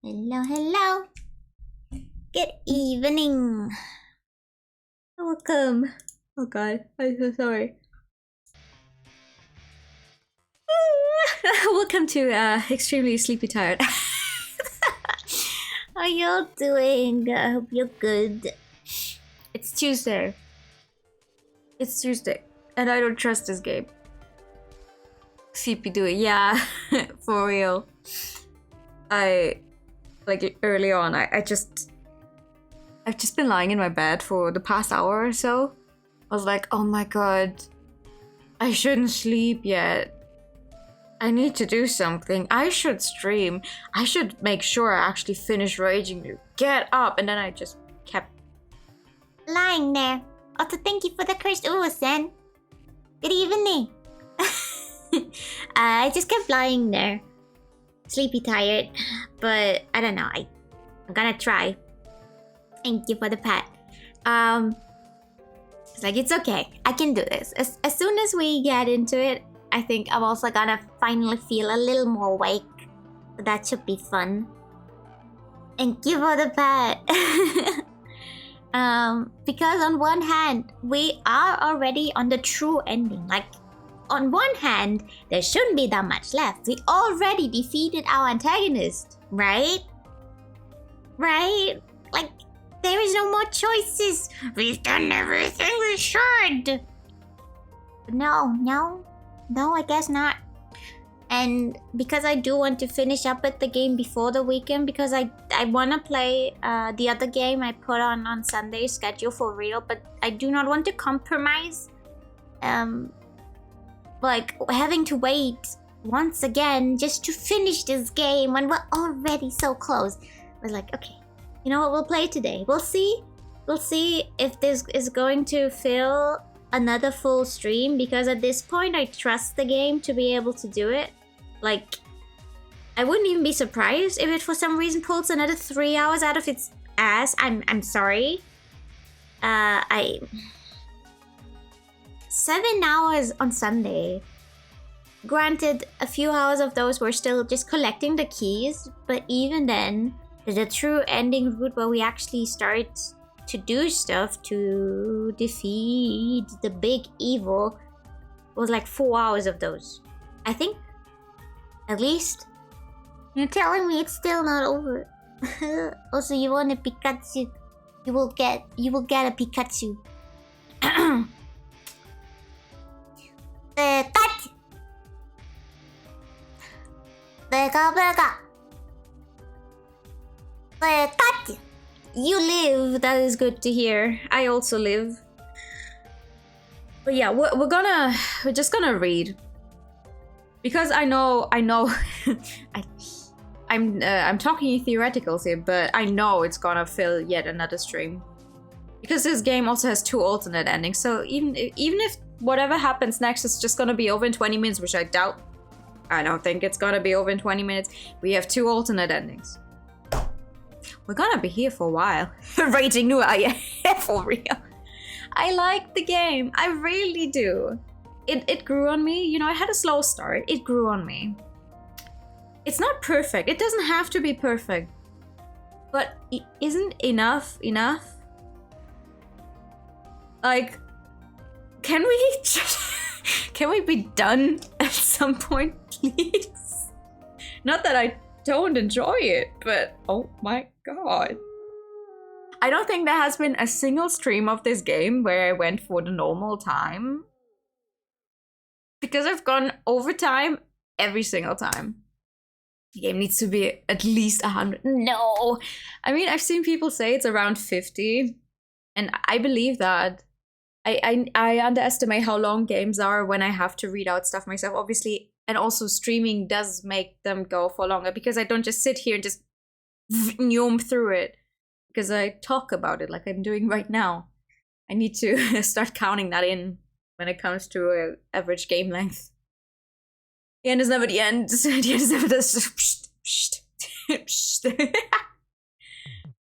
Hello, hello. Good evening. Welcome. Oh god, I'm so sorry. Welcome to Extremely Sleepy Tired. How y'all doing? I hope you're good. It's Tuesday. It's Tuesday. And I don't trust this game. CP doing, yeah, for real. Like early on, I've just been lying in my bed for the past hour or so. I was like, oh my god, I shouldn't sleep yet. I need to do something. I should stream. I should make sure I actually finish Raging. Get up. And then I just kept lying there. Also, thank you for the cursed Uwa-san. Good evening. I just kept lying there. Sleepy tired. But I don't know. I'm gonna try. Thank you for the pat. It's like, it's okay. I can do this. As soon as we get into it, I think I'm also gonna finally feel a little more awake. So that should be fun. Thank you for the pat. Because on one hand, we are already on the true ending. Like, on one hand, there shouldn't be that much left. We already defeated our antagonist, right? Right? Like, there is no more choices. We've done everything we should. No, I guess not. And because I do want to finish up with the game before the weekend, because I want to play the other game I put on Sunday's schedule for real, but I do not want to compromise. Like having to wait once again just to finish this game when we're already so close. We're like, okay, you know what, we'll play today. We'll see if this is going to fill another full stream, because at this point I trust the game to be able to do it. Like, I wouldn't even be surprised if it for some reason pulls another 3 hours out of its ass. I'm sorry. 7 hours on Sunday. Granted, a few hours of those were still just collecting the keys, but even then, the true ending route where we actually start to do stuff to defeat the big evil was like 4 hours of those. I think, at least. You're telling me it's still not over. Also, you want a Pikachu. You will get a Pikachu. You live. That is good to hear. I also live. But yeah, we're just gonna read, because I know I'm talking theoreticals here, but I know it's gonna fill yet another stream, because this game also has 2 alternate endings. So even if whatever happens next is just gonna be over in 20 minutes, which I doubt. I don't think it's gonna be over in 20 minutes. We have 2 alternate endings. We're gonna be here for a while. Raging new, for real. I like the game. I really do. It grew on me. You know, I had a slow start. It grew on me. It's not perfect. It doesn't have to be perfect. But isn't enough? Like, can we be done at some point, please? Not that I don't enjoy it, but oh my god. I don't think there has been a single stream of this game where I went for the normal time, because I've gone overtime every single time. The game needs to be at least 100. No! I mean, I've seen people say it's around 50, and I believe that. I underestimate how long games are when I have to read out stuff myself, obviously, and also streaming does make them go for longer, because I don't just sit here and just gnome through it, because I talk about it like I'm doing right now. I need to start counting that in when it comes to average game length. The end is never the end. The end is never the...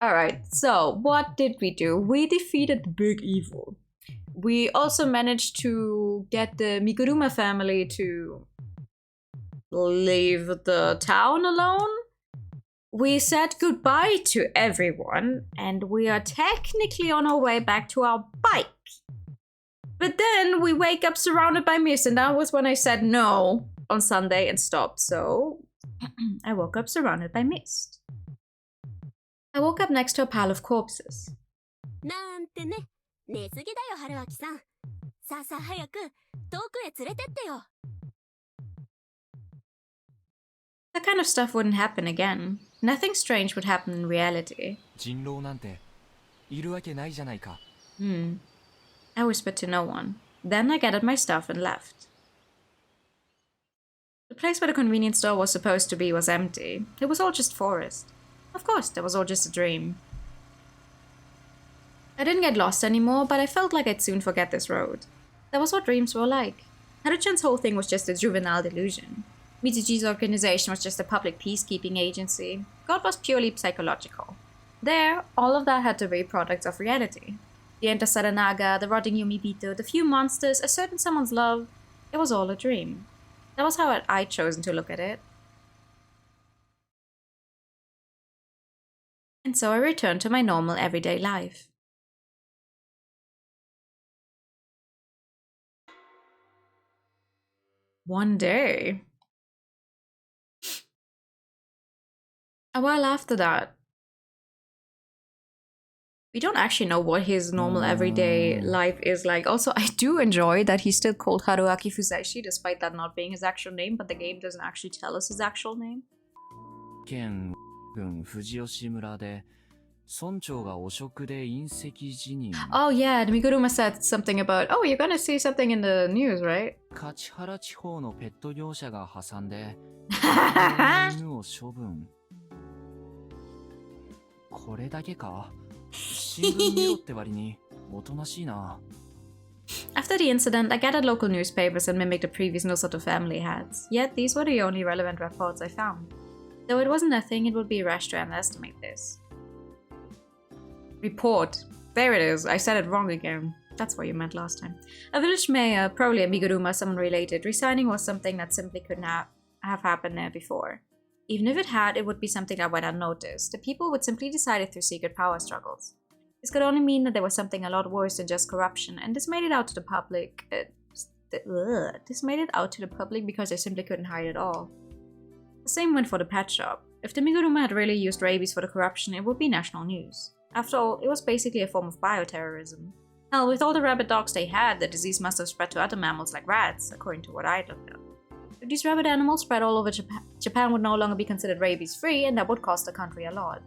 Alright, so what did we do? We defeated the big evil. We also managed to get the Miguruma family to leave the town alone, we said goodbye to everyone, and we are technically on our way back to our bike. But then we wake up surrounded by mist, and that was when I said no on Sunday and stopped. So I woke up surrounded by mist. I woke up next to a pile of corpses. That kind of stuff wouldn't happen again. Nothing strange would happen in reality. I whispered to no one. Then I gathered my stuff and left. The place where the convenience store was supposed to be was empty. It was all just forest. Of course, that was all just a dream. I didn't get lost anymore, but I felt like I'd soon forget this road. That was what dreams were like. Haruchan's whole thing was just a juvenile delusion. Mitsuji's organization was just a public peacekeeping agency. God was purely psychological. There, all of that had to be products of reality. The Enter Saranaga, the rotting Yumibito, the few monsters, a certain someone's love. It was all a dream. That was how I'd chosen to look at it. And so I returned to my normal everyday life. One day. A while after that. We don't actually know what his normal everyday life is like. Also, I do enjoy that he's still called Haruaki Fusaishi, despite that not being his actual name, but the game doesn't actually tell us his actual name. Oh yeah, Miguruma said something about, oh, you're gonna see something in the news, right? After the incident, I gathered local newspapers and mimicked the previous Nosato family hats. Yet these were the only relevant reports I found. Though it wasn't nothing, it would be rash to underestimate this. Report. There it is. I said it wrong again. That's what you meant last time. A village mayor, probably a Miguruma, someone related, resigning was something that simply couldn't have happened there before. Even if it had, it would be something that went unnoticed. The people would simply decide it through secret power struggles. This could only mean that there was something a lot worse than just corruption, and this made it out to the public. This made it out to the public because they simply couldn't hide it all. The same went for the pet shop. If the Miguruma had really used rabies for the corruption, it would be national news. After all, it was basically a form of bioterrorism. Hell, with all the rabid dogs they had, the disease must have spread to other mammals like rats, according to what I looked up. If these rabid animals spread all over Japan would no longer be considered rabies-free, and that would cost the country a lot.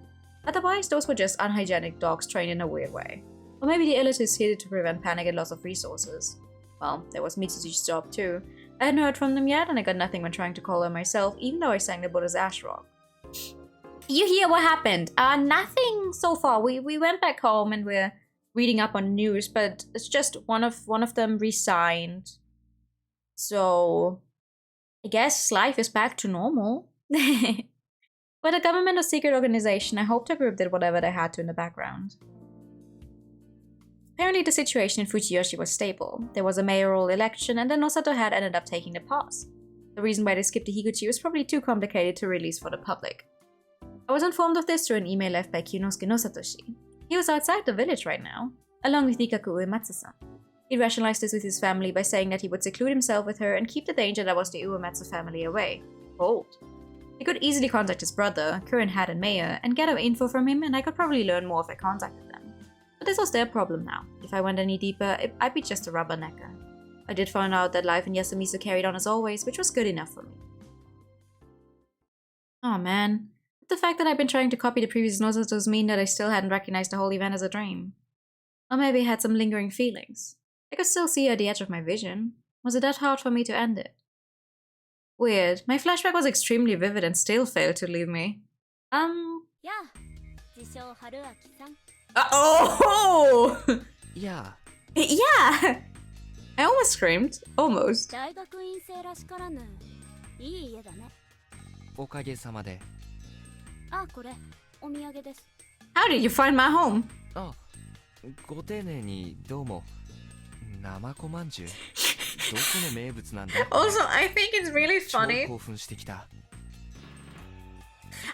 Otherwise, those were just unhygienic dogs trained in a weird way. Or maybe the elitists hid it to prevent panic and loss of resources. Well, there was Mitsuji's job too. I hadn't heard from them yet, and I got nothing when trying to call her myself, even though I sang the Buddha's Ash Rock. You hear what happened? Nothing so far. We went back home and we're reading up on news, but it's just one of them resigned. So I guess life is back to normal. But a government or secret organization, I hope the group did whatever they had to in the background. Apparently the situation in Fujiyoshi was stable. There was a mayoral election and the Nosato head ended up taking the pass. The reason why they skipped the Higuchi was probably too complicated to release for the public. I was informed of this through an email left by Kyunosuke Nosatoshi. He was outside the village right now, along with Rikaku Uematsu-san. He rationalized this with his family by saying that he would seclude himself with her and keep the danger that was the Uematsu family away. Bold. He could easily contact his brother, current head and mayor, and get info from him, and I could probably learn more if I contacted them. But this was their problem now. If I went any deeper, I'd be just a rubbernecker. I did find out that life in Yasumizu carried on as always, which was good enough for me. Aw man. But the fact that I've been trying to copy the previous Nosatos mean that I still hadn't recognized the whole event as a dream. Or maybe I had some lingering feelings. I could still see her at the edge of my vision. Was it that hard for me to end it? Weird. My flashback was extremely vivid and still failed to leave me. Yeah. Oh! Yeah. Yeah! I almost screamed. Almost. How did you find my home? Also, I think it's really funny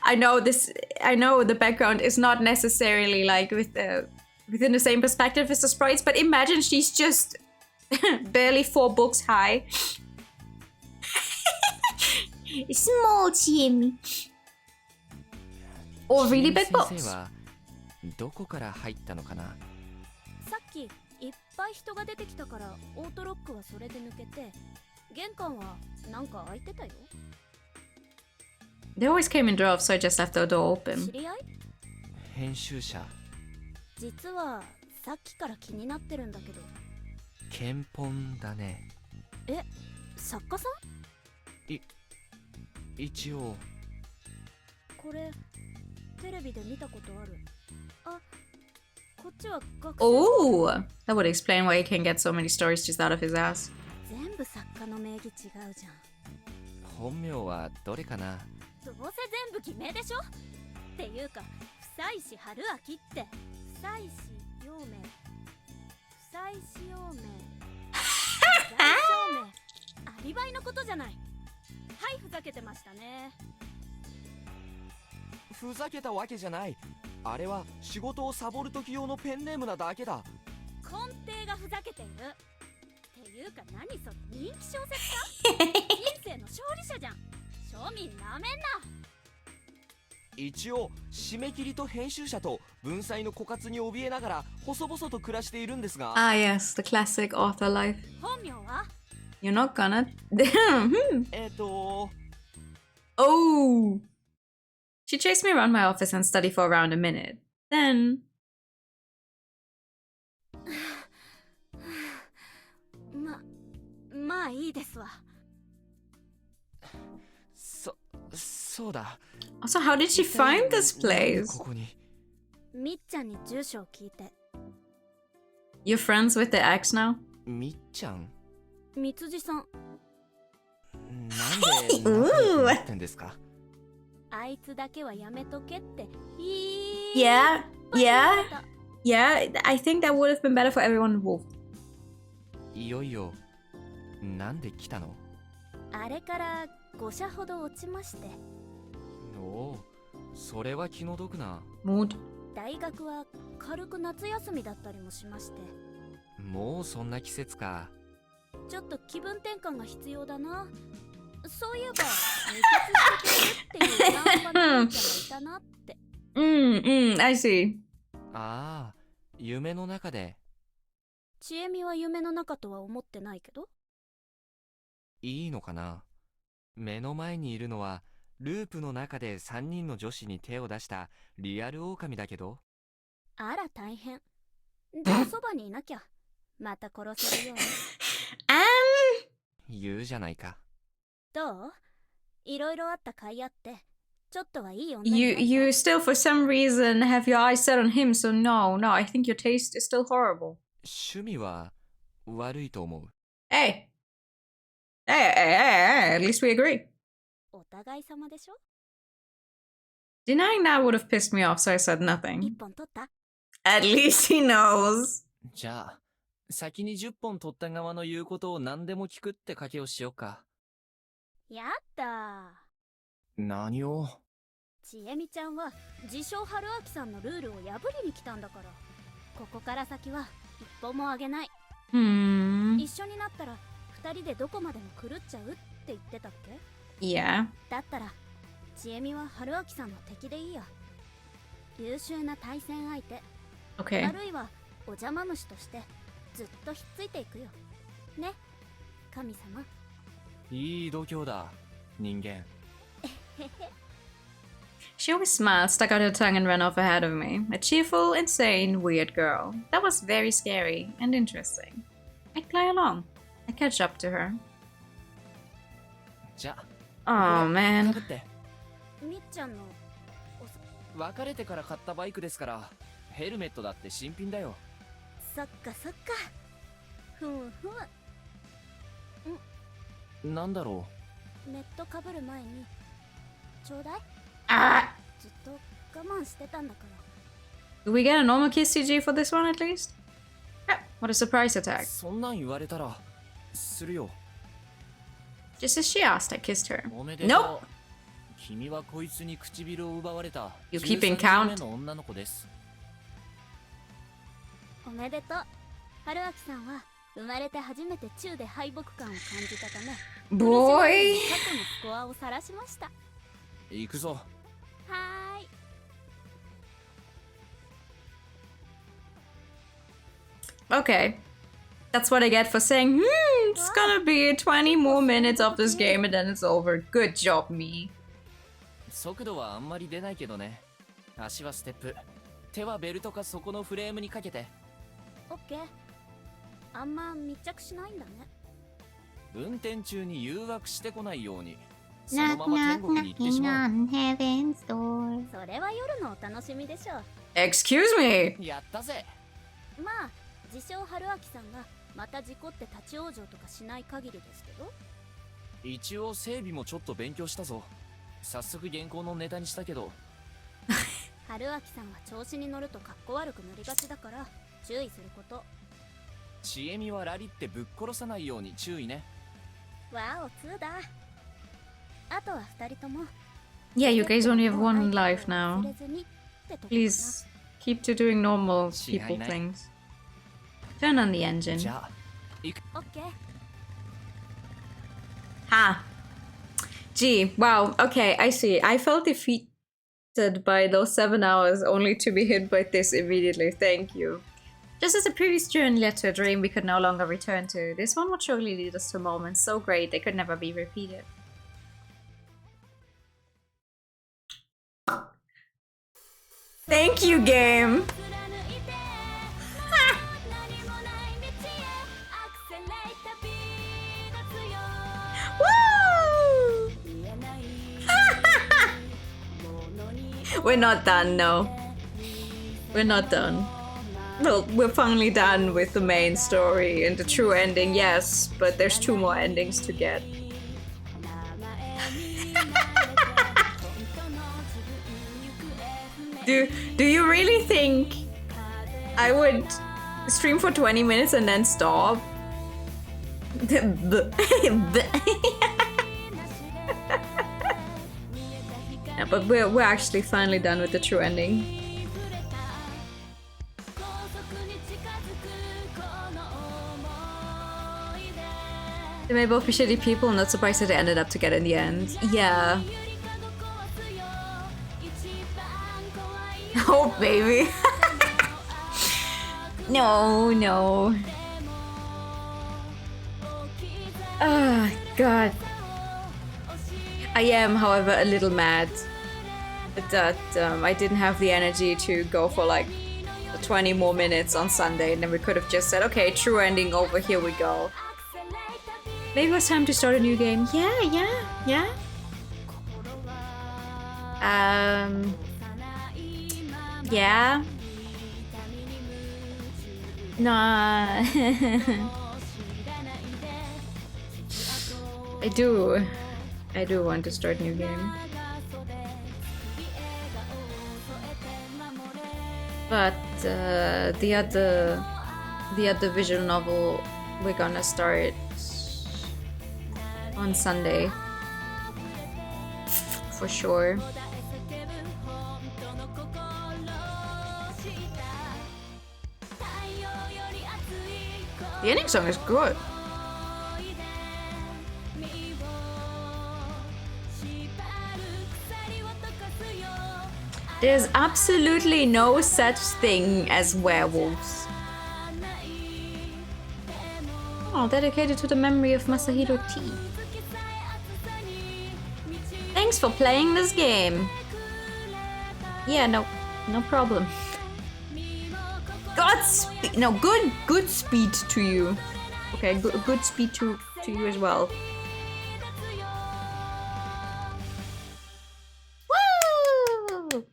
I know the background is not necessarily like within the same perspective as the sprites, but imagine she's just barely 4 books high. Small Jimmy. Or really big books. どこから入ったのかな。さっきいっぱい人が出てきたからオートロックはそれで抜けて、玄関はなんか開いてたよ。They always came in droves, so I just left the door open. 知り合い？編集者。実はさっきから気になってるんだけど。検本だね。え、作家さん？一応。これテレビで見たことある。あ、こっちは学生。Oh, that would explain why he can get so many stories just out of his ass. 全部作家の名義違うじゃん。本名はどれかな。どうせ全部偽名でしょ。っていうか、久石春明って久石陽明、久石陽明、在証明、アリバイのことじゃない。はい、ふざけてましたね。ふざけたわけじゃない。あれは仕事をサボる時用のペンネームなだけだ。根底がふざけてる。っていうか何それ、人気小説家？人生の勝利者じゃん。庶民なめんな。一応締め切りと編集者と文才の枯渇に怯えながら細々と暮らしているんですが。Ah, yes, the classic author life. 本名は？ You're not gonna. Damn. Oh. She chased me around my office and studied for around a minute. Then. まあいいですわ。そうだ。Also, how did she find this place? ここに。みっちゃんに住所を聞いて。You're friends with the ex now? みっちゃん。みつじさん。なんで仲良くなってんですか？あいつだけはやめとけって。Yeah. I think that would have been better for everyone involved. いよいよなんで来たの？あれから5社ほど落ちまして。おお、それは気の毒な。Mood. 大学は軽く夏休みだったりもしまして。もうそんな季節か。ちょっと気分転換が必要だな。そういえば二血してくれるっていうナンパの兄ちゃんがいたなって。I see. ああ、夢の中で。ちえみは夢の中とは思ってないけど。いいのかな。目の前にいるのはループの中で3人の女子に手を出したリアル狼だけど。あら大変。でもそばにいなきゃまた殺せるように。言うじゃないか。どう？いろいろあった甲斐あってちょっとはいい女。You still for some reason have your eyes set on him, so no, I think your taste is still horrible. 趣味は悪いと思う。Hey, at least we agree. お互い様でしょ。 Denying that would have pissed me off, so I said 一 nothing. 本取った。 At least he knows. じゃあ先に10本取った側の言うことを何でも聞くって賭けをしようか。やった何を？ちえみちゃんは自称春明さんのルールを破りに来たんだから、ここから先は一歩もあげない。一緒になったら2人でどこまでも狂っちゃうって言ってたっけ？ Yeah. だったらちえみは春明さんの敵でいいや。優秀な対戦相手。 Okay. あるいはお邪魔虫としてずっとひっついていくよね、神様。いい度胸だ、人間。She always smiled, stuck out her tongue, and ran off ahead of me. A cheerful, insane, weird girl. That was very scary and interesting. I'd play along. I'd catch up to her. じゃOh, man. かぶって。みっちゃんの別れてから買ったバイクですから、ヘルメットだって新品だよ。そっかそっか。ふむふむ。なんだろう。ネットかぶる前にちょうだい。ずっと我慢してたんだから。 Do we get a normal kiss CG for this one at least? Yeah, what a surprise attack. そんなん言われたらするよ。 Just as she asked, I kissed her. おめでとう。君はこいつに唇を奪われた You keeping 13 count? 人目の女の子です。おめでとう。春明さんは生まれて初めて中で敗北感を感じたため、 Boy. 過去のスコアを晒しました。行くぞ。はーい。Okay. That's what I get for saying, it's gonna be 20 more minutes of this game and then it's over. Good job, me. 速度はあんまり出ないけどね。足はステップ。手はベルトか底のフレームにかけて。オッケー。あんま密着しないんだね。運転中に誘惑してこないように。そのまま天国に行ってしまう。 on heaven's door. それは夜のお楽しみでしょう。 Excuse me. やったぜ。まあ自称春明さんがまた事故って立ち往生とかしない限りですけど。一応整備もちょっと勉強したぞ。早速原稿のネタにしたけど。春明さんは調子に乗るとかっこ悪くなりがちだから注意すること。ちえみはラリってぶっ殺さないように注意ね。わお2だ。あとは2人とも Yeah, you guys only have one life 忘 now. れずにってとこかな。 Please keep to doing normal people Shirai-nai. things. Turn on the engine. じゃあ行く。オッケー。 Ha. Gee, wow. Okay, I see. I felt defeated by those 7 hours only to be hit by this immediately. Thank you. Just as the previous journey led to a dream we could no longer return to, this one would surely lead us to moments so great they could never be repeated. Thank you, game! Woo! We're not done, no. We're not done. Well, we're finally done with the main story and the true ending, yes, but there's 2 more endings to get. Do you really think I would stream for 20 minutes and then stop? Yeah, but we're actually finally done with the true ending. They may both be shitty people, I'm not surprised that they ended up together in the end. Yeah. Oh, baby. No, no. Ah, God. I am, however, a little mad that I didn't have the energy to go for like 20 more minutes on Sunday, and then we could have just said, okay, true ending over, here we go. Maybe it was time to start a new game. Yeah. Yeah. Nah. I do want to start a new game. But the other visual novel we're gonna start on Sunday. For sure. The ending song is good. There's absolutely no such thing as werewolves. Oh, dedicated to the memory of Masahiro T. Thanks for playing this game. Yeah, no problem. Godspeed. No, good speed to you. Okay, good speed to you as well. Woo!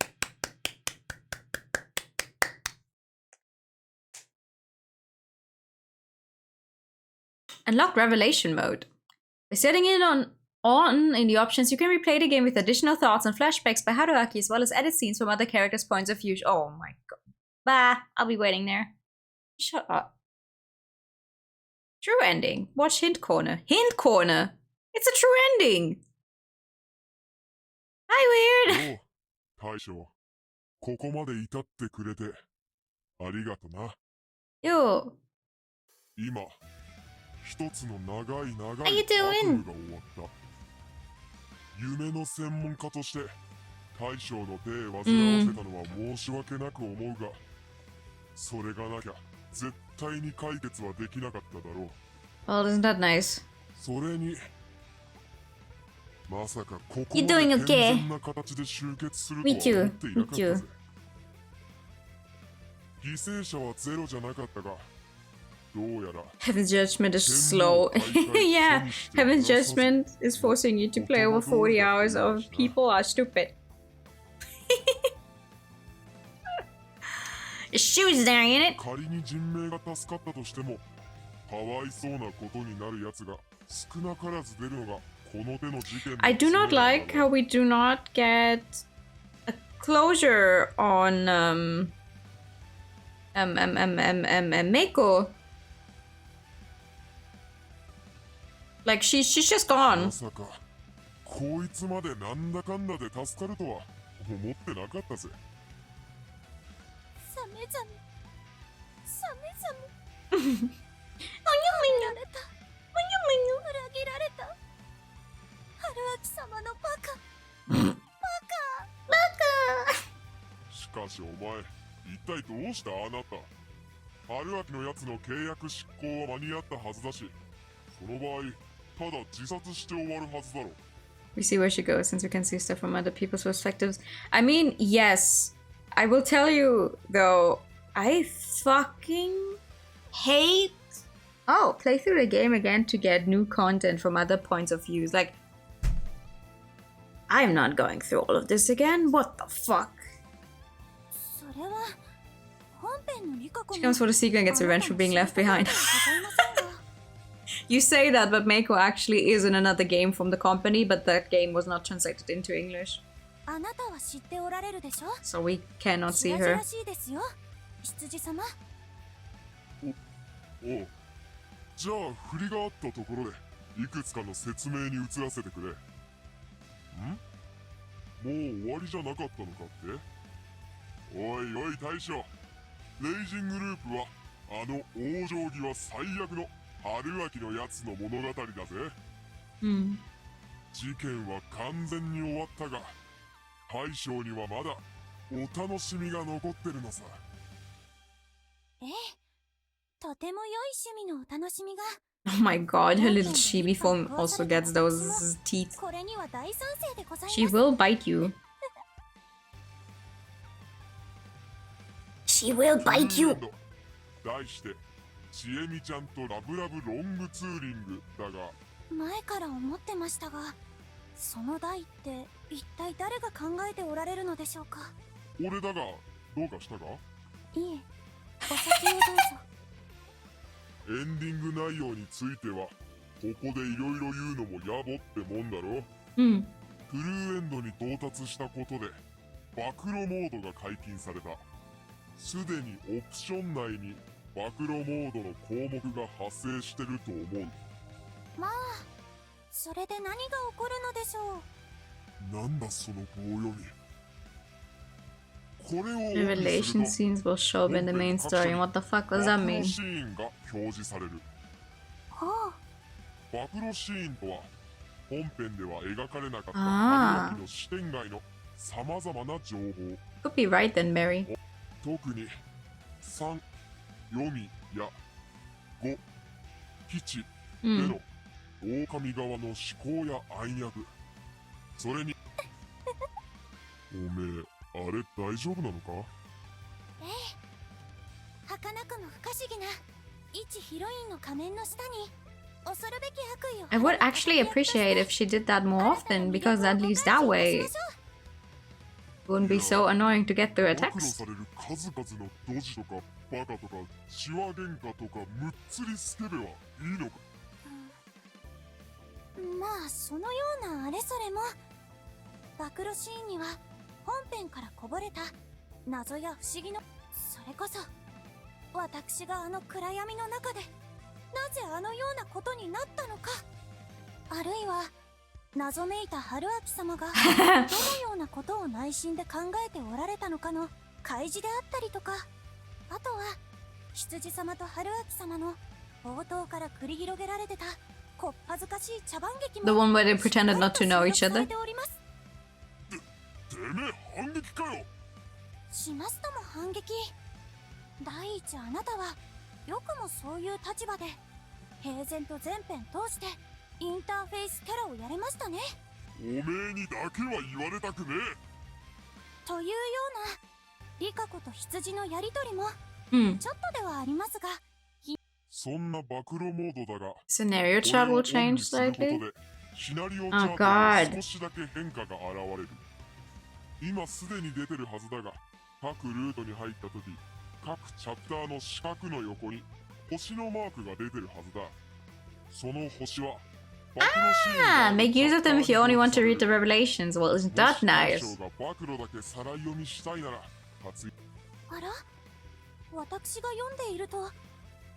Unlock Revelation mode. By setting it on in the options, you can replay the game with additional thoughts and flashbacks by Haruaki, as well as edit scenes from other characters' points of view. Oh my god. Bah, I'll be waiting there. Shut up. True ending. Watch Hint Corner. Hint Corner! It's a true ending! weird? 大将、ここまで至ってくれてありがとな。Yo, 今、一つの長い長 how い you 悪夢 doing? が終わった。夢の専門家として大将の手へ煩わせたのは申し訳なく思うが、それがなきゃ絶対に解決はできなかっただろう。 Well, isn't that nice? それにまさかここま You で doing 健 okay? 全な形で集結すると Me は too. 思っていなかった Me too. ぜ。犠牲者はゼロじゃなかったが、どうやら Heaven's Judgment is slow. Yeah, Heaven's Judgment is forcing you to play over 40 hours of people are stupid. Shoes there, ain't it? 仮に人命が助かったとしても、かわいそうなことになるやつが少なからず出るのがこの手の事件の I do not 常なんだ like how we do not get a closure on Meiko. Like she's just ま gone. さかこいつまでなんだかんだで助かるとは思ってなかったぜ。サメザメサメザメ裏切られた春秋様のバカしかしお前、一体どうしたあなた。春秋のやつの契約執行は間に合ったはずだし、その場合ただ自殺して終わるはずだろう。 We see where she goes since we can see stuff from other people's perspectives. I mean, yes. I will tell you though, I fucking hate play through the game again to get new content from other points of views. Like, I'm not going through all of this again. What the fuck? それは本編のリカコ She comes for the sequel and gets revenge for being left behind. You say that, but Meiko actually is in another game from the company, but that game was not translated into English. あなたは知っておられるでしょ So we cannot see 白々 her. しいですよ羊様おう。じゃあ振りがあったところでいくつかの説明に移らせてくれ。ん？もう終わりじゃなかったのかって？おいおい大将、レイジングループはあの往生際最悪の春秋のやつの物語だぜ。Hmm. 事件は完全に終わったが、大将にはまだお楽しみが残ってるのさ。ええとても良い趣味のお楽しみが Oh my god, her little chibi form also gets those teeth. これには大賛成でございます She will bite you. She will bite you. 題してちえみちゃんとラブラブロングツーリングだが、前から思ってましたがその題って一体誰が考えておられるのでしょうか。俺だがどうかしたか？いえお先をどうぞエンディング内容についてはここでいろいろ言うのも野暮ってもんだろ。 Hmm. フルーエンドに到達したことで暴露モードが解禁された。すでにオプション内に暴露モードの項目が発生してると思う。まあそれで何が起こるのでしょう。なんだその棒読み。これを Revelation scenes will show up in the main story. What the fuck does that 暴露 mean? シーンが表示される。ほう暴露シーンとは本編では描かれなかったあー春秋の視点外のさまざまな情報、 Could be right then, Mary. 特に3、読みや5、基地で Hmm. の狼側の思考や暗躍、それにおめえあれ大丈夫なのか？ええ儚くも不可思議な一ヒロインの仮面の下に恐るべき悪意を I would actually appreciate if she did that more often, because at least that way it wouldn't be so annoying to get through a 暴露 text. される数々のドジとかバカとかシワ喧嘩とかむっつりスケベはいいのか？まあそのようなあれそれも暴露シーンには本編からこぼれた謎や不思議のそれこそ私があの暗闇の中でなぜあのようなことになったのか、あるいは謎めいた春明様がどのようなことを内心で考えておられたのかの開示であったりとか、あとは羊様と春明様の冒頭から繰り広げられてたこっぱずかしい茶番劇も The one where they pretended not to know each しっか other. りと収録されております。てめえ反撃かよ。しますとも反撃。第一、あなたはよくもそういう立場で平然と全編通してインターフェースキャラをやれましたね。おめえにだけは言われたくねというようなリカ子と羊のやりとりも Hmm. ちょっとではありますが、そんな暴露モードだが Scenario chat will change これをオンにすること slightly. でシナリオチ Oh ャート God. に少しだけ変化が現れる。今すでに出てるはずだが、各ルートに入った時、各チャプターの四角の横に星のマークが出てるはずだ。その星は暴露シーンが Ah, make use of them if you only want to read the revelations. Well, isn't that もし大 nice? 将が暴露だけさらい読みしたいなら活用。あら、私が読んでいると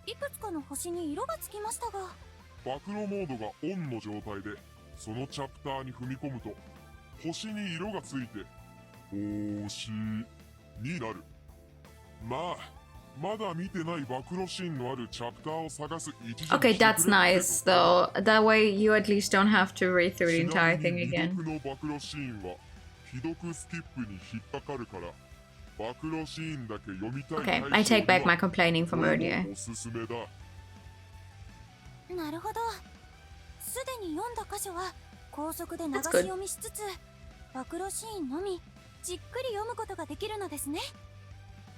いくつかの星に色がつきましたが、暴露モードがオンの状態でそのチャプターに踏み込むと星に色がついて星になる。まあまだ見てない暴露シーンのあるチャプターを探す一時 Okay, that's nice, though. That way you at least don't have to read through the entire thing 未 again. 読の暴露シーンは既読スキップに引っかかるから暴露シーンだけ読みたい Okay, I take back my complaining from これ earlier. もおすすめだ。なるほど。すでに読んだ箇所は高速で流し That's good. 読みしつつ、暴露シーンのみじっくり読むことができるのですね。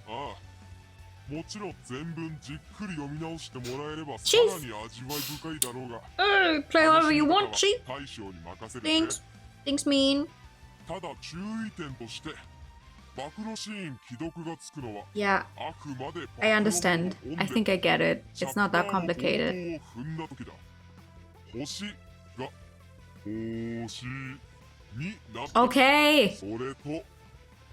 ああ、もちろん全文じっくり読み直してもらえればさ Jeez. らに味わい深いだろうが、 Play however you want, 楽し cheap. み方は大将に任せるね。 Thanks. Thanks, mean. ただ注意点として暴露シーン既読がつくのは Yeah, あくまで I understand. I think I get it. It's not that complicated. 踏んだ時だ。星が星になった。 Okay. それと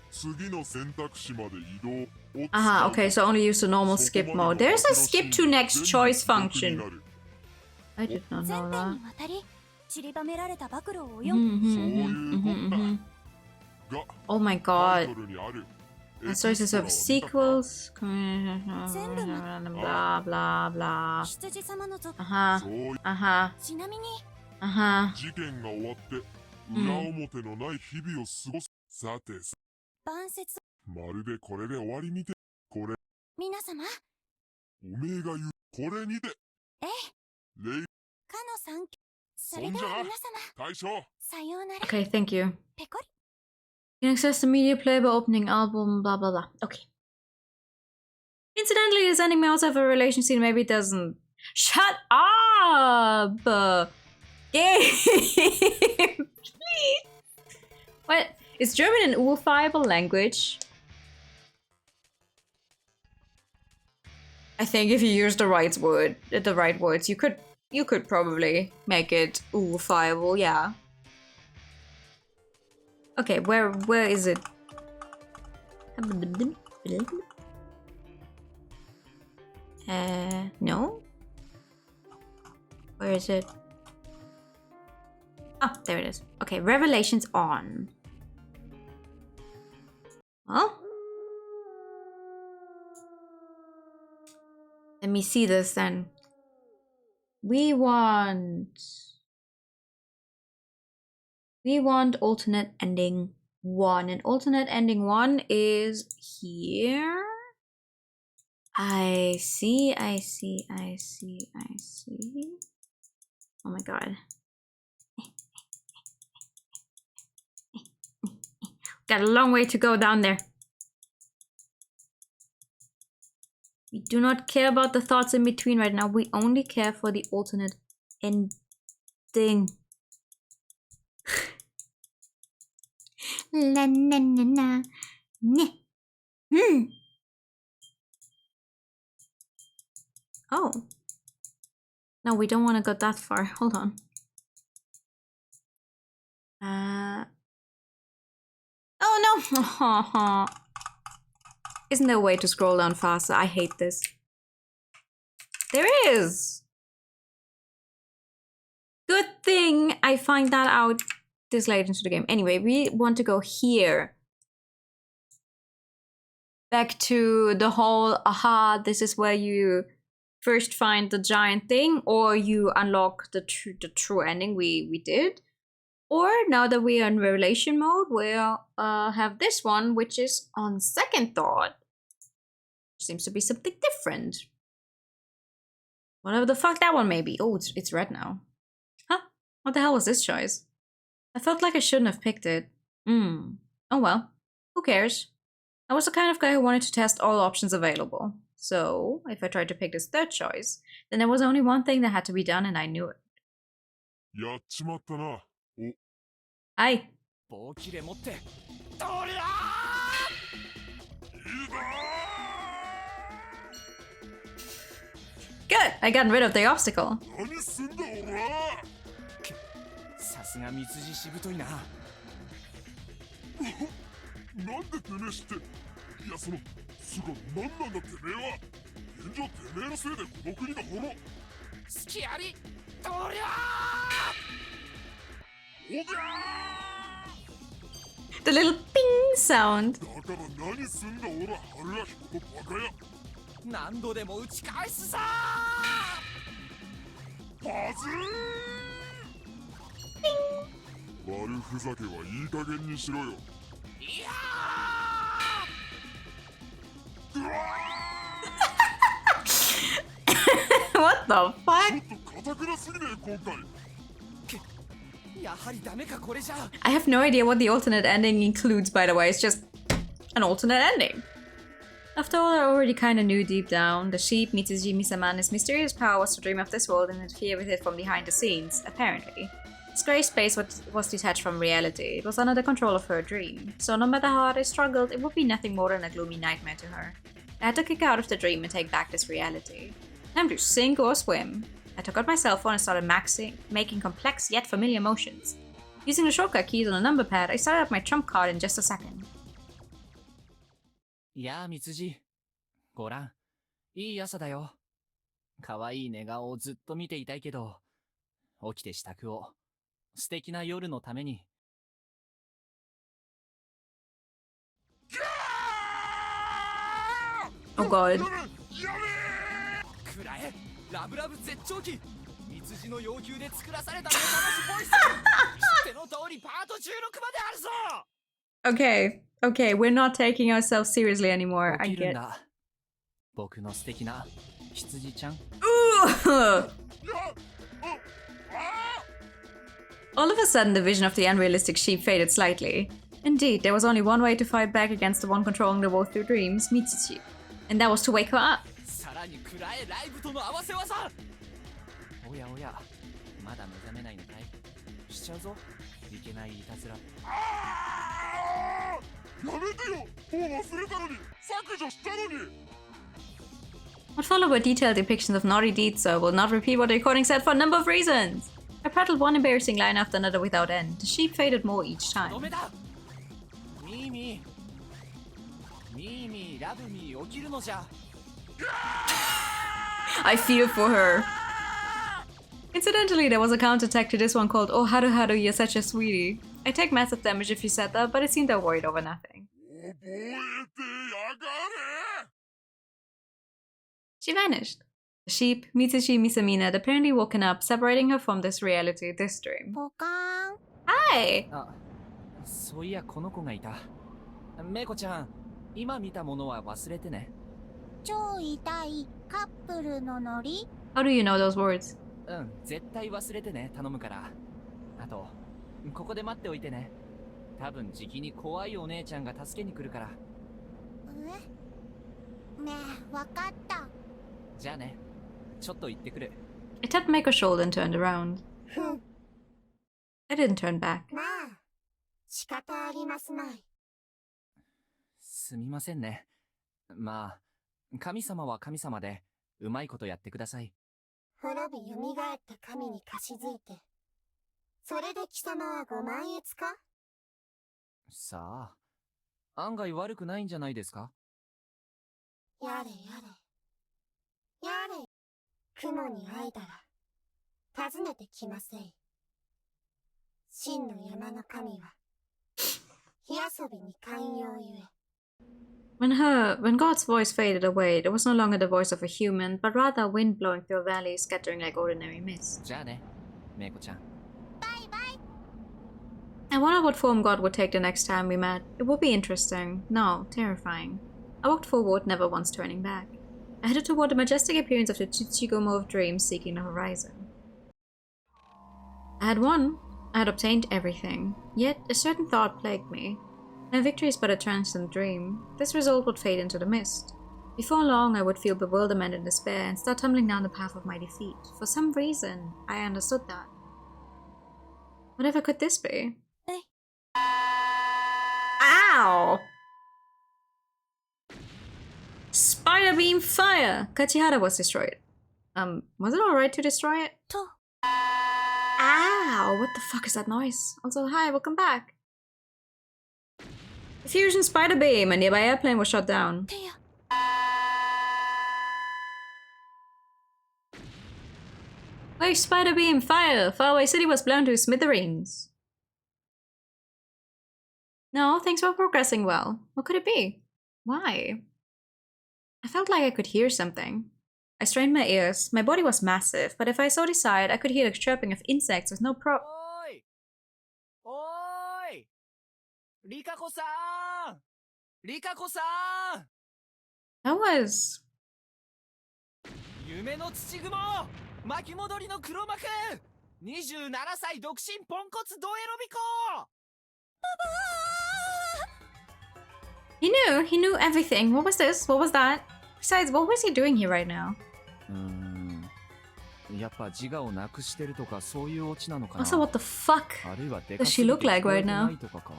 次の選択肢まで移動を Aha, okay, so only use the normal skip mode. There's a skip to next choice function. I did not 全 know 編 that. にわたり散りばめられた暴露を読 Mhm, む。 mhm, mhm, mhm. が Oh my タイ god. トルにある Sources of sequels. Blah, 全部 blah, blah. 羊様の続 Uh-huh, そういう uh-huh, ちなみに uh-huh. 事件が終わって裏表のない日々を過ごす。さて晩節、まるでこれで終わりみて。これ皆様、おめえが言うこれにてええ、レイかの三挙。それでは皆様、大将さようなら。 Okay, thank you. ペコリ。 You can access the media player by opening album, blah, blah, blah. Okay. Incidentally, does anime also have a relation scene? Maybe it doesn't. Shut up! Game! Please! What? Is German an urfiable language? I think if you use the right words, you could probably make it urfiable, yeah. Okay, where is it? No? Where is it? Oh, there it is. Okay, revelations on. Well, let me see this then. We want alternate ending 1, and alternate ending 1 is here. I see. Oh my god. Got a long way to go down there. We do not care about the thoughts in between right now. We only care for the alternate ending. La na na na. Ne. Oh. No, we don't want to go that far. Hold on. Oh no! Isn't there a way to scroll down faster? I hate this. There is! Good thing I find that out this late into the game. Anyway, we want to go here. Back to the whole, aha, this is where you first find the giant thing, or you unlock the true ending we did. Or now that we are in revelation mode, we'll have this one, which is on second thought. Seems to be something different. Whatever the fuck that one may be. Oh, it's red now. Huh? What the hell was this choice? I felt like I shouldn't have picked it. Oh well. Who cares? I was the kind of guy who wanted to test all options available. So, if I tried to pick this third choice, then there was only one thing that had to be done and I knew it. やっちまったな。お、 Hi. 棒切れ持ってとりゃいいぞ Good! I got rid of the obstacle. ー。何すんだおら。さすが三筋しぶといな。なんでてめえ知って。いやその、すごい何なんだてめえは。現状てめえのせいでこの国が滅。隙ありとりゃおぎゃ The little ping sound. ー。だから何すんだおら、春秋このバカや。何度でも打ち返すさバズー。悪ふざけはいい加減にしろよ。いやうわ What the ー fuck? ちょっと堅くなすぎねえ今回。やはりダメかこれじゃ。 I have no idea what the alternate ending includes, by the way. It's just an alternate ending. After all, I already kinda knew deep down. The sheep, Mitsuji Misamane's mysterious power was to dream of this world and interfere with it from behind the scenes, apparently. This grey space was detached from reality. It was under the control of her dream. So no matter how hard I struggled, it would be nothing more than a gloomy nightmare to her. I had to kick out of the dream and take back this reality. Time to sink or swim. I took out my cell phone and started making complex yet familiar motions. Using the shortcut keys on the number pad, I started up my trump card in just a second. いや三筋ごらんいい朝だよ。可愛い寝顔をずっと見ていたいけど起きて支度を素敵な夜のために。 Oh god. くらえラブラブ絶頂期三筋の要求で作らされた目覚ましボイス知っての通りパート16まであるぞ Okay, okay, we're not taking ourselves seriously anymore. I 起きるん get. だ僕の素敵な羊ちゃん。 Ooh! All of a sudden, the vision of the unrealistic sheep faded slightly. Indeed, there was only one way to fight back against the one controlling the world through dreams, Mitsuchi. And that was to wake her up. さらにくらえライブとの合わせ技。おやおやまだ目覚めないのかい。しちゃうぞいけないいたずら。やめてよ。もう忘れたのに。削除したのに。 What followed were detailed depictions of naughty deeds, so I will not repeat what the recording said for a number of reasons. I prattled one embarrassing line after another without end. The sheep faded more each ダ time. メだミーミーミーミーラブミー起きるのじゃ。 I feel for her. Incidentally, there was a counterattack to this one called Oh Haru Haru, you're such a sweetie. I take massive damage if you said that, but it seemed I worried over nothing. 覚えてやがれ。 She vanished. The sheep, Mitsushi Misamina, had apparently woken up, separating her from this reality, this dream. ポカーン。 Hi! あそういやこの子がいた。メイコちゃん今見たものは忘れてね。超痛いカップルのノリ。 How do you know those words? うん絶対忘れてね頼むから。あとここで待っておいてね。多分じきに怖いお姉ちゃんが助けに来るから。ねえ、わかった。じゃあねちょっと行ってくる。 I tapped Mako's shoulder and turned around. I didn't turn back. まあ、仕方ありますない。すみませんね。まあ神様は神様でうまいことやってください。滅び蘇った神に貸し付いて。それで貴様はご満悦か？さあ案外悪くないんじゃないですか。やれやれ。やれ。雲に会えたら、訪ねてきません。真の山の神は火遊びに寛容ゆえ。When God's voice faded away, it was no longer the voice of a human, but rather a wind blowing through a valley, scattering like ordinary mist. じゃあね、メイコちゃん。 I wondered what form God would take the next time we met. It would be interesting. No, terrifying. I walked forward, never once turning back. I headed toward the majestic appearance of the Tsuchigumo of dreams, seeking the horizon. I had won. I had obtained everything. Yet, a certain thought plagued me. My victory is but a transient dream. This result would fade into the mist. Before long, I would feel bewilderment and despair and start tumbling down the path of my defeat. For some reason, I understood that. Whatever could this be? Ow! Spider beam fire! Kachihara was destroyed. Was it alright to destroy it? Ow! What the fuck is that noise? Also, hi, welcome back. Fusion spider beam! A nearby airplane was shot down. Wave spider beam fire! Faraway city was blown to smithereens. No, things were progressing well. What could it be? Why? I felt like I could hear something. I strained my ears. My body was massive, but if I so desired, I could hear the chirping of insects with no pro- おーいおーいリカコさんリカコさん That was... 夢の土雲巻き戻りの黒幕27歳独身ポンコツドエロビコ He knew everything. What was this? What was that? Besides, what was he doing here right now? やっぱ自我をなくしてるとかそういうオチなのかな Also, what the fuck あるいはで does か she すぎて look like 聞こえ right て now? ないとかか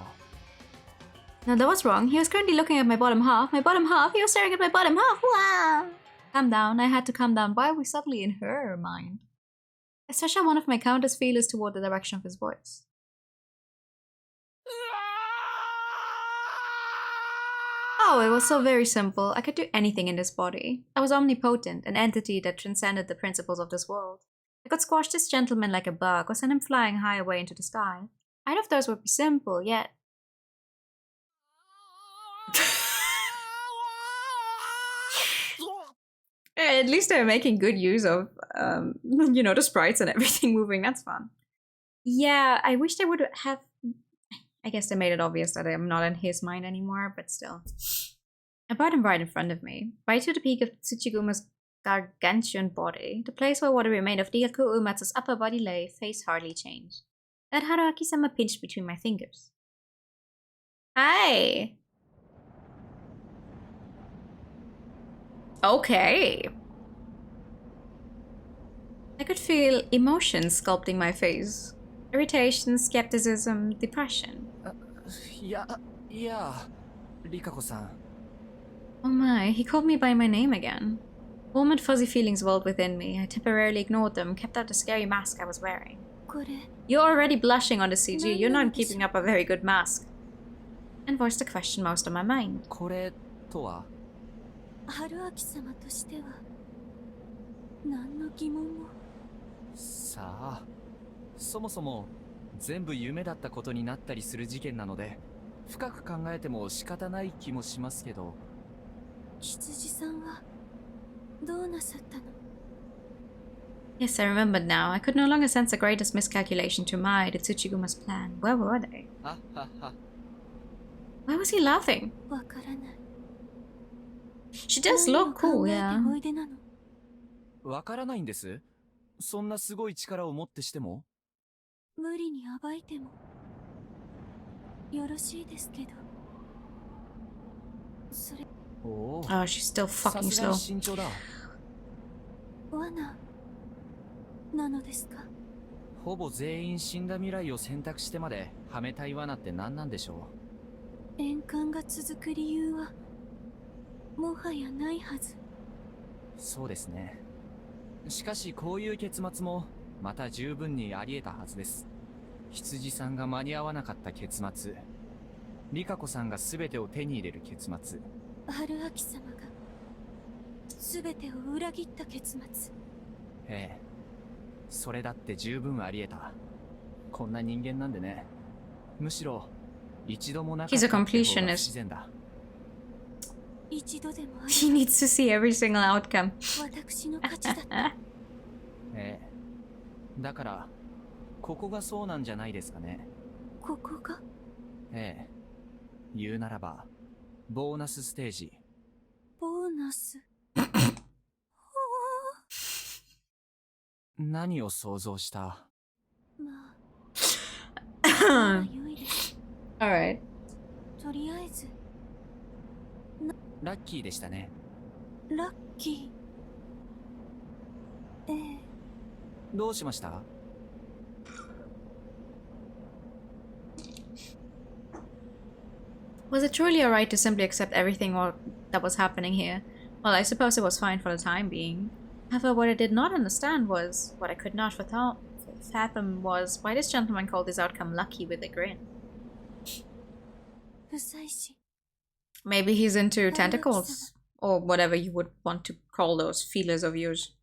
No, that was wrong. He was currently looking at my bottom half. My bottom half? He was staring at my bottom half. Wow! Calm down. I had to calm down. Why are we suddenly in her mind? I stretched out one of my counter's feelers toward the direction of his voice. Oh, it was so very simple. I could do anything in this body. I was omnipotent, an entity that transcended the principles of this world. I could squash this gentleman like a bug or send him flying high away into the sky. I know if those would be simple, yet... At least they're making good use of, you know, the sprites and everything moving. That's fun. Yeah, I wish they would have... I guess they made it obvious that I'm not in his mind anymore, but still. I brought him right in front of me, right to the peak of Tsuchiguma's gargantuan body, the place where what remained of Rikaku Uematsu's upper body lay, face hardly changed. I had Haruaki-sama pinched between my fingers. Hi! Okay. I could feel emotion sculpting my face. Irritation, skepticism, depression. いやリカコさん Oh my, he called me by my name again. Warm and fuzzy feelings welled within me. I temporarily ignored them, kept out the scary mask I was wearing. これ You're already blushing on the CG. You're not keeping up a very good mask. And voiced the question most on my mind. これとは春明様としては何の疑問もさあそもそも全部夢だったことになったりする事件なので深く考えても仕方ない気もしますけど羊さんはどうなさったの Yes, I remembered now. I could no longer sense the greatest miscalculation to my, the Tsuchiguma's plan. Where were they? ははは Why was he laughing? わからない She does look cool, 何 yeah. を考えておいでなのわからないんですそんなすごい力をもってしても無理に暴いてもよろしいですけどそれおお Oh, she's still さ fucking すが slow. に慎重だ罠なのですかほぼ全員死んだ未来を選択してまではめたい罠って何なんでしょ円環が続く理由はもはやないはずうそうですねしかしこういう結末もまた十分にあり得たはずです羊さんが間に合わなかった結末リカコさんが全てを手に入れる結末春明様が全てを裏切った結末ええそれだって十分あり得た。こんな人間なんでね。むしろ一度もなかったって方が不自然だ。一度でもあ He needs to see every single outcome. 私の勝ちだった。ええ。だからここがそうなんじゃないですかね。ここがええ。言うならばボーナスステージ。ボーナス。何を想像した？まあ、良いです。Alright. とりあえずラッキーでしたね。ラッキー。ええ。どうしました？ Was it truly alright to simply accept everything that was happening here? Well, I suppose it was fine for the time being. However, what I did not understand was, what I could not fathom was, why this gentleman called his outcome lucky with a grin. 不採し Maybe he's into tentacles, or whatever you would want to call those feelers of yours.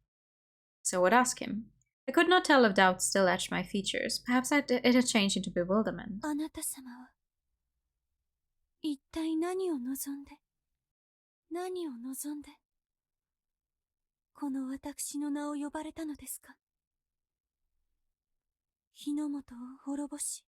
So I would ask him. I could not tell if doubt still etched my features. Perhaps it had changed into bewilderment. あなた様は一体何を望んでこの私の名を呼ばれたのですか？日の本を滅ぼし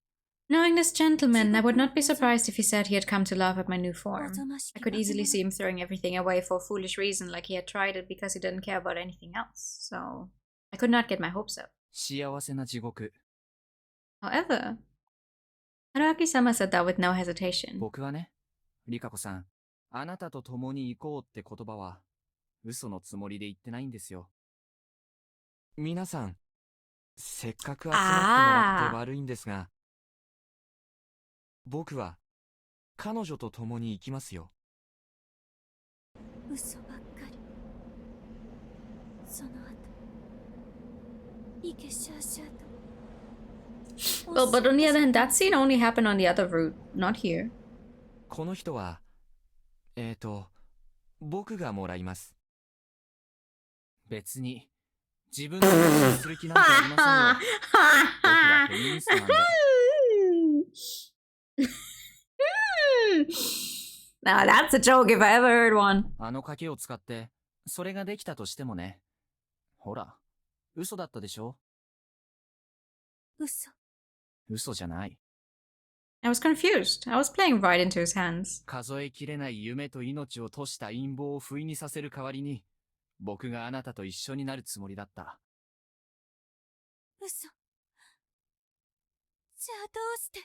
Knowing this gentleman, I would not be surprised if he said he had come to laugh at my new form. I could easily see him throwing everything away for a foolish reason, like he had tried it because he didn't care about anything else. So I could not get my hopes up. 幸せな地獄。 However, Haruaki-sama said that with no hesitation. 僕はね、リカコさん、あなたと共に行こうって言葉は嘘のつもりで言ってないんですよ。皆さん、せっかく集まってもらって悪いんですが、僕は彼女と共に行きますよ。嘘ばっかり。その後、イケシャーシャーと。Well, but on the other hand, that scene only happened on the other route, not here. この人は、僕がもらいます。別に自分のことにする気なんかありませんよ。僕はフェミニストなんで。Now that's a joke if I ever heard one. あの賭けを使ってそれができたとしてもね。ほら、嘘だったでしょ？嘘じゃない。I was confused. I was playing right into his hands. 数えきれない夢と命を賭した陰謀を不意にさせる代わりに、僕があなたと一緒になるつもりだった。嘘。じゃあどうして？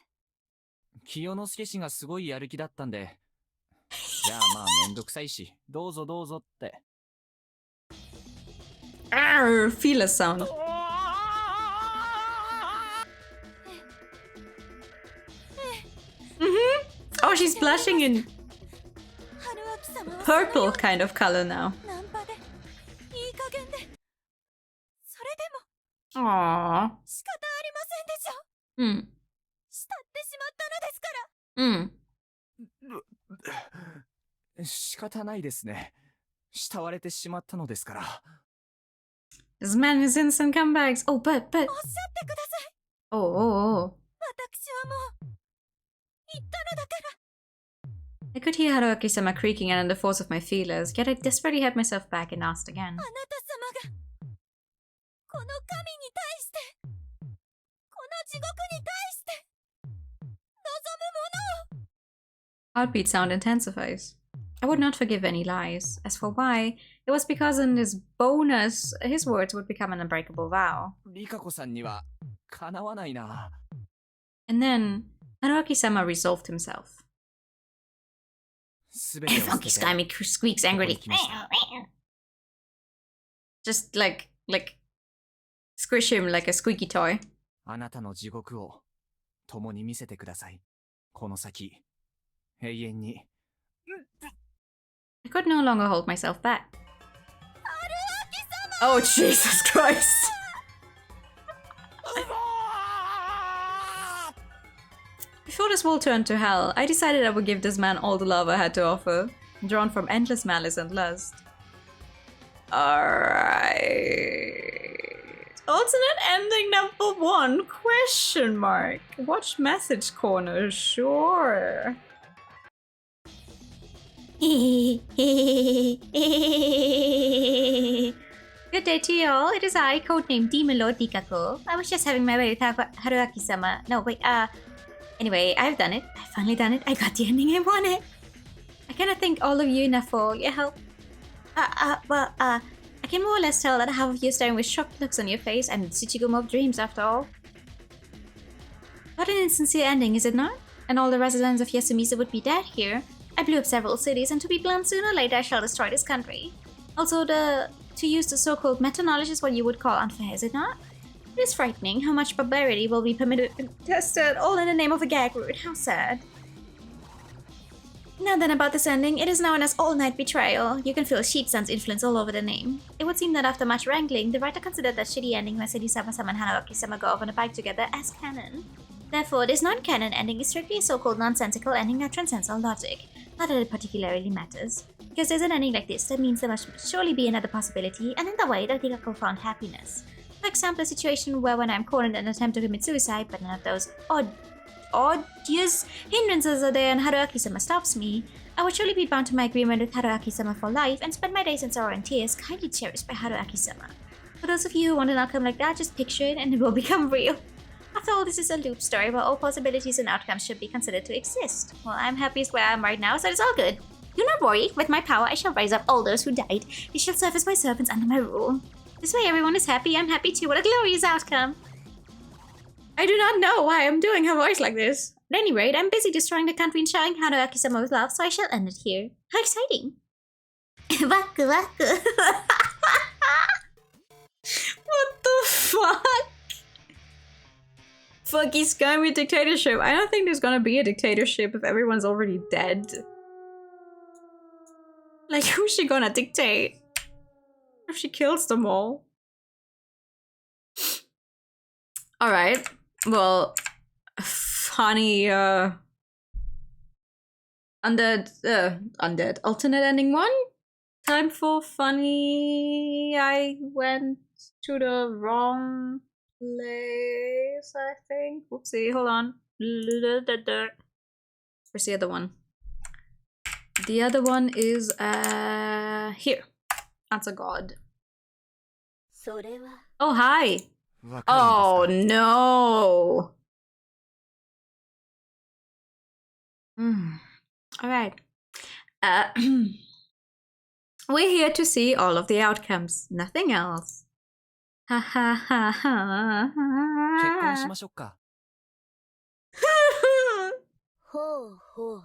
清之助氏がすごいやる気だったんで、じゃあまあめんどくさいし、どうぞどうぞって。Arr, feel a sound. Oh, she's blushing in purple kind of color now. Aww. Hmm. 仕方ないですね。慕われてしまったのですから。This man is instant comebacks. Oh, but. Oh. I could hear Haruaki-sama creaking under the force of my feelers, yet I desperately held myself back and asked again. Heartbeat sound intensifies. I would not forgive any lies. As for why, it was because in this bonus, his words would become an unbreakable vow. リカコさんにはかなわないな。 And then, Haruaki-sama resolved himself. すべてを捨て Funky て Skymie squeaks angrily. Just like squish him like a squeaky toy. あなたの地獄を共に見せてください。この先、永遠に。I could no longer hold myself back. Oh, Jesus Christ. Before this world turned to hell, I decided I would give this man all the love I had to offer, drawn from endless malice and lust. Alright. Alternate ending number 1? Question mark. Watch message corner. Sure. Good day to you all. It is I, codenamed Demon Lord Nikako. I was just having my way with Haruaki-sama. No, wait, Anyway, I've done it. I've finally done it. I got the ending I wanted. I cannot thank all of you enough for your help. I can more or less tell that half of you staring with shocked looks on your face. I'm the Tsuchigumo of dreams, after all. What an insincere ending, is it not? And all the residents of Yasumisa would be dead here. I blew up several cities, and to be blunt, sooner or later I shall destroy this country. Also, to use the so-called meta-knowledge is what you would call unfair, is it not? It is frightening how much barbarity will be permitted and tested, all in the name of a gag route. How sad. Now then, about this ending, it is known as All-Night Betrayal. You can feel Sheep-san's influence all over the name. It would seem that after much wrangling, the writer considered that shitty ending when Sadisama-sama and Haruaki-sama go off on a bike together as canon. Therefore, this non-canon ending is strictly a so-called nonsensical ending that transcends all logic. Not that it particularly matters. Because there's an ending like this, that means there must surely be another possibility, and in the way that Nikako found happiness. For example, a situation where when I'm cornered and attempt to commit suicide, but none of those odious hindrances are there and Haruaki-sama stops me, I would surely be bound to my agreement with Haruaki-sama for life and spend my days in sorrow and tears, kindly cherished by Haruaki-sama. For those of you who want an outcome like that, just picture it and it will become real. After all, this is a loop story where all possibilities and outcomes should be considered to exist. Well, I'm happiest where I am right now, so it's all good. Do not worry, with my power I shall raise up all those who died. They shall serve as my servants under my rule. This way everyone is happy, I'm happy too. What a glorious outcome. I do not know why I'm doing her voice like this. At any rate, I'm busy destroying the country and showering Haruaki-sama with love, so I shall end it here. How exciting! Waku waku. What the fuck? Fucky scummy dictatorship. I don't think there's gonna be a dictatorship if everyone's already dead. Like, who's she gonna dictate? If she kills them all. Alright. Well, funny, undead. Alternate ending 1? Time for funny. I went to the wrong place, I think. Whoopsie, hold on. Where's the other one? The other one is, here. Answer God. Oh, hi. Oh, no. Alright. We're here to see all of the outcomes. Nothing else. Ha ha ha ha ha. 結婚しましょうか。ほうほう。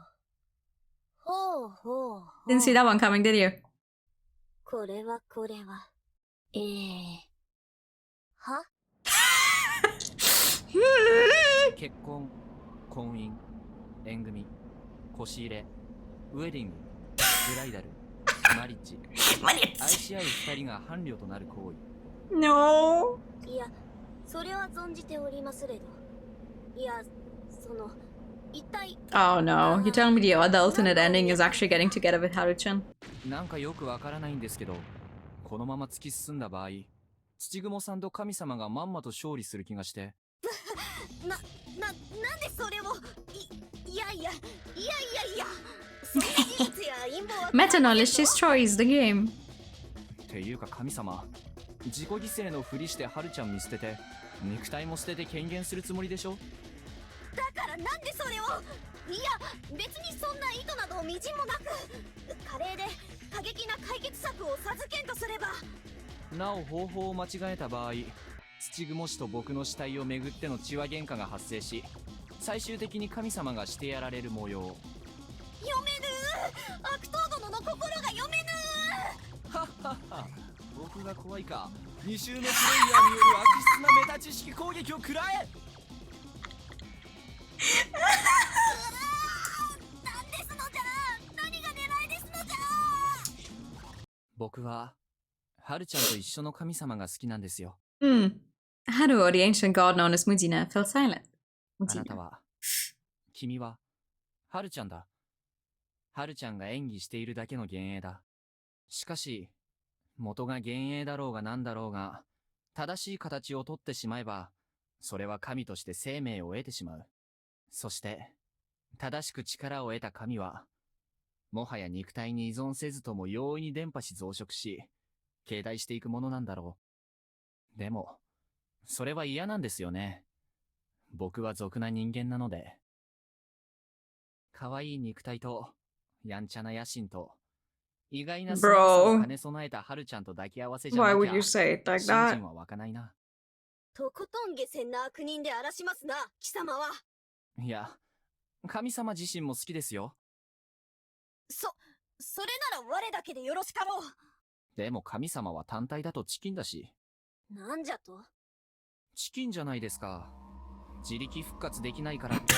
ほうほうほう。 Didn't see that one coming, did you? これは。は結婚、婚姻、縁組、腰入れ、ウェディング、ブライダル、マリッジ。愛し合う二人が伴侶となる行為。No. いや、それは存じておりますれど。いや、一体。Oh no, you're telling me the other alternate ending is actually getting together with Haru-chan? なんかよくわからないんですけど、このまま突き進んだ場合、土雲さんと神様がまんまと勝利する気がして。なんでそれを。いや。Meta knowledge destroys the game. っていうか神様、自己犠牲のふりしてハルちゃん見捨てて、ネクタイも捨てて権限するつもりでしょ。だからなんでそれを。いや、別にそんな意図などみじんもなく、華麗で過激な解決策を授けんとすれば。なお方法を間違えた場合、土雲氏と僕の死体をめぐっての血話喧嘩が発生し、最終的に神様がしてやられる模様。読めぬー。悪党殿の心が読めぬー。はっはっは。僕が怖いか。2周目プレイヤーによる悪質なメタ知識攻撃を食らえ。なんですのじゃ。何が狙いですのじゃ。僕はハルちゃんと一緒の神様が好きなんですよ。Haru, or the ancient god known as Mujina, fell silent. あなたは、君は、ハルちゃんだ。ハルちゃんが演技しているだけの幻影だ。しかし、元が幻影だろうがなんだろうが、正しい形をとってしまえば、それは神として生命を得てしまう。そして、正しく力を得た神は、もはや肉体に依存せずとも容易に伝播し増殖し、携帯していくものなんだろう。でも、それは嫌なんですよね。僕は俗な人間なので。可愛い肉体と、やんちゃな野心と、意外な素直さを兼ね備えた春ちゃんと抱き合わせじゃな Why き would ゃ、 you say it like 信 that? 心は湧かないな。とことん下船な悪人で荒らしますな、貴様は。いや、神様自身も好きですよ。それなら我だけでよろしかろう。でも神様は単体だとチキンだし。なんじゃと？チキンじゃないですか。自力復活できないからって、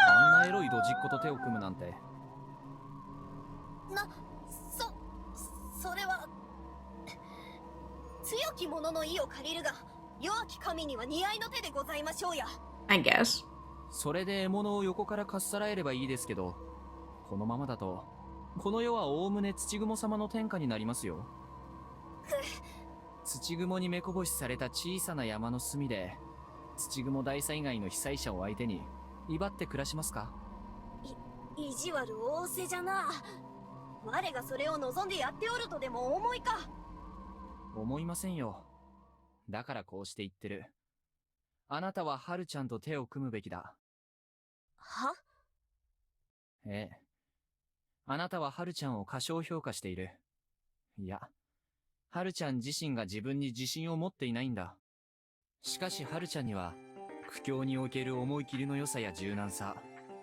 あんなエロいドジっ子と手を組むなんて。それは強き者の意を借りるが、弱き神には似合いの手でございましょうや。 I guess. それで獲物を横からかっさらえればいいですけど、このままだとこの世はおおむね土雲様の天下になりますよ。土雲に目こぼしされた小さな山の隅で、土雲大災害の被災者を相手に威張って暮らしますか？意地悪仰せじゃな。我がそれを望んでやっておるとでも思いか？思いませんよ。だからこうして言ってる。あなたは春ちゃんと手を組むべきだ。は？ええ。あなたは春ちゃんを過小評価している。いや、春ちゃん自身が自分に自信を持っていないんだ。しかし春ちゃんには、苦境における思い切りの良さや柔軟さ、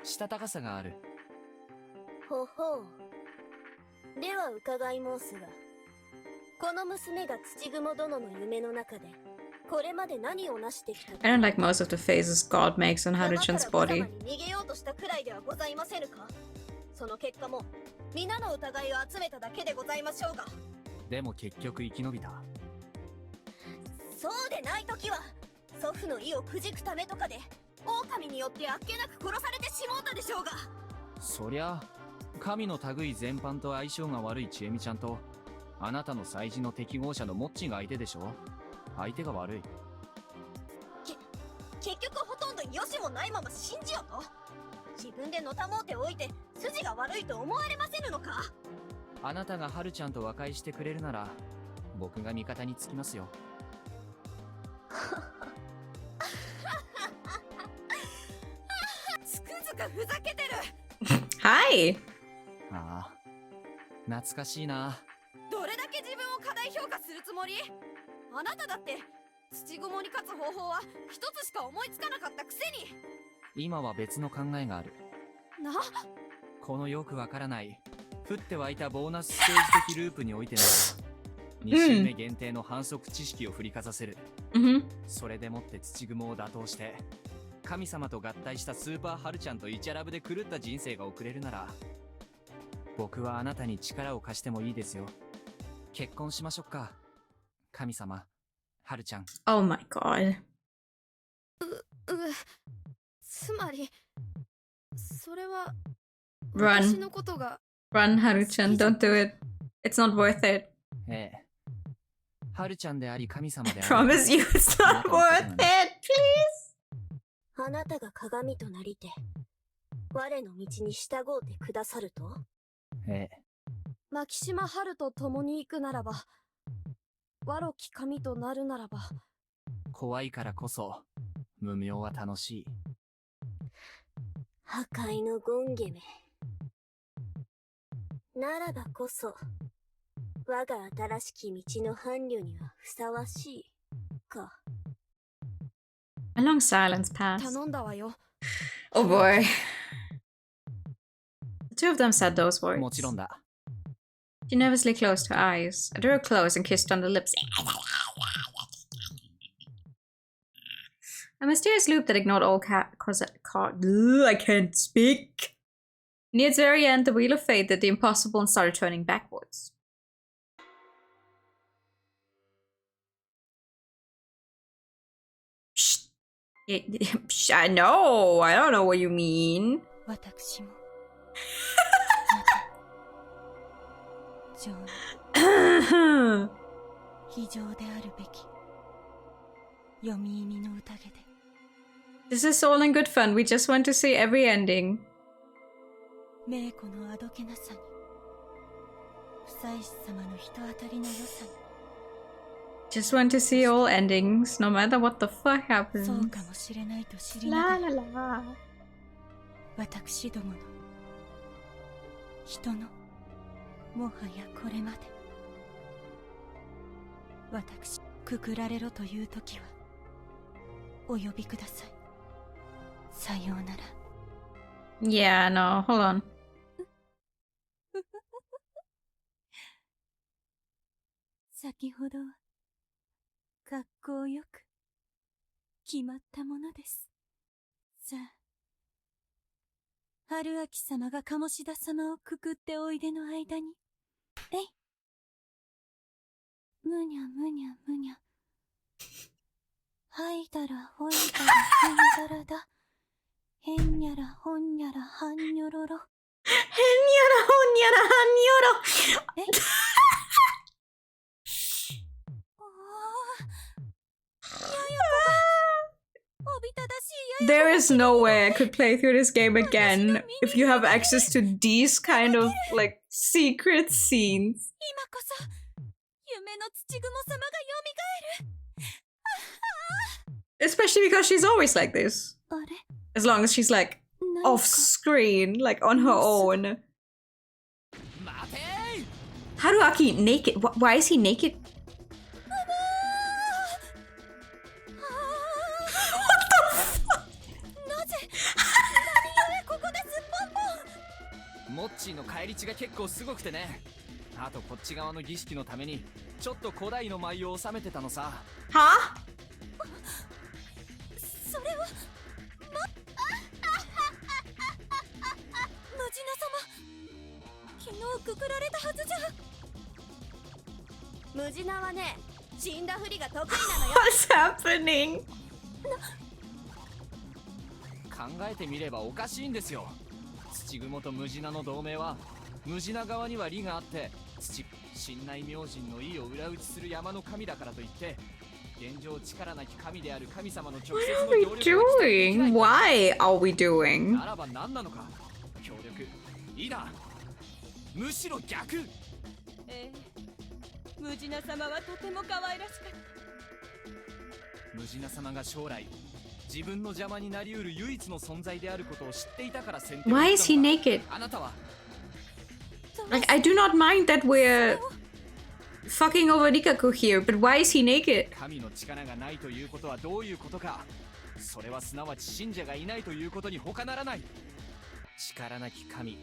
したたかさがある。ほほう。では伺い申すが、この娘が土雲殿の夢の中で、これまで何を成してきたか。 I don't like most of the faces God makes on Haruchan's 山から body. 無様に逃げようとしたくらいではございませぬか。その結果も皆の疑いを集めただけでございましょうが。でも結局生き延びた。そうでない時は祖父の意をくじくためとかで狼によってあっけなく殺されてしもうたでしょうが。そりゃ、神の類全般と相性が悪いちえみちゃんと、あなたの祭事の適合者のモッチーが相手でしょ。相手が悪い。結局ほとんどよしもないまま信じようと。自分でのたもうておいて筋が悪いと思われませぬのか。あなたが春ちゃんと和解してくれるなら、僕が味方につきますよ。つくづくふざけてる。Hi! ああ、懐かしいな。どれだけ自分を過大評価するつもり？あなただって土雲に勝つ方法は一つしか思いつかなかったくせに。今は別の考えがある。このよくわからない降って湧いたボーナスステージ的ループにおいての2周目限定の反則知識を振りかざせる。それでもって土雲を打倒して神様と合体したスーパーハルちゃんとイチャラブで狂った人生が送れるなら、僕はあなたに力を貸してもいいですよ。結婚しましょうか、神様、ハルちゃん。 Oh my god. つまりそれは Run. 私のことが。 Run, Haruchan. Don't do it. It's not worth it. ええ。ハルちゃんであり神様であり。 Promise you it's not worth it, please. あなたが鏡となりて我の道に従うてくださると。ええ。牧島春と共に行くならば、我き神となるならば。怖いからこそ無名は楽しい。破壊のゴンゲメならばこそ我が新しき道の伴侶にはふさわしいか。 A long silence passed. 頼んだわよ。 Oh boy. The two of them said those words. もちろんだ。 She nervously closed her eyes. I drew her close and kissed on the lips. A mysterious loop that ignored all I can't speak. Near its very end, the wheel of fate did the impossible and started turning backwards. Shh. I know. I don't know what you mean. 私も非常であるべき。読み意味の宴で This is all in good fun. We just want to see every ending. 名子のあどけなさに夫妻子様の人当たりの良さに Just want to see all endings, no matter what the fuck そう happens. かもしれないと知りな La がら la la. 私どもの人のもはやこれまで私くくられろという時はお呼びくださいさようなら Yeah, no, hold on. 先ほどは格好よく決まったものですさあ春秋様が鴨志田様をくくっておいでの間にえいむにゃむにゃむにゃはいだらほいだらへんだらだへんにゃらほんにゃらはんにょろろ Henyara, honyara, hanyoro. えおびただしい There is no way I could play through this game again if you have access to these kind of like secret scenes. 今こそ夢の土雲様が蘇る Especially because she's always like this. あれ As long as she's like 何か off screen, like on her own. 待て Haruaki naked. Why is he naked? なぜ何故ここですっぽんぽんモッチーの返り血が結構すごくてね。あとこっち側の儀式のためにちょっと古代の舞を収めてたのさ。 Huh? それはムジナ様昨日くくられたはずじゃムジナはね、死んだふりが得意なのよ。 What's happening? 考えてみればおかしいんですよ。土雲とムジナの同盟はムジナ側には利があって神内明神の意を裏打ちする山の神だからといって現状力なき神である神様の直接 What の are we 協力は期待できない doing? Why are we doing? ならば何なのか。協力いいな、むしろ逆。ええムジナ様はとても可愛らしかった。ムジナ様が将来自分の邪魔になりうる唯一の存在であることを知っていたから先手を Why 打っ is た he のか。 naked? あなたは Like, I do not mind that we're fucking over Rikaku here, but why is he naked? 神の力がないということはどういうことか。それはすなわち信者がいないということに他ならない。力なき神、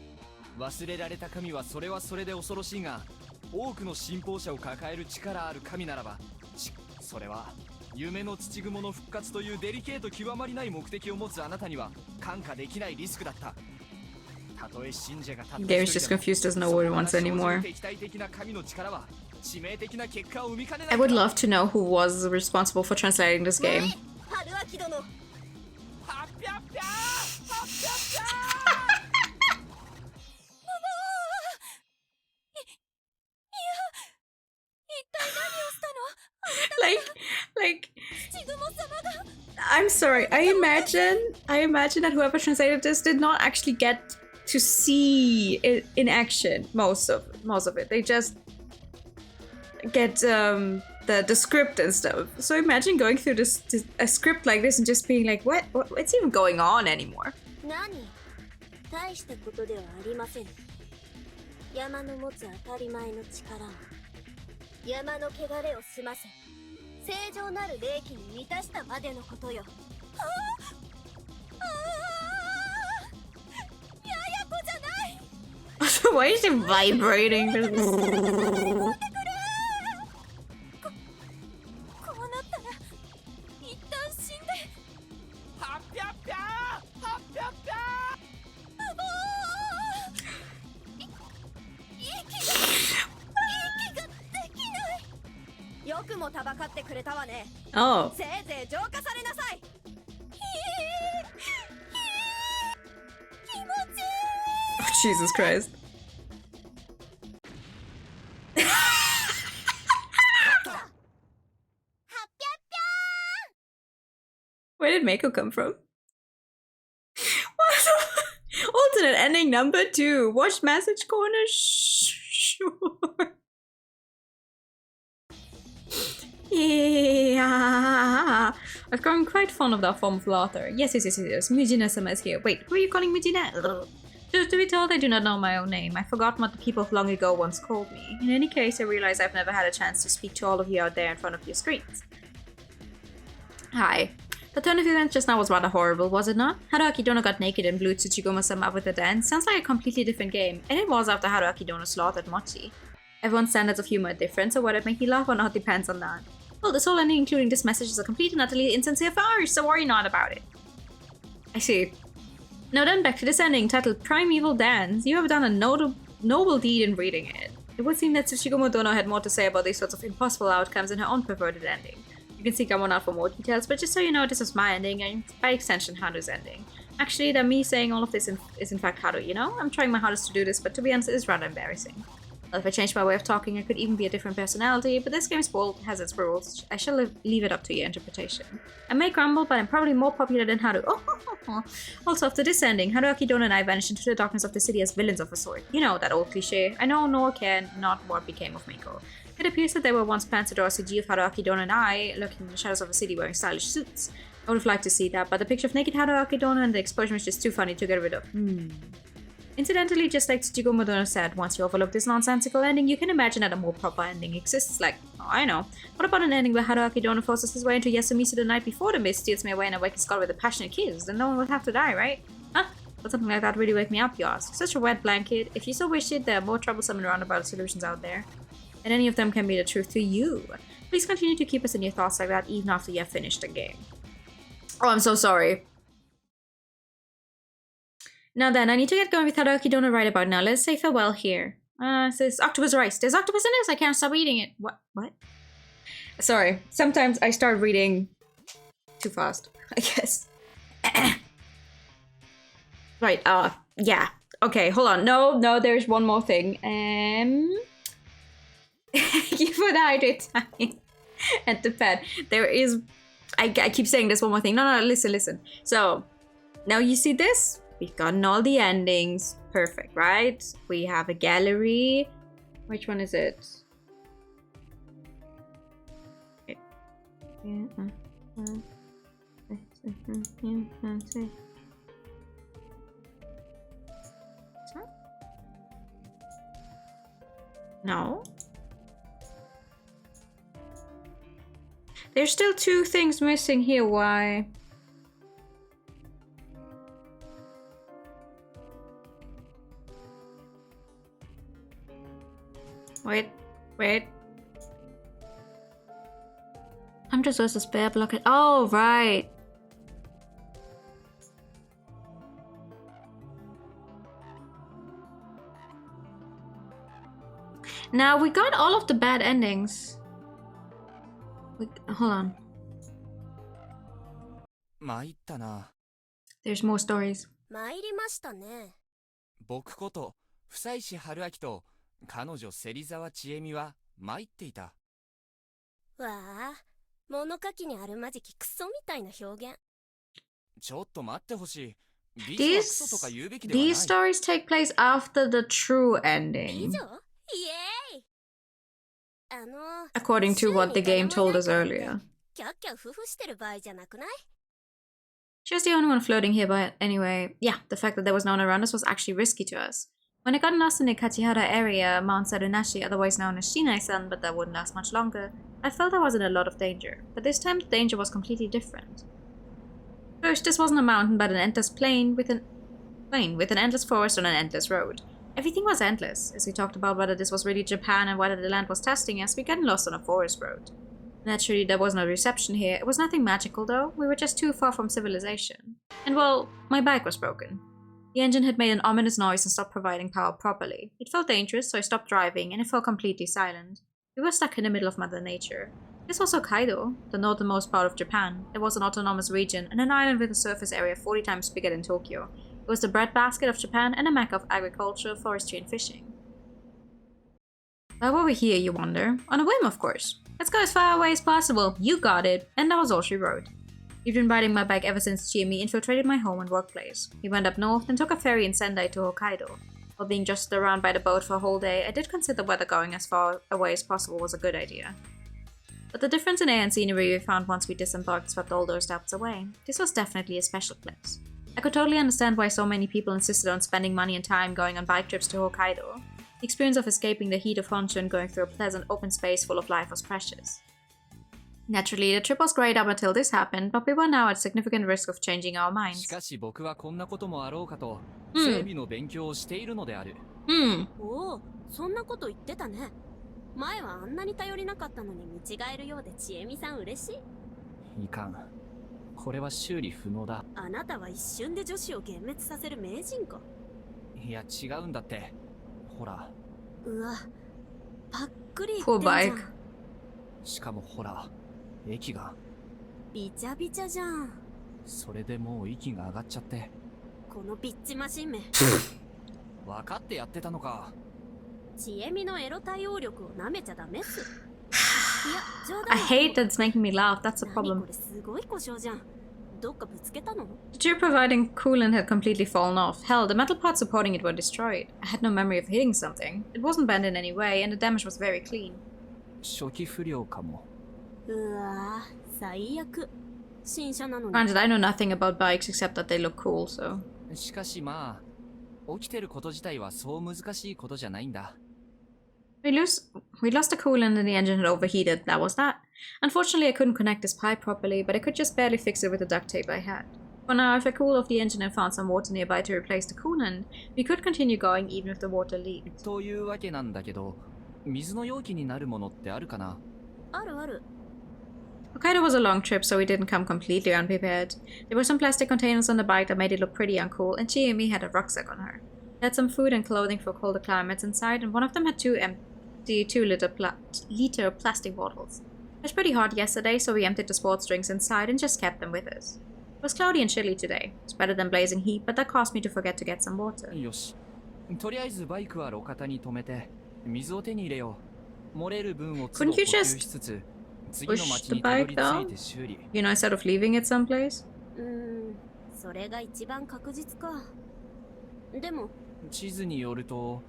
忘れられた神はそれはそれで恐ろしいが、多くの信奉者を抱える力ある神ならば、それは夢の土雲の復活というデリケート極まりない目的を持つあなたには看過できないリスクだった。たとえ信者がたった一人でも Gary's just confused, doesn't know what he wants anymore. 敵対的な神の力は致命的な結果を生みかねない。 I would love to know who was responsible for translating this game. 春秋殿、はっぴゃっぴゃーはっぴゃっぴゃー一体何をしたの Like, 土雲様が I'm sorry. I imagine that whoever translated this did not actually get to see it in action. Most of it. They just get the script and stuff. So imagine going through a script like this and just being like, what's even going on anymore? 何？大したことではありません。山の持つ当たり前の力を、山の汚れを済ませ、正常なる霊気に満たしたまでのことよ。ややこじゃない Why is it vibrating? こうなったら一旦死んではっぴゃっぴゃーはっぴゃっぴゃ息ができないよくもたばかってくれたわね。 Oh. せいぜい浄化されなさい。気持ちいい Jesus Christ. Mako come from? Alternate ending number 2. Watch message corner. Sure. Yeah. I've grown quite fond of that form of laughter. Yes. Mujina-sama is here. Wait, who are you calling Mujina? Just to be told, I do not know my own name. I've forgotten what the people of long ago once called me. In any case, I realize I've never had a chance to speak to all of you out there in front of your screens. Hi. The turn of events just now was rather horrible, was it not? Haruaki Dono got naked and blew Tsuchigoma-sama up with a dance. Sounds like a completely different game. And it was after Haruaki Dono slaughtered Mochi. Everyone's standards of humor are different, so whether it make me laugh or not depends on that. Well, this whole ending, including this message, is a complete and utterly insincere farce, so worry not about it. I see. Now then, back to this ending, titled Primeval Dance. You have done a noble deed in reading it. It would seem that Tsuchigoma Dono had more to say about these sorts of impossible outcomes in her own perverted ending. You can seek Gamon out for more details, but just so you know, this was my ending, and by extension, Haru's ending. Actually, that me saying all of this is in fact Haru, you know? I'm trying my hardest to do this, but to be honest, it is rather embarrassing. Well, if I change my way of talking, I could even be a different personality, but this game's world has its rules. I shall leave it up to your interpretation. I may grumble, but I'm probably more popular than Haru. Also, after this ending, Haruaki Dono and I vanished into the darkness of the city as villains of a sort. You know, that old cliché. I know nor care not what became of Mako. It appears that there were once plans to draw a CG of Haruaki Dono and I, lurking in the shadows of a city wearing stylish suits. I would have liked to see that, but the picture of naked Haruaki Dono and the explosion was just too funny to get rid of. Incidentally, just like Tsuchigoma Dono said, once you overlook this nonsensical ending, you can imagine that a more proper ending exists. Like, oh, I know. What about an ending where Haruaki Dono forces his way into Yasumisu the night before the mist, steals me away and awakens Skull with a passionate kiss? Then no one would have to die, right? Huh? Would something like that really wake me up, you ask? Such a wet blanket. If you so wish it, there are more troublesome and roundabout solutions out there. And any of them can be the truth to you. Please continue to keep us in your thoughts like that even after you have finished the game. Oh, I'm so sorry. Now then, I need to get going with Haruaki Dono right about now. Let's say farewell here. It says octopus rice. There's octopus in this? I can't stop eating it. What? Sorry. Sometimes I start reading too fast, I guess. Right, yeah. Okay, hold on. No, there's one more thing. You put out it at the pad. There is... I keep saying this one more thing. No, listen. So, now you see this? We've gotten all the endings. Perfect, right? We have a gallery. Which one is it? No. There's still 2 things missing here. Why? Wait. I'm just supposed to spare block it. Oh, right. Now we got all of the bad endings. Hold on. There's more stories. 参りましたね。僕こと久石春明と彼女芹沢千恵美は参っていた。わあ、物書きにあるまじきクソみたいな表現。ちょっと待ってほしい。美女はクソとか言うべきではない。These stories take place after the true ending. 美女？イエーイ。According to what the game told us earlier. キャッキャ夫婦してる場合じゃなくない? She was the only one floating here, but anyway, yeah, the fact that there was no one around us was actually risky to us. When I got lost in the Kachihara area, Mount Sarunashi, otherwise known as Shinai-san, but that wouldn't last much longer, I felt I was in a lot of danger. But this time the danger was completely different. First, this wasn't a mountain, but an endless plain with an endless forest on an endless road. Everything was endless. As we talked about whether this was really Japan and whether the land was testing us, we got lost on a forest road. Naturally, there was no reception here. It was nothing magical, though. We were just too far from civilization. And well, my bike was broken. The engine had made an ominous noise and stopped providing power properly. It felt dangerous, so I stopped driving, and it felt completely silent. We were stuck in the middle of Mother Nature. This was Hokkaido, the northernmost part of Japan. It was an autonomous region and an island with a surface area 40 times bigger than Tokyo. It was the breadbasket of Japan and a mecca of agriculture, forestry, and fishing. Why were we here, you wonder? On a whim, of course. Let's go as far away as possible. You got it. And that was all she wrote. He'd been riding my bike ever since Chiemi infiltrated my home and workplace. He went up north and took a ferry in Sendai to Hokkaido. While being jostled around by the boat for a whole day, I did consider whether going as far away as possible was a good idea. But the difference in air and scenery we found once we disembarked swept all those doubts away. This was definitely a special place. I could totally understand why so many people insisted on spending money and time going on bike trips to Hokkaido. The experience of escaping the heat of Honshu and going through a pleasant open space full of life was precious. Naturally, the trip was great up until this happened, but we were now at significant risk of changing our し minds. かし僕はこんなこともあろうかと、整備の勉強をしているのである。おお、そんなこと言ってたね。前はあんなに頼りなかったのに見違えるようでちえみさん嬉しい。いかん。これは修理不能だ。あなたは一瞬で女子を幻滅させる名人か。いや違うんだって。ほら。うわ、パックリ言 Poor ってんじゃ bike. ん。しかもほら、駅が。びちゃびちゃじゃん。それでもう息が上がっちゃって。このピッチマシンめ。分かってやってたのか。ちえみのエロ対応力を舐めちゃダメっす。いや、冗 I 談。 hate that it's making me laugh, that's the 何 problem. これすごい故障じゃん。どっかぶつけたの？ The tube providing coolant had completely fallen off. Hell, the metal parts supporting it were destroyed. I had no memory of hitting something. It wasn't bent in any way, and the damage was very clean. 初期不良かも。うわぁ、最悪。新車なのに。 Granted, I know nothing about bikes except that they look cool, so... しかしまあ、起きてること自体はそう難しいことじゃないんだ。We lost the coolant and the engine had overheated, that was that. Unfortunately, I couldn't connect this pipe properly, but I could just barely fix it with the duct tape I had. For now, if I cooled off the engine and found some water nearby to replace the coolant, we could continue going even if the water leaked. というわけなんだけど、水の容器になるものってあるかな？あるある。 Hokkaido was a long trip, so we didn't come completely unprepared. There were some plastic containers on the bike that made it look pretty uncool, and Chiemi had a rucksack on her. They had some food and clothing for colder climates inside, and one of them had two empty 2-liter plastic bottles. It was pretty hot yesterday, so we emptied the sports drinks inside and just kept them with us. It was cloudy and chilly today. It's better than blazing heat, but that caused me to forget to get some water. よし。とりあえずバイクは路肩に止めて、水を手に入れよう。漏れる分を都度補給しつつ、次の町にたどり着いて修理。You know, instead of leaving it someplace? それが一番確実か。でも、地図によると、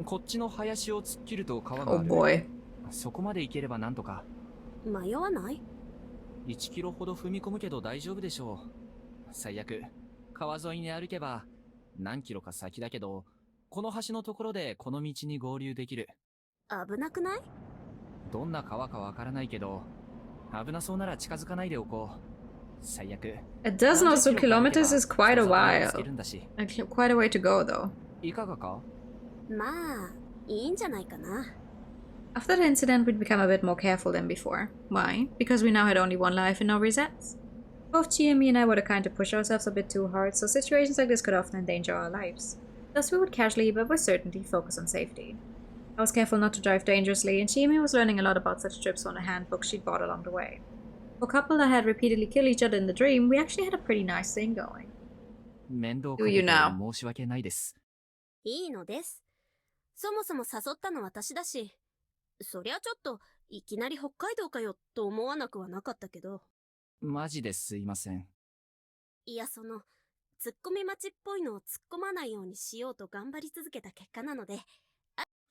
こっちの林を突っ切ると川が Oh ある。 boy. そこまで行ければなんとか。迷わない？ 1キロほど踏み込むけど大丈夫でしょう。最悪、川沿いに歩けば、何キロか先だけど、この橋のところでこの道に合流できる。危なくない？どんな川かわからないけど、危なそうなら近づかないでおこう。最悪。 A dozen or so kilometers is quite a 捜索に while. つけるんだし。 Quite a way to go, though. いかがか？まあ、いいんじゃないかな。After the incident, we'd become a bit more careful than before. Why? Because we now had only one life and no resets. Both Chiemi and I were the kind to push ourselves a bit too hard, so situations like this could often endanger our lives. Thus, we would casually but with certainty focus on safety. I was careful not to drive dangerously, and Chiemi was learning a lot about such trips from the handbook she'd bought along the way. For a couple that had repeatedly killed each other in the dream, we actually had a pretty nice thing going. 面倒 Do かけ you て now? 申し訳ないです。いいのです。そもそも誘ったの私だし、そりゃちょっといきなり北海道かよと思わなくはなかったけど。マジですいません。いや、ツッコミ待ちっぽいのを突っ込まないようにしようと頑張り続けた結果なので。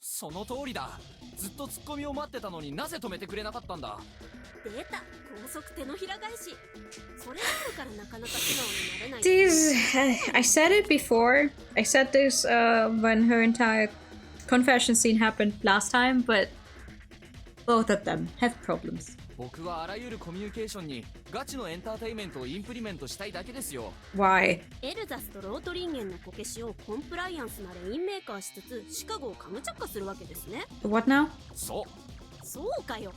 その通りだ。ずっとツッコミを待ってたのになぜ止めてくれなかったんだ。出た、高速手のひら返し。それがあるからなかなか素直になれない。These, I said it before. I said this when her entire confession scene happened last time, but both of them have problems. 僕はあらゆるコミュニケーションにガチのエンターテインメントをインプリメントしたいだけですよ。Why? エルザスとロートリンゲンのこけしをコンプライアンスなレインメーカーしつつシカゴをカムチャッカするわけですね。What now? そう。そうかよ。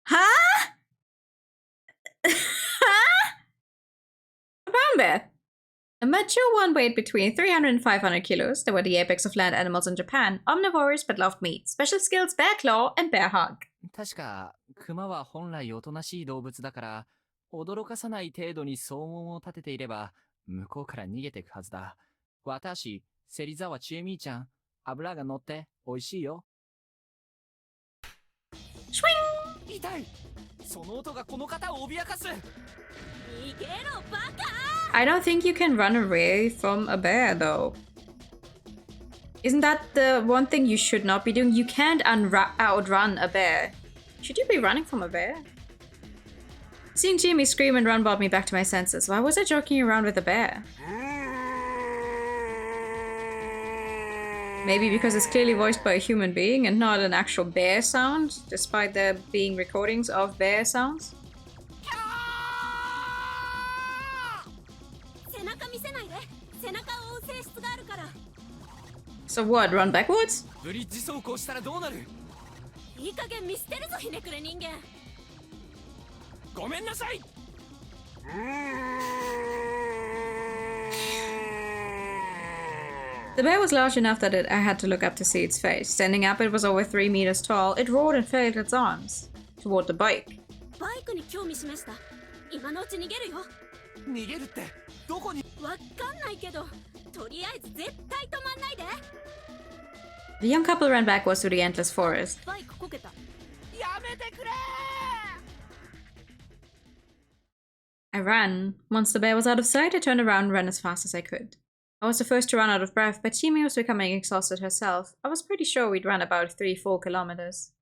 Huh? Brown bear. A mature one weighed between 300 and 500 kilos. They were the apex of land animals in Japan. Omnivores but loved meat. Special skills, bear claw and bear hug. 確か、クマは本来おとなしい動物だから、驚かさない程度に騒音を立てていれば、向こうから逃げていくはずだ。私、芹沢千恵みーちゃん、油が乗って美味しいよ。 Swing! 痛い。その音がこの方を脅かす。逃げろバカ。 I don't think you can run away from a bear, though. Isn't that the one thing you should not be doing? You can't outrun a bear. Should you be running from a bear? Seeing Jimmy scream and run brought me back to my senses. Why was I joking around with a bear? Maybe because it's clearly voiced by a human being and not an actual bear sound, despite there being recordings of bear sounds? 背中見せないで。背中を追う性質があるから。 So what, run backwards? ブリッジ走行したらどうなる？いい加減見捨てるぞひねくれ人間。ごめんなさい。 The bear was large enough that I had to look up to see its face. Standing up, it was over 3 meters tall. It roared and flailed its arms toward the bike. バイクに興味示した。今のうち逃げるよ。逃げるってどこに？わかんないけど、とりあえず絶対止まんないで。 The young couple ran backwards to the endless forest. バイクこけた。やめてくれ！ I ran. Once the bear was out of sight, I turned around and ran as fast as I could. I was the first to run out of breath, but Chimi was becoming exhausted herself. I was pretty sure we'd run about 3-4 kilometers.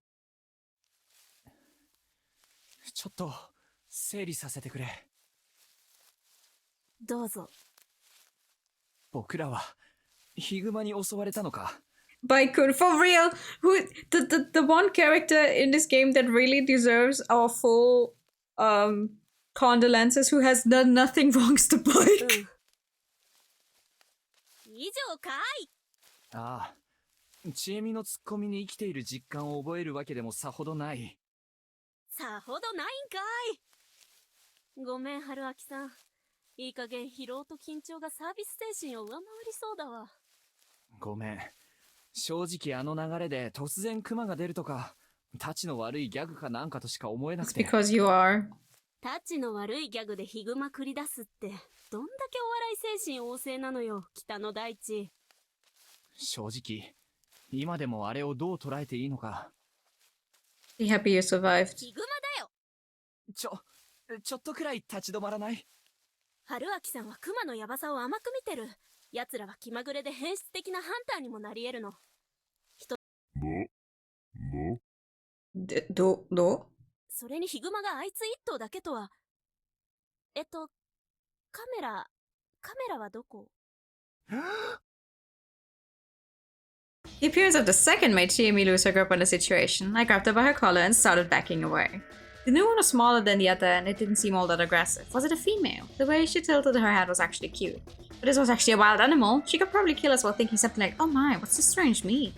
ちょっと整理させてくれ。どうぞ。僕らはヒグマに襲われたのか。 Baikun, for real! The one character in this game that really deserves our full condolences, who has done nothing wrong to Bike. 以上かい。ああ、ちえみのツッコミに生きている実感を覚えるわけでもさほどない。さほどないんかい。ごめん春明さん。いい加減疲労と緊張がサービス精神を上回りそうだわ。ごめん。正直あの流れで突然クマが出るとか、タチの悪いギャグかなんかとしか思えなく It's て。 because you are. タチの悪いギャグでヒグマ繰り出すって、どんだけお笑い精神旺盛なのよ、北の大地。正直、今でもあれをどう捉えていいのか。Be happy you survived. ヒグマだよ。ちょっとくらい立ち止まらない？春明さんはクマのヤバさを甘く見てる。奴らは気まぐれで変質的なハンターにもなり得るの。どそれにヒグマがあいつ一頭だけとは。カメラはどこ？ The appearance of the second made Chiemi lose her grip on the situation. I grabbed her by her collar and started backing away. The new one was smaller than the other and it didn't seem all that aggressive. Was it a female? The way she tilted her head was actually cute. But this was actually a wild animal. She could probably kill us while thinking something like, oh my, what's this strange meat?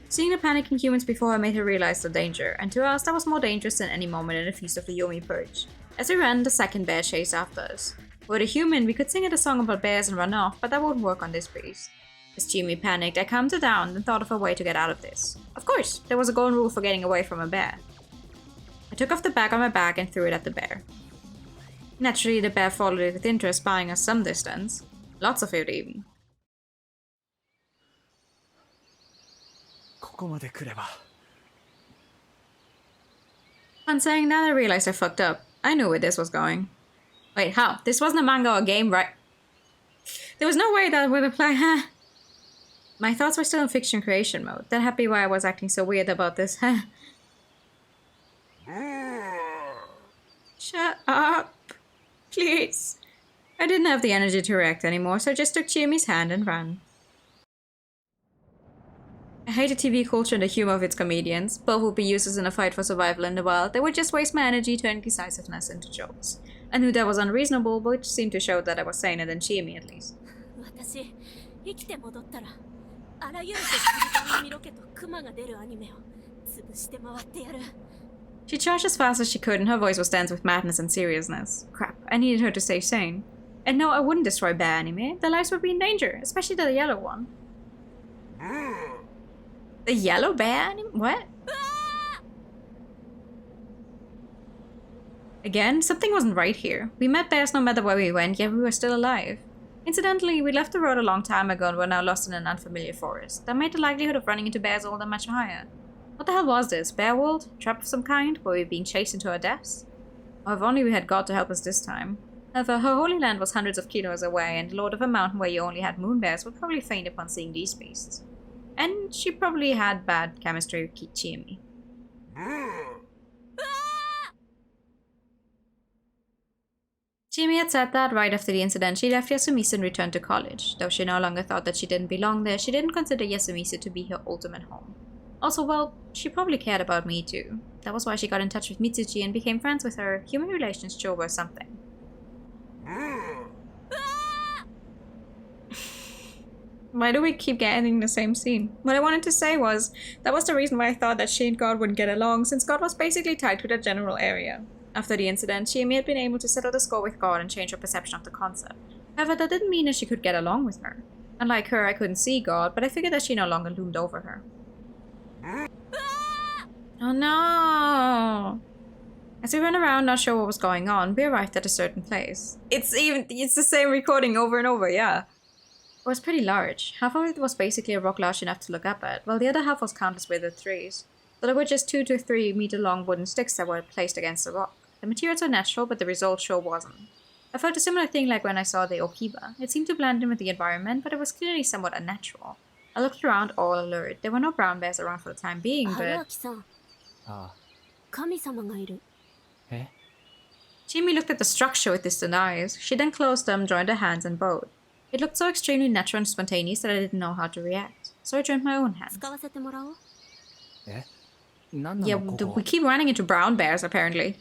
Seeing the panicking humans before her made her realize the danger, and to us that was more dangerous than any moment in the Feast of the Yomi Purge. As we ran, the second bear chased after us. Were it a human, we could sing it a song about bears and run off, but that wouldn't work on this beast. As Jimmy panicked, I calmed her down and thought of a way to get out of this. Of course, there was a golden rule for getting away from a bear. I took off the bag on my back and threw it at the bear. Naturally, the bear followed it with interest, spying us some distance. Lots of it even. ここまで来れば。 On saying that, I realized I fucked up. I knew where this was going. Wait, how? This wasn't a manga or game, right? There was no way that would apply, huh? My thoughts were still in fiction creation mode. That happy why I was acting so weird about this, huh? Shut up. Please. I didn't have the energy to react anymore, so I just took Chiemi's hand and ran. I hated TV culture and the humor of its comedians. Both would be useless in a fight for survival in the wild. They would just waste my energy turning decisiveness into jokes. I knew that was unreasonable, but which seemed to show that I was saner than Chiemi at least. 私、生きて戻ったら、あらゆる番組ロケとクマが出るアニメを潰して回ってやる。 She charged as fast as she could, and her voice was dense with madness and seriousness. Crap, I needed her to stay sane. And no, I wouldn't destroy bear anime. Their lives would be in danger, especially the yellow one. The yellow bear anime? What? Again, something wasn't right here. We met bears no matter where we went, yet we were still alive. Incidentally, we left the road a long time ago and were now lost in an unfamiliar forest. That made the likelihood of running into bears all that much higher. What the hell was this? Bear world? Trap of some kind? Were we being chased into our deaths? Oh, if only we had God to help us this time. However, her holy land was hundreds of kilos away, and the lord of a mountain where you only had moon bears would probably faint upon seeing these beasts. And she probably had bad chemistry with Chiemi. Chiemi had said that right after the incident she left Yasumizu and returned to college. Though she no longer thought that she didn't belong there, she didn't consider Yasumizu to be her ultimate home. Also, well, she probably cared about me too. That was why she got in touch with Mitsuchi and became friends with her. Human relations sure were something. Why do we keep getting the same scene? What I wanted to say was, that was the reason why I thought that she and God wouldn't get along, since God was basically tied to the general area. After the incident, Chiemi had been able to settle the score with God and change her perception of the concept. However, that didn't mean that she could get along with her. Unlike her, I couldn't see God, but I figured that she no longer loomed over her. Oh no! As we ran around, not sure what was going on, we arrived at a certain place. It's the same recording over and over, yeah. It was pretty large. Half of it was basically a rock large enough to look up at, while the other half was countless withered trees. So there were just 2 to 3 meter long wooden sticks that were placed against the rock. The materials were natural, but the result sure wasn't. I felt a similar thing like when I saw the Okiba. It seemed to blend in with the environment, but it was clearly somewhat unnatural. I looked around, all alert. There were no brown bears around for the time being, but... Chiemi looked at the structure with distant eyes. She then closed them, joined her hands, and bowed. It looked so extremely natural and spontaneous that I didn't know how to react. So I joined my own hands. Yeah, we keep running into brown bears, apparently.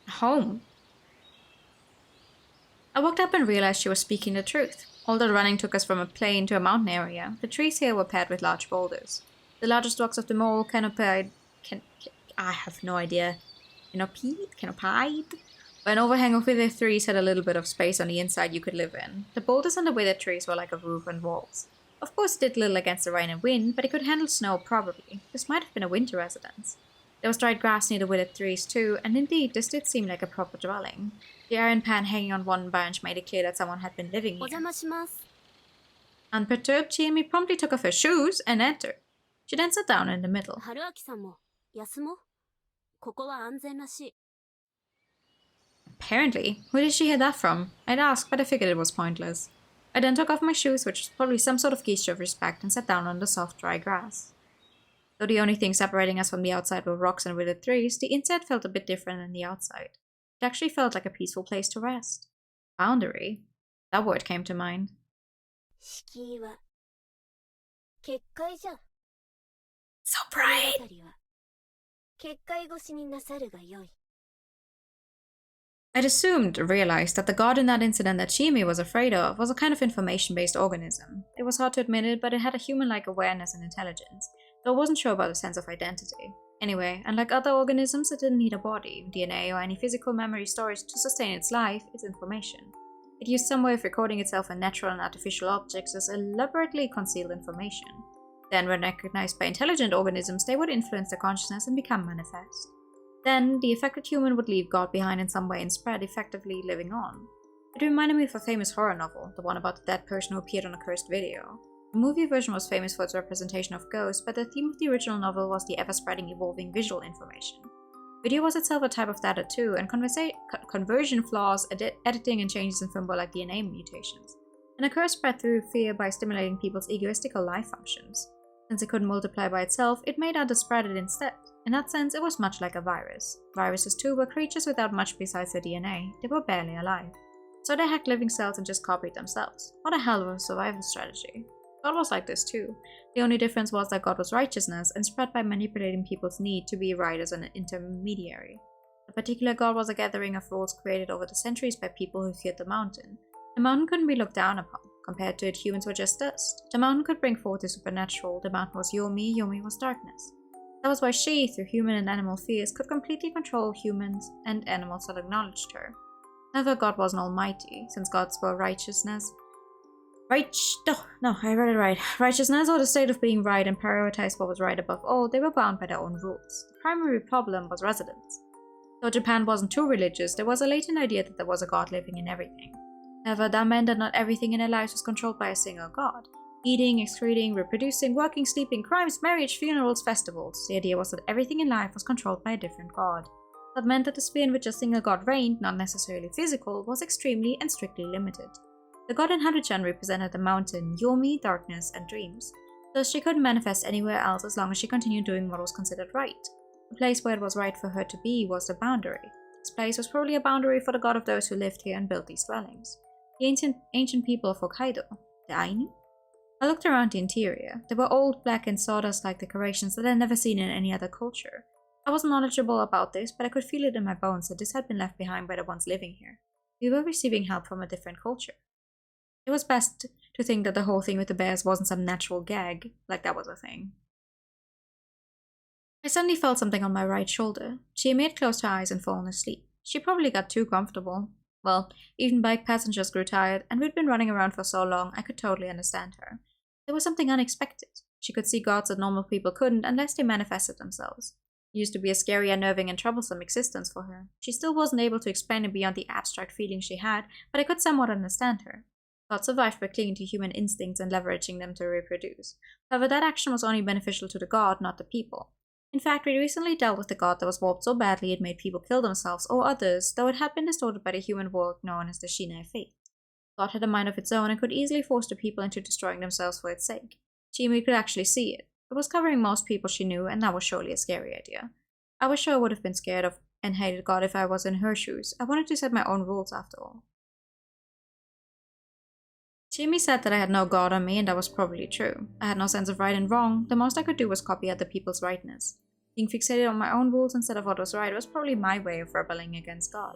Home. I walked up and realized she was speaking the truth. Although running took us from a plain to a mountain area, the trees here were paired with large boulders. The largest rocks of them all canopied... I have no idea. Canopied? By an overhang of withered trees had a little bit of space on the inside you could live in. The boulders and the withered trees were like a roof and walls. Of course it did little against the rain and wind, but it could handle snow probably. This might have been a winter residence. There was dried grass near the withered trees too, and indeed this did seem like a proper dwelling. The iron pan hanging on one branch made it clear that someone had been living here. Unperturbed, Chiemi promptly took off her shoes and entered. She then sat down in the middle. Apparently. Where did she hear that from? I'd asked, but I figured it was pointless. I then took off my shoes, which was probably some sort of gesture of respect, and sat down on the soft, dry grass. Though the only thing separating us from the outside were rocks and withered trees, the inside felt a bit different than the outside. It actually felt like a peaceful place to rest. Boundary. That word came to mind. So bright! I'd assumed, realized, that the god in that incident that Chiemi was afraid of was a kind of information-based organism. It was hard to admit it, but it had a human-like awareness and intelligence, though I wasn't sure about a sense of identity. Anyway, unlike other organisms, it didn't need a body, DNA, or any physical memory storage to sustain its life, its information. It used some way of recording itself in natural and artificial objects as elaborately concealed information. Then, when recognized by intelligent organisms, they would influence their consciousness and become manifest. Then, the affected human would leave God behind in some way and spread, effectively living on. It reminded me of a famous horror novel, the one about the dead person who appeared on a cursed video. The movie version was famous for its representation of ghosts, but the theme of the original novel was the ever-spreading, evolving visual information. Video was itself a type of data too, and conversion flaws, editing and changes in film were like DNA mutations. And a curse spread through fear by stimulating people's egoistical life functions. Since it couldn't multiply by itself, it made others spread it instead. In that sense, it was much like a virus. Viruses too were creatures without much besides their DNA. They were barely alive. So they hacked living cells and just copied themselves. What a hell of a survival strategy. God was like this too. The only difference was that God was righteousness and spread by manipulating people's need to be right as an intermediary. The particular God was a gathering of rules created over the centuries by people who feared the mountain. The mountain couldn't be looked down upon. Compared to it, humans were just dust. The mountain could bring forth the supernatural. The mountain was Yomi, Yomi was darkness. That was why she, through human and animal fears, could completely control humans and animals that acknowledged her. However, God wasn't almighty, since gods were righteousness. I read it right. Righteousness, or the state of being right and prioritize what was right above all, they were bound by their own rules. The primary problem was residence. Though Japan wasn't too religious, there was a latent idea that there was a god living in everything. However, that meant that not everything in their lives was controlled by a single god. Eating, excreting, reproducing, working, sleeping, crimes, marriage, funerals, festivals. The idea was that everything in life was controlled by a different god. That meant that the sphere in which a single god reigned, not necessarily physical, was extremely and strictly limited. The god in Haruchan represented the mountain, Yomi, darkness, and dreams. Thus she couldn't manifest anywhere else as long as she continued doing what was considered right. The place where it was right for her to be was the boundary. This place was probably a boundary for the god of those who lived here and built these dwellings. The ancient people of Hokkaido, the Ainu? I looked around the interior. There were old, black, and sawdust-like decorations that I had never seen in any other culture. I wasn't knowledgeable about this, but I could feel it in my bones that this had been left behind by the ones living here. We were receiving help from a different culture. It was best to think that the whole thing with the bears wasn't some natural gag, like that was a thing. I suddenly felt something on my right shoulder. She had closed her eyes and fallen asleep. She probably got too comfortable. Well, even bike passengers grew tired, and we'd been running around for so long I could totally understand her. There was something unexpected. She could see gods that normal people couldn't unless they manifested themselves. It used to be a scary, unnerving, and troublesome existence for her. She still wasn't able to explain it beyond the abstract feelings she had, but I could somewhat understand her. Gods survived by clinging to human instincts and leveraging them to reproduce. However, that action was only beneficial to the god, not the people. In fact, we recently dealt with a god that was warped so badly it made people kill themselves or others, though it had been distorted by the human world known as the Shinai faith. God had a mind of its own and could easily force the people into destroying themselves for its sake. Chimi could actually see it. It was covering most people she knew, and that was surely a scary idea. I was sure I would have been scared of and hated God if I was in her shoes. I wanted to set my own rules after all. Chimi said that I had no God on me, and that was probably true. I had no sense of right and wrong. The most I could do was copy other people's rightness. Being fixated on my own rules instead of what was right was probably my way of rebelling against God.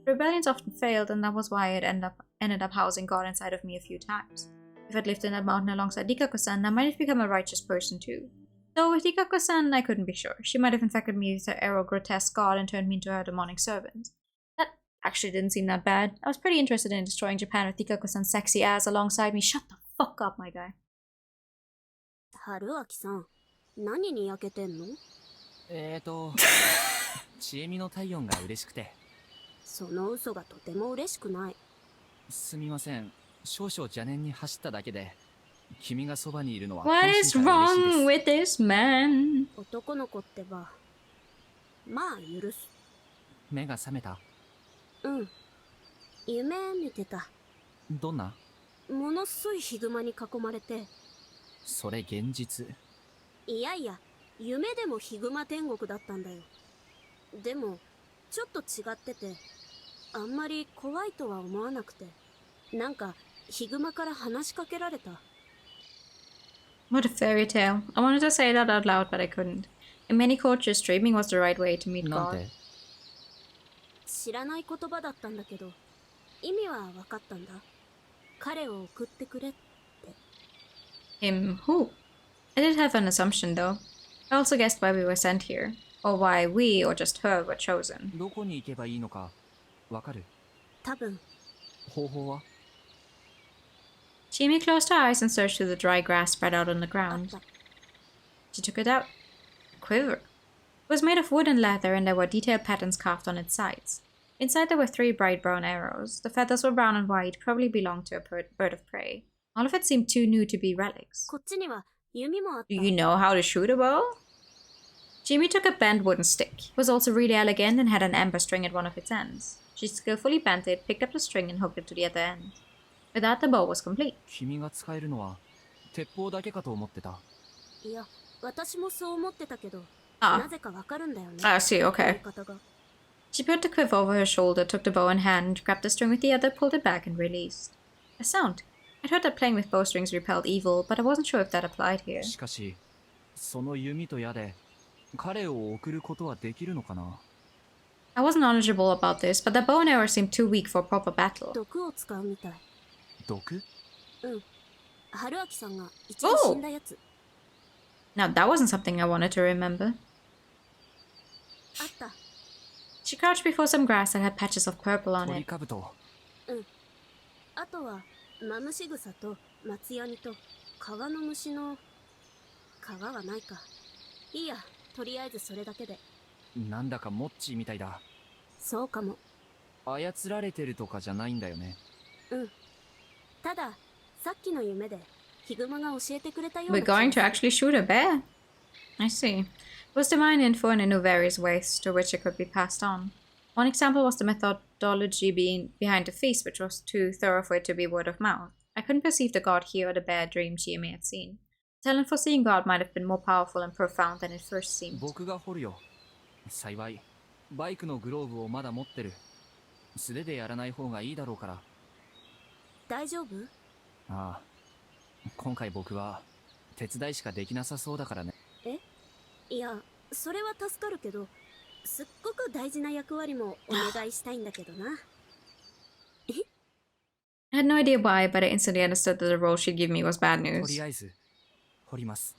Rebellions often failed, and that was why it ended up housing God inside of me a few times. If I'd lived in that mountain alongside Dikako-san, I might have become a righteous person too. Though with Dikako-san, I couldn't be sure. She might have infected me with her arrow grotesque god and turned me into her demonic servant. That actually didn't seem that bad. I was pretty interested in destroying Japan with Dikako-san's sexy ass alongside me. Shut the fuck up, my guy. Haruaki-san, 何に焼けてんの? ちえみの体温が嬉しくて。その嘘がとても嬉しくない。すみません。少々邪念に走っただけで、君がそばにいるのは What is wrong with this man? 男の子ってば、まあ許す。目が覚めた？うん。夢見てた。どんな？ものすごいヒグマに囲まれて。それ現実。いやいや、夢でもヒグマ天国だったんだよ。でも、ちょっと違ってて、あんまり怖いとは思わなくて。なんか、ヒグマから話しかけられた。What a fairy tale. I wanted to say that out loud, but I couldn't. In many cultures, dreaming was the right way to meet God. 知らない言葉だったんだけど、意味は分かったんだ。彼を送ってくれって。Him who? I did have an assumption though. I also guessed why we were sent here. Or why we, or just her, were chosen. どこに行けばいいのかわかる？多分。方法は？ Chimi closed her eyes and searched through the dry grass spread out on the ground. She took it out. A quiver. It was made of wood and leather, and there were detailed patterns carved on its sides. Inside there were 3 bright brown arrows. The feathers were brown and white, probably belonged to a bird of prey. All of it seemed too new to be relics. こっちには弓もあった。 Do you know how to shoot a bow? Jimmy took a bent wooden stick. It was also really elegant and had an amber string at one of its ends. She skillfully bent it, picked up the string, and hooked it to the other end. With that, the bow was complete. 君が使えるのは鉄砲だけかと思ってた。いや、私もそう思ってたけど、Ah. なぜかわかるんだよね。I see, okay. やり方が。 She put the quiver over her shoulder, took the bow in hand, grabbed the string with the other, pulled it back, and released. A sound. I'd heard that playing with bowstrings repelled evil, but I wasn't sure if that applied here. しかし、その弓と矢で彼を送ることはできるのかな？ I wasn't knowledgeable about this, but the bow and arrow seemed too weak for a proper battle. 毒を使うみたい。毒？うん。春明さんが一度死んだやつ。Now that wasn't something I wanted to remember. あった。 She crouched before some grass that had patches of purple on トリ it. カブト。うん。あとは、マムシグサと松ヤニと川の虫の川はないか。いいや、とりあえずそれだけで。なんだかモッチーみたいだ。そうかも。操られてるとかじゃないんだよね。うん。ただ、さっきの夢でヒグマが教えてくれたよう We're な気が going す to る。 actually shoot a bear. I see. It was divine info and I knew various ways to which it could be passed on. One example was the methodology behind the feast, which was too thorough for it to be word of mouth. I couldn't perceive the god here or the bear dream Chiemi had seen. The talent for seeing God might have been more powerful and profound than it first seemed. 僕が掘るよ。幸い、バイクのグローブをまだ持ってる。素手でやらない方がいいだろうから。大丈夫？ああ。今回僕は手伝いしかできなさそうだからね。え？いや、それは助かるけど、すっごく大事な役割もお願いしたいんだけどな。I had no idea why, but I instantly understood that the role she'd give me was bad と news. りあえず掘ります。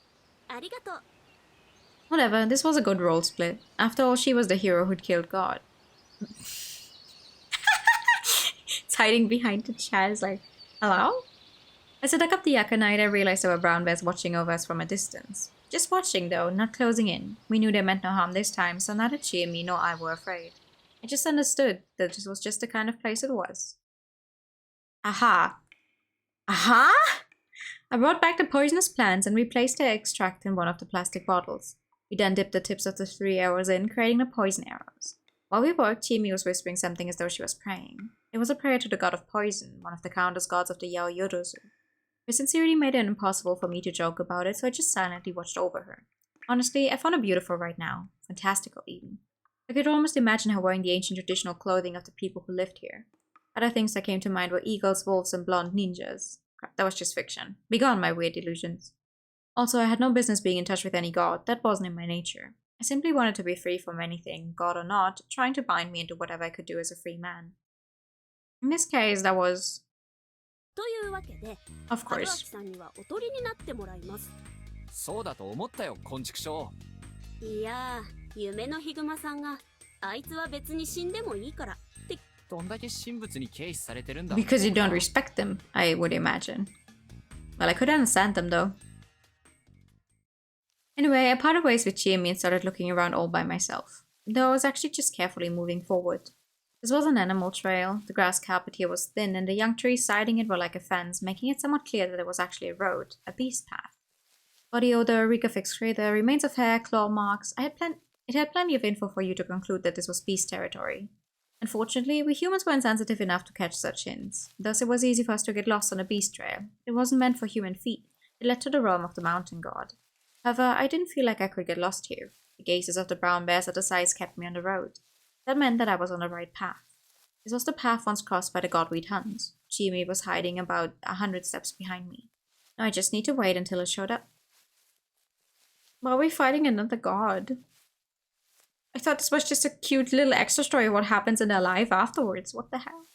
ありがとう。 Whatever, this was a good role split. After all, she was the hero who'd killed God. It's hiding behind the chair. It's like, hello? As I dug up the Aconite, I realized there were brown bears watching over us from a distance. Just watching, though, not closing in. We knew they meant no harm this time, so neither Chiemi nor I were afraid. I just understood that this was just the kind of place it was. Aha! Aha! I brought back the poisonous plants and replaced their extract in one of the plastic bottles. We then dipped the tips of the 3 arrows in, creating the poison arrows. While we worked, Chiemi was whispering something as though she was praying. It was a prayer to the god of poison, one of the countless gods of the Yao Yodozu. Her sincerity made it impossible for me to joke about it, so I just silently watched over her. Honestly, I found her beautiful right now. Fantastical, even. I could almost imagine her wearing the ancient traditional clothing of the people who lived here. Other things that came to mind were eagles, wolves, and blonde ninjas. Crap, that was just fiction. Begone my weird delusions. Also, I had no business being in touch with any god. That wasn't in my nature. I simply wanted to be free from anything, god or not, trying to bind me into whatever I could do as a free man. In this case, that was... というわけで、 Of 春 course. 秋さんにはおとりになってもらいます。そうだと思ったよ、昆虫症。いやー、夢のヒグマさんが、あいつは別に死んでもいいからって。どんだけ神仏に軽視されてるんだ。 Because you don't respect them, I would imagine. Well, I could understand them, though. Anyway, I parted ways with Chiemi and started looking around all by myself. Though I was actually just carefully moving forward. This was an animal trail. The grass carpet here was thin, and the young trees siding it were like a fence, making it somewhat clear that it was actually a road, a beast path. Body odor, reek of excreta, remains of hair, claw marks. It had plenty of info for you to conclude that this was beast territory. Unfortunately, we humans weren't sensitive enough to catch such hints. Thus, it was easy for us to get lost on a beast trail. It wasn't meant for human feet. It led to the realm of the mountain god. However, I didn't feel like I could get lost here. The gazes of the brown bears at the sides kept me on the road. That meant that I was on the right path. This was the path once crossed by the god we'd hunt. Chiemi was hiding about 100 steps behind me. Now I just need to wait until it showed up. Why are we fighting another god? I thought this was just a cute little extra story of what happens in their life afterwards. What the hell?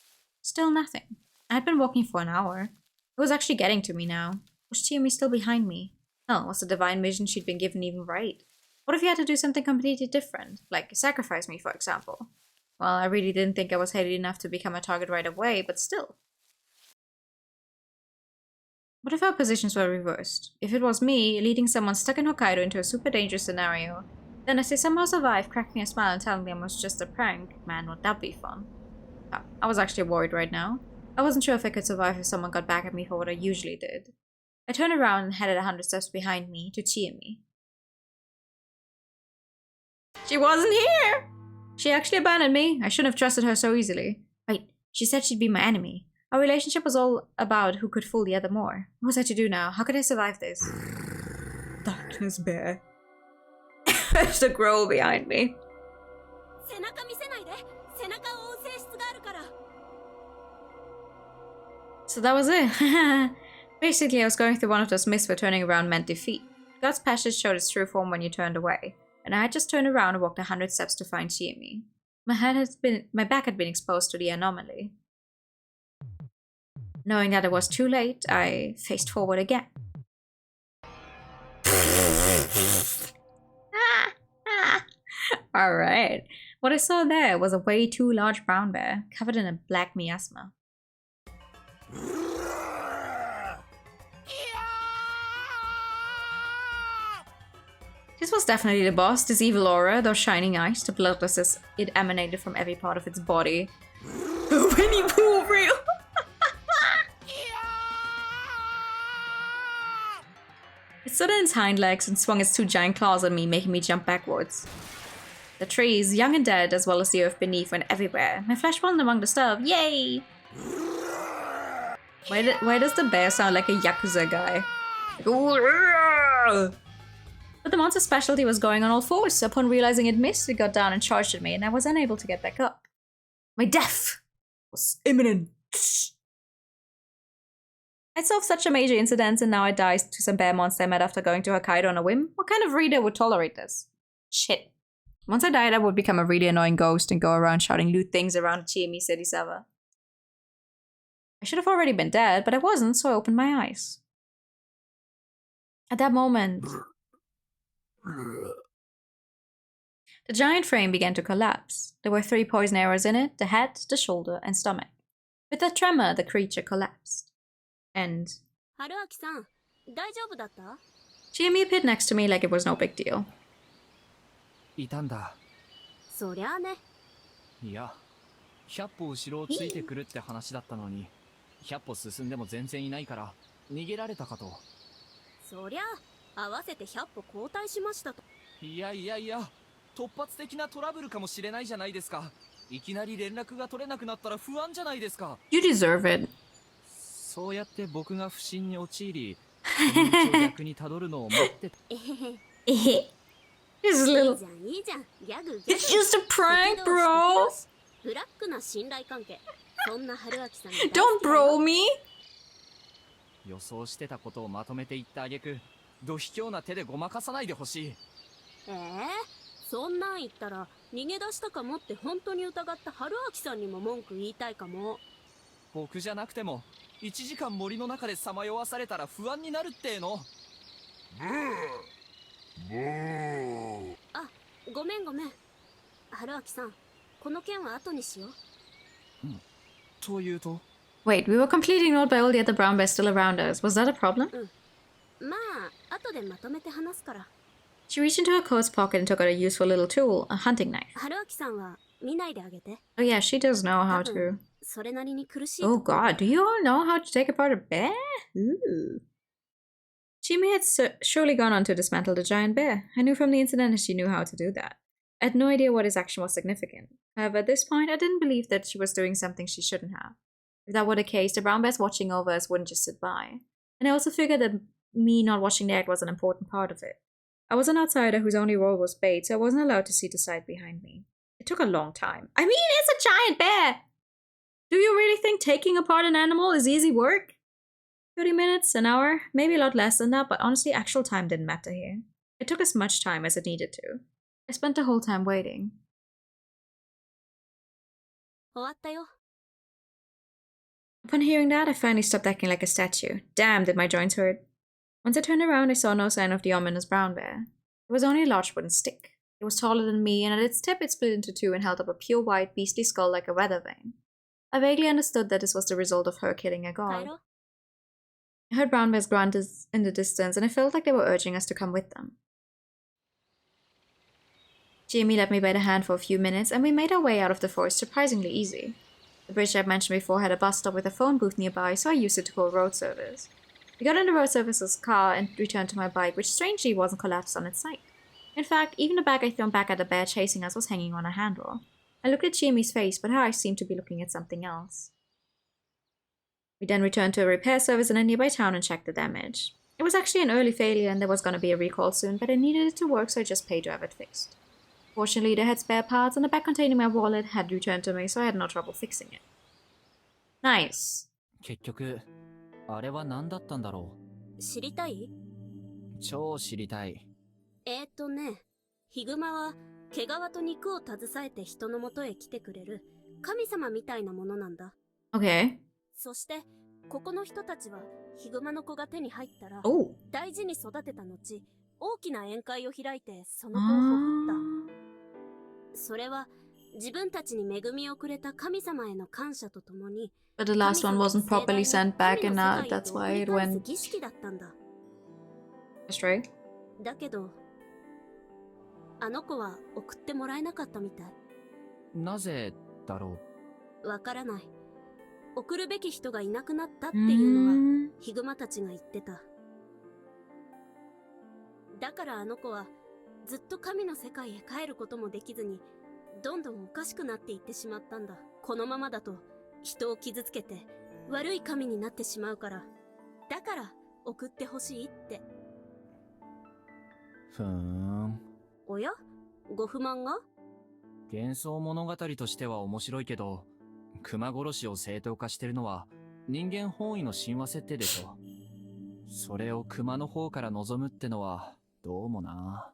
Still nothing. I had been walking for an hour. It was actually getting to me now. Was Chiemi still behind me? Hell, was the divine vision she'd been given even right? What if you had to do something completely different? Like sacrifice me, for example? Well, I really didn't think I was heady enough to become a target right away, but still. What if our positions were reversed? If it was me, leading someone stuck in Hokkaido into a super dangerous scenario, then as they somehow survive, cracking a smile and telling them it was just a prank, man, would that be fun? I was actually worried right now. I wasn't sure if I could survive if someone got back at me for what I usually did. I turned around and headed 100 steps behind me to Chiemi. She wasn't here! She actually abandoned me. I shouldn't have trusted her so easily. Wait, she said she'd be my enemy. Our relationship was all about who could fool the other more. What was I to do now? How could I survive this? Darkness bear. There's a growl behind me. So that was it. Basically, I was going through one of those myths where turning around meant defeat. God's passage showed its true form when you turned away, and I had just turned around and walked 100 steps to find Chiemi. My back had been exposed to the anomaly. Knowing that it was too late, I faced forward again. Alright. What I saw there was a way too large brown bear, covered in a black miasma. This was definitely the boss, this evil aura, those shining eyes, the bloodlessness it emanated from every part of its body. Winnie Pooh real! It stood on its hind legs and swung its two giant claws at me, making me jump backwards. The trees, young and dead, as well as the earth beneath, went everywhere. My flesh wandered among the stuff. Yay! Why does the bear sound like a Yakuza guy? But the monster's specialty was going on all fours. Upon realizing it missed, it got down and charged at me, and I was unable to get back up. My death was imminent. I solved such a major incident, and now I died to some bear monster I met after going to Hokkaido on a whim. What kind of reader would tolerate this? Shit. Once I died, I would become a really annoying ghost and go around shouting lewd things around the Chiemi city server. I should have already been dead, but I wasn't, so I opened my eyes. At that moment, the giant frame began to collapse. There were 3 poison arrows in it, the head, the shoulder, and stomach. With a tremor, the creature collapsed. And Haruaki-san, 大丈夫だった? Chiemi appeared next to me like it was no big deal. いたんだ。そりゃあね。いや、100歩後ろをついてくるって話だったのに、100歩進んでも全然いないから逃げられたかと。そりゃ合わせて100歩後退しましたと。いや、突発的なトラブルかもしれないじゃないですか。いきなり連絡が取れなくなったら不安じゃないですか。You deserve it. そうやって僕が不審に陥り、その道を逆にたどるのを待ってた。This little. いいじゃん、ギャグ。It's just a prank, bro. ブラックな信頼関係。そんな春秋さん。Don't bro me. 予想してたことをまとめて言った挙句、度卑怯な手でごまかさないでほしい。そんなん言ったら逃げ出したかもって本当に疑った春秋さんにも文句言いたいかも。僕じゃなくても1時間森の中でさまよわされたら不安になるっての。あ、ごめん。春秋さん、この件は後にしよう。というと Wait, we were completely ignored by all the other brown bears still around us. Was that a problem? まあ、後でまとめて話すから。She reached into her coat's pocket and took out a useful little tool, a hunting knife. 春秋さんは見ないであげて。Oh yeah, she does know how to. それなりに苦しい。Oh god, do you all know how to take apart a bear? Ooh. Chiemi had surely gone on to dismantle the giant bear. I knew from the incident that she knew how to do that. I had no idea what his action was significant. However, at this point, I didn't believe that she was doing something she shouldn't have. If that were the case, the brown bears watching over us wouldn't just sit by. And I also figured that me not watching the act was an important part of it. I was an outsider whose only role was bait, so I wasn't allowed to see the sight behind me. It took a long time. I mean, it's a giant bear! Do you really think taking apart an animal is easy work? 30 minutes, an hour, maybe a lot less than that, but honestly, actual time didn't matter here. It took as much time as it needed to. I spent the whole time waiting. 終わったよ。Upon hearing that, I finally stopped acting like a statue. Damn, did my joints hurt. Once I turned around, I saw no sign of the ominous brown bear. It was only a large wooden stick. It was taller than me, and at its tip it split into 2 and held up a pure white, beastly skull like a weather vane. I vaguely understood that this was the result of her killing a god. I heard brown bears grunt in the distance, and it felt like they were urging us to come with them. Jamie led me by the hand for a few minutes, and we made our way out of the forest surprisingly easy. The bridge I'd mentioned before had a bus stop with a phone booth nearby, so I used it to call road service. We got in the road service's car and returned to my bike, which strangely wasn't collapsed on its side. In fact, even the bag I'd thrown back at the bear chasing us was hanging on a handle. I looked at Jamie's face, but her eyes seemed to be looking at something else. We then returned to a repair service in a nearby town and checked the damage. It was actually an early failure and there was going to be a recall soon, but I needed it to work, so I just paid to have it fixed. Fortunately, they had spare parts and the bag containing my wallet had returned to me, so I had no trouble fixing it. Nice. 結局、あれは何だったんだろう。知りたい？超知りたい。ヒグマは毛皮と肉を携えて人の元へ来てくれる神様みたいなものなんだ。Okay. そしてここの人たちはヒグマの子が手に入ったら、大事に育てた後、大きな宴会を開いてその子を誇った。それは自分たちに恵みをくれた神様への感謝とともに。But the last one wasn't properly sent back, and that's why it went. 儀式だったんだ。That's right. だけどあの子は送ってもらえなかったみたい。なぜだろわからない。送るべき人がいなくなったっていうのはヒグマたちが言ってた。だからあの子はずっと神の世界へ帰ることもできずに、どんどんおかしくなっていってしまったんだ。このままだと人を傷つけて悪い神になってしまうから、だから送ってほしいって。う。ふーん。おや、ご不満が？幻想物語としては面白いけど、熊殺しを正当化してるのは人間本位の神話設定でしょ。それを熊の方から望むってのはどうもな。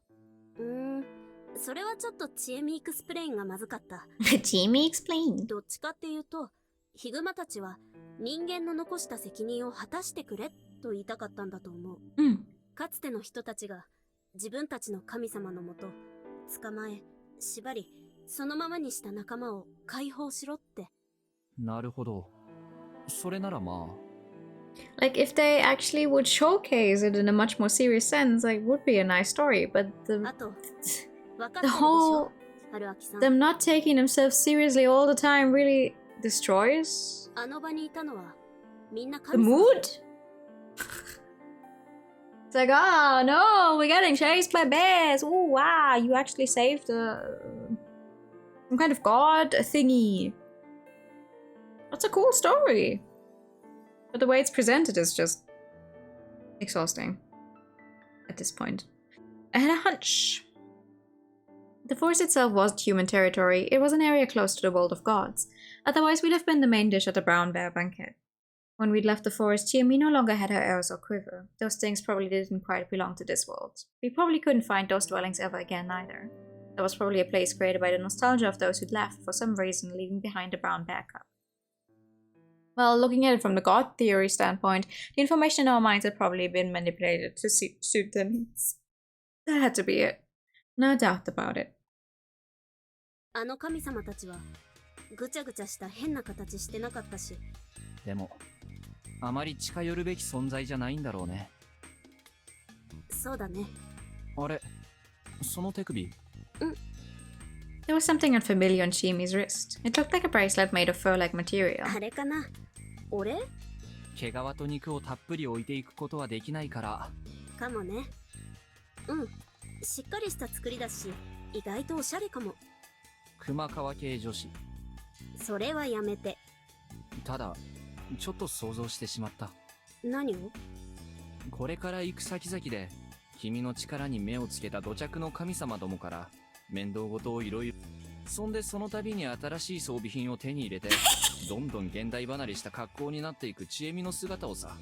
それはちょっとチエミエクスプレインがまずかった。Jamie explain. どっちかっていうと、ヒグマたちは人間の残した責任を果たしてくれと言いたかったんだと思う。かつての人たちが自分たちの神様のもと捕まえ、縛り、そのままにした仲間を解放しろって。なるほど。それならまあ。Like, if they actually would showcase it in a much more serious sense, like, would be a nice story. But あと、分かってる the でし whole ょ、春秋さん。 them not taking themselves seriously all the time really destroys あの場にいたのはみんな the 神様。 mood. It's like, oh no, we're getting chased by bears. Oh wow, you actually saved some kind of god thingy. That's a cool story. But the way it's presented is just exhausting at this point. I had a hunch. The forest itself wasn't human territory, it was an area close to the world of gods. Otherwise, we'd have been the main dish at the brown bear banquet. When we'd left the forest, Chiyomi no longer had her arrows or quiver. Those things probably didn't quite belong to this world. We probably couldn't find those dwellings ever again either. That was probably a place created by the nostalgia of those who'd left for some reason, leaving behind the brown bear cub. Well, looking at it from the god theory standpoint, the information in our minds had probably been manipulated to suit their needs. That had to be it. No doubt about it. あの神様たちはぐちゃぐちゃした変な形してなかったし。でも、あまり近寄るべき存在じゃないんだろうね。そうだね。あれ、その手首。There was something unfamiliar on Chiyami's wrist. It looked like a bracelet made of fur-like material. あれかな、俺？毛皮と肉をたっぷり置いていくことはできないから。かもね。しっかりした作りだし、意外とおしゃれかも。熊皮系女子。それはやめて。ただ、ちょっと想像してしまった。何を？これから行く先々で、君の力に目をつけた土着の神様どもから面倒事をいろいろ。そんでその度に新しい装備品を手に入れて、どんどん現代離れした格好になっていくちえみの姿をさ。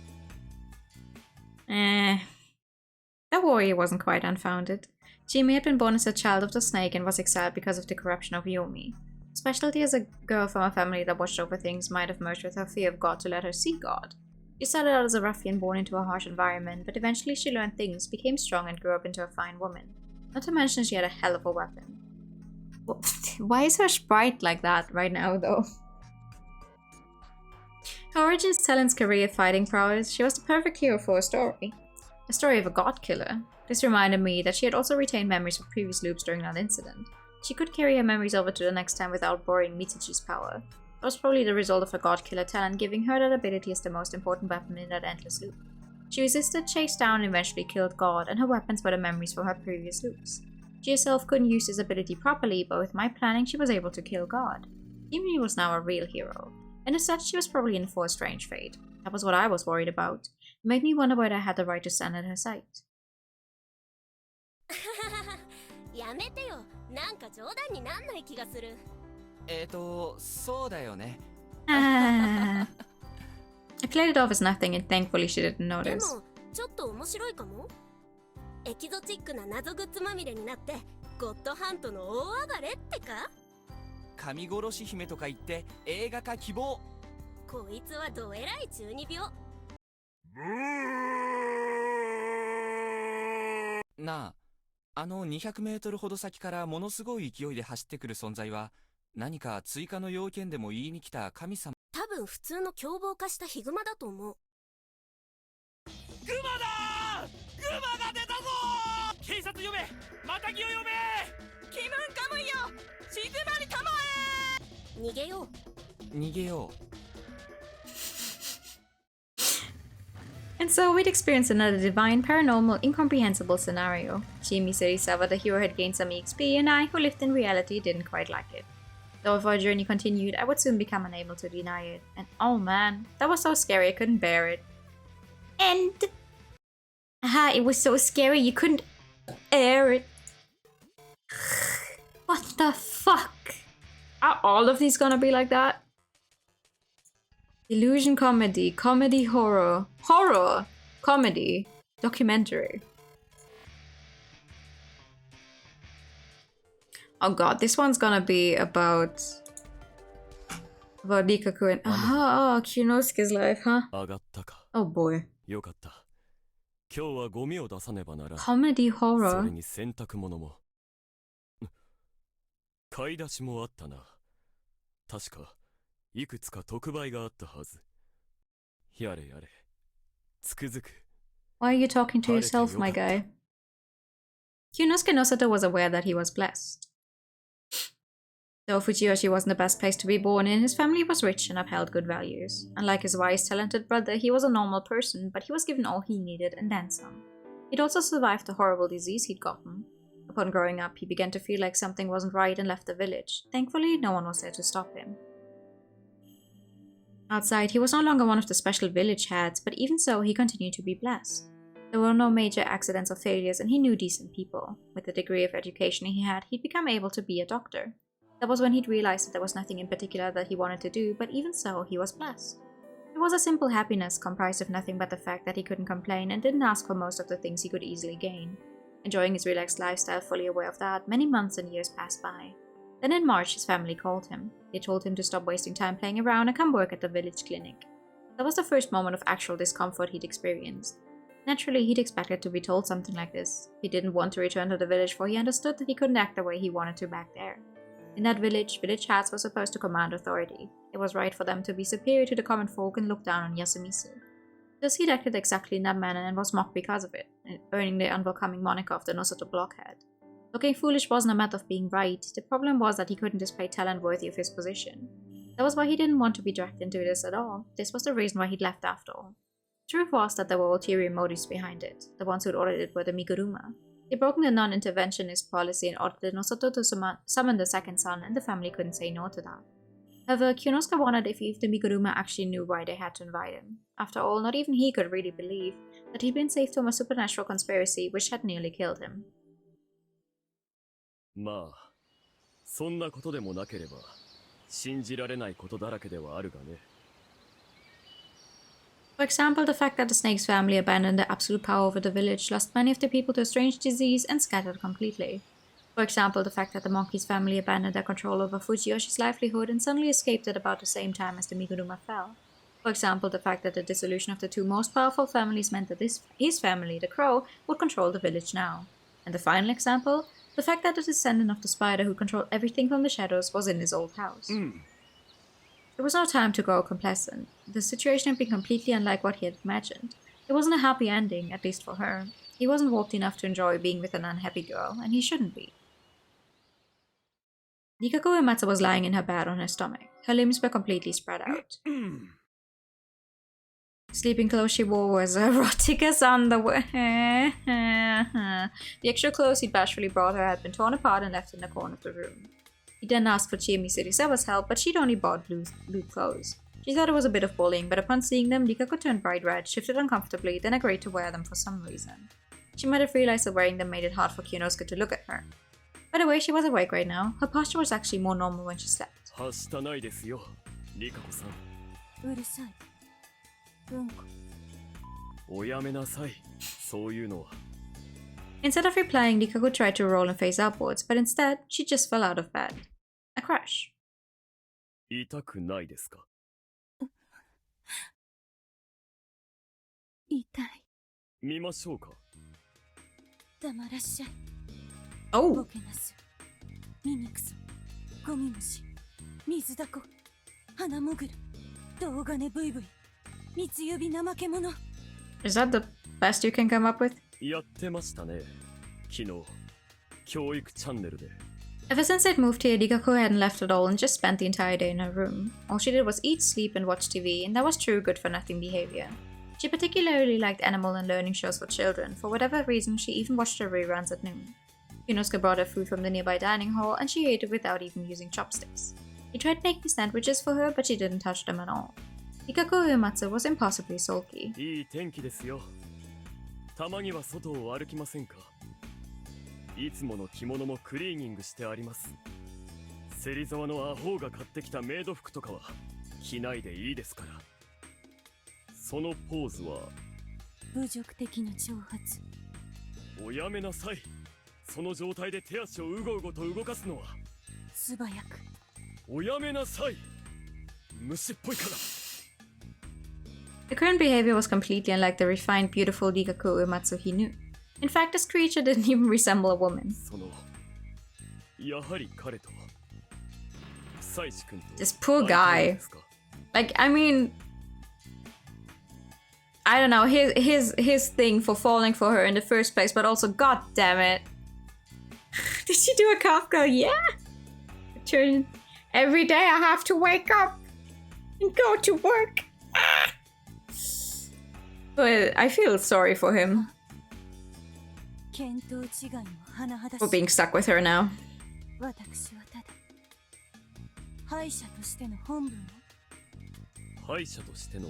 That worry wasn't quite unfounded. Chiyami had been born as a child of the snake and was exiled because of the corruption of Yomi. Specialty as a girl from a family that watched over things might have merged with her fear of God to let her see God. She started out as a ruffian born into a harsh environment, but eventually she learned things, became strong, and grew up into a fine woman. Not to mention she had a hell of a weapon. Why is her sprite like that right now, though? Her origins tell in career fighting prowess. She was the perfect hero for a story. A story of a god killer. This reminded me that she had also retained memories of previous loops during that incident. She could carry her memories over to the next time without borrowing Mitsuchi's power. That was probably the result of her god killer talent, giving her that ability as the most important weapon in that endless loop. She resisted, chased down, and eventually killed God, and her weapons were the memories from her previous loops. She herself couldn't use this ability properly, but with my planning she was able to kill God. Yumi was now a real hero, and as such she was probably in for a strange fate. That was what I was worried about. It made me wonder whether I had the right to stand at her side. やめてよ。なんか冗談になんない気がする。そうだよね。I played it off as nothing and thankfully she didn't で notice. もちょっと面白いかも。エキゾチックな謎グッズまみれになってゴッドハントの大暴れってか。神殺し姫とか言って映画化希望。こいつはどえらい中二病。なあ、あの200メートルほど先からものすごい勢いで走ってくる存在は何か追加の要件でも言いに来た神様。多分普通の凶暴化したヒグマだと思う。グマだー！グマが出たぞー！警察呼べ、またぎを呼べ。気分かむよ。静まりたまえ。逃げよう。逃げよう。 And so we'd experienced another divine, paranormal, incomprehensible scenario. Shimi saw that the hero had gained some EXP, and I, who lived in reality, didn't quite like it. Though if our journey continued, I would soon become unable to deny it. And oh man, that was so scary I couldn't bear it. And... aha, it was so scary you couldn't air it. What the fuck? Are all of these gonna be like that? Illusion comedy, comedy horror, horror, comedy, documentary. Oh god, this one's gonna be about Rikaku and Kyonosuke's life, huh? 上がったか。 Oh boy. よかった。今日はゴミを出さねばならん。 Comedy そ horror. れに洗濯物も。買い出しもあったな。確かいくつか特売があったはず。やれやれ。つくづく。 Why are you talking to yourself, my guy? Kyonosuke Nosato was aware that he was blessed. Though Fujiyoshi wasn't the best place to be born in, his family was rich and upheld good values. Unlike his wise, talented brother, he was a normal person, but he was given all he needed and then some. He'd also survived the horrible disease he'd gotten. Upon growing up, he began to feel like something wasn't right and left the village. Thankfully, no one was there to stop him. Outside, he was no longer one of the special village heads, but even so, he continued to be blessed. There were no major accidents or failures, and he knew decent people. With the degree of education he had, he'd become able to be a doctor. That was when he'd realized that there was nothing in particular that he wanted to do, but even so, he was blessed. It was a simple happiness comprised of nothing but the fact that he couldn't complain and didn't ask for most of the things he could easily gain. Enjoying his relaxed lifestyle, fully aware of that, many months and years passed by. Then in March, his family called him. They told him to stop wasting time playing around and come work at the village clinic. That was the first moment of actual discomfort he'd experienced. Naturally, he'd expected to be told something like this. He didn't want to return to the village, for he understood that he couldn't act the way he wanted to back there. In that village, village heads were supposed to command authority. It was right for them to be superior to the common folk and look down on Yasumitsu. Thus he'd acted exactly in that manner and was mocked because of it, earning the unwelcoming moniker of the Nosato blockhead. Looking foolish wasn't a matter of being right, the problem was that he couldn't display talent worthy of his position. That was why he didn't want to be dragged into this at all. This was the reason why he'd left after all. Truth was that there were ulterior motives behind it. The ones who'd ordered it were the Miguruma. They'd broken the non-interventionist policy and ordered the Nosato to summon the second son, and the family couldn't say no to that. However, Kyonosuke wondered if the Miguruma actually knew why they had to invite him. After all, not even he could really believe that he'd been saved from a supernatural conspiracy which had nearly killed him. まあ、そんなことでもなければ、信じられないことだらけではあるがね。For example, the fact that the snake's family abandoned their absolute power over the village, lost many of the people to a strange disease, and scattered completely. For example, the fact that the monkey's family abandoned their control over Fujiyoshi's livelihood and suddenly escaped at about the same time as the Miguruma fell. For example, the fact that the dissolution of the two most powerful families meant that his family, the crow, would control the village now. And the final example, the fact that the descendant of the spider who controlled everything from the shadows was in his old house. It was no time to grow complacent. The situation had been completely unlike what he had imagined. It wasn't a happy ending, at least for her. He wasn't warped enough to enjoy being with an unhappy girl, and he shouldn't be. Rikaku Uematsu was lying in her bed on her stomach. Her limbs were completely spread out. Sleeping clothes she wore was erotic as underwear. The extra clothes he'd bashfully brought her had been torn apart and left in the corner of the room. He then asked for Chiemi Surisawa's help, but she'd only bought blue clothes. She thought it was a bit of bullying, but upon seeing them, Rikaku turned bright red, shifted uncomfortably, then agreed to wear them for some reason. She might have realized that wearing them made it hard for Kyonosuke to look at her. By the way, she was awake right now. Her posture was actually more normal when she slept. はしたないですよ、リカコさん。うるさい。うんこ。おやめなさい、そういうのは。Instead of replying, Rikaku tried to roll and face upwards, but instead, she just fell out of bed. A crash. 痛くないですか？痛い。見ましょうか。黙らっしゃい。Oh! ボケなす。醜さ。ゴミ虫。水だこ。花もぐる。銅金ブイブイ。三つ指怠け者。Is that the best you can come up with? やってましたね。昨日教育チャンネルで Ever since they'd moved here, Rikako hadn't left at all and just spent the entire day in her room. All she did was eat, sleep, and watch TV, and that was true good-for-nothing behavior. She particularly liked animal and learning shows for children. For whatever reason, she even watched her reruns at noon. Yunosuke brought her food from the nearby dining hall, and she ate it without even using chopsticks. He tried making sandwiches for her, but she didn't touch them at all. Rikako Uematsu was impossibly sulky. いい天気ですよ。たまには外を歩きませんか。いつもの着物もクリーニングしてあります。芹沢のアホが買ってきたメイド服とかは着ないでいいですから。そのポーズは侮辱的な挑発。おやめなさい。その状態で手足をうごうごと動かすのは素早く。おやめなさい。虫っぽいから。 The current behavior was completely unlike the refined, beautiful Rikako Uematsu he knew. In fact, this creature didn't even resemble a woman. そのやはり彼と久石君と This poor guy. Like, I mean, I don't know, his thing for falling for her in the first place, but also, god damn it. Did she do a Kafka? Yeah. Every day I have to wake up and go to work. But I feel sorry for him for being stuck with her now. 私はただ敗者としての本分を。敗者としての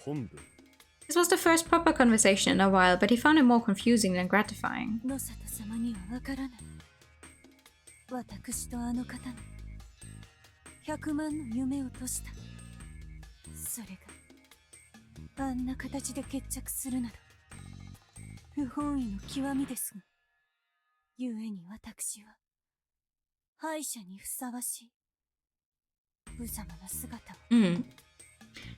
本部。 This was the first proper conversation in a while, but he found it more confusing than gratifying. 野里様にはわからない。私とあの方の100万の夢をとした。それがあんな形で決着するなど不本意の極みですが、故に私は敗者にふさわしい無様な姿を。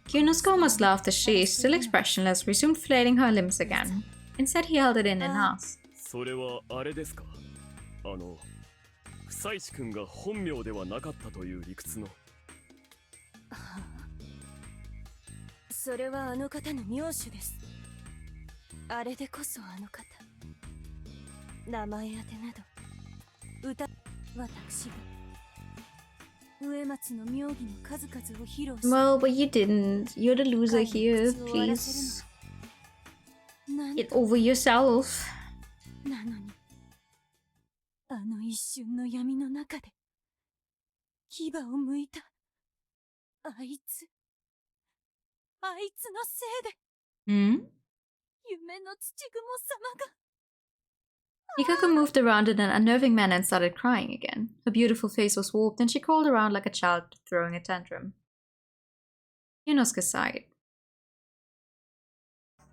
Yunosuke almost laughed as she, still expressionless, resumed flailing her limbs again. Instead, he held it in and asked, それはあれですか。久石君が本名ではなかったという理屈の。それはあの方の名手です。あれでこそあの方。名前当てなど歌、私が上松の妙義の数々を披露し。 Well, but you didn't. You're the loser here. Please get over yourself. なのに、あの一瞬の闇の中で牙を剥いたあいつのせいで。夢の土雲様が。 Rikako moved around in an unnerving manner and started crying again. Her beautiful face was warped and she crawled around like a child throwing a tantrum. Yunosuke sighed.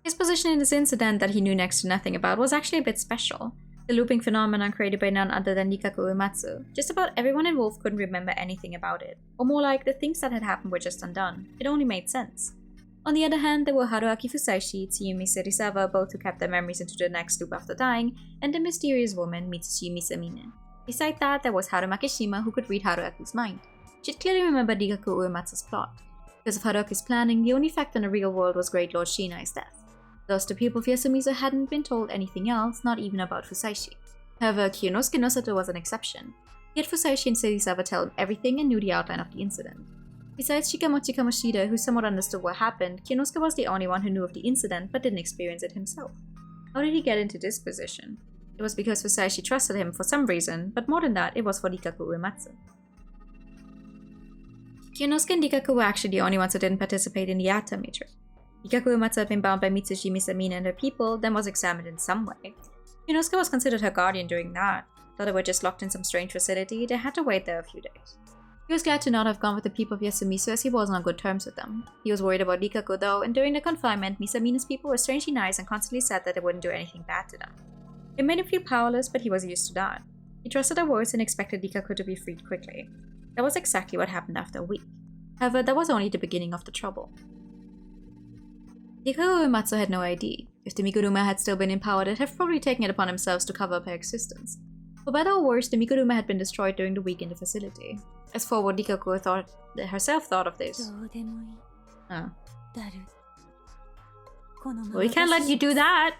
His position in this incident that he knew next to nothing about was actually a bit special. The looping phenomenon created by none other than Rikako Uematsu. Just about everyone involved couldn't remember anything about it. Or more like, the things that had happened were just undone. It only made sense. On the other hand, there were Haruaki Fusaishi, Tsuyumi Serizawa, both who kept their memories into the next loop after dying, and the mysterious woman Mitsushimi Samine. Besides that, there was Haru Makishima, who could read Haruaki's mind. She'd clearly remembered Rikako Uematsu's plot. Because of Haruaki's planning, the only fact in the real world was Great Lord Shinai's death. Thus, the people of Yasumizu hadn't been told anything else, not even about Fusaishi. However, Kiyonosuke Nosato was an exception. He had Fusaishi and Serizawa tell him everything and knew the outline of the incident. Besides Shikamochi Kamoshida, who somewhat understood what happened, Kiyonosuke was the only one who knew of the incident but didn't experience it himself. How did he get into this position? It was because Fusaishi trusted him for some reason, but more than that, it was for Rikako Uematsu. Kiyonosuke and Rikako were actually the only ones who didn't participate in the Yata matrix. Rikako Uematsu had been bound by Mitsushimi Samine and her people, then was examined in some way. Kiyonosuke was considered her guardian during that. Though they were just locked in some strange facility, they had to wait there a few days. He was glad to not have gone with the people of Yasumizu as he wasn't on good terms with them. He was worried about Rikako though, and during the confinement, Misamine's people were strangely nice and constantly said that they wouldn't do anything bad to them. It made him feel powerless, but he was used to that. He trusted their words and expected Rikako to be freed quickly. That was exactly what happened after a week. However, that was only the beginning of the trouble. Rikako Uematsu had no ID. If the Mikuruma had still been in power, they'd have probably taken it upon themselves to cover up her existence. For better or worse, the Mikuruma had been destroyed during the week in the facility. As for what Rikako herself thought of this. Oh. Well, we can't let you do that!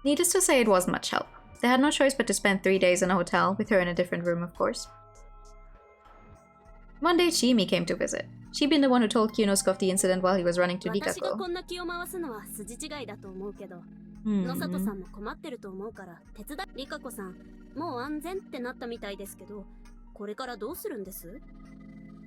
Needless to say, it wasn't much help. They had no choice but to spend 3 days in a hotel, with her in a different room, of course. One day, Chimi came to visit. She'd been the one who told Kyonosuke of the incident while he was running to 私が Nikako. こんな気を回すのは筋違いだと思うけど、野里さんも困ってると思うから手伝い。リカ子さん、もう安全ってなったみたいですけど、これからどうするんです？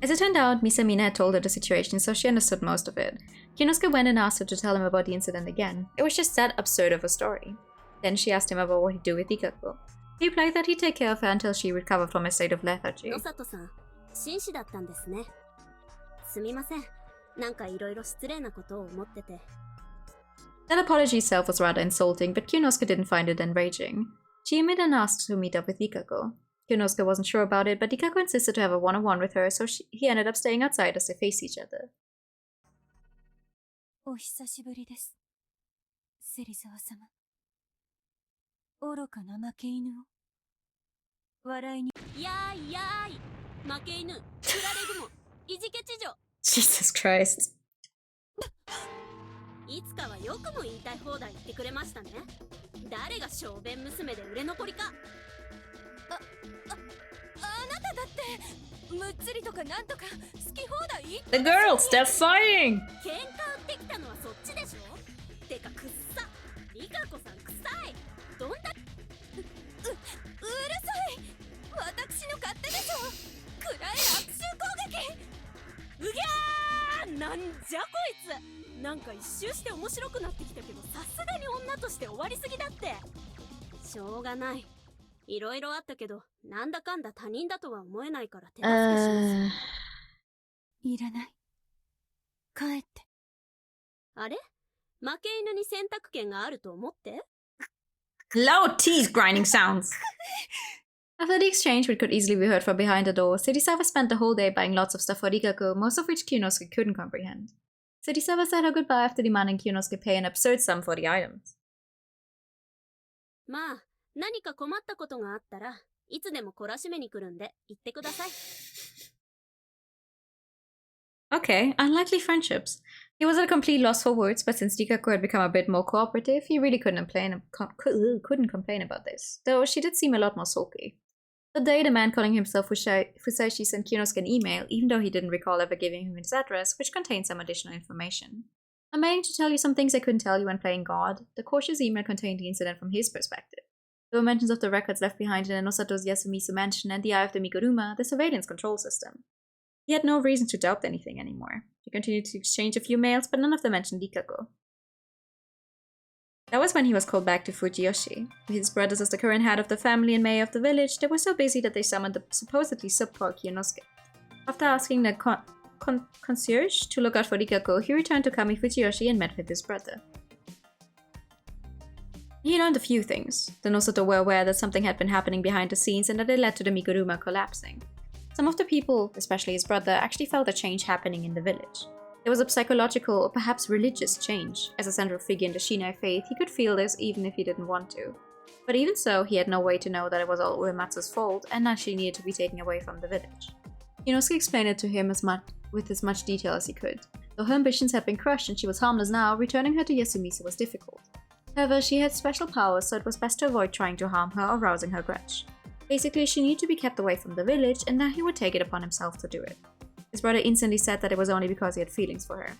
As it turned out, Misamina had told her the situation, so she understood most of it. Kyonosuke went and asked her to tell him about the incident again. It was just that absurd of a story. Then she asked him about what he'd do with Nikako. He replied that he'd take care of her until she recovered from a state of lethargy. 野里さん、紳士だったんですね。すみません。なんかいろいろ失礼なことを思ってて。That apology itself was rather insulting, but Kyonosuke didn't find it enraging. She admitted and asked to meet up with Nikako. Kyonosuke wasn't sure about it, but Nikako insisted to have a one-on-one with her, so he ended up staying outside as they faced each other. お久しぶりです。芹沢様。愚かな負け犬を笑いに。やーいやーい。負け犬、クラレグモ、いじけ知女。Jesus Christ. いつかはよくも言いたい放題言ってくれましたね。誰が小便娘で売れ残りか。あなただってむっつりとかなんとか好き放題言って The girls, they're fighting! 喧嘩売ってきたのはそっちでしょ。てかくっさ。リカ子さんくさい。どんなうるさい。私の勝手でしょ。くらえ悪臭攻撃。うぎゃー。なんじゃこいつ。なんか一周して面白くなってきたけど、さすがに女として終わりすぎだって。しょうがない。いろいろあったけど、なんだかんだ他人だとは思えないから手助けします。いらない。帰って。あれ？負け犬に選択権があると思って？ Loud teeth grinding sounds! After the exchange, which could easily be heard from behind the door, Serizawa spent the whole day buying lots of stuff for Rikako, most of which Kyonosuke couldn't comprehend. Serizawa said her goodbye after demanding Kyonosuke pay an absurd sum for the items. まあ、何か困ったことがあったらいつでも懲らしめに来るんで言ってください。 Okay, unlikely friendships. He was at a complete loss for words, but since Rikako had become a bit more cooperative, he really couldn't complain about this, though she did seem a lot more sulky. The day the man calling himself Fusashi sent Kyonosuke an email, even though he didn't recall ever giving him his address, which contained some additional information. I'm meaning to tell you some things I couldn't tell you when playing God. The cautious email contained the incident from his perspective. There were mentions of the records left behind in Onosato's Yasumisu mansion and the Eye of the Miguruma, the surveillance control system. He had no reason to doubt anything anymore. They continued to exchange a few mails, but none of them mentioned Rikako. That was when he was called back to Fujiyoshi. With his brothers as the current head of the family and mayor of the village, they were so busy that they summoned the supposedly subpar Kyonosuke. After asking the concierge to look out for Rikako, he returned to Kami Fujiyoshi and met with his brother. He learned a few things. The Nosato were aware that something had been happening behind the scenes and that it led to the Miguruma collapsing. Some of the people, especially his brother, actually felt a change happening in the village. There was a psychological or perhaps religious change. As a central figure in the Shinai faith, he could feel this even if he didn't want to. But even so, he had no way to know that it was all Uematsu's fault and that she needed to be taken away from the village. Kyonosuke explained it to him with as much detail as he could. Though her ambitions had been crushed and she was harmless now, returning her to Yasumisu was difficult. However, she had special powers, so it was best to avoid trying to harm her or rousing her grudge. Basically, she needed to be kept away from the village, and that he would take it upon himself to do it. His brother instantly said that it was only because he had feelings for her.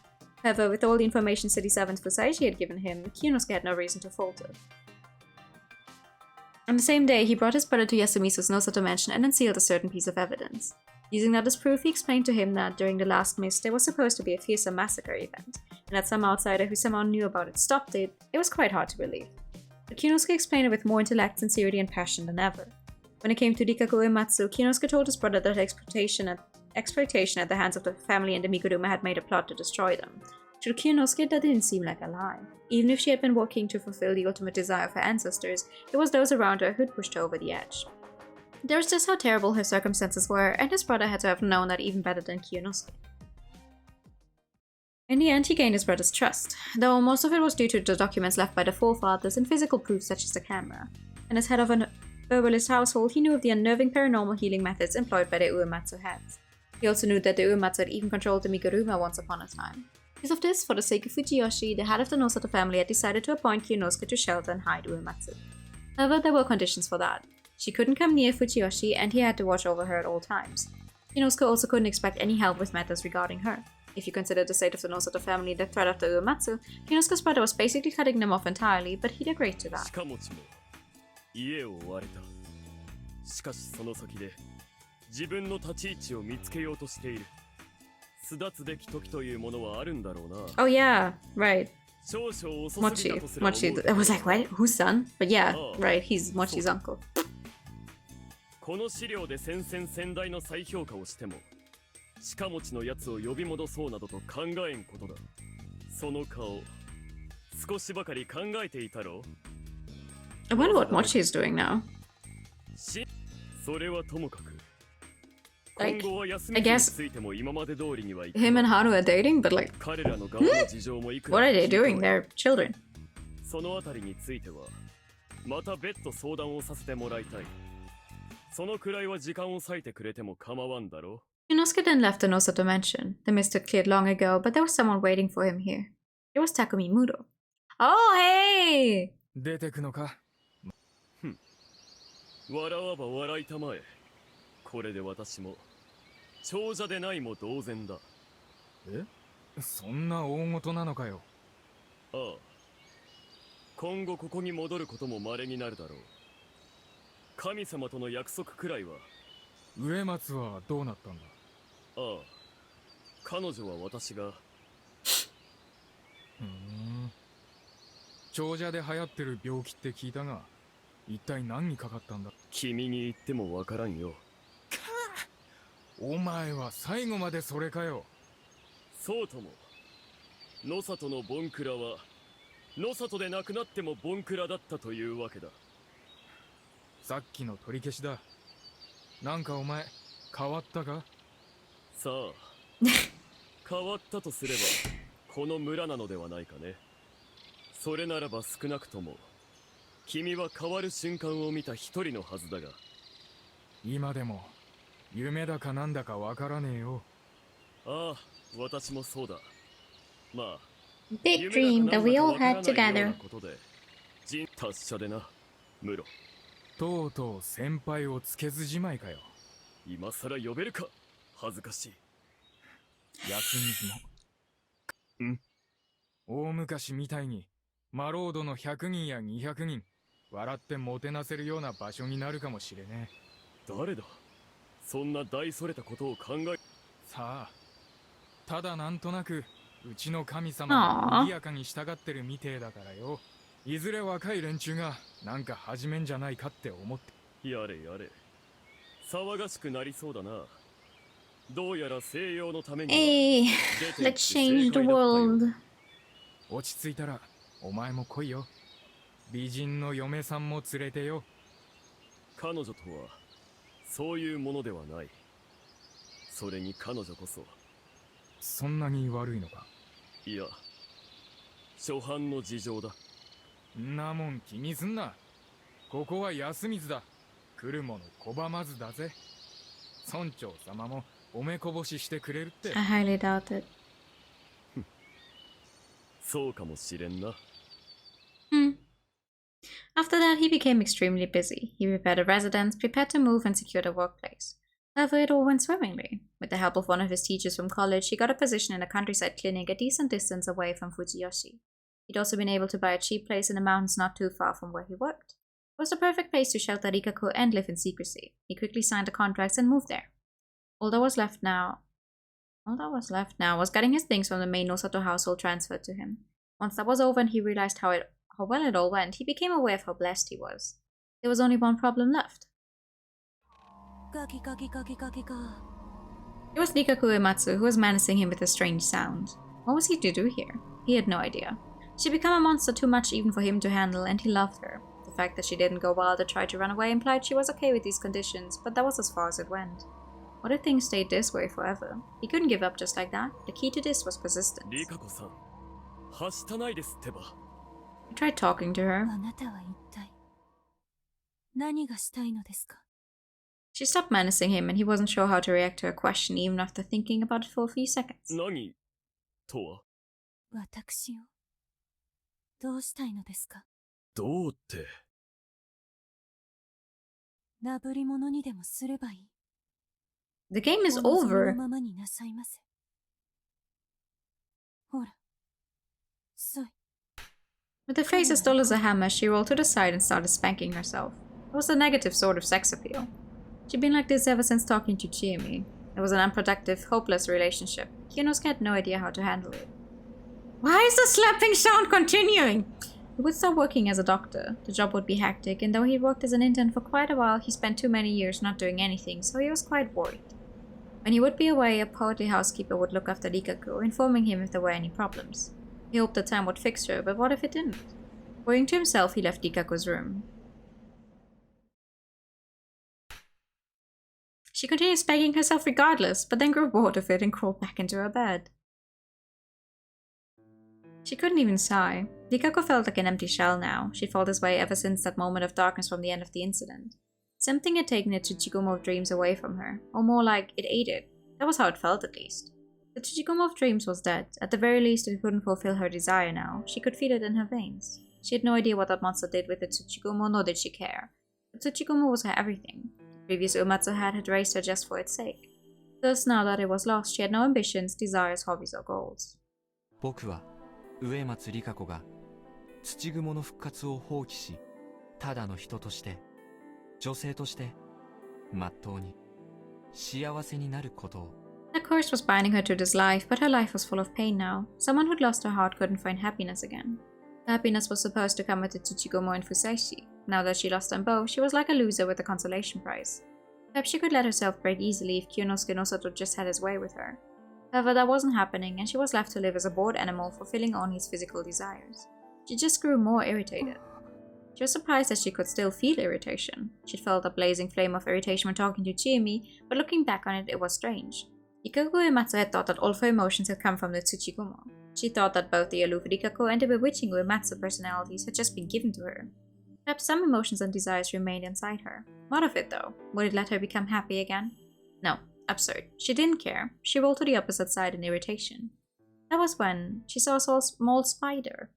However, with all the information City 7's Fusashi had given him, Kyonosuke had no reason to falter. On the same day, he brought his brother to Yasumisu's Nosato mansion and unsealed a certain piece of evidence. Using that as proof, he explained to him that during the last mist there was supposed to be a fearsome massacre event, and that some outsider who somehow knew about it stopped it. It was quite hard to believe. But Kyonosuke explained it with more intellect, sincerity, and passion than ever. When it came to Rikako Uematsu, Kyonosuke told his brother that exploitation at the hands of the family and the Miguruma had made a plot to destroy them. To Kyonosuke, that didn't seem like a lie. Even if she had been working to fulfill the ultimate desire of her ancestors, it was those around her who'd pushed her over the edge. There was just how terrible her circumstances were, and his brother had to have known that even better than Kyonosuke. In the end, he gained his brother's trust, though most of it was due to the documents left by the forefathers and physical proof such as the camera. And as head of an herbalist household, he knew of the unnerving paranormal healing methods employed by the Uematsu heads. He also knew that the Uematsu had even controlled the Miguruma once upon a time. Because of this, for the sake of Fujiyoshi, the head of the Nosato family had decided to appoint Kyonosuke to shelter and hide Uematsu. However, there were conditions for that. She couldn't come near Fujiyoshi, and he had to watch over her at all times. Kyonosuke also couldn't expect any help with matters regarding her. If you consider the state of the Nosato family the threat of the Uematsu, Kyonosuke's brother was basically cutting them off entirely, but he'd agreed to that. 家を追われた。しかしその先で自分の立ち位置を見つけようとしている。巣立つべき時というものはあるんだろうな。Oh yeah, right. 少々遅すぎたとすら思う。 Mochi. I was like, what? Whose son? But yeah, right, he's Mochi's uncle. この資料で先々先代の再評価をしても、鹿持ちのやつを呼び戻そうなどと考えんことだ。その顔、少しばかり考えていたろう。 I wonder what Mochi is doing now. それはともかく。 Like, 今後は休 I みに guess ついても今まで通りにはいく。 him and Haru are dating, but like, 彼らの側の事情もいくら what are they doing? They're children. そのあたりについては、また別途相談をさせてもらいたい。そのくらいは時間を割いてくれても構わんだろう。 Inosuke then left the Nosato mansion. The mist had cleared long ago, but there was someone waiting for him here. It was Takumi Mudo. Oh, hey! 出てくのか。笑わば笑いたまえ。これで私も長者でないも同然だ。え？そんな大事なのかよ。ああ。今後ここに戻ることも稀になるだろう。神様との約束くらいは。植松はどうなったんだ？ああ。彼女は私が。長者で流行ってる病気って聞いたが、一体何にかかったんだ？君に言ってもわからんよ。お前は最後までそれかよ。そうとも。野里のボンクラは野里でなくなってもボンクラだったというわけだ。さっきの取り消しだ。なんかお前変わったか？さあ変わったとすればこの村なのではないかね。それならば少なくとも君は変わる瞬間を見た一人のはずだが。今でも夢だかなんだかわからねえよ。ああ、私もそうだ。まあ Big dream that we all had together. 達者でな、ムロ。とうとう先輩をつけずじまいかよ。今さら呼べるか、恥ずかしい。休みずも。大昔みたいにマロードの100人や200人笑ってもてなせるような場所になるかもしれねえ。誰だ？そんな大それたことを考え。さあ、ただなんとなくうちの神様が賑やかに従ってるみてえだからよ。いずれ若い連中がなんか始めんじゃないかって思って。やれやれ、騒がしくなりそうだな。どうやら西洋のために Hey, let's change the world. 落ち着いたらお前も来いよ。美人の嫁さんも連れてよ。彼女とはそういうものではない。それに彼女こそ。そんなに悪いのか？いや、初犯の事情だ。んなもん気にすんな。ここは安水だ。来るもの拒まずだぜ。村長様もおめこぼししてくれるって。I highly doubt it. そうかもしれんな。After that, he became extremely busy. He prepared a residence, prepared to move, and secured a workplace. However, it all went swimmingly. With the help of one of his teachers from college, he got a position in a countryside clinic a decent distance away from Fujiyoshi. He'd also been able to buy a cheap place in the mountains not too far from where he worked. It was the perfect place to shelter Rikaku and live in secrecy. He quickly signed the contracts and moved there. All that was left now was getting his things from the main Nosato household transferred to him. Once that was over and he realized how well it all went, he became aware of how blessed he was. There was only one problem left. It was Rikaku Uematsu who was menacing him with a strange sound. What was he to do here? He had no idea. She'd become a monster too much even for him to handle, and he loved her. The fact that she didn't go wild or try to run away implied she was okay with these conditions, but that was as far as it went. What if things stayed this way forever? He couldn't give up just like that. The key to this was persistence. Rikako-san, はしたないですってば。I tried talking to her. あなたは一体何がしたいのですか? She stopped menacing him, and he wasn't sure how to react to her question even after thinking about it for a few seconds. 何とは私をどうしたいのですか？どうって。なぶり者にでもすればいい。 The game is お望みの over. ままになさいませ。ほら、そい。 With her face as dull as a hammer, she rolled to the side and started spanking herself. It was a negative sort of sex appeal. She'd been like this ever since talking to Chiemi. It was an unproductive, hopeless relationship. Kinosuke had no idea how to handle it. Why is the slapping sound continuing? He would start working as a doctor. The job would be hectic, and though he worked as an intern for quite a while, he spent too many years not doing anything, so he was quite worried. When he would be away, a portly housekeeper would look after Rikaku, informing him if there were any problems. He hoped the time would fix her, but what if it didn't? Worrying to himself, he left Rikaku's room. She continued spanking herself regardless, but then grew bored of it and crawled back into her bed. She couldn't even sigh. Rikaku felt like an empty shell now. She'd felt this way ever since that moment of darkness from the end of the incident. Something had taken the Tsuchigumo of dreams away from her, or more like, it ate it. That was how it felt at least. The Tsuchigumo of dreams was dead. At the very least, it couldn't fulfill her desire now. She could feel it in her veins. She had no idea what that monster did with the Tsuchigumo, nor did she care. The Tsuchigumo was her everything. The previous Uematsu had raised her just for its sake. Thus, now that it was lost, she had no ambitions, desires, hobbies, or goals. 僕は上松里香子が土蜘の復活を放棄し、ただの人として、女性として、まっとうに幸せになることを。That curse was binding her to this life, but her life was full of pain now. Someone who'd lost her heart couldn't find happiness again. The happiness was supposed to come with the Tsuchigumo and Fusaishi. Now that she lost them both, she was like a loser with a consolation prize. Perhaps she could let herself break easily if Kyonosuke Nosato just had his way with her. However, that wasn't happening, and she was left to live as a bored animal, fulfilling only his physical desires. She just grew more irritated. She was surprised that she could still feel irritation. She'd felt a blazing flame of irritation when talking to Chiemi, but looking back on it, it was strange. Rikaku Uematsu had thought that all of her emotions had come from the Tsuchigumo. She thought that both the aloof Rikaku and the bewitching Uematsu personalities had just been given to her. Perhaps some emotions and desires remained inside her. What of it though? Would it let her become happy again? No, absurd. She didn't care. She rolled to the opposite side in irritation. That was when she saw a small spider.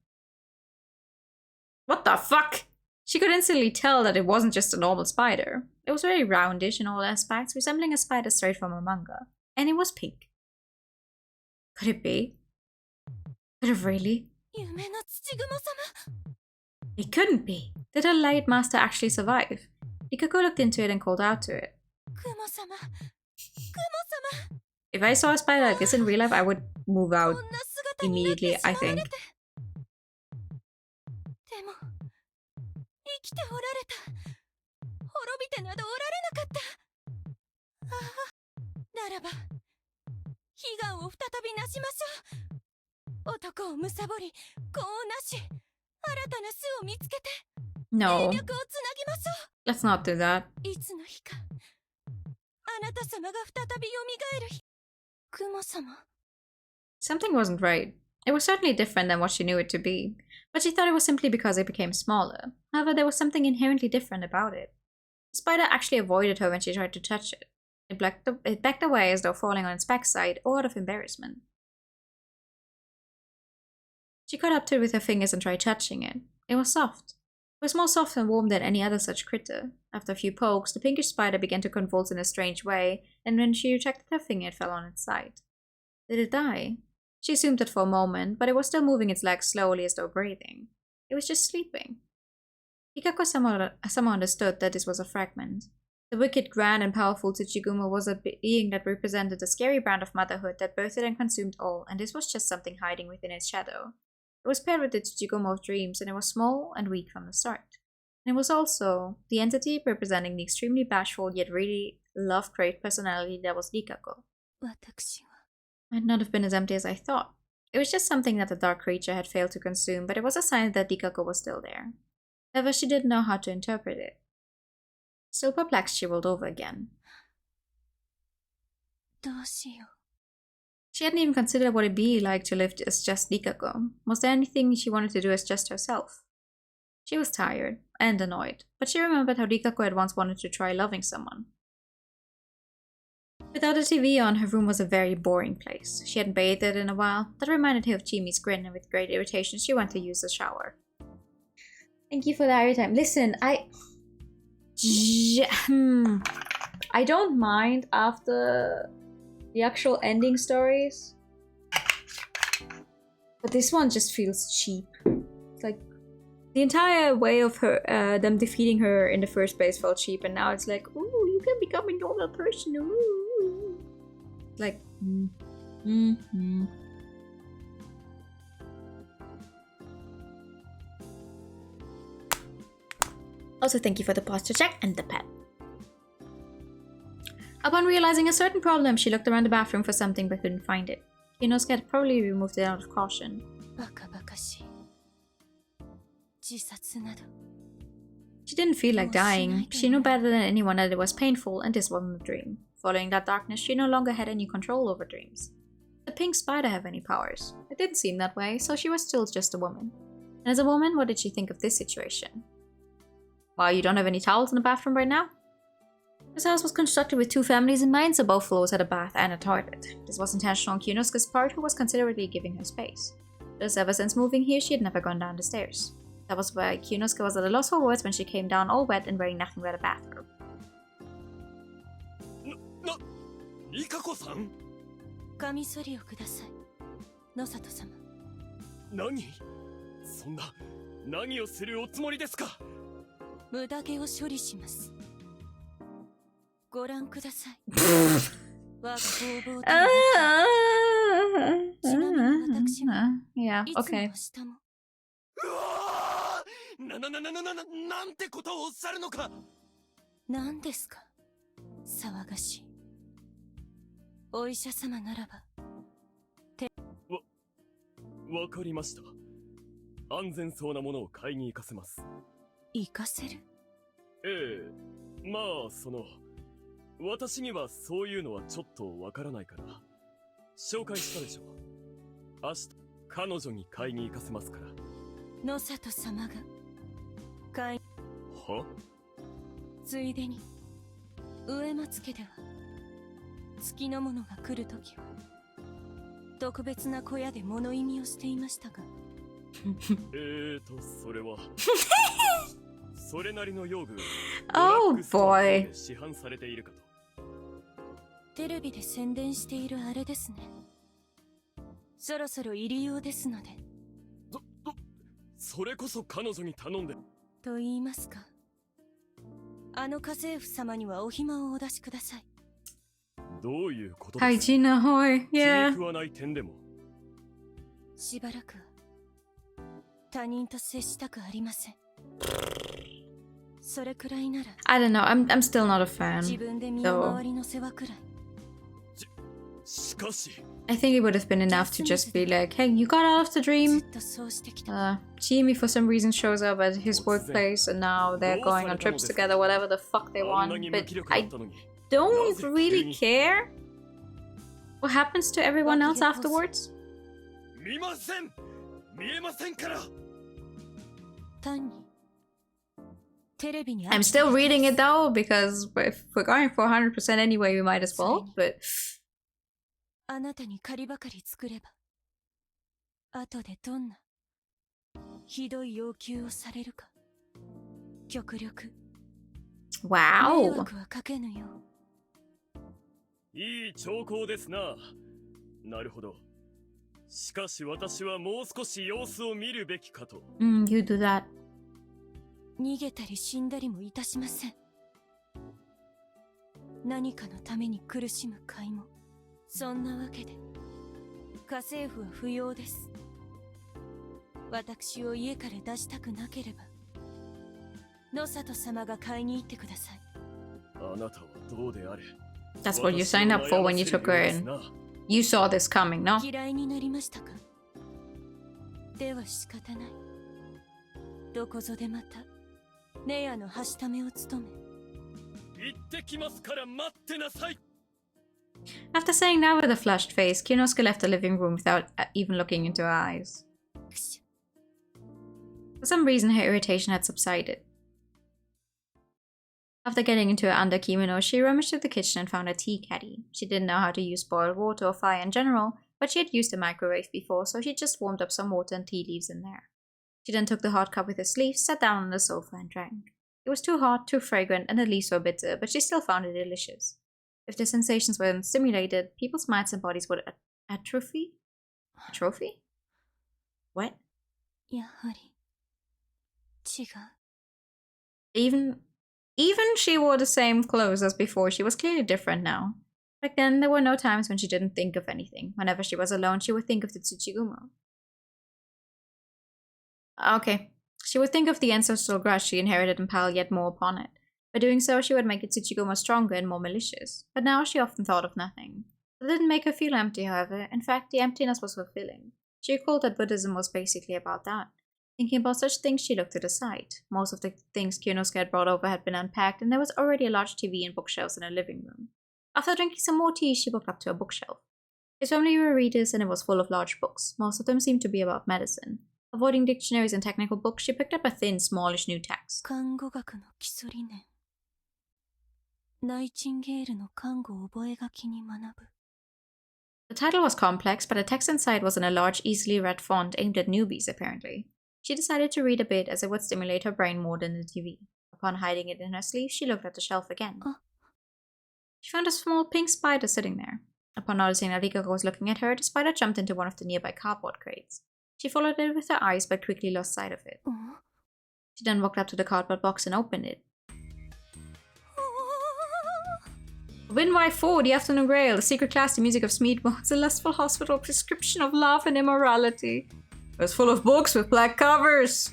What the fuck? She could instantly tell that it wasn't just a normal spider. It was very roundish in all aspects, resembling a spider straight from a manga. And it was pink. Could it be? Could it really? It couldn't be. Did her late master actually survive? Rikaku looked into it and called out to it. If I saw a spider like this in real life, I would move out immediately, I think. No. Let's not do that. Something wasn't right. It was certainly different than what she knew it to be, but she thought it was simply because it became smaller. However, there was something inherently different about it. The spider actually avoided her when she tried to touch it. It backed away as though falling on its backside or out of embarrassment. She caught up to it with her fingers and tried touching it. It was soft. It was more soft and warm than any other such critter. After a few pokes, the pinkish spider began to convulse in a strange way, and when she retracted her finger, it fell on its side. Did it die? She assumed that for a moment, but it was still moving its legs slowly as though breathing. It was just sleeping. Rikaku somehow understood that this was a fragment. The wicked, grand, and powerful Tsuchigumo was a being that represented a scary brand of motherhood that birthed and consumed all, and this was just something hiding within its shadow. It was paired with the Tsuchigumo of dreams, and it was small and weak from the start. And it was also the entity representing the extremely bashful yet really love-craved personality that was Rikaku. Might not have been as empty as I thought. It was just something that the dark creature had failed to consume, but it was a sign that Rikaku was still there. However, she didn't know how to interpret it. Still perplexed, she rolled over again. She hadn't even considered what it'd be like to live as just Rikaku. Was there anything she wanted to do as just herself? She was tired and annoyed, but she remembered how Rikaku had once wanted to try loving someone. Without a TV on, her room was a very boring place. She hadn't bathed in a while. That reminded her of Jimmy's grin, and with great irritation, she went to use the shower. Thank you for the airtime. Listen, I don't mind after the actual ending stories, but this one just feels cheap. It's like the entire way of her, them defeating her in the first place felt cheap, and now it's like, ooh, you can become a normal person. Ooh. Like, Also, thank you for the posture check and the pet. Upon realizing a certain problem, she looked around the bathroom for something but couldn't find it. Kinosuke had probably removed it out of caution. She didn't feel like dying. She knew better than anyone that it was painful, and this wasn't a dream. Following that darkness, she no longer had any control over dreams. Did the pink spider have any powers? It didn't seem that way, so she was still just a woman. And as a woman, what did she think of this situation? Wow, you don't have any towels in the bathroom right now? This house was constructed with 2 families in mind, so both floors had a bath and a toilet. This was intentional on Kinosuke's part, who was considerately giving her space. Thus, ever since moving here, she had never gone down the stairs. That was why Kinosuke was at a loss for words when she came down all wet and wearing nothing but a bathrobe. Rikako-san? カミソリをください、野里様。何？そんな、何をするおつもりですか？無駄毛を処理します。ご覧ください。我が方々とちなみに私は、いつも明日も。うわー！なんてことをおっしゃるのか！何ですか？騒がしい。お医者様ならば。わかりました。安全そうなものを買いに行かせます。行かせる？ええ、まあ私にはそういうのはちょっとわからないから紹介したでしょ。明日彼女に買いに行かせますから。野里様が買いは？ついでに植松家では月の者が来るときは特別な小屋で物意味をしていましたがそれはそれなりの用具Oh boy 市販されているかと。テレビで宣伝しているあれですね。そろそろ入り用ですので。それこそ彼女に頼んで。と言いますか、あの家政婦様にはお暇をお出しください。どういうことですか？ Hygiene ahoy, yeah. 気に食わない点でも。しばらく他人と接したくありません。それくらいなら。I don't know. I'm still not a fan. 自分で身の回りの世話くらい。しかし。I think it would have been enough to just be like, hey, you got out of the dream. Jimmy for some reason shows up at his workplace and now they're going on trips together, whatever the fuck they want. But I don't really care what happens to everyone else afterwards. I'm still reading it though, because if we're going for 100% anyway, we might as well, but... あなたに借りばかり作れば、後でどんなひどい要求をされるか、極力迷惑はかけぬよ。いい兆候ですな。なるほど。しかし私はもう少し様子を見るべきかと。You do that. 逃げたり死んだりもいたしません。何かのために苦しむ甲斐も。そんなわけで家政婦は不要です。私を家から出したくなければ野里様が買いに行ってください。あなたはどうであれ。 That's what you signed up for when you took her in. You saw this coming, no? 嫌いになりましたか？では仕方ない。どこぞでまたネヤのはしためを務め。行ってきますから待ってなさい。 After saying that with a flushed face, Kinosuke left the living room without even looking into her eyes. For some reason, her irritation had subsided. After getting into her under-kimono, she rummaged through the kitchen and found a tea caddy. She didn't know how to use boiled water or fire in general, but she had used a microwave before, so she just warmed up some water and tea leaves in there. She then took the hot cup with its leaves, sat down on the sofa and drank. It was too hot, too fragrant, and the leaves were bitter, but she still found it delicious. If the sensations weren't stimulated, people's minds and bodies would atrophy? Atrophy? What? やはり違う。 Even she wore the same clothes as before, she was clearly different now. Back then, there were no times when she didn't think of anything. Whenever she was alone, she would think of the Tsuchigumo. Okay. She would think of the ancestral grudge she inherited and pile yet more upon it. By doing so, she would make its Tsuchigumo stronger and more malicious. But now she often thought of nothing. That didn't make her feel empty, however. In fact, the emptiness was fulfilling. She recalled that Buddhism was basically about that. Thinking about such things, she looked to the side. Most of the things Kyonosuke had brought over had been unpacked, and there was already a large TV and bookshelves in her living room. After drinking some more tea, she walked up to a bookshelf. His family were readers, and it was full of large books. Most of them seemed to be about medicine. Avoiding dictionaries and technical books, she picked up a thin, smallish new text. 看護学の基礎理念。ナイチンゲールの看護覚書に学ぶ。 The title was complex, but the text inside was in a large, easily read font aimed at newbies, apparently. She decided to read a bit as it would stimulate her brain more than the TV. Upon hiding it in her sleeve, she looked at the shelf again. She found a small pink spider sitting there. Upon noticing that Rikako was looking at her, the spider jumped into one of the nearby cardboard crates. She followed it with her eyes but quickly lost sight of it. She then walked up to the cardboard box and opened it. Winwy 4, The Afternoon Grail, The Secret Class, The Music of Smeedmods, A Lustful Hospital, Prescription of Love and Immorality. It was full of books with black covers.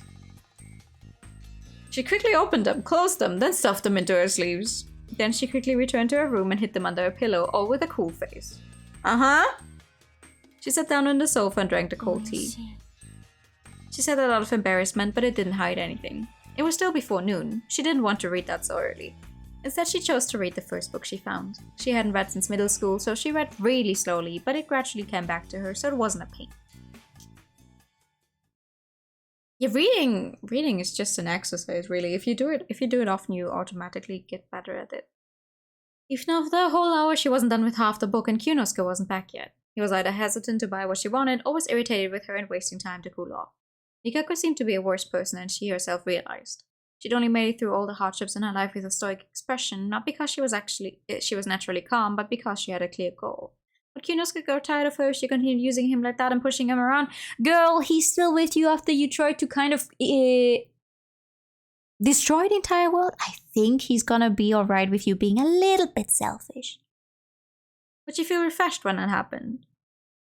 She quickly opened them, closed them, then stuffed them into her sleeves. Then she quickly returned to her room and hid them under her pillow, all with a cool face. She sat down on the sofa and drank the cold tea. She said that out of embarrassment, but it didn't hide anything. It was still before noon. She didn't want to read that so early. Instead, she chose to read the first book she found. She hadn't read since middle school, so she read really slowly, but it gradually came back to her, so it wasn't a pain. Yeah, reading is just an exercise, really. If you do it often, you automatically get better at it. Even after a whole hour, she wasn't done with half the book, and Kyonosuke wasn't back yet. He was either hesitant to buy what she wanted, or was irritated with her and wasting time to cool off. Mikako seemed to be a worse person than she herself realized. She'd only made it through all the hardships in her life with a stoic expression, not because she was naturally calm, but because she had a clear goal. But Kyonosuke got tired of her, she continued using him like that and pushing him around. Girl, he's still with you after you tried to kind of destroy the entire world? I think he's gonna be alright with you being a little bit selfish. But she felt refreshed when that happened.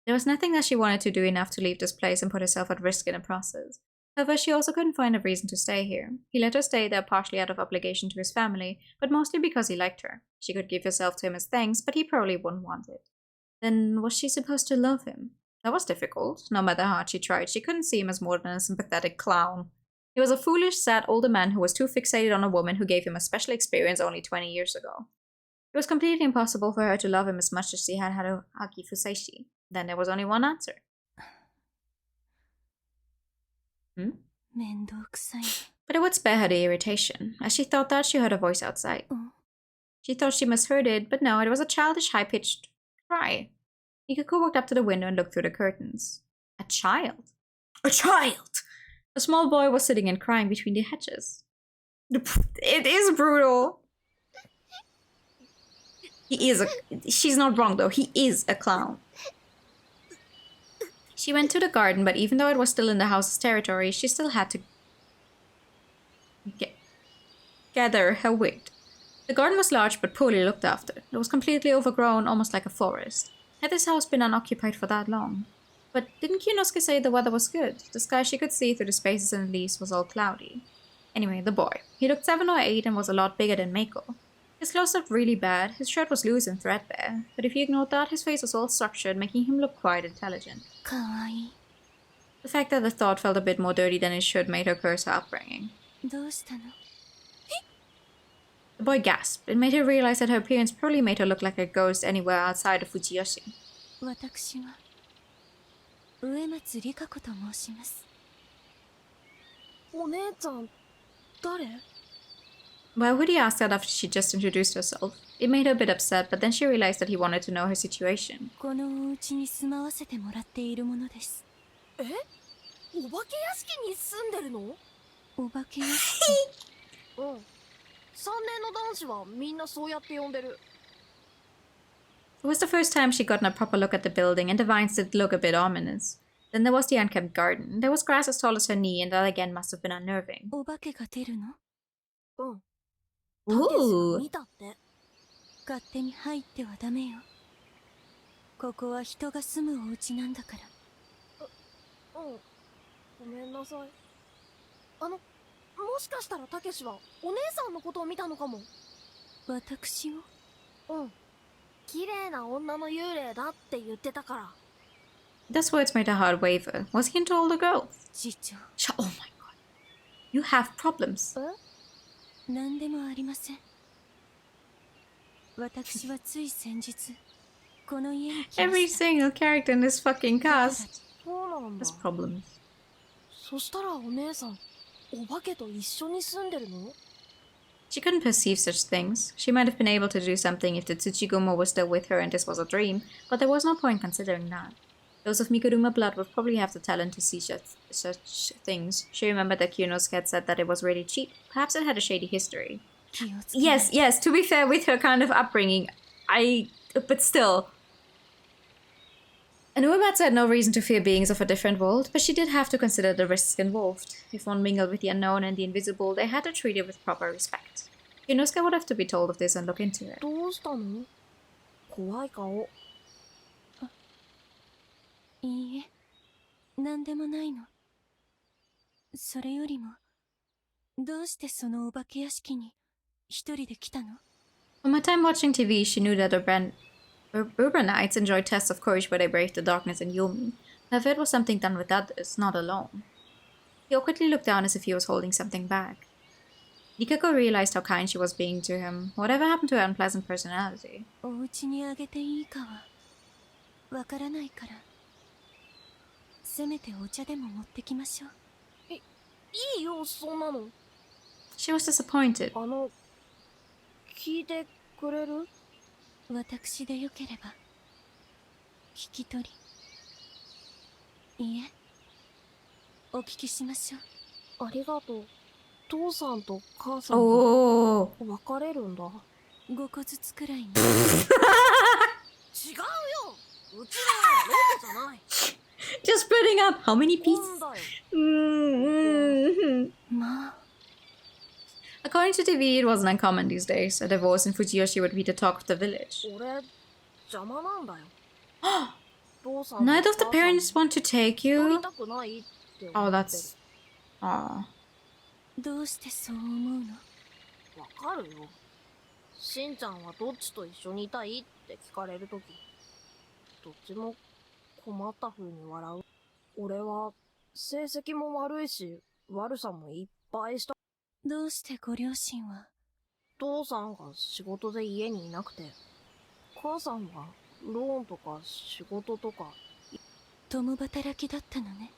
There was nothing that she wanted to do enough to leave this place and put herself at risk in the process. However, she also couldn't find a reason to stay here. He let her stay there partially out of obligation to his family, but mostly because he liked her. She could give herself to him as thanks, but he probably wouldn't want it. Then was she supposed to love him? That was difficult. No matter how hard she tried, she couldn't see him as more than a sympathetic clown. He was a foolish, sad older man who was too fixated on a woman who gave him a special experience only 20 years ago. It was completely impossible for her to love him as much as she had Haruhaki Fusaishi. Then there was only one answer. But it would spare her the irritation. As she thought that, she heard a voice outside. She thought she misheard it, but no, it was a childish, high-pitched cry. Mikako walked up to the window and looked through the curtains. A child? A child! A small boy was sitting and crying between the hedges. It is brutal. She's not wrong though, he is a clown. She went to the garden, but even though it was still in the house's territory, she still had to gather her wit. The garden was large but poorly looked after. It was completely overgrown, almost like a forest. Had this house been unoccupied for that long? But didn't Kyonosuke say the weather was good? The sky she could see through the spaces in the leaves was all cloudy. Anyway, the boy. He looked 7 or 8 and was a lot bigger than Meiko. His clothes looked really bad, his shirt was loose and threadbare, but if you ignored that, his face was all structured, making him look quite intelligent. Kawaii. The fact that the thought felt a bit more dirty than it should made her curse her upbringing. どうしたの? The boy gasped. It made her realize that her appearance probably made her look like a ghost anywhere outside of Fujiyoshi. 私は上松里香子と申します。お姉ちゃん、誰？ Why would he ask that after she just introduced herself? It made her a bit upset, but then she realized that he wanted to know her situation. このお家に住まわせてもらっているものです。え、お化け屋敷に住んでるの？お化け屋敷。うん。3年の男子はみんなそうやって呼んでる。It was the first time she'd gotten a proper look at the building, and the vines did look a bit ominous. Then there was the unkempt garden. There was grass as tall as her knee, and that again must have been unnerving. お化けが出るの？うん。 Ooh. 見たって。勝手に入ってはダメよ。ここは人が住むお家なんだから。うん。ごめんなさい。もしかしたらたけしはお姉さんのことを見たのかも。私を？うん。綺麗な女の幽霊だって言ってたから。Those words made her heart waver. Was he into older girls? 次長。Oh my god. You have problems. 何でもありません。私はつい先日、この家に来ました。Every single character in this fucking cast そうなんだ。 has problems. そしたらお姉さん、お化けと一緒に住んでるの？ She couldn't perceive such things. She might have been able to do something if the Tsuchigumo was still with her and this was a dream, but there was no point considering that. Those of Mikuruma blood would probably have the talent to see such things. She remembered that Kyonosuke had said that it was really cheap. Perhaps it had a shady history. Yes, to be fair, with her kind of upbringing, but still. And Uematsu had no reason to fear beings of a different world, but she did have to consider the risks involved. If one mingled with the unknown and the invisible, they had to treat it with proper respect. Kyonosuke would have to be told of this and look into it. どうしたの？怖い顔。いいえ、何でもないの。それよりも、どうしてそのお化け屋敷に一人で来たの？ From her time watching TV, she knew that urbanites enjoyed tests of courage where they braved the darkness in Yomi. However, it was something done with others, not alone. He awkwardly looked down as if he was holding something back. Nikako realized how kind she was being to him. Whatever happened to her unpleasant personality? お家にあげていいかは、わからないから。せめてお茶でも持ってきましょう。いいよ、そんなの。She was disappointed. 聞いてくれる？私でよければ、聞き取り。いいえ、お聞きしましょう。ありがとう。父さんと母さんが Oh. 別れるんだ。5個ずつくらいに。違うよ。うちはロボじゃない。Just splitting up. How many pieces? まあ。According to TV, it wasn't uncommon these days. A divorce in Fujiyoshi would be the talk of the village. 俺、邪魔なんだよ。Neither of the parents want to take you? たくないって。Oh, that's... Aw. どうしてそう思うの？わかるよ。しんちゃんはどっちと一緒にいたいって聞かれるとき、どっちも困った風に笑う。俺は成績も悪いし、悪さもいっぱいした。どうしてご両親は？父さんが仕事で家にいなくて、母さんはローンとか仕事とか。共働きだったのね。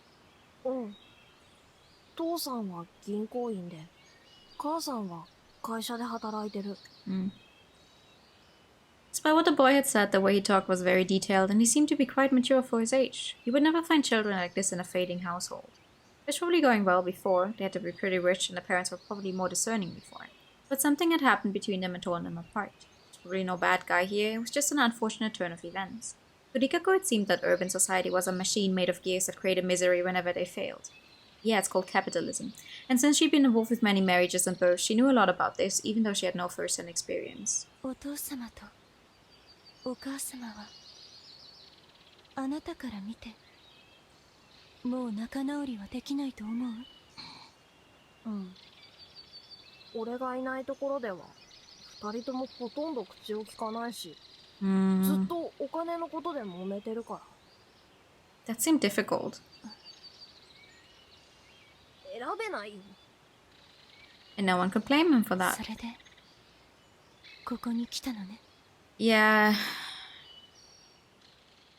うん。父さんは銀行員で、母さんは会社で働いてる。Despite what the boy had said, the way he talked was very detailed, and he seemed to be quite mature for his age. You would never find children like this in a fading household. It was probably going well before. They had to be pretty rich, and the parents were probably more discerning before. But something had happened between them and torn them apart. There was probably no bad guy here. It was just an unfortunate turn of events. To Rikako, it seemed that urban society was a machine made of gears that created misery whenever they failed. Yeah, it's called capitalism. And since she'd been involved with many marriages and births, she knew a lot about this, even though she had no first-hand experience. お父様とお母様はあなたから見てもう仲直りはできないと思う？うん。俺がいないところでは二人ともほとんど口を聞かないし、ずっとお金のことで揉めてるから。That seemed difficult. 選べないよ。 And no one could blame him for that. それでここに来たのね。Yeah.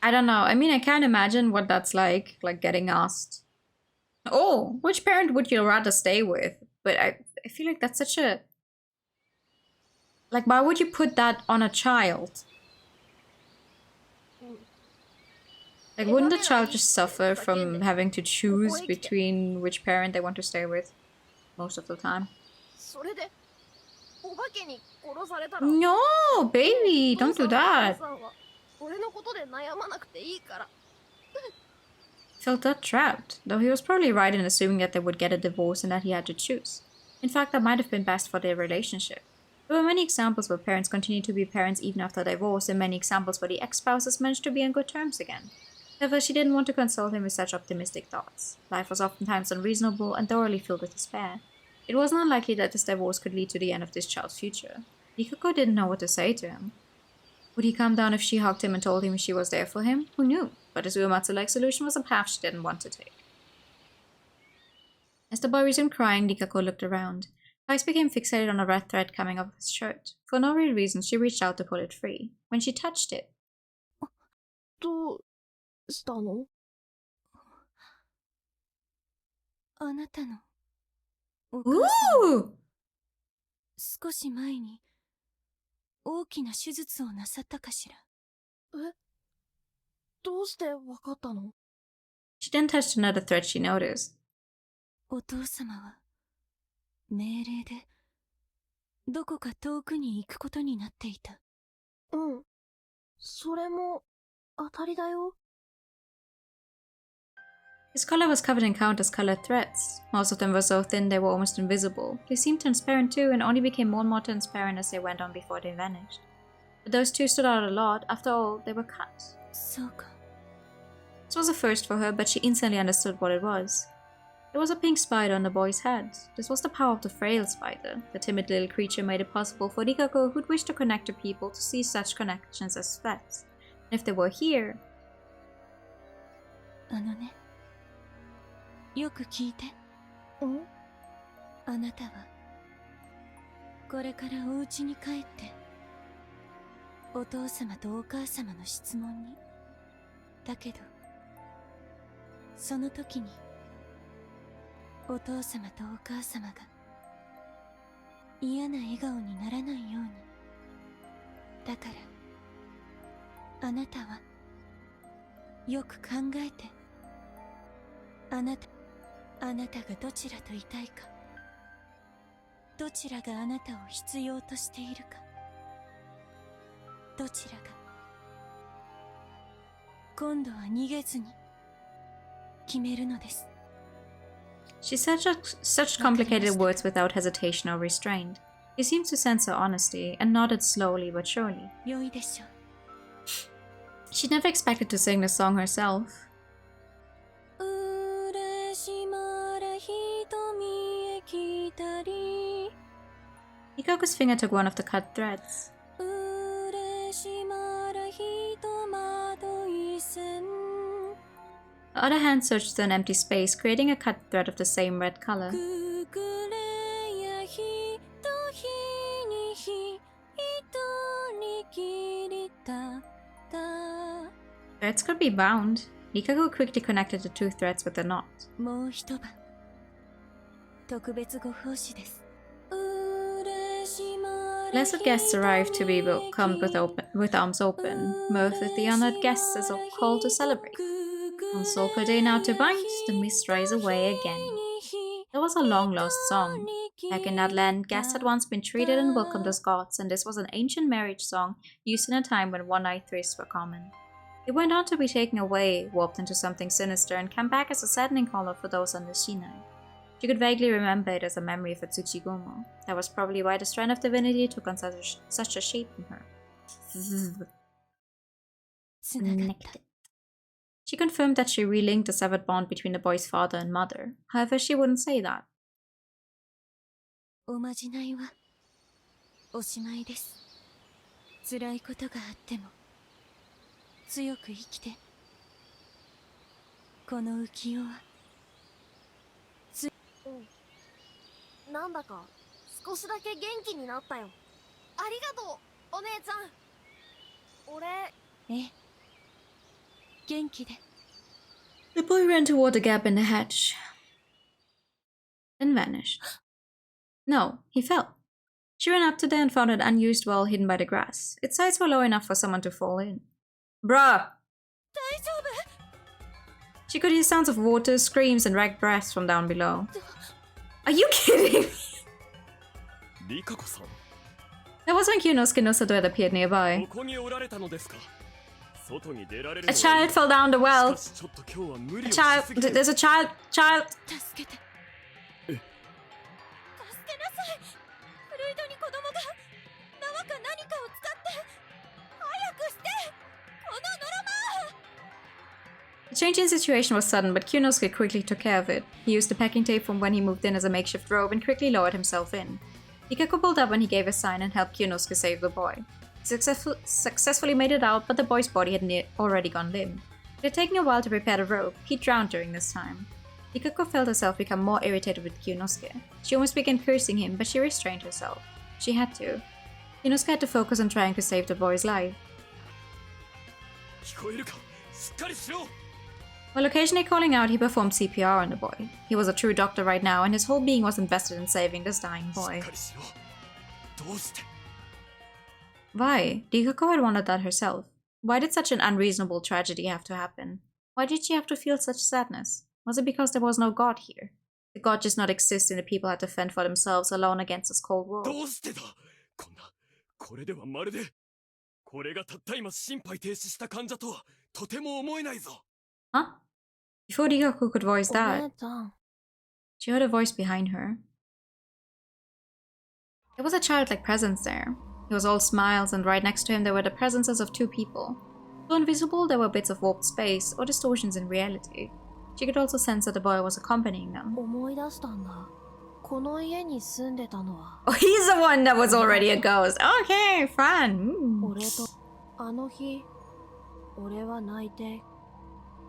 I don't know. I mean, I can't imagine what that's like getting asked, oh, which parent would you rather stay with? But I feel like that's such a Like, why would you put that on a child? Like, wouldn't the child just suffer from having to choose between which parent they want to stay with most of the time? No, baby, don't do that. Felt that trapped, though he was probably right in assuming that they would get a divorce and that he had to choose. In fact, that might have been best for their relationship. There were many examples where parents continued to be parents even after divorce, and many examples where the ex-spouses managed to be on good terms again. However, she didn't want to console him with such optimistic thoughts. Life was oftentimes unreasonable and thoroughly filled with despair. It wasn't unlikely that this divorce could lead to the end of this child's future. Rikako didn't know what to say to him. Would he calm down if she hugged him and told him she was there for him? Who knew? But his Uematsu-like solution was a path she didn't want to take. As the boy resumed crying, Rikako looked around. Her eyes became fixated on a red thread coming off his shirt. For no real reason, she reached out to pull it free. When she touched it, どうしたの？あなたのお母さん ooh! 少し前に大きな手術をなさったかしら。どうしてわかったの？ She then touched another thread she noticed. お父様は命令でどこか遠くに行くことになっていた。うん。それも当たりだよ。His collar was covered in countless colored threads. Most of them were so thin they were almost invisible. They seemed transparent too, and only became more and more transparent as they went on before they vanished. But those two stood out a lot. After all, they were cut. そうか。 This was a first for her, but she instantly understood what it was. There was a pink spider on the boy's head. This was the power of the frail spider. The timid little creature made it possible for Rikako, who'd wish to connect to people, to see such connections as threats. And if they were here... あのね、よく聞いて。あなたはこれからお家に帰ってお父様とお母様の質問に。だけどその時にお父様とお母様が嫌な笑顔にならないように。だからあなたはよく考えて。あなたがどちらといたいか、どちらがあなたを必要としているか、どちらが今度は逃げずに決めるのです。 She said such complicated words without hesitation or restraint. He seemed to sense her honesty, and nodded slowly but surely. 良いでしょう。 She never expected to sing the song herself. 嬉しまれ瞳へ来たり Rikako's finger took one of the cut threads. 嬉しまれひとまとい線 The other hand searched through an empty space, creating a cut thread of the same red color. くくれやひとひにひとに切りたた Threads could be bound. Rikako quickly connected the two threads with a knot. もう一晩特別ご奉仕です。 Blessed guests arrived to be welcomed with arms open. Mirth with the honored guests is a call to celebrate. On Soka Day now to bind, the mist rise away again. There was a long-lost song. Back in that land, guests had once been treated and welcomed as gods, and this was an ancient marriage song used in a time when one-night thrusts were common. It went on to be taken away, warped into something sinister, and came back as a saddening color for those on the Shinai. She could vaguely remember it as a memory of a Tsuchigomo. That was probably why the strand of divinity took on such a shape in her. Connected. She confirmed that she relinked the severed bond between the boy's father and mother. However, she wouldn't say that. おまじないはおしまいです。辛いことがあっても強く生きて。この浮世はなんだか少しだけ元気になったよ。ありがとう、お姉ちゃん。俺、ええ、元気で。 The boy ran toward the gap in the hatch, then vanished. No, he fell. She ran up to there and found an unused well hidden by the grass. Its sides were low enough for someone to fall in. Bruh! She could hear sounds of water, screams, and ragged breaths from down below. Are you kidding me? That was when Kyunosuke no Sato appeared nearby. A child fell down the well. A child. There's a child. Child. The change in situation was sudden, but Kyunosuke quickly took care of it. He used the packing tape from when he moved in as a makeshift robe and quickly lowered himself in. Ikako pulled up when he gave a sign and helped Kyunosuke save the boy. He successfully made it out, but the boy's body had already gone limp. It had taken a while to prepare the rope. He drowned during this time. Ikako felt herself become more irritated with Kyunosuke. She almost began cursing him, but she restrained herself. She had to. Kyunosuke had to focus on trying to save the boy's life. While occasionally calling out, he performed CPR on the boy. He was a true doctor right now, and his whole being was invested in saving this dying boy. Why? Ikako had wanted that herself. Why did such an unreasonable tragedy have to happen? Why did she have to feel such sadness? Was it because there was no God here? Did God just not exist and the people had to fend for themselves alone against this cold world? Huh? Before Ikako could voice that, she heard a voice behind her. There was a childlike presence there. He was all smiles, and right next to him there were the presences of two people. Though invisible, there were bits of warped space or distortions in reality. She could also sense that the boy was accompanying them. Oh, he's the one that was already a ghost. Okay, fun.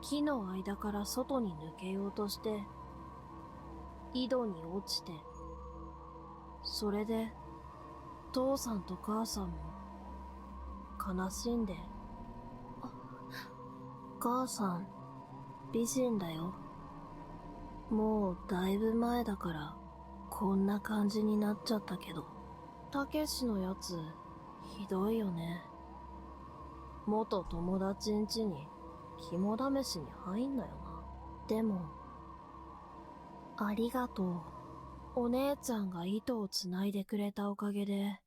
木の間から外に抜けようとして井戸に落ちてそれで父さんと母さんも悲しんで母さん美人だよもうだいぶ前だからこんな感じになっちゃったけどたけしのやつひどいよね元友達ん家に肝試しに入んなよな。でも、ありがとう。お姉ちゃんが糸をつないでくれたおかげで、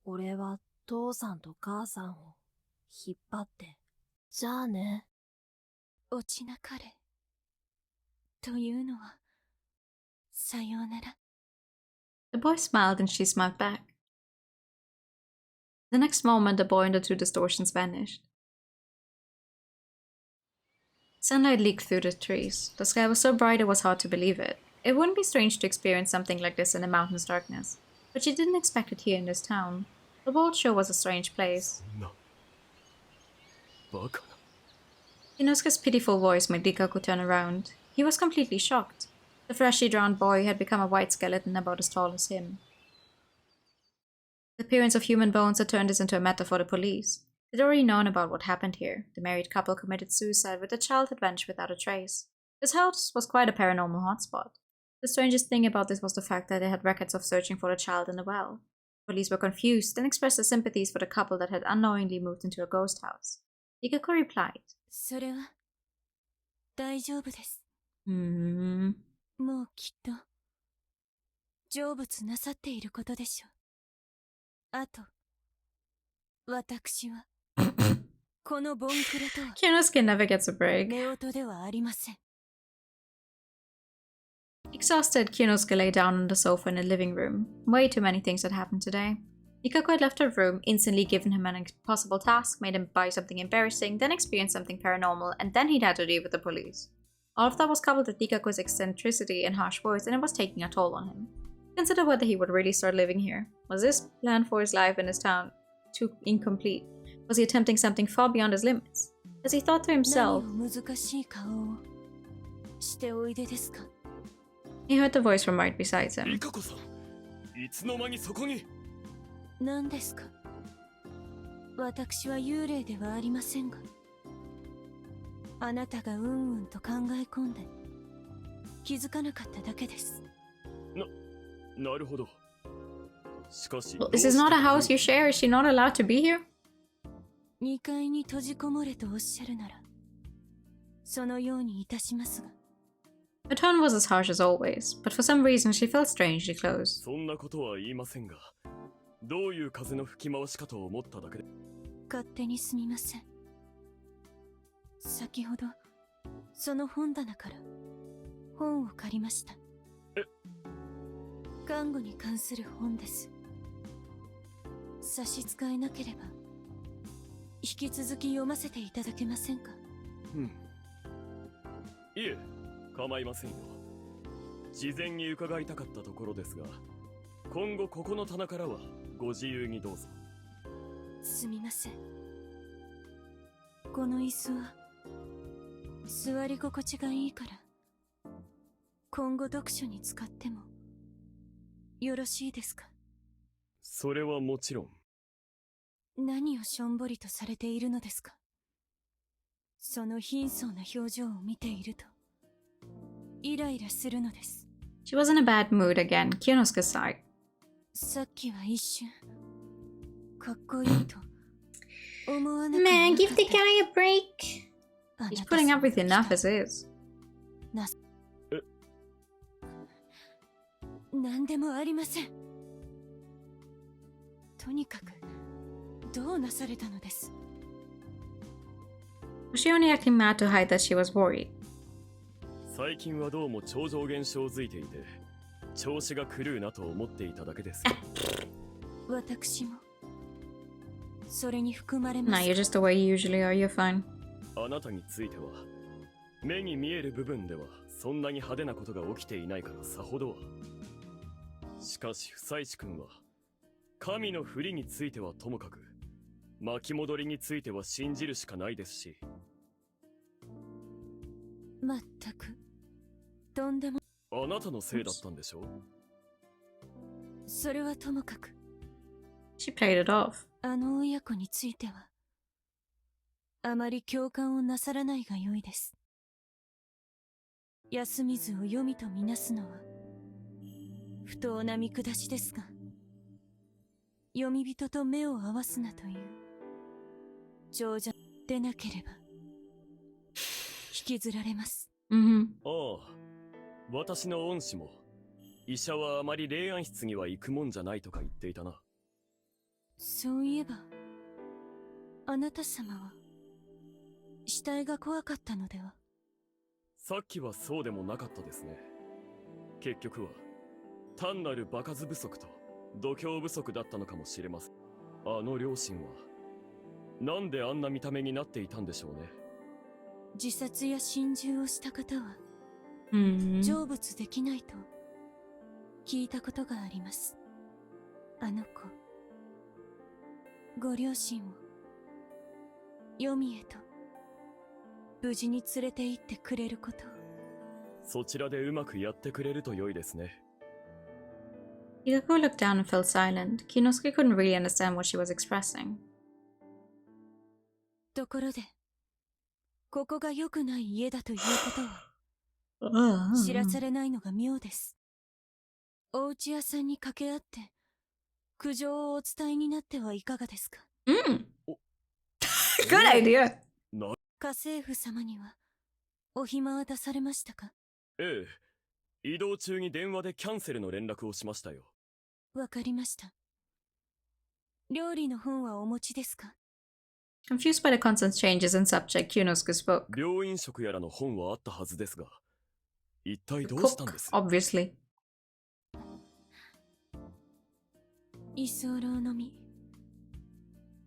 俺は父さんと母さんを引っ張って、じゃあね。落ちなかれ。というのは、さようなら。The boy smiled and she smiled back. The next moment, the boy and the two distortions vanished. Sunlight leaked through the trees. The sky was so bright it was hard to believe it. It wouldn't be strange to experience something like this in the mountain's darkness, but she didn't expect it here in this town. The world sure was a strange place. Inosuke's pitiful voice made Ikako turn around. He was completely shocked. The freshly drowned boy had become a white skeleton about as tall as him. The appearance of human bones had turned this into a matter for the police. They'd already known about what happened here. The married couple committed suicide with the child had vanished without a trace. This house was quite a paranormal hotspot. The strangest thing about this was the fact that they had records of searching for the child in the well. Police were confused and expressed their sympathies for the couple that had unknowingly moved into a ghost house. Ikako replied, それは大丈夫です。Hmm. もうきっと成仏なさっていることでしょう。あと、私はこのボンクレとは Kyunosuke never gets a break. 夫婦ではありません。Exhausted, Kyunosuke lay down on the sofa in the living room. Way too many things had happened today. Ikako had left her room, instantly given him an impossible task, made him buy something embarrassing, then experience something paranormal, and then he'd had to deal with the police. All of that was coupled with Ikako's eccentricity and harsh words, and it was taking a toll on him. Consider whether he would really start living here. Was this plan for his life in his town too incomplete? Was he attempting something far beyond his limits? As he thought to himself, 何を難しい顔をしておいでですか。 he heard the voice from right beside him. リカコさん、いつの間にそこに。何ですか。私は幽霊ではありませんが、あなたがうんうんと考え込んで気づかなかっただけです。なるほど。しかし、 Well, is this not a house you share? Is she not allowed to be here? 2階に閉じこもれとおっしゃるなら、そのようにいたしますが。Her tone was as harsh as always, but for some reason she felt strangely close. そんなことは言いませんが、どういう風の吹き回しかと思っただけで。勝手にすみません。先ほど、その本棚から本を借りました。看護に関する本です。差し支えなければ、引き続き読ませていただけませんか？いえ、構いませんよ。事前に伺いたかったところですが、今後ここの棚からはご自由にどうぞ。すみません。この椅子は座り心地がいいから、今後読書に使ってもよろしいですか？それはもちろん。何をしょんぼりとされているのですか？その貧相な表情を見ているとイライラするのです。 She was in a bad mood again. Kyonosuke sighed. さっきは一瞬かっこいいと思わなくなかった。 Man, give the guy a break. あな He's た putting 様が everything 来た up as is. 何でもありません。とにかくどうなされたのです？ Was she only acting mad to hide that she was worried? 最近はどうも超常現象づいていて、調子が狂うなと思っていただけです。私もそれに含まれま Nah, す。 you're just the way you usually are. You're fine. あなたについては、目に見える部分ではそんなに派手なことが起きていないからさほどは。しかし、夫妻地君は、神の振りについてはともかく、巻き戻りについては信じるしかないですし。まったくとんでも。あなたのせいだったんでしょ？それはともかく、 She played it off. あの親子についてはあまり共感をなさらないがよいです。休みずを読みとみなすのは不当な見下しですが、読み人と目を合わすなという情者でなければ引きずられます。Mm-hmm. ああ、私の恩師も、医者はあまり霊安室には行くもんじゃないとか言っていたな。そういえば、あなた様は死体が怖かったのでは？さっきはそうでもなかったですね。結局は単なる場数不足と度胸不足だったのかもしれません。あの両親はなんであんな見た目になっていたんでしょうね。自殺や心中をした方は Mm-hmm. 成仏できないと聞いたことがあります。あの子、ご両親を黄泉へと無事に連れて行ってくれることを。そちらでうまくやってくれると良いですね。Higako looked down and felt silent. Kinosuke couldn't really understand what she was expressing. ところで、ここが良くない家だということは知らされないのが妙です。お家屋さんに掛け合って苦情をお伝えになってはいかがですか？ Mm. Good idea. 家政婦様にはお暇は出されましたか？ええ、移動中に電話でキャンセルの連絡をしましたよ。わかりました。料理の本はお持ちですか？ Confused by the constant changes in subject, Kyonosuke spoke. 病院食やらの本はあったはずですが、一体 The どうしたん cook, です？ obviously. 居候のみ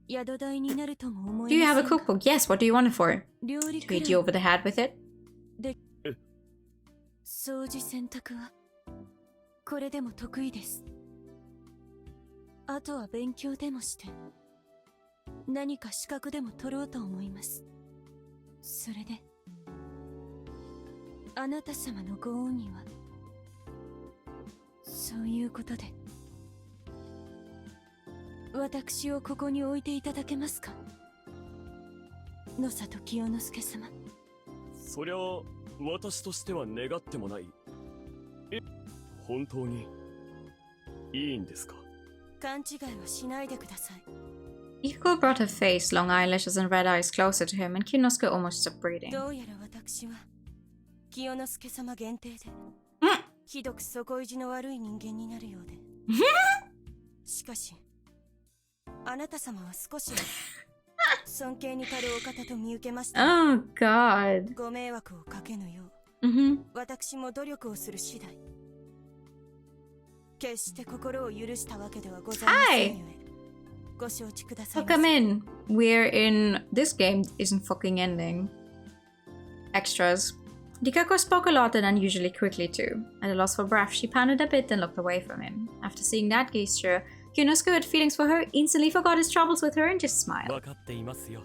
宿代になるとも思 Do い you ま have せ a んか？ cookbook? Yes, what do you want it for? 料理 To くら hit い you over the head with it? で掃除洗濯はこれでも得意です。あとは勉強でもして何か資格でも取ろうと思います。それであなた様のご恩にはそういうことで私をここに置いていただけますか？野里清之助様。そりゃ私としては願ってもない。本当にいいんですか？勘違いはしないでください。 Iko brought her face, long eyelashes, and red eyes closer to him, and Kinosuke almost stopped breathing. どうやら私は清之助様限定でひどく底意地の悪い人間になるようでしかしあなた様は少し尊敬に足るお方と見受けました。 Oh God. ご迷惑をかけぬよう 私も努力をする次第。決して心を許したわけではございませんゆえご承知ください So come in. We're in... This game isn't fucking ending. Extras. Rikako spoke a lot and unusually quickly too. At a loss for breath, she panted a bit and looked away from him. After seeing that gesture, Kinosuke, who had feelings for her, instantly forgot his troubles with her and just smiled. 分かっていますよ。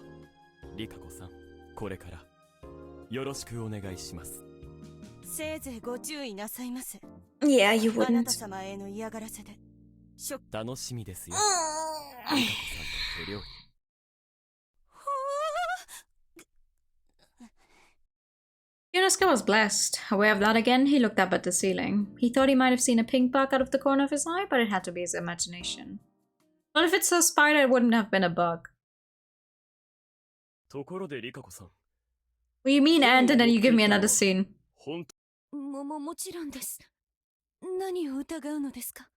リカコさん、これからよろしくお願いします。せいぜいご注意なさいませ。 Yeah, you あなた wouldn't. 様への嫌がらせで楽しみですよ。リカコさんと手料理。Kinosuke was blessed. Aware of that again, he looked up at the ceiling. He thought he might have seen a pink bug out of the corner of his eye, but it had to be his imagination. Well, if it's a spider, it wouldn't have been a bug. ところでリカコさん。 Well, you mean ant and then you give me another scene. 本当 もちろんです。何を疑うのですか？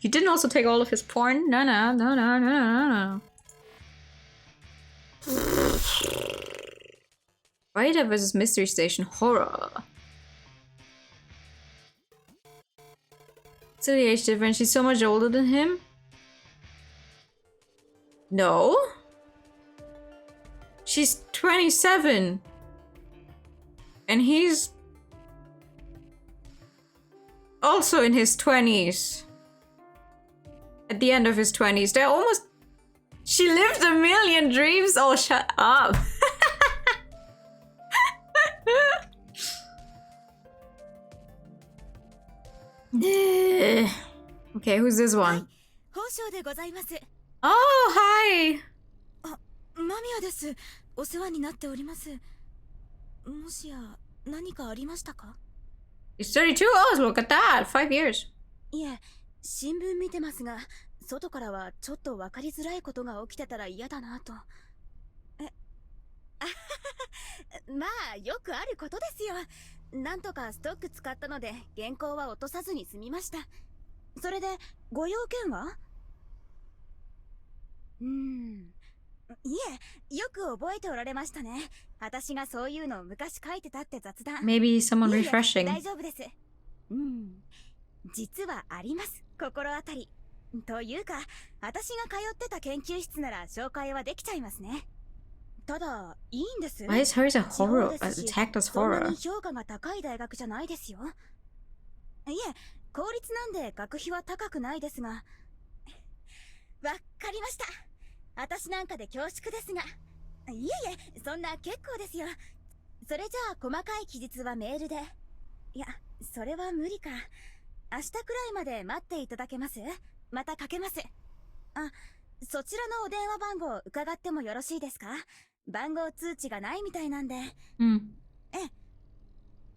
You didn't also take all of his porn? No. Rider vs. Mystery Station Horror. So the age difference, she's so much older than him? No? She's 27. And he's also in his 20s. At the end of his 20s. They're almost... She lived a million dreams. Oh, shut up. Okay, who's this one? 宝生でございます。 Oh, hi. マミヤです。お世話になっております。もしや何かありましたか？ He's 32. Oh, look at that. 5 years. いえ、新聞見てますが、外からはちょっと分かりづらいことが起きてたら嫌だなと。まあ、よくあることですよ。なんとかストック使ったので、原稿は落とさずに済みました。それで、ご用件はいえ、よく覚えておられましたね。私がそういうのを昔書いてたって雑談。 Maybe someone いえいえ refreshing. 大丈夫です。実はあります。心当たり。というか、私が通ってた研究室なら紹介はできちゃいますね。ただ、いいんです。 Why is hers a horror? 地方ですし Tagged as そんな horror. に評価が高い大学じゃないですよ。いえ、公立なんで学費は高くないですが。わかりました。私なんかで恐縮ですが。いえいえ、そんな結構ですよ。それじゃあ細かい記述はメールで。いや、それは無理か。明日くらいまで待っていただけます？またかけます。あ、そちらのお電話番号伺ってもよろしいですか？番号通知がないみたいなんで。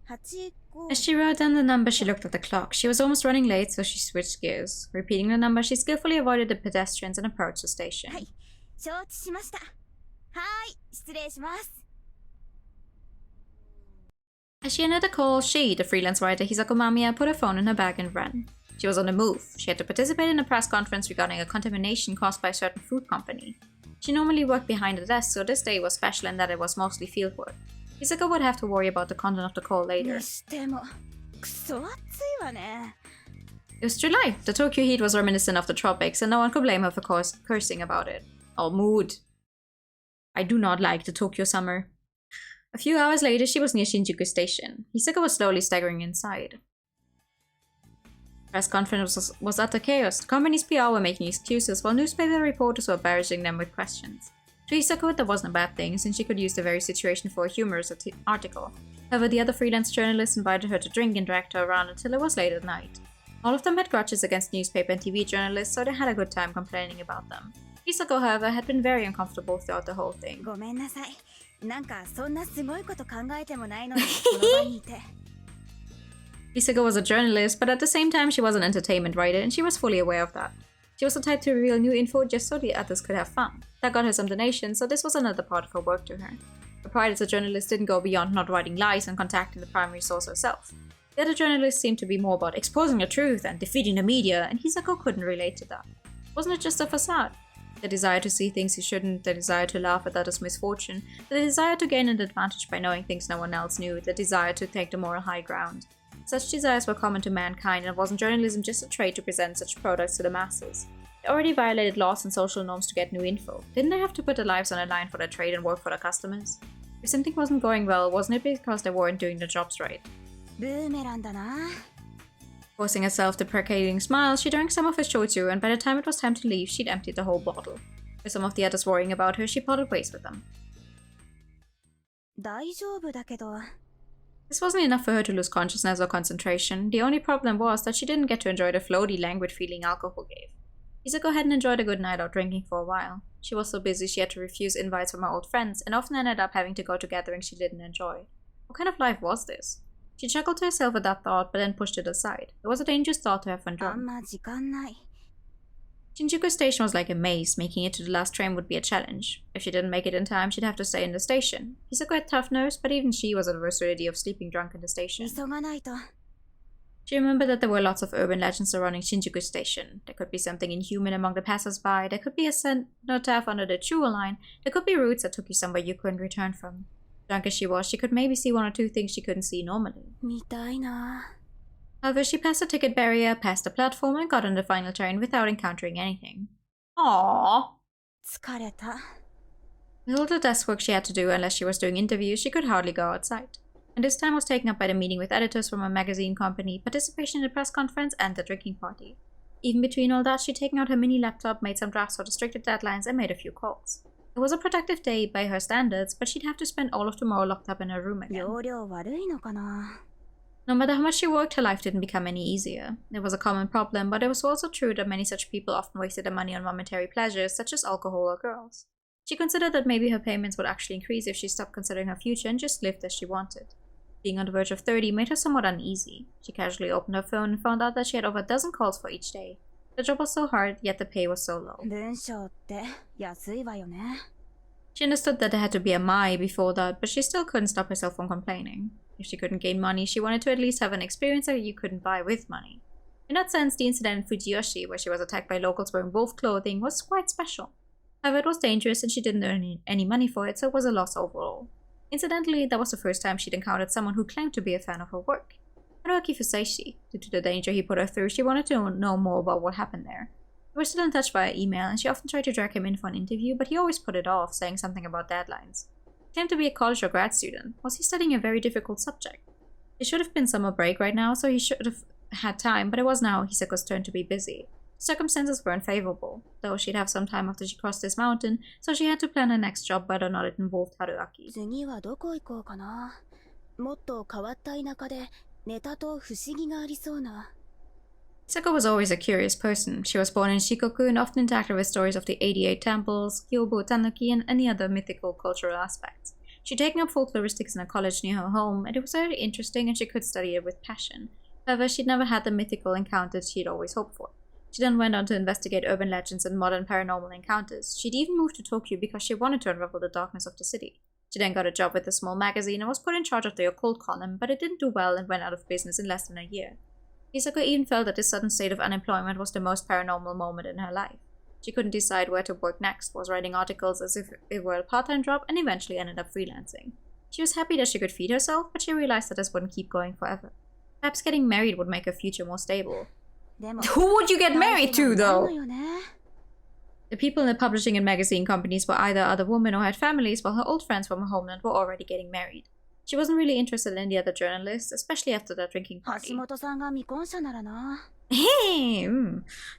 85... As she wrote down the number, she looked at the clock. She was almost running late, so she switched gears. Repeating the number, she skillfully avoided the pedestrians and approached the station. はい、承知しました。はーい、失礼します。 As she ended the call, she, the freelance writer Hisako Mamiya, put her phone in her bag and ran. She was on the move. She had to participate in a press conference regarding a contamination caused by a certain food company. She normally worked behind a desk, so this day was special in that it was mostly fieldwork. Hisako would have to worry about the content of the call later. にしても、くそ暑いわね。 It was July. The Tokyo heat was reminiscent of the tropics, and no one could blame her for cursing about it. Oh, mood. I do not like the Tokyo summer. A few hours later, she was near Shinjuku Station. Hisako was slowly staggering inside. Press conference was utter chaos. The company's PR were making excuses, while newspaper reporters were barraging them with questions. To Hisako, that wasn't a bad thing, since she could use the very situation for a humorous article. However, the other freelance journalists invited her to drink and dragged her around until it was late at night. All of them had grudges against newspaper and TV journalists, so they had a good time complaining about them. Hisako, however, had been very uncomfortable throughout the whole thing. ごめんなさい。なんかそんなすごいこと考えてもないのにこの場にいて。Hisako was a journalist, but at the same time she was an entertainment writer, and she was fully aware of that. She was the type to reveal new info just so the others could have fun. That got her some donations, so this was another part of her work to her. Her pride as a journalist didn't go beyond not writing lies and contacting the primary source herself. The other journalists seemed to be more about exposing the truth and defeating the media, and Hisako couldn't relate to that. Wasn't it just a facade? The desire to see things you shouldn't, the desire to laugh at others' misfortune, the desire to gain an advantage by knowing things no one else knew, the desire to take the moral high ground. Such desires were common to mankind, and wasn't journalism just a trade to present such products to the masses? They already violated laws and social norms to get new info. Didn't they have to put their lives on a line for their trade and work for their customers? If something wasn't going well, wasn't it because they weren't doing their jobs right? Forcing a self-deprecating smile, she drank some of her shochu, and by the time it was time to leave, she'd emptied the whole bottle. With some of the others worrying about her, she parted ways with them. This wasn't enough for her to lose consciousness or concentration. The only problem was that she didn't get to enjoy the floaty, languid feeling alcohol gave. Hisako hadn't enjoyed a good night out drinking for a while. She was so busy she had to refuse invites from her old friends, and often ended up having to go to gatherings she didn't enjoy. What kind of life was this? She chuckled to herself at that thought, but then pushed it aside. It was a dangerous thought to have when drunk. Shinjuku Station was like a maze. Making it to the last train would be a challenge. If she didn't make it in time, she'd have to stay in the station. Hisako had tough nerves, but even she was averse to the idea of sleeping drunk in the station. She remembered that there were lots of urban legends surrounding Shinjuku Station. There could be something inhuman among the passers-by, there could be a cenotaph under the Chuo line, there could be routes that took you somewhere you couldn't return from. Drunk as she was, she could maybe see one or two things she couldn't see normally. However, she passed the ticket barrier, passed the platform, and got on the final train without encountering anything. Aww. With all the desk work she had to do, unless she was doing interviews, she could hardly go outside. And this time was taken up by the meeting with editors from a magazine company, participation in the press conference, and the drinking party. Even between all that, she'd taken out her mini laptop, made some drafts for the stricter deadlines, and made a few calls. It was a productive day by her standards, but she'd have to spend all of tomorrow locked up in her room again. No matter how much she worked, her life didn't become any easier. It was a common problem, but it was also true that many such people often wasted their money on momentary pleasures, such as alcohol or girls. She considered that maybe her payments would actually increase if she stopped considering her future and just lived as she wanted. Being on the verge of 30 made her somewhat uneasy. She casually opened her phone and found out that she had over a dozen calls for each day. The job was so hard, yet the pay was so low. She understood that there had to be a mai before that, but she still couldn't stop herself from complaining. If she couldn't gain money, she wanted to at least have an experience that you couldn't buy with money. In that sense, the incident in Fujiyoshi, where she was attacked by locals wearing wolf clothing, was quite special. However, it was dangerous and she didn't earn any money for it, so it was a loss overall. Incidentally, that was the first time she'd encountered someone who claimed to be a fan of her work. Haruaki Fusaishi. Due to the danger he put her through, she wanted to know more about what happened there. They were still in touch via email, and she often tried to drag him in for an interview, but he always put it off, saying something about deadlines. He claimed to be a college or grad student. Was he studying a very difficult subject? It should have been summer break right now, so he should have had time, but it was now Hisako's turn to be busy. Circumstances weren't favorable, though she'd have some time after she crossed this mountain, so she had to plan her next job whether or not it involved Haruaki. Hisako was always a curious person. She was born in Shikoku and often interacted with stories of the 88 temples, Kyobo Tanuki, and any other mythical cultural aspects. She'd taken up folkloristics in a college near her home, and it was very interesting and she could study it with passion. However, she'd never had the mythical encounters she'd always hoped for. She then went on to investigate urban legends and modern paranormal encounters. She'd even moved to Tokyo because she wanted to unravel the darkness of the city. She then got a job with a small magazine and was put in charge of the occult column, but it didn't do well and went out of business in less than a year. Hisako even felt that this sudden state of unemployment was the most paranormal moment in her life. She couldn't decide where to work next, was writing articles as if it were a part-time job, and eventually ended up freelancing. She was happy that she could feed herself, but she realized that this wouldn't keep going forever. Perhaps getting married would make her future more stable. Who would you get married to, though? The people in the publishing and magazine companies were either other women or had families, while her old friends from her homeland were already getting married. She wasn't really interested in the other journalists, especially after that drinking party. Yudai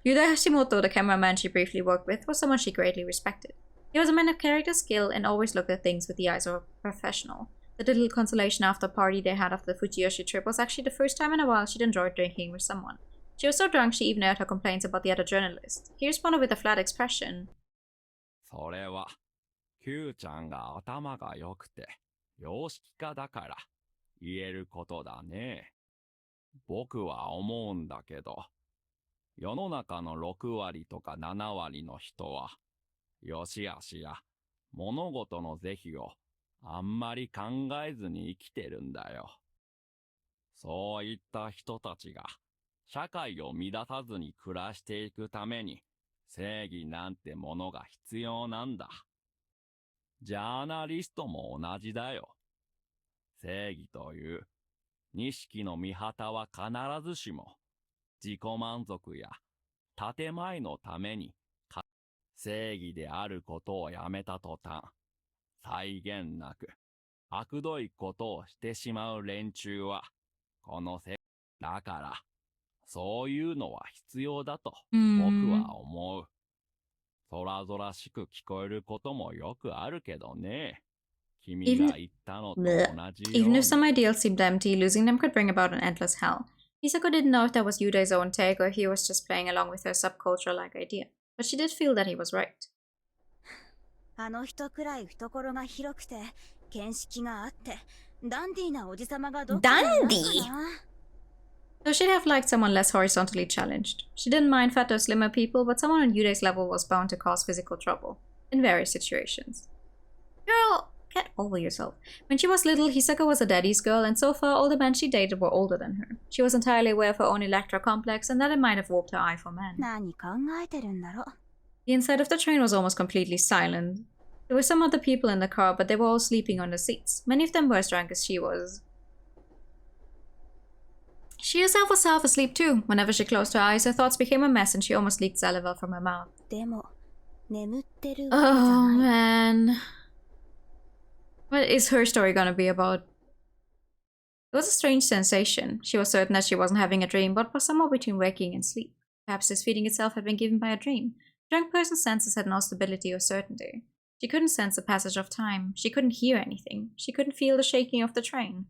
Hashimoto, the cameraman she briefly worked with, was someone she greatly respected. He was a man of character, skill, and always looked at things with the eyes of a professional. The little consolation after party they had after the Fujiyoshi trip was actually the first time in a while she'd enjoyed drinking with someone. She was so drunk she even aired her complaints about the other journalist. He responded with a flat expression. それは、Q ちゃんが頭が良くて、洋式家だから、言えることだね。僕は思うんだけど、世の中の6割とか7割の人は、良し悪しや物事の是非をあんまり考えずに生きてるんだよ。そういった人たちが社会を乱さずに暮らしていくために正義なんてものが必要なんだ。ジャーナリストも同じだよ。正義という錦の御旗は必ずしも自己満足や建前のために正義であることをやめた途端、際限なく悪どいことをしてしまう連中はこのだからそういうのは必要だと僕は思う。空々しく聞こえることもよくあるけどね。君が言ったのと同じように。Even if some ideals seemed empty, losing them could bring about an endless hell. Hisako didn't know if that was Yudai's own take or if he was just playing along with her subculture-like idea. But she did feel that he was right. あの人くらい懐が広くて見識があってダンディーなおじさまがどっかにいるかな。So she'd have liked someone less horizontally challenged. She didn't mind fat or slimmer people, but someone on Yudai's level was bound to cause physical trouble. In various situations. Girl, get over yourself. When she was little, Hisako was a daddy's girl, and so far all the men she dated were older than her. She was entirely aware of her own Electra complex, and that it might have warped her eye for men. 何考えてるんだろう。 The inside of the train was almost completely silent. There were some other people in the car, but they were all sleeping on the seats. Many of them were as drunk as she was. She herself was half asleep too. Whenever she closed her eyes, her thoughts became a mess and she almost leaked saliva from her mouth. でも眠ってるわけじゃない。 Oh man. What is her story gonna be about? It was a strange sensation. She was certain that she wasn't having a dream, but was somewhere between waking and sleep. Perhaps this feeling itself had been given by a dream. The drunk person's senses had no stability or certainty. She couldn't sense the passage of time. She couldn't hear anything. She couldn't feel the shaking of the train.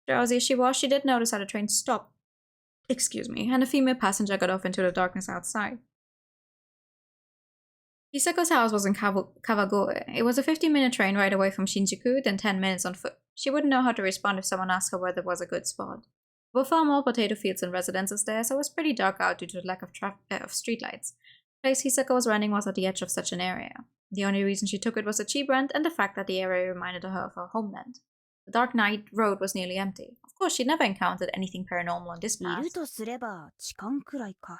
Drowsy as she was, she did notice how the train stopped. Excuse me, and a female passenger got off into the darkness outside. Hisako's house was in Kawagoe. It was a 15-minute train ride away from Shinjuku, then 10 minutes on foot. She wouldn't know how to respond if someone asked her where there was a good spot. There were far more potato fields and residences there, so it was pretty dark out due to the lack of streetlights. The place Hisako was running was at the edge of such an area. The only reason she took it was the cheap rent and the fact that the area reminded her of her homeland. The dark night road was nearly empty. Of course, she'd never encountered anything paranormal in this past. いるとすれば痴漢くらいか。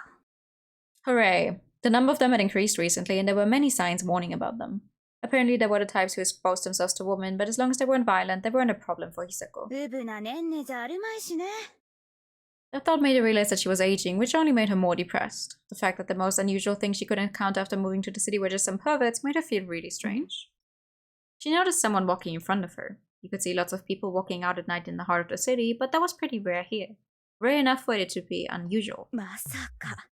Hooray! The number of them had increased recently, and there were many signs warning about them. Apparently, they were the types who exposed themselves to women, but as long as they weren't violent, they weren't a problem for Hisako. うぶなねんねじゃあるまいしね。 That thought made her realize that she was aging, which only made her more depressed. The fact that the most unusual things she could encounter after moving to the city were just some perverts made her feel really strange. She noticed someone walking in front of her. You could see lots of people walking out at night in the heart of the city, but that was pretty rare here. Rare enough for it to be unusual. まさか。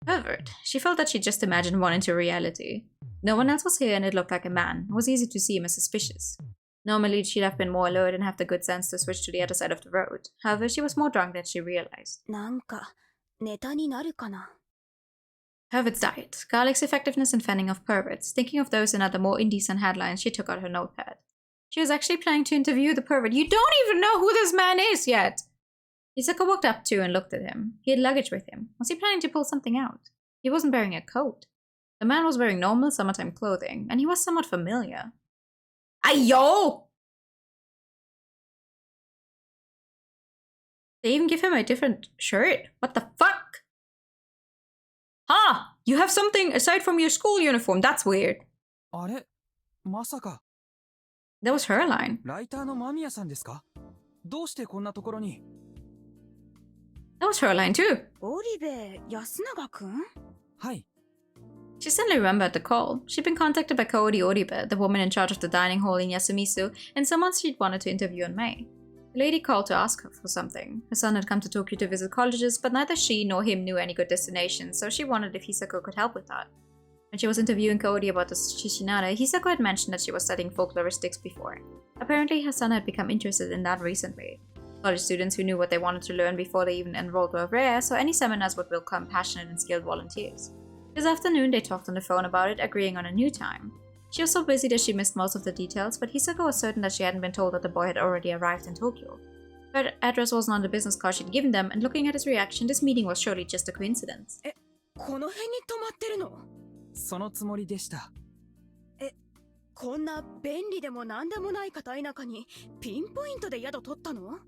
Pervert. She felt that she'd just imagined one into reality. No one else was here and it looked like a man. It was easy to see him as suspicious. Normally, she'd have been more alert and have the good sense to switch to the other side of the road. However, she was more drunk than she realized. なんかネタになるかな。 Pervert's diet. Garlic's effectiveness in fending off perverts. Thinking of those and other more indecent headlines, she took out her notepad. She was actually planning to interview the pervert. You don't even know who this man is yet! Hisako walked up to and looked at him. He had luggage with him. Was he planning to pull something out? He wasn't wearing a coat. The man was wearing normal summertime clothing, and he was somewhat familiar. Ayo! They even give him a different shirt. What the fuck? Ha! You have something aside from your school uniform. That's weird. あれまさか That was her line. ライターの間宮さんですか？どうしてこんなところに？ That was her line too. オリベ安永くん？はい。 She suddenly remembered the call. She'd been contacted by Kaori Oribe, the woman in charge of the dining hall in Yasumizu, and someone she'd wanted to interview in May. The lady called to ask her for something. Her son had come to Tokyo to visit colleges, but neither she nor him knew any good destinations, so she wondered if Hisako could help with that. When she was interviewing Kaori about the Shishinare, Hisako had mentioned that she was studying folkloristics before. Apparently, her son had become interested in that recently. College students who knew what they wanted to learn before they even enrolled were rare, so any seminars would welcome passionate and skilled volunteers. This afternoon, they talked on the phone about it, agreeing on a new time. She was so busy that she missed most of the details, but Hisako was certain that she hadn't been told that the boy had already arrived in Tokyo. Her address wasn't on the business card she'd given them, and looking at his reaction, this meeting was surely just a coincidence. この辺に泊まってるの？そのつもりでした。こんな便利でもなんでもない片田舎にピンポイントで宿取ったの？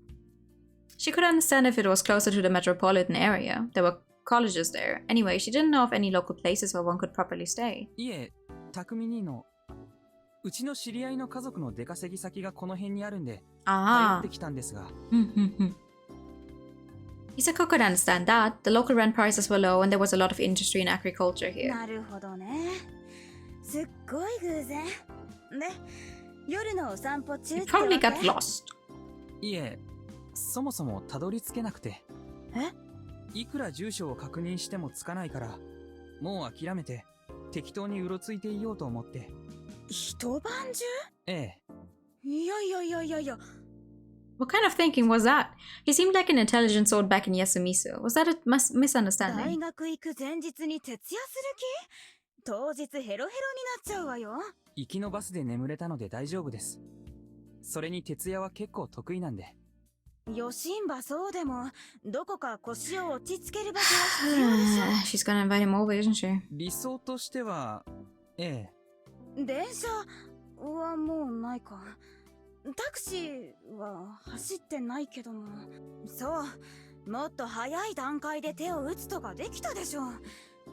She could understand if it was closer to the metropolitan area. There were colleges there. Anyway, she didn't know of any local places where one could properly stay. いえ、匠兄の、うちの知り合いの家族の出稼ぎ先がこの辺にあるんで、通ってきたんですが。Isako could understand that. The local rent prices were low and there was a lot of industry and agriculture here. なるほどね。すっごい偶然。で、夜のお散歩中 You ってわ probably け？ got lost. いえ、そもそもたどり着けなくて。いくら住所を確認してもつかないから、もう諦めて、適当にうろついていようと思って。一晩中？ええ。いやいやいやいやいや。What kind of thinking was that? He seemed like an intelligent soul back in Yasumisu. Was that a 大 misunderstanding? 学行く前日に徹夜する気？当日ヘロヘロになっちゃうわよ。行きのバスで眠れたので大丈夫です。それに徹夜は結構得意なんで。よしんばそうでも、どこか腰を落ち着ける場所は必要でしょ。She's gonna invite him over, isn't she? 理想としては、え電車はもうないか。タクシーは走ってないけども。そう、もっと早い段階で手を打つとかできたでしょ。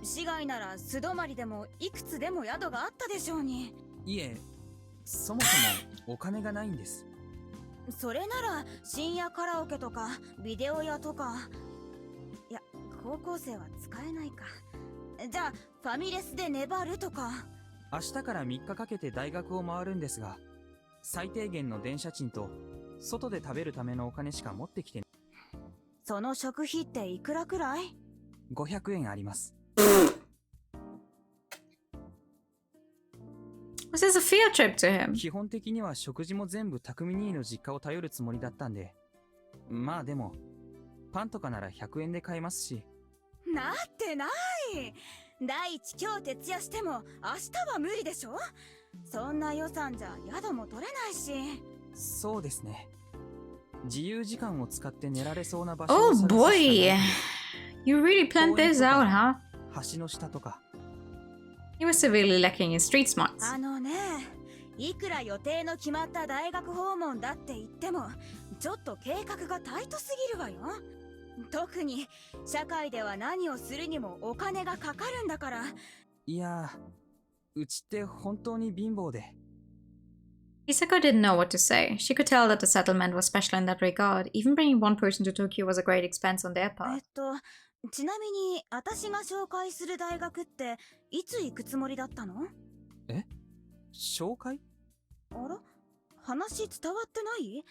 市外なら素泊まりでもいくつでも宿があったでしょうに。いえ、そもそもお金がないんです。それなら深夜カラオケとかビデオ屋とか。いや、高校生は使えないか。じゃあファミレスで粘るとか。明日から3日かけて大学を回るんですが、最低限の電車賃と外で食べるためのお金しか持ってきて。その食費っていくらくらい？500円あります。Was this a field trip to him? 基本的には食事も全部匠兄の実家を頼るつもりだったんで。まあでも、パンとかなら100円で買えますし。なってない。第一今日徹夜しても明日は無理でしょ。そんな予算じゃ宿も取れないし。そうですね。自由時間を使って寝られそうな場所を Oh 探すしかない。 boy! You really planned this out, huh? 橋の下とか。He was severely lacking in street smarts. あのね、いくら予定の決まった大学訪問だって言っても、ちょっと計画がタイトすぎるわよ。特に社会では何をするにもお金がかかるんだから。いや、うちって本当に貧乏で。Isako didn't know what to say. She could tell that the settlement was special in that regard. Even bringing one person to Tokyo was a great expense on their part. ちなみに私が紹介する大学っていつ行くつもりだったの？紹介？あら？話伝わってない？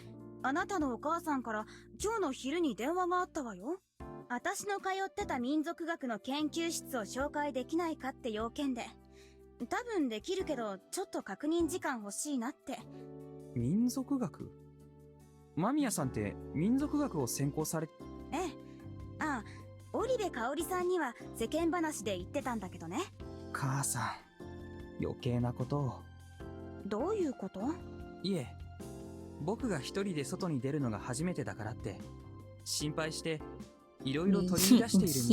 あなたのお母さんから今日の昼に電話があったわよ。私の通ってた民族学の研究室を紹介できないかって要件で。多分できるけど、ちょっと確認時間欲しいなって。民族学？間宮さんって民族学を専攻され…ええ。ああ、織部香織さんには世間話で言ってたんだけどね。母さん、余計なことを。どういうこと？いえ、僕が一人で外に出るのが初めてだからって、心配していろいろ取り出しているみたいでして。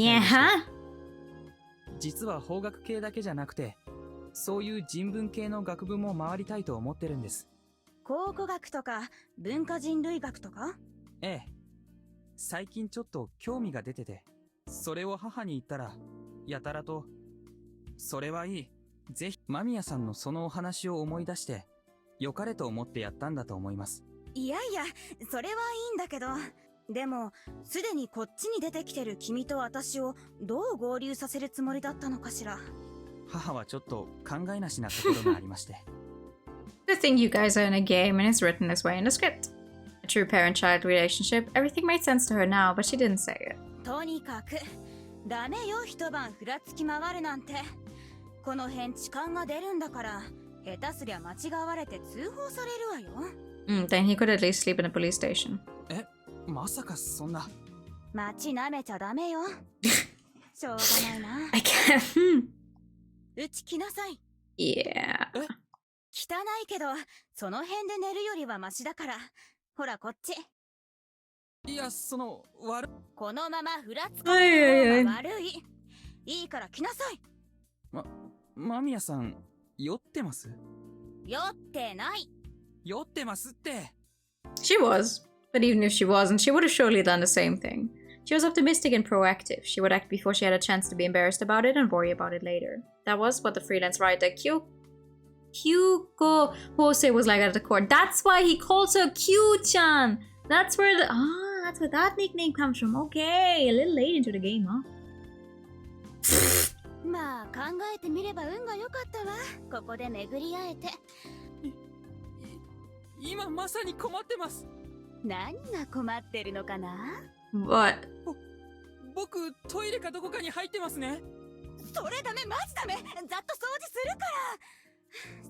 実は法学系だけじゃなくて、そういう人文系の学部も回りたいと思ってるんです。考古学とか文化人類学とか？ええ。最近ちょっと興味が出てて、それを母に言ったら、やたらと、それはいい。ぜひ、間宮さんのそのお話を思い出して、良かれと思ってやったんだと思います。いやいや、それはいいんだけど、でも、すでにこっちに出てきてる君と私をどう合流させるつもりだったのかしら。母はちょっと考えなしなところがありまして。Good thing you guys are in a game and it's written this way in the script. A true parent-child relationship. Everything made sense to her now, but she didn't say it. とにかく、ダメよ一晩ふらつき回るなんて。この辺痴漢が出るんだから、下手すりゃ間違われて通報されるわよ。Then he could at least sleep in a police station. まさかそんな。街舐めちゃダメよ。しょうがないな。I can't. うち来なさい。Yeah. 汚いけど、その辺で寝るよりはマシだから。ほらこっち。いや、その、このままふらつかはいない方が悪い。いいから来なさい。間宮さん、酔ってます？酔ってない。酔ってますって。She was. But even if she wasn't, she would have surely done the same thing. She was optimistic and proactive. She would act before she had a chance to be embarrassed about it and worry about it later. That was what the freelance writer Kyuko Hose was like at the court. That's why he calls her Q-chan. That's where that nickname comes from. Okay, a little late into the game, huh? まあ考えてみれば運が良かったわ。ここで巡り会えて。今まさに困ってます。何が困ってるのかな？ What? 僕トイレかどこかに入ってますね。それダメ、マジダメ。ざっと掃除するか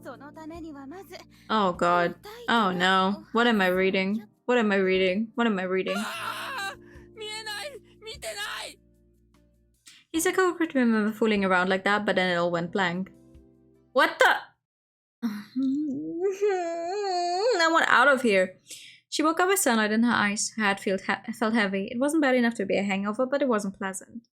ら。そのためにはまず。Oh god. Oh no. What am I reading? What am I reading? What am I reading? 見えない、見てない。Hisako could remember fooling around like that, but then it all went blank. What the? I want out of here. She woke up with sunlight in her eyes. Her head felt heavy. It wasn't bad enough to be a hangover, but it wasn't pleasant.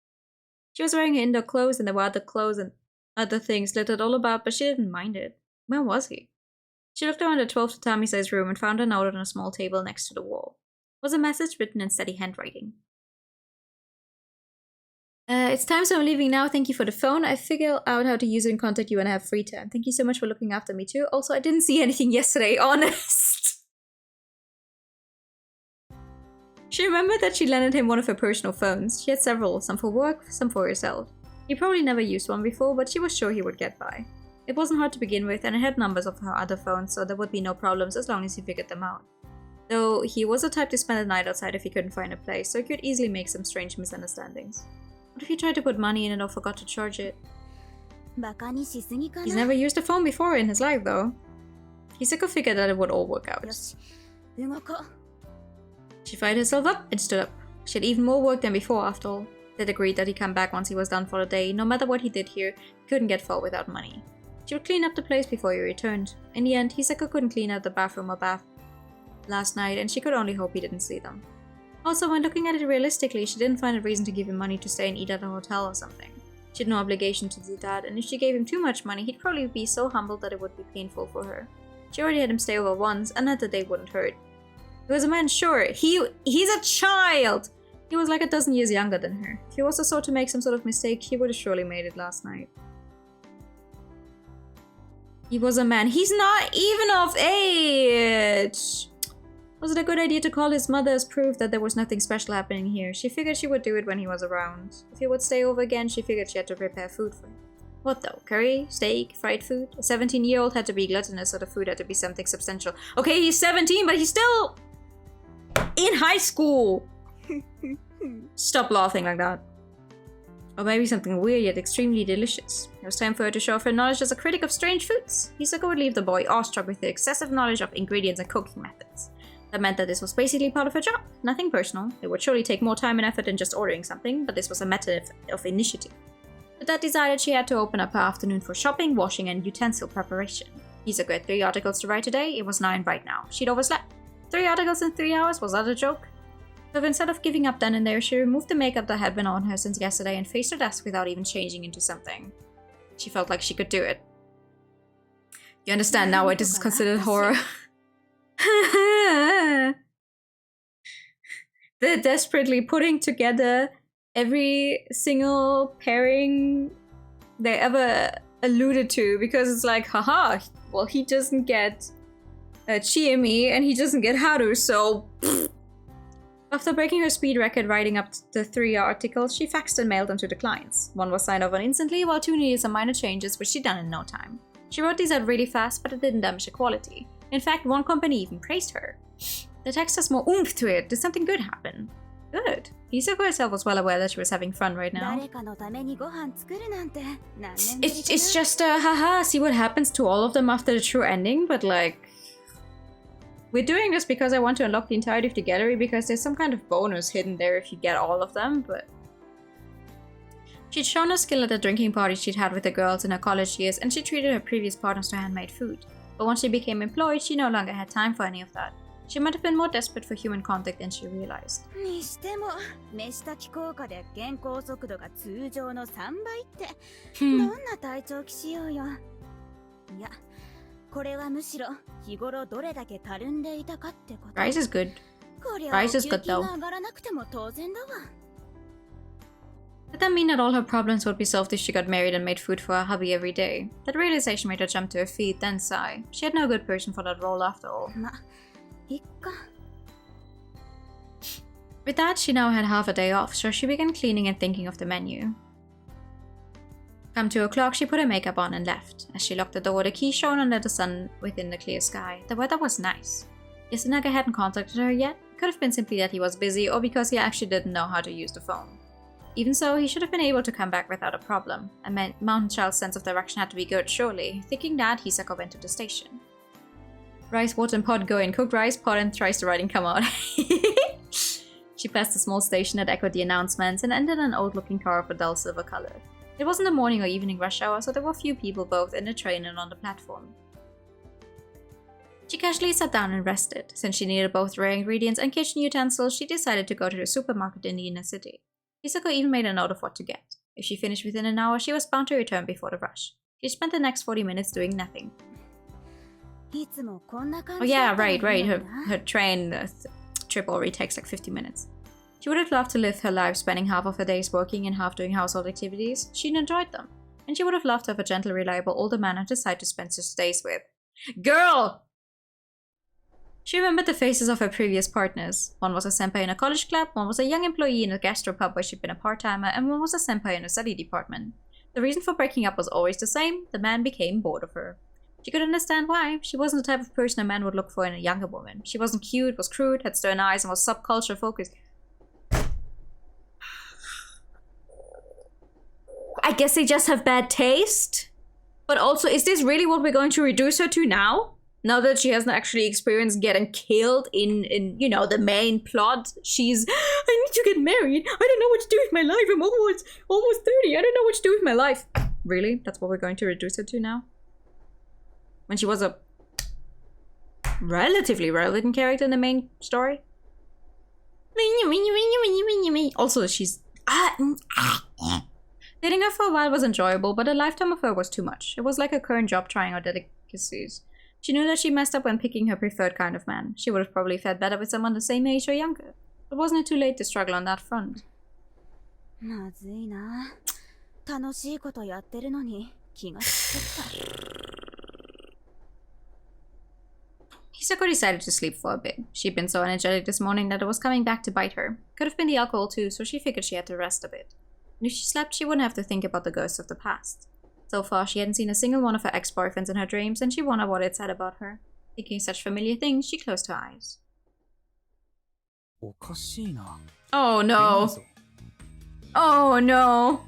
She was wearing her indoor clothes, and there were other clothes and other things littered all about, but she didn't mind it. Where was he? She looked around the 12th tatami-sized room and found a note on a small table next to the wall. It was a message written in steady handwriting. It's time, so I'm leaving now. Thank you for the phone. I figured out how to use it and contact you when I have free time. Thank you so much for looking after me too. Also, I didn't see anything yesterday, honest. She remembered that she lended him one of her personal phones. She had several, some for work, some for herself. He probably never used one before, but she was sure he would get by. It wasn't hard to begin with, and it had numbers of her other phones, so there would be no problems as long as he figured them out. Though he was the type to spend the night outside if he couldn't find a place, so he could easily make some strange misunderstandings. What if he tried to put money in it or forgot to charge it? He's never used a phone before in his life, though. Hisako figured that it would all work out. She fired herself up and stood up. She had even more work than before, after all. They'd agreed that he'd come back once he was done for the day. No matter what he did here, he couldn't get far without money. She would clean up the place before he returned. In the end, Hisako couldn't clean out the bathroom or bath last night, and she could only hope he didn't see them. Also, when looking at it realistically, she didn't find a reason to give him money to stay and eat at a hotel or something. She had no obligation to do that, and if she gave him too much money, he'd probably be so humbled that it would be painful for her. She already had him stay over once, another day wouldn't hurt. He was a man, sure. He's a child! He was like a dozen years younger than her. If he was the sort to make some sort of mistake, he would have surely made it last night. He was a man. He's not even of age! Was it a good idea to call his mother as proof that there was nothing special happening here? She figured she would do it when he was around. If he would stay over again, she figured she had to prepare food for him. What though? Curry? Steak? Fried food? A 17-year-old had to be gluttonous, so the food had to be something substantial. Okay, he's 17, but he's still in high school! Stop laughing like that. Or maybe something weird yet extremely delicious. It was time for her to show off her knowledge as a critic of strange foods. Hisako would leave the boy awestruck with her excessive knowledge of ingredients and cooking methods. That meant that this was basically part of her job. Nothing personal. It would surely take more time and effort than just ordering something, but this was a matter of initiative. With that decided, she had to open up her afternoon for shopping, washing, and utensil preparation. Hisako had 3 articles to write today. It was 9 right now. She'd overslept. 3 articles in 3 hours? Was that a joke? So instead of giving up then and there, she removed the makeup that had been on her since yesterday and faced her desk without even changing into something. She felt like she could do it. You understand now why this is considered horror. They're desperately putting together every single pairing they ever alluded to, because it's like, haha, well, he doesn't get Chiemi and he doesn't get Haru, so pfft. After breaking her speed record writing up the 3 articles, she faxed and mailed them to the clients. 1 was signed off on instantly, while 2 needed some minor changes, which she'd done in no time. She wrote these out really fast, but it didn't damage the quality. In fact, one company even praised her. The text has more oomph to it. Did something good happen? Good. Hisako herself was well aware that she was having fun right now. It's just haha, see what happens to all of them after the true ending, but like... We're doing this because I want to unlock the entirety of the gallery, because there's some kind of bonus hidden there if you get all of them, but... She'd shown her skill at the drinking parties she'd had with the girls in her college years, and she treated her previous partners to handmade food. But once she became employed, she no longer had time for any of that. She might have been more desperate for human contact than she realized. にしても飯炊き効果で原稿速度が通常の3倍ってどんな体調気しようよ。いや、これはむしろ日頃どれだけたるんでいたかってこと。 Rice is good. こりゃ Rice お is 給 good 金 though. が上がらなくても当然だわ。 Did that mean that all her problems would be solved if she got married and made food for her hubby every day? That realization made her jump to her feet, then sigh. She had no good person for that role after all. ま、いっか。 With that, she now had half a day off, so she began cleaning and thinking of the menu. Come 2 o'clock, she put her makeup on and left. As she locked the door, the key shone under the sun within the clear sky. The weather was nice. Yasunaga hadn't contacted her yet. It could have been simply that he was busy or because he actually didn't know how to use the phone. Even so, he should have been able to come back without a problem. A mountain child's sense of direction had to be good, surely. Thinking that, Hisako went to the station. Rice, water, and pot go in. Cook rice, pot, and thrice the writing come out. She passed a small station that echoed the announcements and entered an old-looking car of a dull silver color. It wasn't the morning or evening rush hour, so there were few people both in the train and on the platform. She casually sat down and rested. Since she needed both rare ingredients and kitchen utensils, she decided to go to the supermarket in the inner city. Hisako even made a note of what to get. If she finished within an hour, she was bound to return before the rush. She spent the next 40 minutes doing nothing. Oh yeah, right. Her train trip already takes like 50 minutes. She would have loved to live her life spending half of her days working and half doing household activities. She'd enjoyed them. And she would have loved to have a gentle, reliable older man at her side to spend such days with. Girl! She remembered the faces of her previous partners. One was a senpai in a college club, one was a young employee in a gastropub where she'd been a part-timer, and one was a senpai in a study department. The reason for breaking up was always the same: the man became bored of her. She could understand why. She wasn't the type of person a man would look for in a younger woman. She wasn't cute, was crude, had stern eyes, and was subculture focused. I guess they just have bad taste? But also, is this really what we're going to reduce her to now? Now that she hasn't actually experienced getting killed in you know, the main plot, she's, I need to get married. I don't know what to do with my life. I'm almost 30. I don't know what to do with my life. Really? That's what we're going to reduce her to now? When she was a relatively relevant character in the main story? Also, she's... Dating her for a while was enjoyable, but a lifetime of her was too much. It was like her current job trying out delicacies. She knew that she messed up when picking her preferred kind of man. She would have probably fared better with someone the same age or younger. But wasn't it too late to struggle on that front? まずいな。楽しいことやってるのに気が散っちゃった。 Hisako decided to sleep for a bit. She'd been so energetic this morning that it was coming back to bite her. Could have been the alcohol too, so she figured she had to rest a bit. And if she slept, she wouldn't have to think about the ghosts of the past. So far, she hadn't seen a single one of her ex-boyfriends in her dreams, and she wondered what it said about her. Thinking such familiar things, she closed her eyes. おかしいな。 Oh no! Oh no!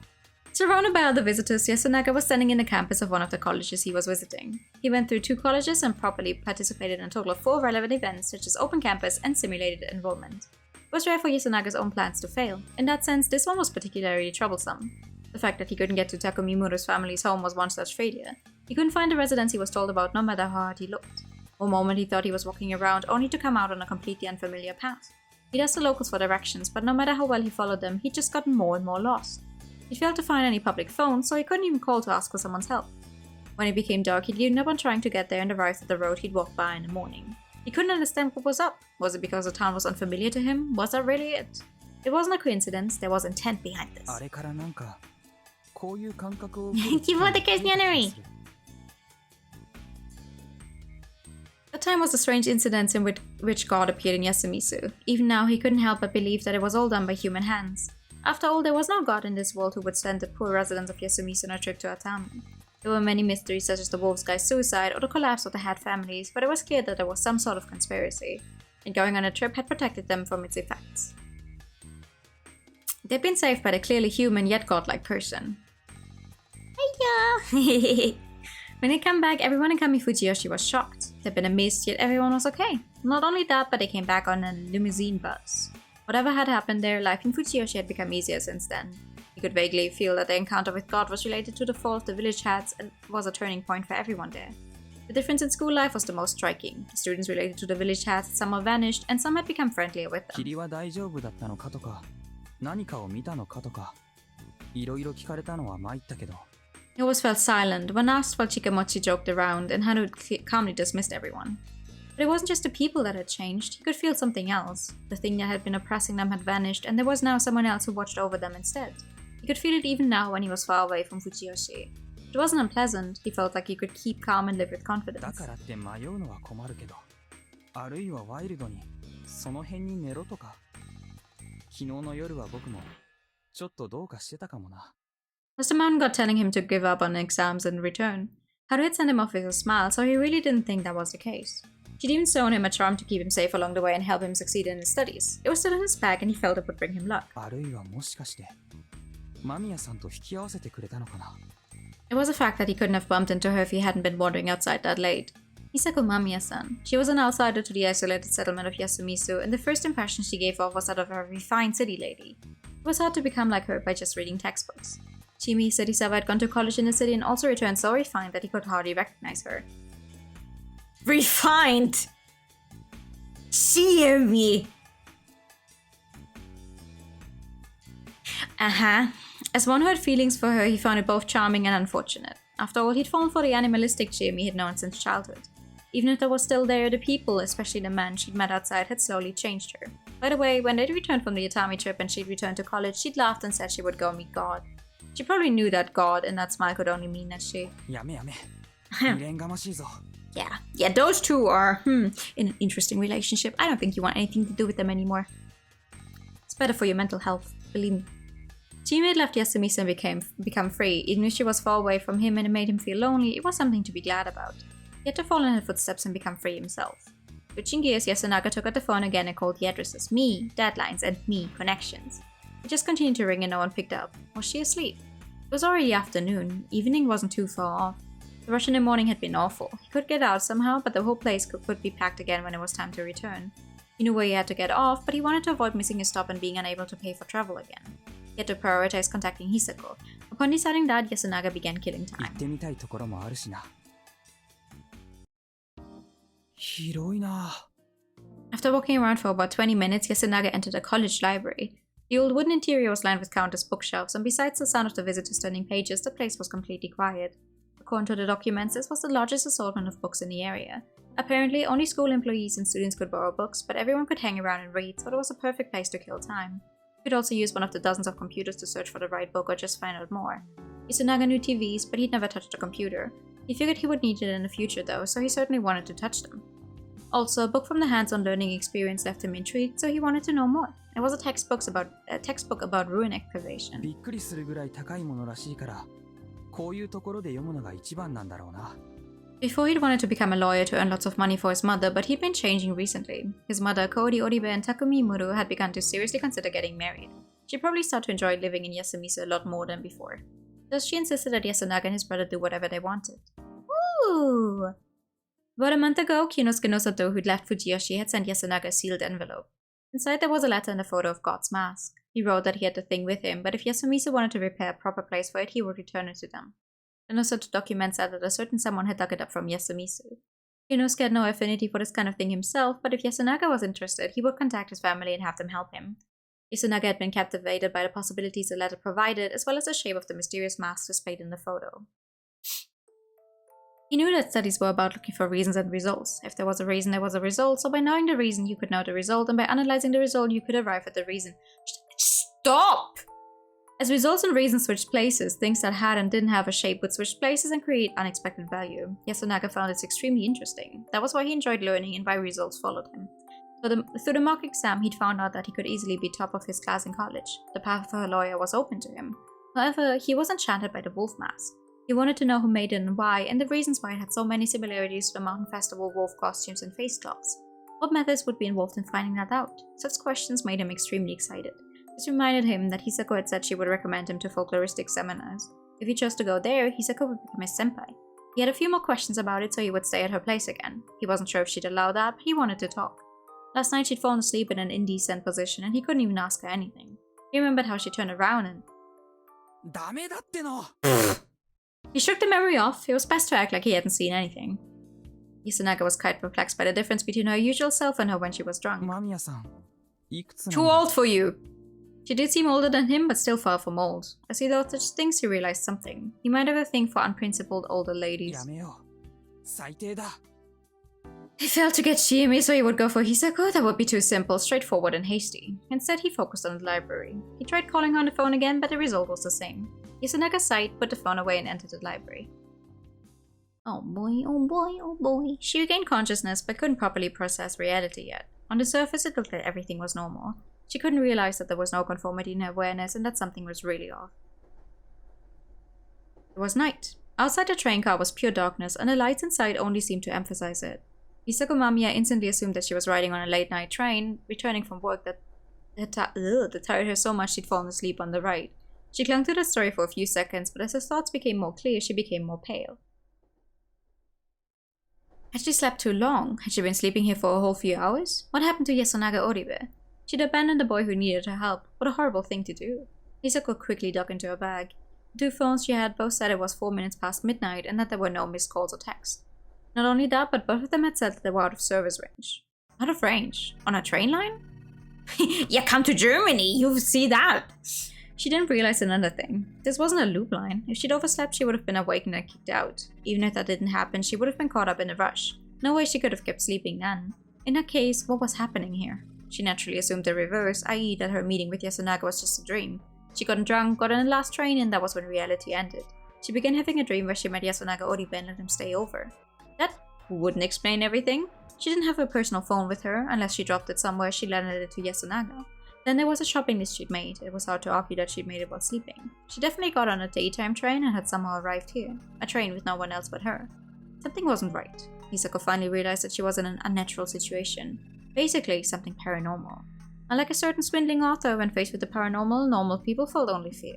Surrounded by other visitors, Yasunaga was standing in the campus of one of the colleges he was visiting. He went through 2 colleges and properly participated in a total of 4 relevant events, such as open campus and simulated enrollment. It was rare for Yasunaga's own plans to fail. In that sense, this one was particularly troublesome. The fact that he couldn't get to Takumi Muro's family's home was one such failure. He couldn't find the residence he was told about no matter how hard he looked. One moment he thought he was walking around, only to come out on a completely unfamiliar path. He'd asked the locals for directions, but no matter how well he followed them, he'd just gotten more and more lost. He failed to find any public phones, so he couldn't even call to ask for someone's help. When it became dark, he'd given up on trying to get there and arrived at the road he'd walked by in the morning. He couldn't understand what was up. Was it because the town was unfamiliar to him? Was that really it? It wasn't a coincidence, there was intent behind this. あれからなんかこういう感覚を 希望的ですね。 That time was a strange incident in which God appeared in Yasumisu. Even now, he couldn't help but believe that it was all done by human hands. After all, there was no God in this world who would send the poor residents of Yasumisu on a trip to Atami. There were many mysteries such as the wolf's guy's suicide or the collapse of the Hat families, but it was clear that there was some sort of conspiracy, and going on a trip had protected them from its effects. They'd been saved by the clearly human yet godlike person. Hiya! When they came back, everyone in Kamifujiyoshi was shocked. There'd been a mist, yet everyone was okay. Not only that, but they came back on a limousine bus. Whatever had happened there, life in Fujiyoshi had become easier since then. He could vaguely feel that the encounter with God was related to the fall of the village hats and was a turning point for everyone there. The difference in school life was the most striking. The students related to the village had somehow vanished, and some had become friendlier with them. 霧は大丈夫だったのかとか、何かを見たのかとか、いろいろ聞かれたのは参ったけど。He always felt silent. When asked, while Chikamochi joked around, and Haru calmly dismissed everyone. But it wasn't just the people that had changed. He could feel something else. The thing that had been oppressing them had vanished, and there was now someone else who watched over them instead. He could feel it even now when he was far away from Fujiyoshi. It wasn't unpleasant. He felt like he could keep calm and live with confidence. だからって迷うのは困るけど、あるいはワイルドにその辺に寝ろとか。昨日の夜は僕もちょっとどうかしてたかもな。Mr. Mountain got telling him to give up on exams and return. Haru had sent him off with a smile, so he really didn't think that was the case. She'd even shown him a charm to keep him safe along the way and help him succeed in his studies. It was still in his bag and he felt it would bring him luck. あるいはもしかして間宮さんと引き合わせてくれたのかな。It was a fact that he couldn't have bumped into her if he hadn't been wandering outside that late. Hisako Mamiya-san. She was an outsider to the isolated settlement of Yasumizu, and the first impression she gave off was that of a refined city lady. It was hard to become like her by just reading textbooks. Chimi Surisawa had gone to college in the city and also returned so refined that he could hardly recognize her. Refined! Chimi! As one who had feelings for her, he found it both charming and unfortunate. After all, he'd fallen for the animalistic Chimi he'd known since childhood. Even if that was still there, the people, especially the men she'd met outside, had slowly changed her. By the way, when they'd returned from the Atami trip and she'd returned to college, she'd laughed and said she would go meet God. She probably knew that God and that smile could only mean that she... やめやめ。未練がましいぞ。Yeah, those two are, in an interesting relationship. I don't think you want anything to do with them anymore. It's better for your mental health, believe me. Chimi had left Yasumizu and become free. Even if she was far away from him and it made him feel lonely, it was something to be glad about. He had to follow in her footsteps and become free himself. Switching gears, Yasunaga took out the phone again and called the addresses me, deadlines, and me, connections. It just continued to ring and no one picked up. Was she asleep? It was already afternoon. Evening wasn't too far off. The rush in the morning had been awful. He could get out somehow, but the whole place could be packed again when it was time to return. He knew where he had to get off, but he wanted to avoid missing his stop and being unable to pay for travel again. He had to prioritize contacting Hisako. Upon deciding that, Yasunaga began killing time. 行ってみたいところもあるしな。広いな。After walking around for about 20 minutes, Yasunaga entered a college library. The old wooden interior was lined with countless bookshelves, and besides the sound of the visitors turning pages, the place was completely quiet. According to the documents, this was the largest assortment of books in the area. Apparently, only school employees and students could borrow books, but everyone could hang around and read, so it was a perfect place to kill time. You could also use one of the dozens of computers to search for the right book or just find out more. Yasunaga knew TVs, but he'd never touched a computer. He figured he would need it in the future though, so he certainly wanted to touch them. Also, a book from the hands-on learning experience left him intrigued, so he wanted to know more. It was a textbook about ruin excavation. びっくりするぐらい高いものらしいから、こういうところで読むのが一番なんだろうな。Before he'd wanted to become a lawyer to earn lots of money for his mother, but he'd been changing recently. His mother, Kodi Oribe and Takumi Muru, had begun to seriously consider getting married. She probably started to enjoy living in Yasumizu a lot more than before. Thus she insisted that Yasunaga and his brother do whatever they wanted. Ooh! About a month ago, Kinosuke no Sato, who'd left Fujiyoshi, had sent Yasunaga a sealed envelope. Inside there was a letter and a photo of God's mask. He wrote that he had the thing with him, but if Yasumizu wanted to prepare a proper place for it, he would return it to them. The no Sato document said that a certain someone had dug it up from Yasumizu. Kinosuke had no affinity for this kind of thing himself, but if Yasunaga was interested, he would contact his family and have them help him. Yasunaga had been captivated by the possibilities the letter provided, as well as the shape of the mysterious mask displayed in the photo. He knew that studies were about looking for reasons and results. If there was a reason, there was a result, so by knowing the reason, you could know the result, and by analyzing the result, you could arrive at the reason. Stop! As results and reasons switched places, things that had and didn't have a shape would switch places and create unexpected value. Yasunaga found this extremely interesting. That was why he enjoyed learning and why results followed him. Through the mock exam, he'd found out that he could easily be top of his class in college. The path for a lawyer was open to him. However, he was enchanted by the wolf mask. He wanted to know who made it and why, and the reasons why it had so many similarities to the mountain festival wolf costumes and face cloths. What methods would be involved in finding that out? Such questions made him extremely excited. This reminded him that Hisako had said she would recommend him to folkloristic seminars. If he chose to go there, Hisako would become his senpai. He had a few more questions about it, so he would stay at her place again. He wasn't sure if she'd allow that, but he wanted to talk. Last night she'd fallen asleep in an indecent position, and he couldn't even ask her anything. He remembered how she turned around and... ダメだっての。 He shook the memory off. It was best to act like he hadn't seen anything. Yasunaga was quite perplexed by the difference between her usual self and her when she was drunk. 間宮さん、いくつなん Too だ old for you! She did seem older than him, but still far from old. As he thought such things, he realized something. He might have a thing for unprincipled older ladies. やめよう。最低だ。 He failed to get Shiemi, so he would go for Hisako. That would be too simple, straightforward, and hasty. Instead, he focused on the library. He tried calling her on the phone again, but the result was the same. Yasunaga sighed, put the phone away, and entered the library. Oh boy, oh boy, oh boy. She regained consciousness, but couldn't properly process reality yet. On the surface, it looked like everything was normal. She couldn't realize that there was no conformity in her awareness and that something was really off. It was night. Outside the train car was pure darkness, and the lights inside only seemed to emphasize it. Hisako Mamiya instantly assumed that she was riding on a late-night train, returning from work that tired her so much she'd fallen asleep on the ride. She clung to the story for a few seconds, but as her thoughts became more clear, she became more pale. Had she slept too long? Had she been sleeping here for a whole few hours? What happened to Yasunaga Oribe? She'd abandoned the boy who needed her help. What a horrible thing to do. Hisako quickly dug into her bag. The 2 phones she had both said it was 4 minutes past midnight and that there were no missed calls or texts. Not only that, but both of them had said that they were out of service range. Out of range? On a train line? You come to Germany, you'll see that! She didn't realize another thing. This wasn't a loop line. If she'd overslept, she would have been awakened and kicked out. Even if that didn't happen, she would have been caught up in a rush. No way she could have kept sleeping then. In that case, what was happening here? She naturally assumed the reverse, i.e. that her meeting with Yasunaga was just a dream. She gotten drunk, got on the last train, and that was when reality ended. She began having a dream where she met Yasunaga Oribe and let him stay over. That wouldn't explain everything. She didn't have her personal phone with her, unless she dropped it somewhere she landed it to Yasunaga. Then there was a shopping list she'd made. It was hard to argue that she'd made it while sleeping. She definitely got on a daytime train and had somehow arrived here. A train with no one else but her. Something wasn't right. Hisako finally realized that she was in an unnatural situation. Basically, something paranormal. Unlike a certain swindling author, when faced with the paranormal, normal people felt only fear.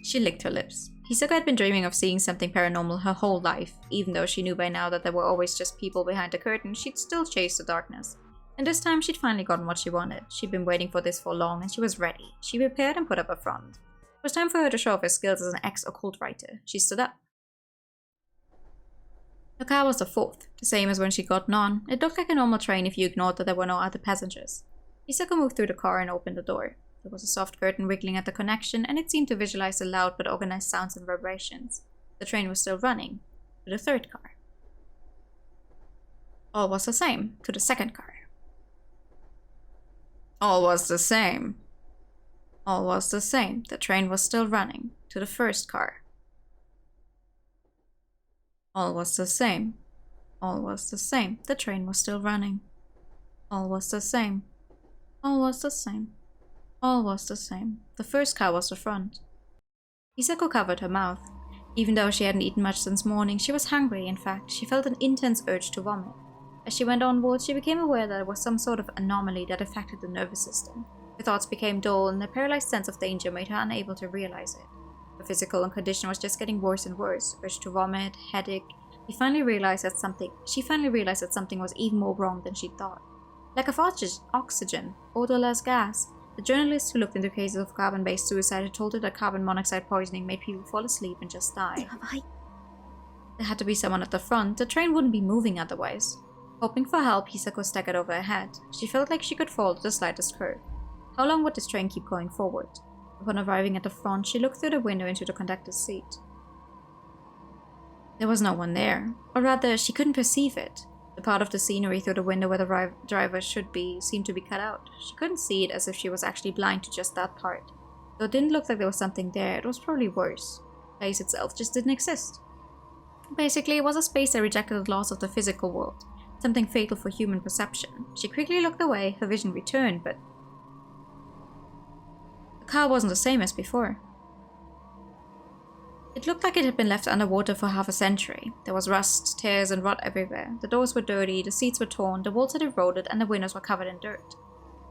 She licked her lips. Hisako had been dreaming of seeing something paranormal her whole life. Even though she knew by now that there were always just people behind the curtain, she'd still chase the darkness. And this time she'd finally gotten what she wanted. She'd been waiting for this for long and she was ready. She prepared and put up a front. It was time for her to show off her skills as an ex-occult writer. She stood up. The car was the 4th, the same as when she'd gotten on. It looked like a normal train if you ignored that there were no other passengers. Hisako moved through the car and opened the door. There was a soft curtain wiggling at the connection, and it seemed to visualize the loud but organized sounds and vibrations. The train was still running. To the 3rd car. All was the same. To the 2nd car. All was the same. All was the same. The train was still running. To the 1st car. All was the same. All was the same. The train was still running. All was the same. All was the same. All was the same. The 1st car was the front. Hisako covered her mouth. Even though she hadn't eaten much since morning, she was hungry. In fact, she felt an intense urge to vomit. As she went onward, she became aware that it was some sort of anomaly that affected the nervous system. Her thoughts became dull, and a paralyzed sense of danger made her unable to realize it. Her physical condition was just getting worse and worse. Urge to vomit, headache. She finally realized that something was even more wrong than she thought. Lack of oxygen, odorless gas. The journalist who looked into cases of carbon-based suicide had told her that carbon monoxide poisoning made people fall asleep and just die. There had to be someone at the front. The train wouldn't be moving otherwise. Hoping for help, Hisako staggered over her head. She felt like she could fall at the slightest curve. How long would this train keep going forward? Upon arriving at the front, she looked through the window into the conductor's seat. There was no one there. Or rather, she couldn't perceive it. The part of the scenery through the window where the driver should be seemed to be cut out. She couldn't see it, as if she was actually blind to just that part. Though it didn't look like there was something there, it was probably worse. The place itself just didn't exist. Basically, it was a space that rejected the laws of the physical world, something fatal for human perception. She quickly looked away, her vision returned, but the car wasn't the same as before. It looked like it had been left underwater for half a century. There was rust, tears, and rot everywhere. The doors were dirty, the seats were torn, the walls had eroded, and the windows were covered in dirt.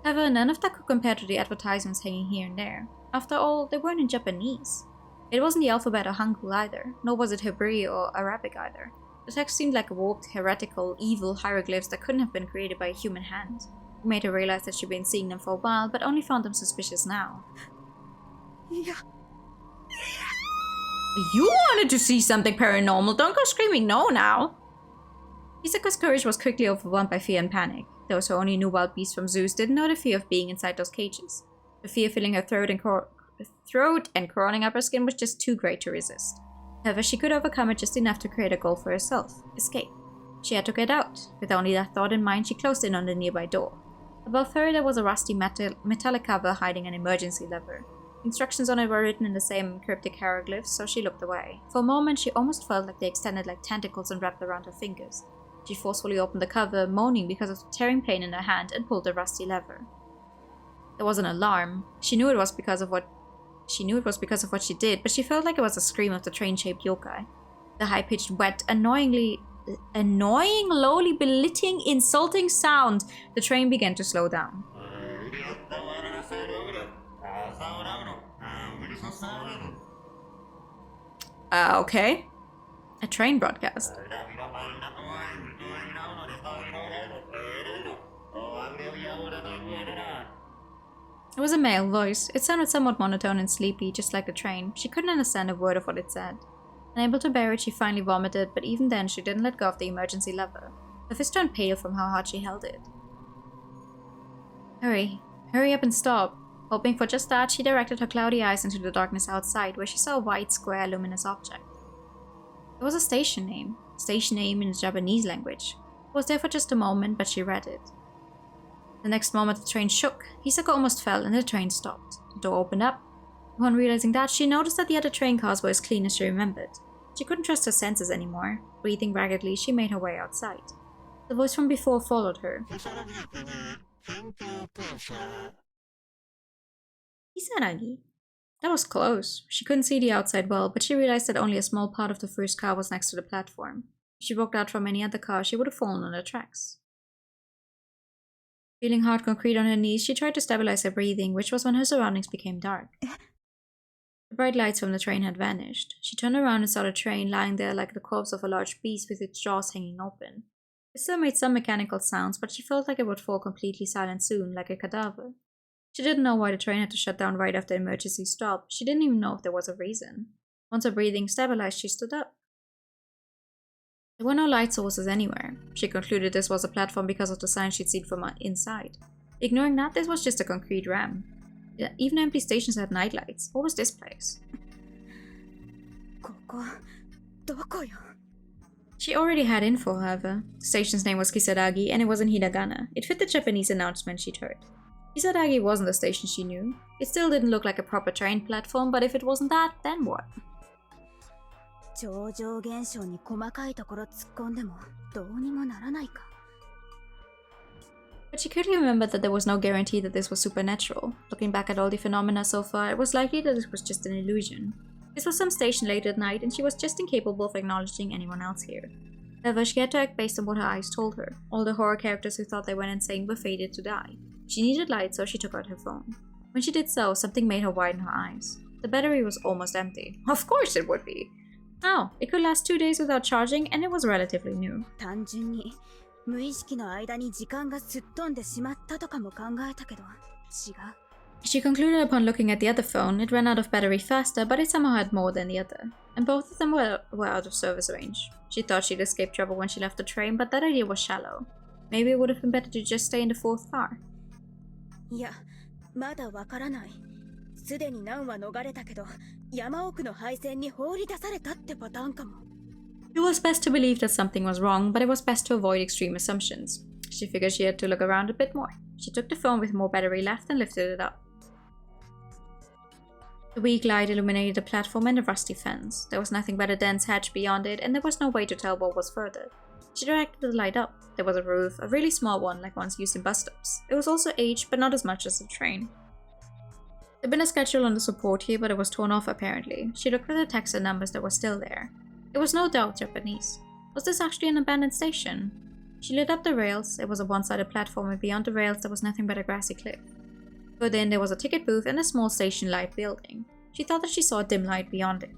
However, none of that could compare to the advertisements hanging here and there. After all, they weren't in Japanese. It wasn't the alphabet or Hangul either, nor was it Hebrew or Arabic either. The text seemed like warped, heretical, evil hieroglyphs that couldn't have been created by a human hand. It made her realize that she'd been seeing them for a while, but only found them suspicious now. You wanted to see something paranormal. Don't go screaming no now. Hisako's courage was quickly overwhelmed by fear and panic. Those who only knew wild beasts from zoos didn't know the fear of being inside those cages. The fear filling her throat and crawling up her skin was just too great to resist. However, she could overcome it just enough to create a goal for herself: escape. She had to get out. With only that thought in mind, she closed in on the nearby door. Above her, there was a rusty metallic cover hiding an emergency lever. Instructions on it were written in the same cryptic hieroglyphs, so she looked away. For a moment, she almost felt like they extended like tentacles and wrapped around her fingers. She forcefully opened the cover, moaning because of the tearing pain in her hand, and pulled the rusty lever. There was an alarm. She knew it was because of what she did, but she felt like it was a scream of the train-shaped yokai. The high-pitched, wet, annoying, lowly, belittling, insulting sound. The train began to slow down. Okay. A train broadcast. It was a male voice. It sounded somewhat monotone and sleepy, just like the train. She couldn't understand a word of what it said. Unable to bear it, she finally vomited, but even then she didn't let go of the emergency lever. Her fist turned pale from how hard she held it. Hurry up and stop. Hoping for just that, she directed her cloudy eyes into the darkness outside, where she saw a white, square, luminous object. It was a station name in the Japanese language. It was there for just a moment, but she read it. The next moment the train shook. Hisako almost fell and the train stopped. The door opened up. Upon realizing that, she noticed that the other train cars were as clean as she remembered. She couldn't trust her senses anymore. Breathing raggedly, she made her way outside. The voice from before followed her. Kisaragi? That was close. She couldn't see the outside well, but she realized that only a small part of the first car was next to the platform. If she walked out from any other car, she would have fallen on the tracks. Feeling hard concrete on her knees, she tried to stabilize her breathing, which was when her surroundings became dark. The bright lights from the train had vanished. She turned around and saw the train lying there like the corpse of a large beast with its jaws hanging open. It still made some mechanical sounds, but she felt like it would fall completely silent soon, like a cadaver. She didn't know why the train had to shut down right after the emergency stopped. She didn't even know if there was a reason. Once her breathing stabilized, she stood up. There were no light sources anywhere. She concluded this was a platform because of the signs she'd seen from inside. Ignoring that, this was just a concrete ramp. Even empty stations had nightlights. What was this place? She already had info, however. The station's name was Kisaragi, and it was in hiragana. It fit the Japanese announcement she'd heard. Kisaragi wasn't the station she knew. It still didn't look like a proper train platform, but if it wasn't that, then what? But she quickly remembered that there was no guarantee that this was supernatural. Looking back at all the phenomena so far, it was likely that this was just an illusion. This was some station late at night, and she was just incapable of acknowledging anyone else here. However, she had to act based on what her eyes told her. All the horror characters who thought they went insane were fated to die. She needed light, so she took out her phone. When she did so, something made her widen her eyes. The battery was almost empty. Of course it would be! Oh, it could last 2 days without charging, and it was relatively new. She concluded upon looking at the other phone, it ran out of battery faster, but it somehow had more than the other. And both of them were out of service range. She thought she'd escape trouble when she left the train, but that idea was shallow. Maybe it would have been better to just stay in the fourth car. It was best to believe that something was wrong, but it was best to avoid extreme assumptions. She figured she had to look around a bit more. She took the phone with more battery left and lifted it up. The weak light illuminated the platform and the rusty fence. There was nothing but a dense hedge beyond it, and there was no way to tell what was further. She directed the light up. There was a roof, a really small one like ones used in bus stops. It was also aged, but not as much as the train. There'd been a schedule on the support here, but it was torn off apparently. She looked at the text and numbers that were still there. It was no doubt Japanese. Was this actually an abandoned station? She lit up the rails. It was a one-sided platform, and beyond the rails there was nothing but a grassy cliff. Further in there was a ticket booth and a small station-like building. She thought that she saw a dim light beyond it.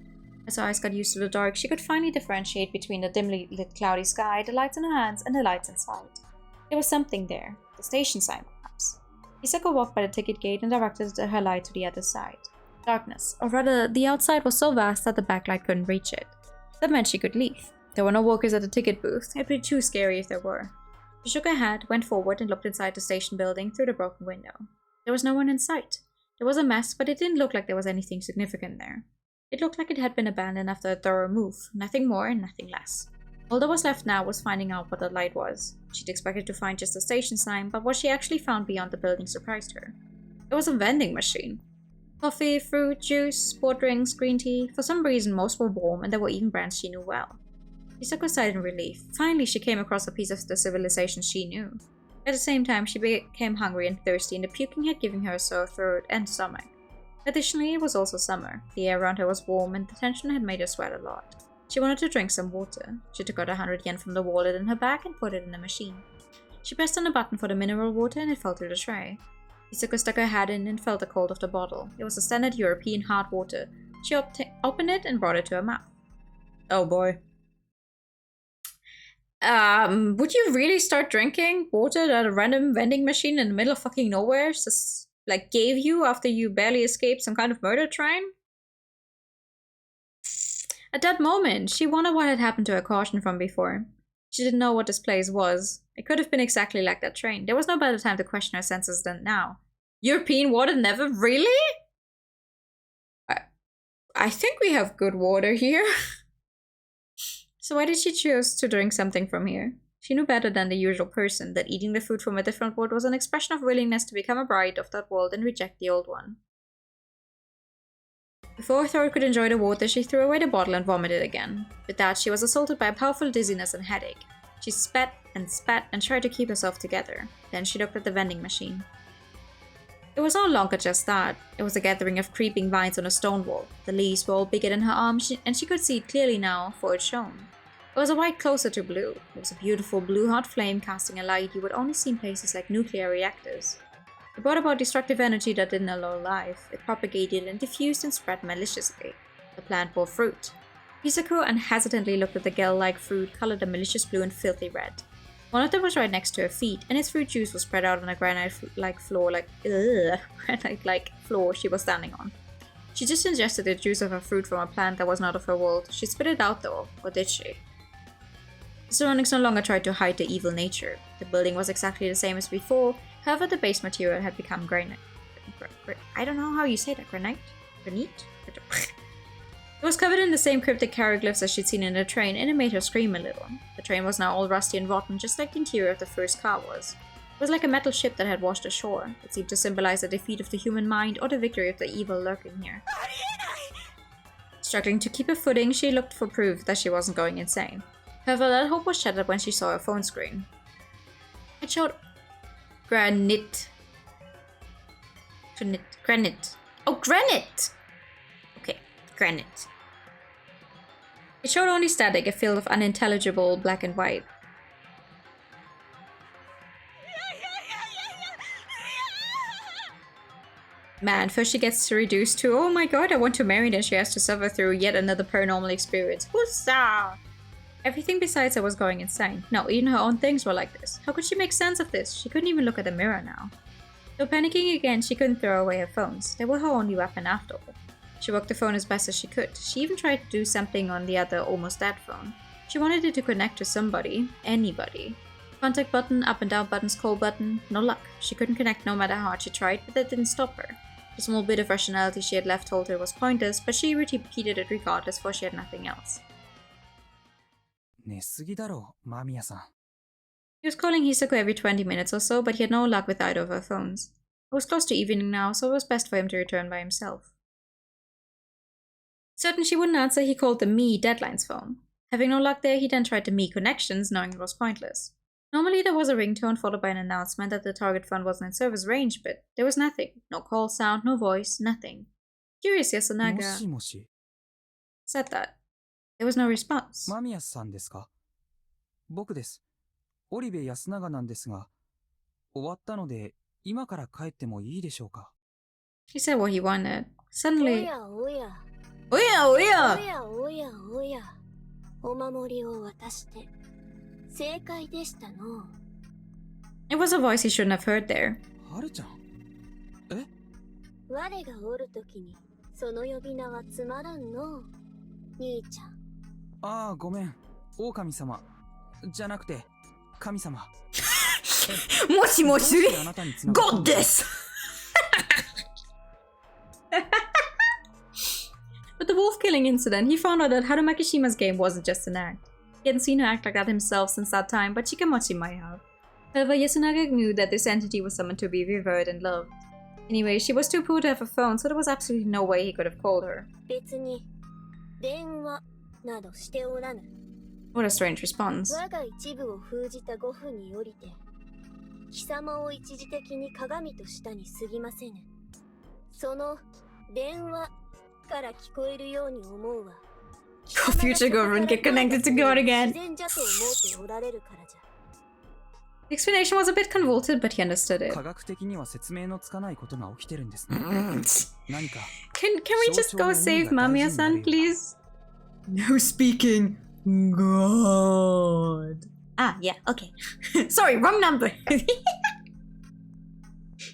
As her eyes got used to the dark, she could finally differentiate between the dimly lit cloudy sky, the lights in her hands, and the lights inside. There was something there. The station sign, perhaps. Hisako walked by the ticket gate and directed her light to the other side. Darkness, or rather, the outside was so vast that the backlight couldn't reach it. That meant she could leave. There were no workers at the ticket booth. It'd be too scary if there were. She shook her head, went forward, and looked inside the station building through the broken window. There was no one in sight. There was a mess, but it didn't look like there was anything significant there. It looked like it had been abandoned after a thorough move, nothing more and nothing less. All that was left now was finding out what the light was. She'd expected to find just a station sign, but what she actually found beyond the building surprised her. It was a vending machine. Coffee, fruit, juice, sport drinks, green tea. For some reason, most were warm, and there were even brands she knew well. Hisako sighed in relief. Finally, she came across a piece of the civilization she knew. At the same time, she became hungry and thirsty, and the puking had given her a sore throat and stomach. Additionally, it was also summer. The air around her was warm, and the tension had made her sweat a lot. She wanted to drink some water. She took out 100 yen from the wallet in her bag and put it in the machine. She pressed on a button for the mineral water, and it fell through the tray. Hisako stuck her hand in and felt the cold of the bottle. It was a standard European hard water. She opened it and brought it to her mouth. Oh boy. Would you really start drinking water that a random vending machine in the middle of fucking nowhere just, like, gave you after you barely escaped some kind of murder train? At that moment, she wondered what had happened to her caution from before. She didn't know what this place was. It could have been exactly like that train. There was no better time to question her senses than now. European water never? Really? I think we have good water here. So why did she choose to drink something from here? She knew better than the usual person that eating the food from a different world was an expression of willingness to become a bride of that world and reject the old one. Before her throat could enjoy the water, she threw away the bottle and vomited again. With that, she was assaulted by a powerful dizziness and headache. She spat and tried to keep herself together. Then she looked at the vending machine. It was no longer just that. It was a gathering of creeping vines on a stone wall. The leaves were all bigger than her arm, and she could see it clearly now, for it shone. It was a white closer to blue. It was a beautiful blue hot flame casting a light you would only see in places like nuclear reactors. It brought about destructive energy that didn't allow life. It propagated and diffused and spread maliciously. The plant bore fruit. Hisako unhesitantly looked at the gel-like fruit, colored a malicious blue and filthy red. One of them was right next to her feet, and its fruit juice was spread out on a granite-like floor she was standing on. She just ingested the juice of a fruit from a plant that was not of her world. She spit it out though, or did she? The surroundings no longer tried to hide the evil nature. The building was exactly the same as before, however the base material had become granite. I don't know how you say that, granite? Granite? It was covered in the same cryptic hieroglyphs as she'd seen in the train, and it made her scream a little. The train was now all rusty and rotten, just like the interior of the first car was. It was like a metal ship that had washed ashore. It seemed to symbolize the defeat of the human mind or the victory of the evil lurking here. Struggling to keep her footing, she looked for proof that she wasn't going insane. However, that hope was shattered when she saw her phone screen. It showed granite. Granite. Oh, granite! Okay, granite. It showed only static, a field of unintelligible black and white. Man, first she gets reduced to, oh my god, I want to marry, then she has to suffer through yet another paranormal experience. Huzzah! Everything besides her was going insane. No, even her own things were like this. How could she make sense of this? She couldn't even look at the mirror now. Though panicking again, she couldn't throw away her phones. They were her only weapon after all. She worked the phone as best as she could. She even tried to do something on the other almost dead phone. She wanted it to connect to somebody. Anybody. Contact button, up and down buttons, call button. No luck. She couldn't connect no matter how hard she tried, but that didn't stop her. The small bit of rationality she had left told her was pointless, but she repeated it regardless, for she had nothing else. He was calling Hisako every 20 minutes or so, but he had no luck with either of her phones. It was close to evening now, so it was best for him to return by himself. Certain she wouldn't answer, he called the Me Deadlines phone. Having no luck there, he then tried the Me Connections, knowing it was pointless. Normally there was a ringtone followed by an announcement that the target phone wasn't in service range, but there was nothing. No call sound, no voice, nothing. Curious Yasunaga said that. There was no response. 間宮さんですか? 僕です。織部安永なんですが、終わったので今から帰ってもいいでしょうか? He said what he wanted. Suddenly, おや。お守りを渡して正解でしたの。It was a voice he shouldn't have heard there. はるちゃん? え? 我がおるときにその呼び名はつまらんの、兄ちゃん。ああ、ごめん。狼様。じゃなくて、神様。もしもしどうしてあなたに繋がったんですか？ Goddess! With the wolf killing incident, he found out that Harumakishima's game wasn't just an act. He hadn't seen her act like that himself since that time, but Shikamachi might have. However, Yasunaga knew that this entity was someone to be revered and loved. Anyway, she was too poor to have a phone, so there was absolutely no way he could have called her. 別に電話などしておらぬ。 What a strange response. 我が一部を封じた5分によりて、貴様を一時的に鏡としたに過ぎませぬ。その電話から聞こえるように思うわ。 Future government get connected to God again. 自然じゃと思っておられるからじゃ。 The explanation was a bit convoluted, but he understood it. 科学的には説明のつかないことが起きてるんですね。何か。Can we just go save Mamiya-san, please? No speaking. God. Ah, yeah, okay. Sorry, wrong number.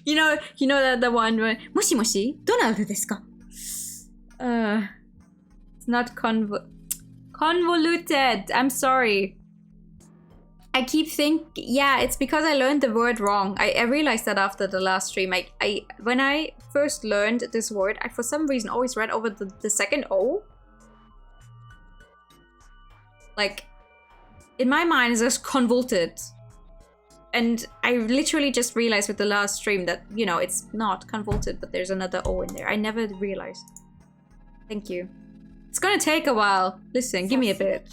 you know that the one where Moshi Moshi? Donald desu ka? It's not convoluted. I'm sorry. I keep yeah, it's because I learned the word wrong. I realized that after the last stream. When I first learned this word, I for some reason always read over the second O. Like, in my mind, it's just convoluted. And I literally just realized with the last stream that, you know, it's not convoluted, but there's another O in there. I never realized. Thank you. It's gonna take a while. Listen, give me a bit.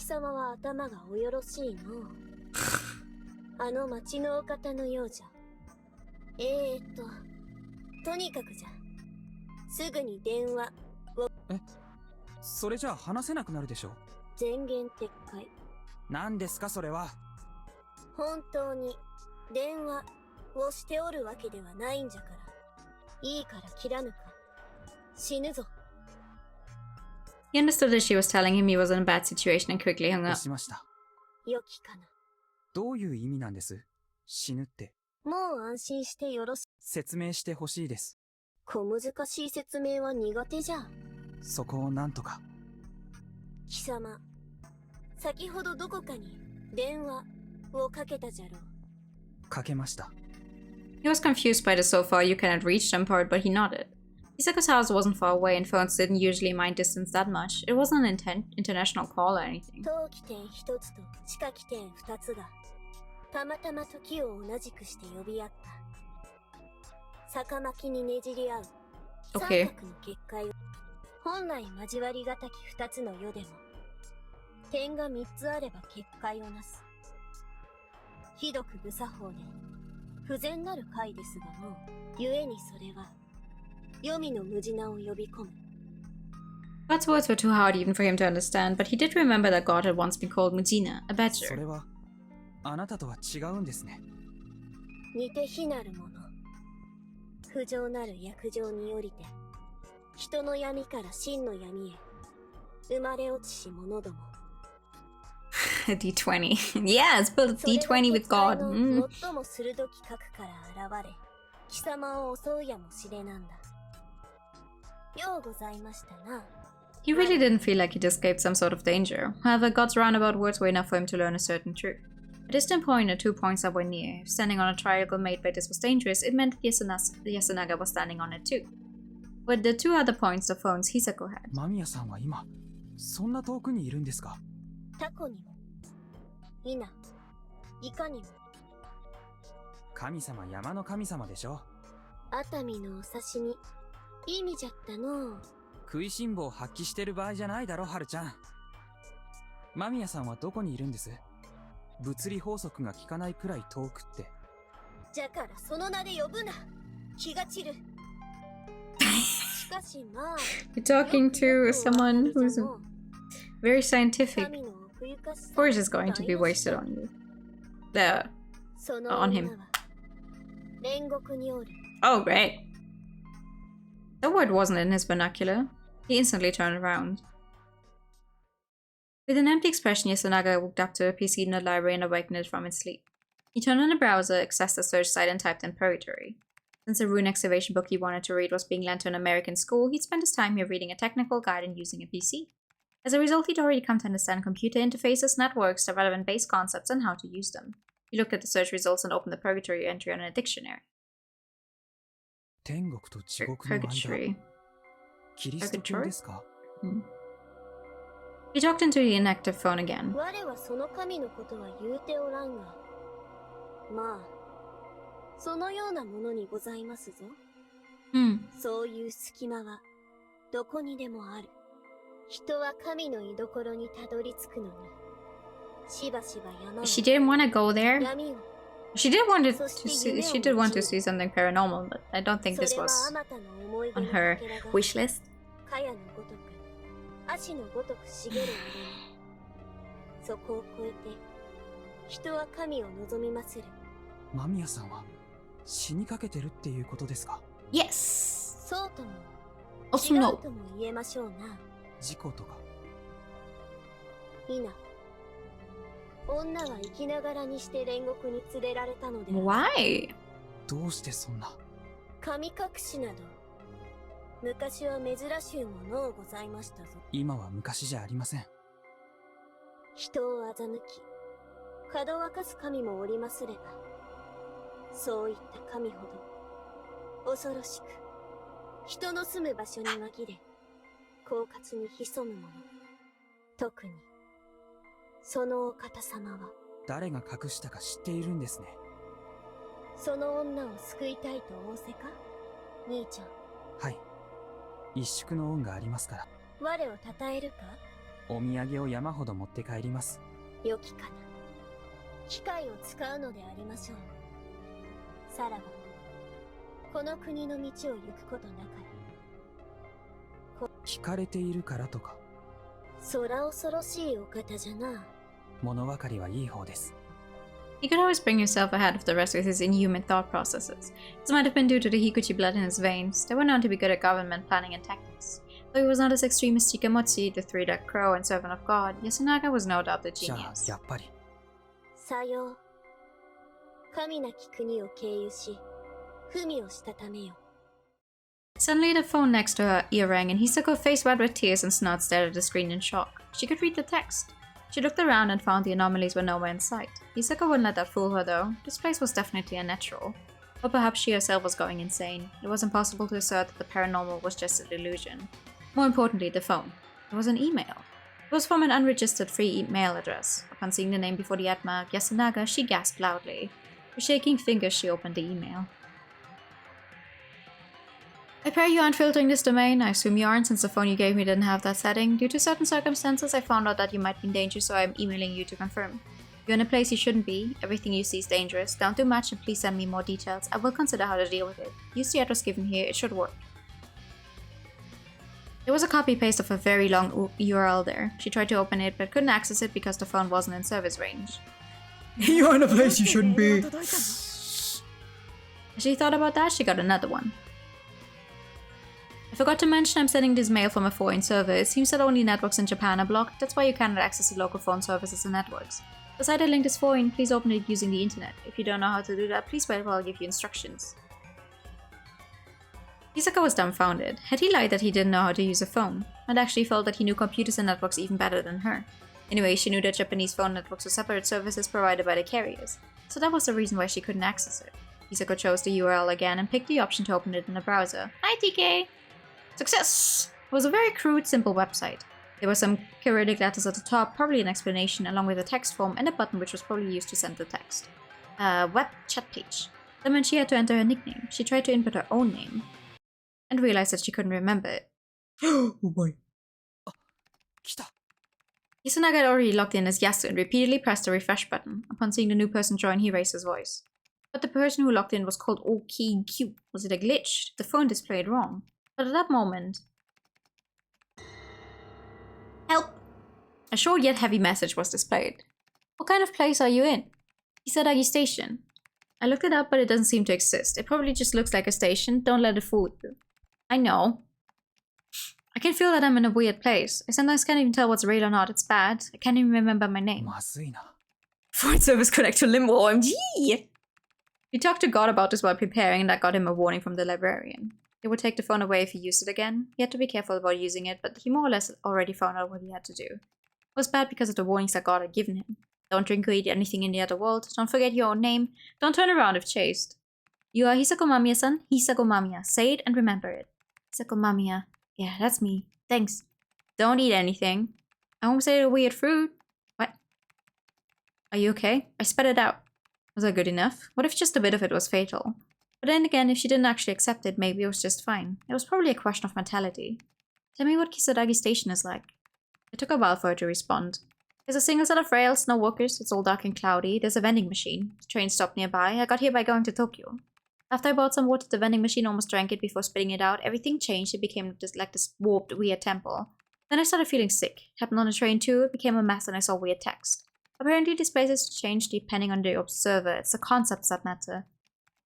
あの町のお方のようじゃ。とにかくじゃ。すぐに電話を。え、それじゃあ話せなくなるでしょ。全言撤回。何ですかそれは。本当に電話をしておるわけではないんじゃから。いいから切らぬか。死ぬぞ。He understood that she was telling him he was in a bad situation and quickly hung up. しました。良きかな。どういう意味なんです？死ぬって。もう安心してよろし。説明してほしいです。小難しい説明は苦手じゃ。そこをなんとか。貴様、先ほどどこかに電話をかけたじゃろう。かけました。He was confused by the so far you cannot reach them part, but he nodded. Hisako's house wasn't far away and phones didn't usually mind distance that much. It wasn't an international call or anything. 冬季点一つと地下基点二つがたまたま時を同じくして呼び合った。逆巻きにねじり合う。三角の結界を。本来交わりがたき二つの世でも点が三つあれば結界をなす。ひどく無作法で不全なる解ですがの故にそれは黄泉の無地なを呼び込む。 God's words were too hard even for him to understand, but he did remember that God had once been called Mujina, a badger. それはあなたとは違うんですね。似て非なるもの。不浄なる約定によりて人の闇から真の闇へ生まれ落ちし者ども。D20. Yeah, it's built D20 with God. 最も鋭き核から現れ、貴様を襲うやもしれなんだ。ようございましたな。He really didn't feel like he'd escaped some sort of danger. However, God's roundabout words were enough for him to learn a certain truth. A distant point and 2 points that were near. If standing on a triangle made by this was dangerous, it meant Yasunaga was standing on it too. But the 2 other points, the phones Hisako had. 間宮さんは今、そんな遠くにいるんですか？タコにも、いな、いかにも。神様、山の神様でしょ。熱海のお刺身、いい意味じゃったの。食いしん坊を発揮してる場合じゃないだろ、はるちゃん。間宮さんはどこにいるんです？物理法則が効かないくらい遠くって。じゃからその名で呼ぶな。気が散る。しかしまあ。You're talking to someone who's very scientific. Force is going to be wasted on you. There. On him. Oh, great. The word wasn't in his vernacular. He instantly turned around. With an empty expression, Yasunaga walked up to a PC in the library and awakened it from its sleep. He turned on the browser, accessed the search site, and typed in purgatory. Since the rune excavation book he wanted to read was being lent to an American school, he'd spent his time here reading a technical guide and using a PC. As a result, he'd already come to understand computer interfaces, networks, the relevant base concepts, and how to use them. He looked at the search results and opened the purgatory entry on a dictionary. 天国と地獄の間。 Purgatory. キリスト教ですか？ He talked into the inactive phone again. 我はその神のことは言うておらんが、まあ、そのようなものにございますぞ。そういう隙間はどこにでもある。人は神の居所にたどり着くのに、しばしば山を She didn't want to go there. 闇を She did want to see something paranormal, but I don't think this was on her wish list. かやのごとく、足のごとく茂る腕に、そこを越えて、人は神を望みまする。間宮さんは死にかけてるっていうことですか？ Yes. そうとも、 Also 違う no. とも言えましょうな。事故とか。いな。女は生きながらにして煉獄に連れられたのでは。Why? どうしてそんな。神隠しなど、昔は珍しゅうものうございましたぞ。今は昔じゃありません。人を欺き、かどわかす神もおりますれば、そういった神ほど、恐ろしく、人の住む場所に紛れ、狡猾に潜む者。特に、そのお方様は、誰が隠したか知っているんですね。その女を救いたいと仰せか、兄ちゃん。はい。一宿の恩がありますから。我を称えるか？お土産を山ほど持って帰ります。良きかな。機械を使うのでありましょう。さらば、この国の道を行くことなかれ。聞かれているからとか。そら恐ろしいお方じゃな。物分かりはいい方です。He could always bring himself ahead of the rest with his inhuman thought processes. This might have been due to the Hikuchi blood in his veins. They were known to be good at government planning and tactics. Though he was not as extreme as Chikamotchi, the three-decked crow and servant of God, Yasunaga was no doubt the じゃあ genius. やっぱり。さよう。神なき国を経由し、文をしたためよ。 Suddenly the phone next to her ear rang and Hisako, face wet with tears and snot, stared at the screen in shock. She could read the text. She looked around and found the anomalies were nowhere in sight. Hisako wouldn't let that fool her though. This place was definitely unnatural. Or perhaps she herself was going insane. It was impossible to assert that the paranormal was just a delusion. More importantly, the phone. It was an email. It was from an unregistered free email address. Upon seeing the name before the ad mark, Yasunaga, she gasped loudly. With shaking fingers, she opened the email. I pray you aren't filtering this domain. I assume you aren't, since the phone you gave me didn't have that setting. Due to certain circumstances, I found out that you might be in danger, so I'm emailing you to confirm. You're in a place you shouldn't be. Everything you see is dangerous. Don't do much and please send me more details. I will consider how to deal with it. Use the address given here. It should work. There was a copy-paste of a very long URL there. She tried to open it, but couldn't access it because the phone wasn't in service range. You're in a place you shouldn't be. As she thought about that, she got another one. I forgot to mention I'm sending this mail from a foreign server. It seems that only networks in Japan are blocked. That's why you cannot access the local phone services and networks. The site I linked is foreign. Please open it using the internet. If you don't know how to do that, please wait while I'll give you instructions. Hisako was dumbfounded. Had he lied that he didn't know how to use a phone? I'd actually felt that he knew computers and networks even better than her. Anyway, she knew that Japanese phone networks were separate services provided by the carriers, so that was the reason why she couldn't access it. Hisako chose the URL again and picked the option to open it in the browser. Hi TK! Success! It was a very crude, simple website. There were some Cyrillic letters at the top, probably an explanation, along with a text form and a button which was probably used to send the text. Web chat page. Then when she had to enter her nickname, she tried to input her own name, and realized that she couldn't remember it. Oh boy. Yasunaga had already logged in as Yasu and repeatedly pressed the refresh button. Upon seeing the new person join, he raised his voice. But the person who logged in was called OKQ. Was it a glitch? Did the phone displayed wrong? But at that moment... Help! A short yet heavy message was displayed. What kind of place are you in? Kisaragi Station. I looked it up, but it doesn't seem to exist. It probably just looks like a station. Don't let it fool you. I know. I can feel that I'm in a weird place. I sometimes can't even tell what's real or not. It's bad. I can't even remember my name. まずいな。 Foreign service connect to Limbo, OMG! He talked to God about this while preparing, and that got him a warning from the librarian. He would take the phone away if he used it again. He had to be careful about using it, but he more or less already found out what he had to do. It was bad because of the warnings that God had given him. Don't drink or eat anything in the other world. Don't forget your own name. Don't turn around if chased. You are Hisako Mamiya-san. Hisako Mamiya. Say it and remember it. Hisako Mamiya. Yeah, that's me. Thanks. Don't eat anything. I won't say the weird fruit. What? Are you okay? I spat it out. Was that good enough? What if just a bit of it was fatal? But then again, if she didn't actually accept it, maybe it was just fine. It was probably a question of mentality. Tell me what Kisaragi Station is like. It took a while for her to respond. There's a single set of rails, no walkers, it's all dark and cloudy. There's a vending machine. The train stopped nearby. I got here by going to Tokyo. After I bought some water, the vending machine almost drank it before spitting it out. Everything changed. It became just like this warped, weird temple. Then I started feeling sick. It happened on the train too. It became a mess and I saw weird text. Apparently these places change depending on the observer. It's the concepts that matter.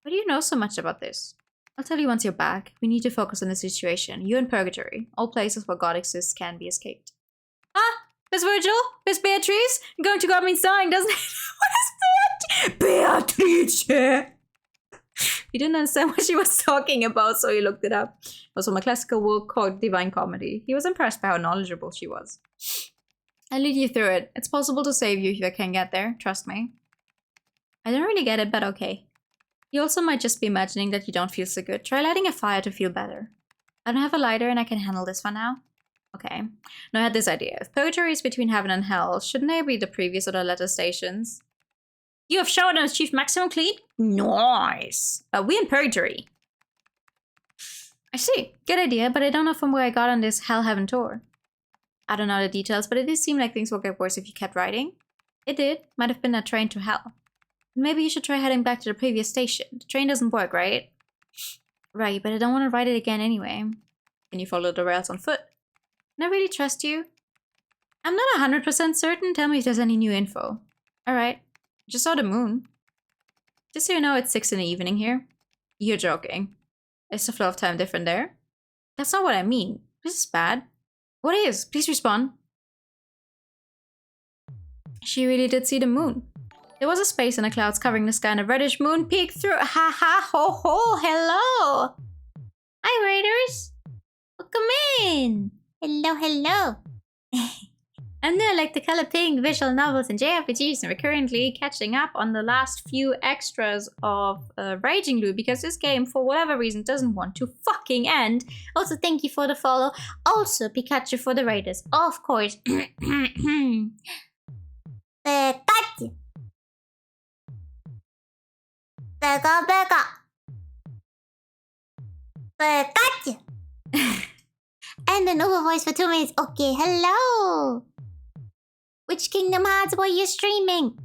Why do you know so much about this? I'll tell you once you're back. We need to focus on the situation. You and Purgatory. All places where God exists can be escaped. Ah! Miss Virgil? Miss Beatrice? Going to God means dying, doesn't it? What is that? Beatrice! He didn't understand what she was talking about, so he looked it up. It was from a classical work called Divine Comedy. He was impressed by how knowledgeable she was. I'll lead you through it. It's possible to save you if you can get there, trust me. I don't really get it, but okay. You also might just be imagining that you don't feel so good. Try lighting a fire to feel better. I don't have a lighter and I can handle this for now. Okay. Now I had this idea. If Purgatory is between heaven and hell, shouldn't they be the previous or the latter stations? You have showered and achieved maximum clean? Nice! We in Purgatory. I see. Good idea, but I don't know from where I got on this hell-heaven tour. I don't know the details, but it did seem like things will get worse if you kept riding. It did. Might have been a train to hell. Maybe you should try heading back to the previous station. The train doesn't work, right? Right, but I don't want to ride it again anyway. Can you follow the rails on foot? Can I really trust you? I'm not 100% certain. Tell me if there's any new info. Alright. Just saw the moon. Just so you know, it's 6 in the evening here. You're joking. Is the flow of time different there? That's not what I mean. This is bad. What is? Please respond. She really did see the moon. There was a space in the clouds covering the sky and a reddish moon peeked through. Ha ha ho ho, hello! Hi, Raiders! Welcome in! Hello, hello! I'm new, like the color pink, visual novels and JRPGs, and we're currently catching up on the last few extras of Raging Blue because this game, for whatever reason, doesn't want to fucking end. Also, thank you for the follow. Also, Pikachu for the Raiders. Of course. Pikachu. Pika Pika. Pikachu. And an over voice for 2 minutes. Okay, hello. Which Kingdom Hearts were you streaming?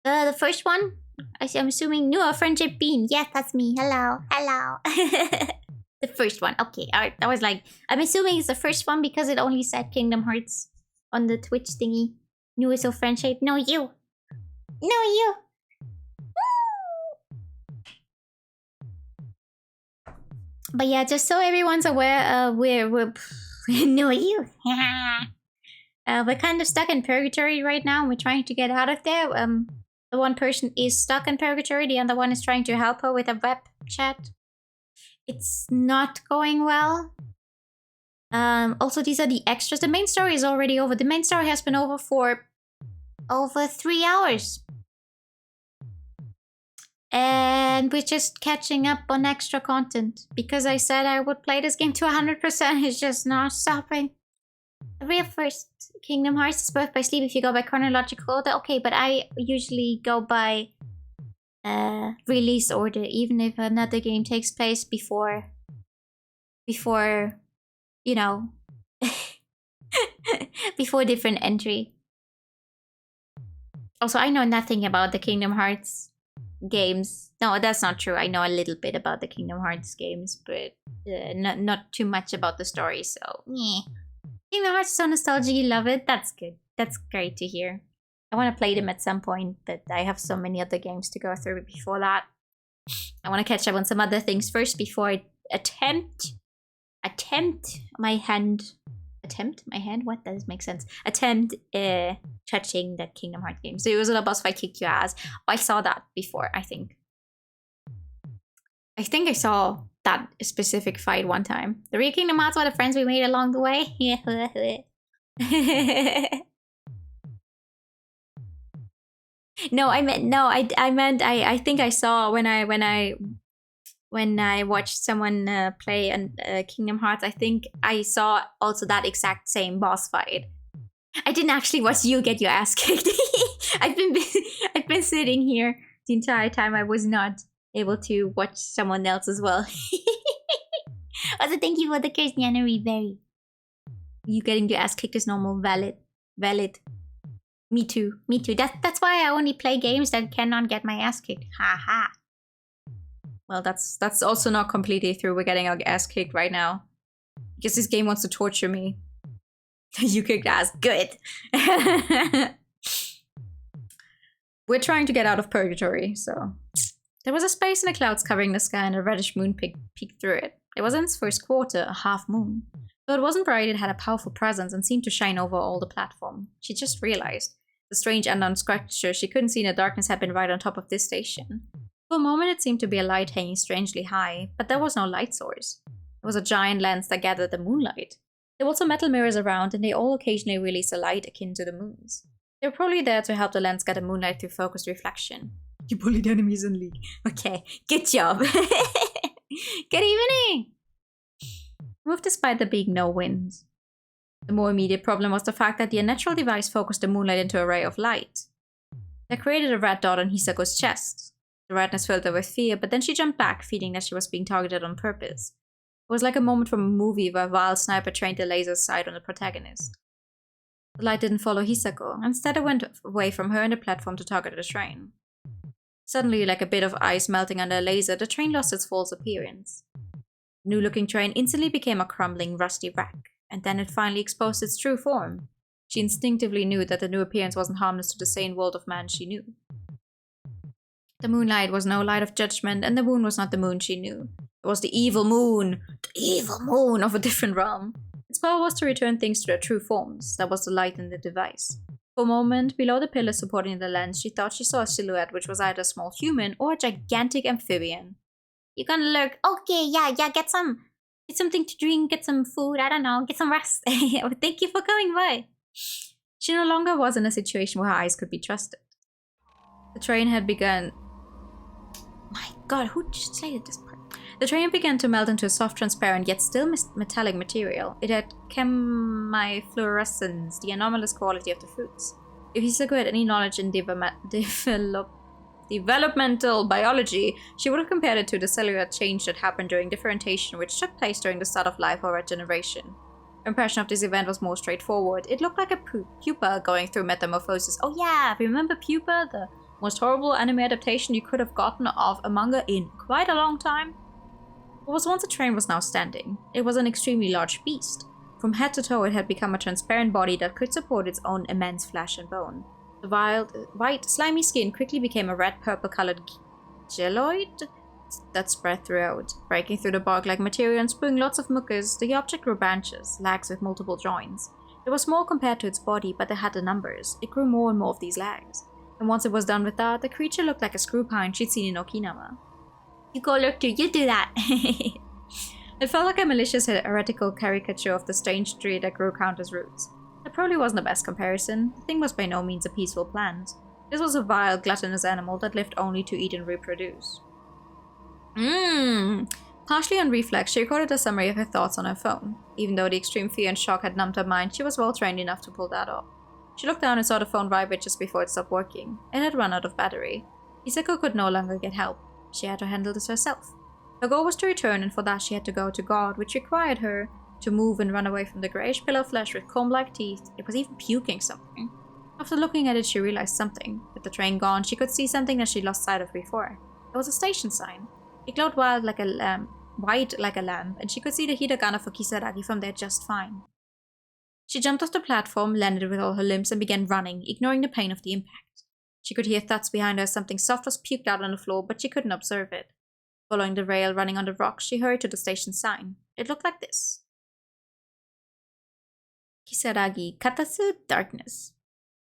The first one? I'm assuming New Friendship Bean. Yes, that's me. Hello. Hello. The first one. Okay. Alright. I was like, I'm assuming it's the first one because it only said Kingdom Hearts on the Twitch thingy. Newest of Friendship. No, you. No, you. But yeah, just so everyone's aware, we're no you. We're kind of stuck in Purgatory right now. We're trying to get out of there. The one person is stuck in Purgatory. The other one is trying to help her with a web chat. It's not going well. Also, these are the extras. The main story is already over. The main story has been over for over 3 hours. And we're just catching up on extra content. Because I said I would play this game to 100%. It's just not stopping. The real first Kingdom Hearts is birth by sleep if you go by chronological order. Okay, but I usually go by release order. Even if another game takes place before you know, before different entry. Also, I know nothing about the Kingdom Hearts games. No, that's not true. I know a little bit about the Kingdom Hearts games, but not too much about the story, so yeah. Kingdom Hearts is so nostalgic, you love it? That's good. That's great to hear. I want to play them at some point, but I have so many other games to go through before that. I want to catch up on some other things first before I attempt my hand. What does make sense? Attempt touching the Kingdom Hearts game. So it was a boss fight kick your ass. I saw that before, I think. I think I saw that specific fight one time. The real Kingdom Hearts were the friends we made along the way. No, I meant I think I saw when I watched someone play Kingdom Hearts. I think I saw also that exact same boss fight. I didn't actually watch you get your ass kicked. I've been sitting here the entire time. I was not able to watch someone else as well. Also, thank you for the Christiana Reberry. You getting your ass kicked is normal. Valid. Me too. That's why I only play games that cannot get my ass kicked. Haha. Well, that's also not completely through. We're getting our ass kicked right now. Because this game wants to torture me. You kicked ass. Good. We're trying to get out of purgatory, so... There was a space in the clouds covering the sky and a reddish moon peeked through it. It was in its first quarter, a half moon. Though it wasn't bright, it had a powerful presence and seemed to shine over all the platform. She just realized. The strange unknown structure she couldn't see in the darkness had been right on top of this station. For a moment it seemed to be a light hanging strangely high, but there was no light source. It was a giant lens that gathered the moonlight. There were also metal mirrors around, and they all occasionally released a light akin to the moon's. They were probably there to help the lens gather moonlight through focused reflection. You bullied enemies in League. Okay, good job. Good evening! Moved despite there being no winds. The more immediate problem was the fact that the unnatural device focused the moonlight into a ray of light. That created a red dot on Hisako's chest. The redness filled her with fear, but then she jumped back, feeling that she was being targeted on purpose. It was like a moment from a movie where a wild sniper trained the laser sight on the protagonist. The light didn't follow Hisako. Instead it went away from her and the platform to target the train. Suddenly, like a bit of ice melting under a laser, the train lost its false appearance. The new-looking train instantly became a crumbling, rusty wreck, and then it finally exposed its true form. She instinctively knew that the new appearance wasn't harmless to the sane world of man she knew. The moonlight was no light of judgment, and the moon was not the moon she knew. It was the evil moon of a different realm. Its power was to return things to their true forms. That was the light in the device. For a moment, below the pillar supporting the lens, she thought she saw a silhouette which was either a small human or a gigantic amphibian. You're gonna lurk. Okay, yeah, get something to drink, get some food, I don't know, get some rest. Thank you for coming by. She no longer was in a situation where her eyes could be trusted. The train had begun... My god, who translated this part? The train began to melt into a soft, transparent, yet still metallic material. It had chemifluorescence, the anomalous quality of the fruits. If Hisako had any knowledge in developmental biology, she would have compared it to the cellular change that happened during differentiation, which took place during the start of life or regeneration. Her impression of this event was more straightforward. It looked like a pupa going through metamorphosis. Oh yeah, remember Pupa? The most horrible anime adaptation you could have gotten of a manga in quite a long time? What was once a train was now standing. It was an extremely large beast. From head to toe it had become a transparent body that could support its own immense flesh and bone. The white, slimy skin quickly became a red-purple colored geloid that spread throughout. Breaking through the bark-like material and spewing lots of mucus, the object grew branches, legs with multiple joints. It was small compared to its body, but it had the numbers. It grew more and more of these legs. And once it was done with that, the creature looked like a screw pine she'd seen in Okinawa. You go look too, you do that! It felt like a malicious heretical caricature of the strange tree that grew countless roots. It probably wasn't the best comparison. The thing was by no means a peaceful plant. This was a vile, gluttonous animal that lived only to eat and reproduce. Partially on reflex, she recorded a summary of her thoughts on her phone. Even though the extreme fear and shock had numbed her mind, she was well trained enough to pull that off. She looked down and saw the phone vibrate just before it stopped working. It had run out of battery. Hisako could no longer get help. She had to handle this herself. Her goal was to return, and for that she had to go to God, which required her to move and run away from the greyish pillar of flesh with comb-like teeth. It was even puking something. After looking at it, she realized something. With the train gone, she could see something that she lost sight of before. It was a station sign. It glowed white like a lamp, and she could see the hiragana for Kisaragi from there just fine. She jumped off the platform, landed with all her limbs, and began running, ignoring the pain of the impact. She could hear thuds behind her as something soft was puked out on the floor, but she couldn't observe it. Following the rail running on the rocks, she hurried to the station sign. It looked like this. Kisaragi, Katasu, darkness.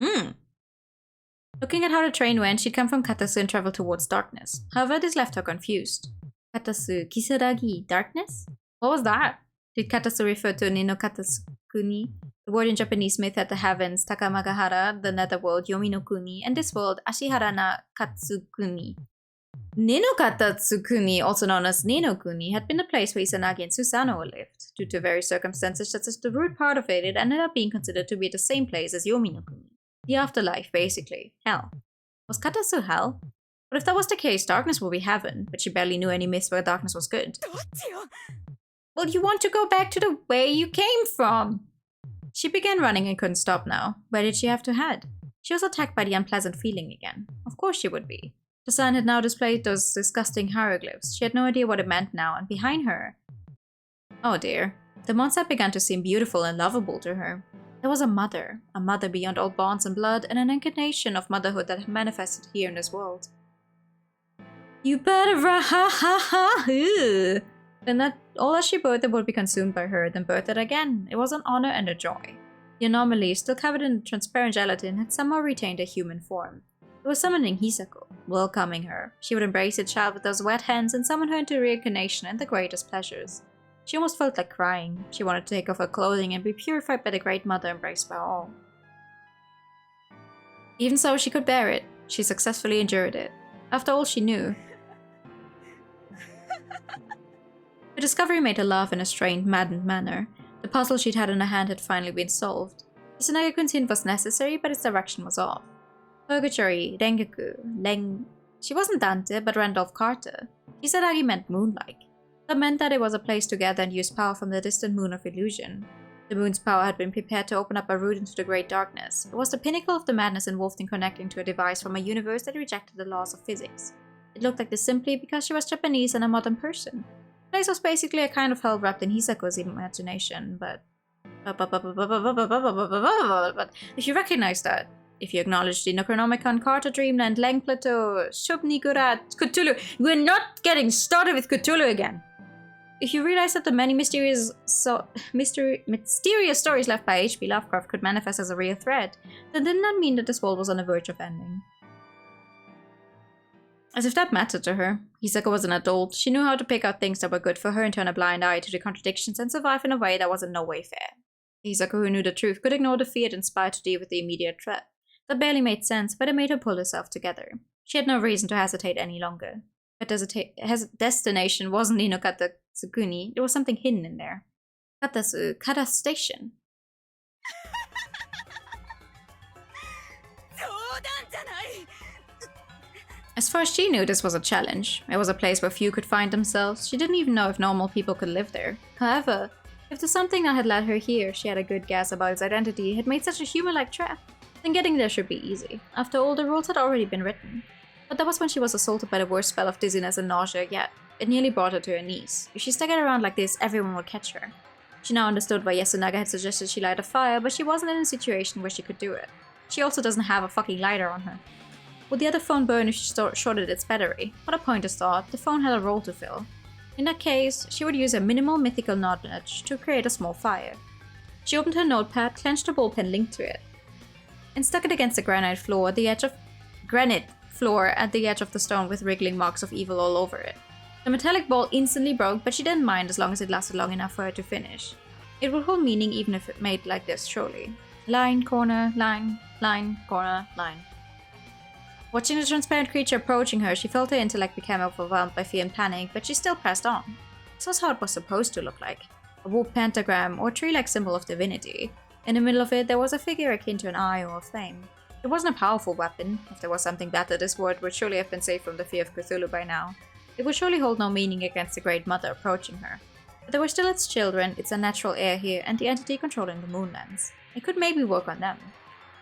Looking at how the train went, she'd come from Katasu and traveled towards darkness. However, this left her confused. Katasu Kisaragi, darkness? What was that? Did Katasu refer to Nino Katasukuni? The word in Japanese myth at the heavens, Takamagahara, the netherworld, Yomi no Kuni, and this world, Ashihara na Katsukuni. Nino Katatsukuni, also known as Ninokuni, had been the place where Izanagi and Susanoo lived. Due to various circumstances such as the root part of it, it ended up being considered to be the same place as Yomi no Kuni. The afterlife, basically. Hell. Was Katasu hell? But if that was the case, darkness would be heaven, but she barely knew any myths where darkness was good. Well, you want to go back to the way you came from! She began running and couldn't stop now. Where did she have to head? She was attacked by the unpleasant feeling again. Of course she would be. The sun had now displayed those disgusting hieroglyphs. She had no idea what it meant now, and behind her... Oh dear. The monster had begun to seem beautiful and lovable to her. There was a mother beyond all bonds and blood, and an incarnation of motherhood that had manifested here in this world. You better run, ha ha ha! Ew. Then that all as she birthed would be consumed by her, then birthed again. It was an honor and a joy. The anomaly, still covered in transparent gelatin, had somehow retained a human form. It was summoning Hisako, welcoming her. She would embrace the child with those wet hands and summon her into reincarnation and the greatest pleasures. She almost felt like crying. She wanted to take off her clothing and be purified by the Great Mother embraced by all. Even so, she could bear it. She successfully endured it. After all she knew. Her discovery made her laugh in a strained, maddened manner. The puzzle she'd had in her hand had finally been solved. Izanagi-kun's hint was necessary, but its direction was off. Purgatory, Rengaku, She wasn't Dante, but Randolph Carter. Kisaragi meant moon-like. That meant that it was a place to gather and use power from the distant moon of illusion. The moon's power had been prepared to open up a route into the great darkness. It was the pinnacle of the madness involved in connecting to a device from a universe that rejected the laws of physics. It looked like this simply because she was Japanese and a modern person. The place was basically a kind of hell wrapped in Hisako's imagination, but if you recognize that, if you acknowledge the Necronomicon, Carter Dreamland, Lang Plateau, Shub-Niggurath, Cthulhu, we're not getting started with Cthulhu again! If you realize that the many mysterious stories left by H.P. Lovecraft could manifest as a real threat, then didn't that mean that this world was on the verge of ending? As if that mattered to her. Hisako was an adult. She knew how to pick out things that were good for her and turn a blind eye to the contradictions and survive in a way that was in no way fair. Hisako, who knew the truth, could ignore the fear it inspired to deal with the immediate threat. That barely made sense, but it made her pull herself together. She had no reason to hesitate any longer. Her destination wasn't Nino Katatsukuni, there was something hidden in there. Kata Station. As far as she knew, this was a challenge. It was a place where few could find themselves. She didn't even know if normal people could live there. However, if the something that had led her here, she had a good guess about its identity, had made such a human-like trap, then getting there should be easy. After all, the rules had already been written. But that was when she was assaulted by the worst spell of dizziness and nausea yet. It nearly brought her to her knees. If she staggered around like this, everyone would catch her. She now understood why Yasunaga had suggested she light a fire, but she wasn't in a situation where she could do it. She also doesn't have a fucking lighter on her. Would the other phone burn if she shorted its battery? What a pointless thought. The phone had a role to fill. In that case, she would use a minimal mythical knowledge to create a small fire. She opened her notepad, clenched a ball pen linked to it, and stuck it against the granite floor at the edge of the stone with wriggling marks of evil all over it. The metallic ball instantly broke, but she didn't mind as long as it lasted long enough for her to finish. It would hold meaning even if it made like this, surely. Line, corner, line, corner, line. Watching the transparent creature approaching her, she felt her intellect become overwhelmed by fear and panic, but she still pressed on. This was how it was supposed to look like. A warped pentagram, or tree-like symbol of divinity. In the middle of it, there was a figure akin to an eye or a flame. It wasn't a powerful weapon. If there was something better, this word would surely have been safe from the fear of Cthulhu by now. It would surely hold no meaning against the Great Mother approaching her. But there were still its children, its unnatural heir here, and the entity controlling the moonlands. It could maybe work on them.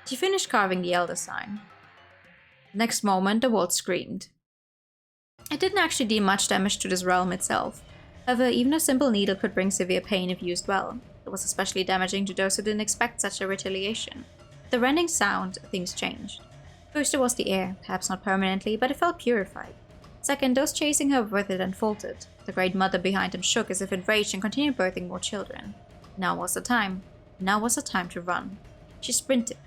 She finished carving the Elder Sign. The next moment, the world screamed. It didn't actually do much damage to this realm itself. However, even a simple needle could bring severe pain if used well. It was especially damaging to those who didn't expect such a retaliation. With the rending sound, things changed. First, there was the air, perhaps not permanently, but it felt purified. Second, those chasing her withered and faltered. The Great Mother behind them shook as if enraged and continued birthing more children. Now was the time. Now was the time to run. She sprinted.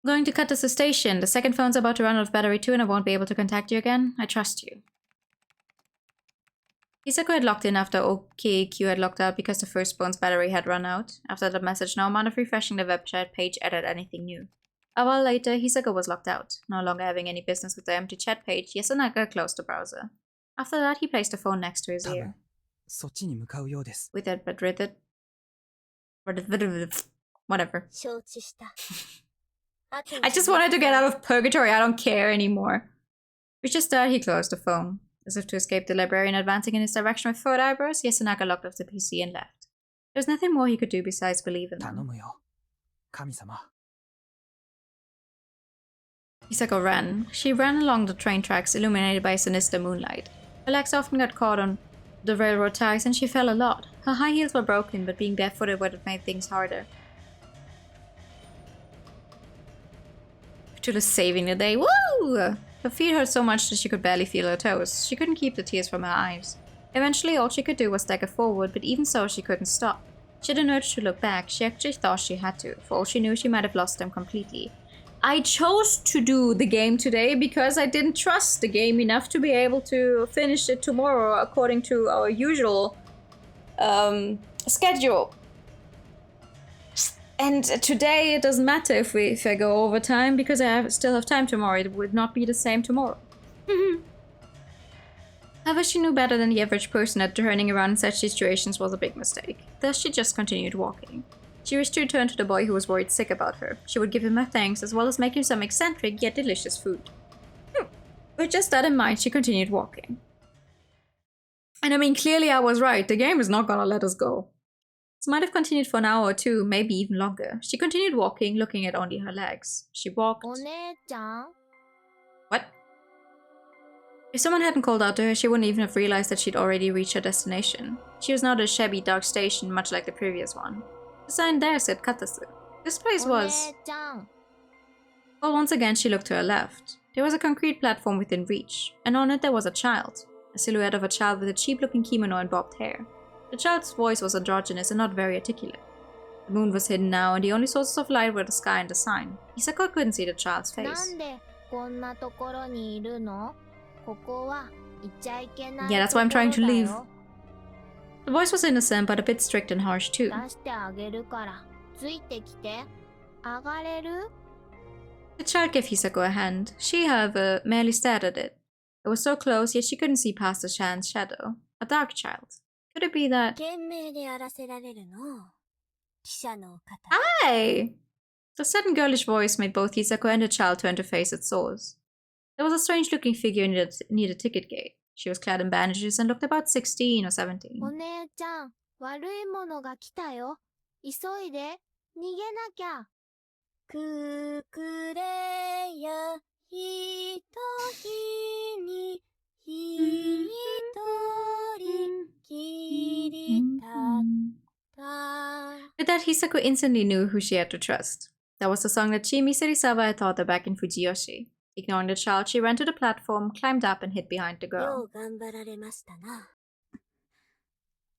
Going to cut this station. The second phone's about to run out of battery too and I won't be able to contact you again. I trust you. Hisako had logged in after OKQ had logged out because the first phone's battery had run out. After that message, no amount of refreshing the web chat page added anything new. A while later, Hisako was logged out. No longer having any business with the empty chat page, Yasunaka closed the browser. After that, he placed the phone next to his ear. そっちに向かうようです。 With it, but with it. Whatever. 承知した。 I just wanted to get out of purgatory. I don't care anymore. With just that, he closed the phone. As if to escape the librarian advancing in his direction with furrowed eyebrows, Yasunaka locked off the PC and left. There was nothing more he could do besides believe in them. 頼むよ。神様。 Hisako ran. She ran along the train tracks illuminated by sinister moonlight. Her legs often got caught on the railroad ties and she fell a lot. Her high heels were broken, but being barefooted would have made things harder. Cthulhu saving the day. Woo! Her feet hurt so much that she could barely feel her toes. She couldn't keep the tears from her eyes. Eventually, all she could do was stagger forward, but even so, she couldn't stop. She had an urge to look back. She actually thought she had to. For all she knew, she might have lost them completely. I chose to do the game today because I didn't trust the game enough to be able to finish it tomorrow according to our usual schedule. And today it doesn't matter if I go over time because I still have time tomorrow. It would not be the same tomorrow. However, she knew better than the average person that turning around in such situations was a big mistake. Thus, she just continued walking. She wished to return to the boy who was worried sick about her. She would give him her thanks as well as make him some eccentric yet delicious food. With just that in mind, she continued walking. And I mean, clearly I was right. The game is not gonna let us go. This might have continued for an hour or two, maybe even longer. She continued walking, looking at only her legs. She walked... お姉ちゃん What? If someone hadn't called out to her, she wouldn't even have realized that she'd already reached her destination. She was now at a shabby, dark station, much like the previous one. The sign there said Katasu. This place お was... 姉ちゃん Well, once again, she looked to her left. There was a concrete platform within reach, and on it there was a child. A silhouette of a child with a cheap-looking kimono and bobbed hair. The child's voice was androgynous and not very articulate. The moon was hidden now, and the only sources of light were the sky and the sign. Hisako couldn't see the child's な face. んでこんなところにいるのここは行っちゃいけない Yeah, that's why I'm trying to ところだ leave. よ The voice was innocent, but a bit strict and harsh too. 出してあげるからついてきて上がれる The child gave Hisako a hand. She, however, merely stared at it. It was so close, yet she couldn't see past the child's shadow. A dark child. Could it be that... 懸命でやらせられるの記者のお方 Hi! The sudden girlish voice made both Hisako and the child turn to face its source. There was a strange-looking figure near the ticket gate. She was clad in bandages and looked about 16 or 17. お姉ちゃん悪いものが来たよ急いで逃げなきゃくくれやひとひにひとりきりたった With that, Hisako instantly knew who she had to trust. That was the song that Chimi Serizawa had taught her back in Fujiyoshi. Ignoring the child, she ran to the platform, climbed up, and hid behind the よ girl. う頑張られましたな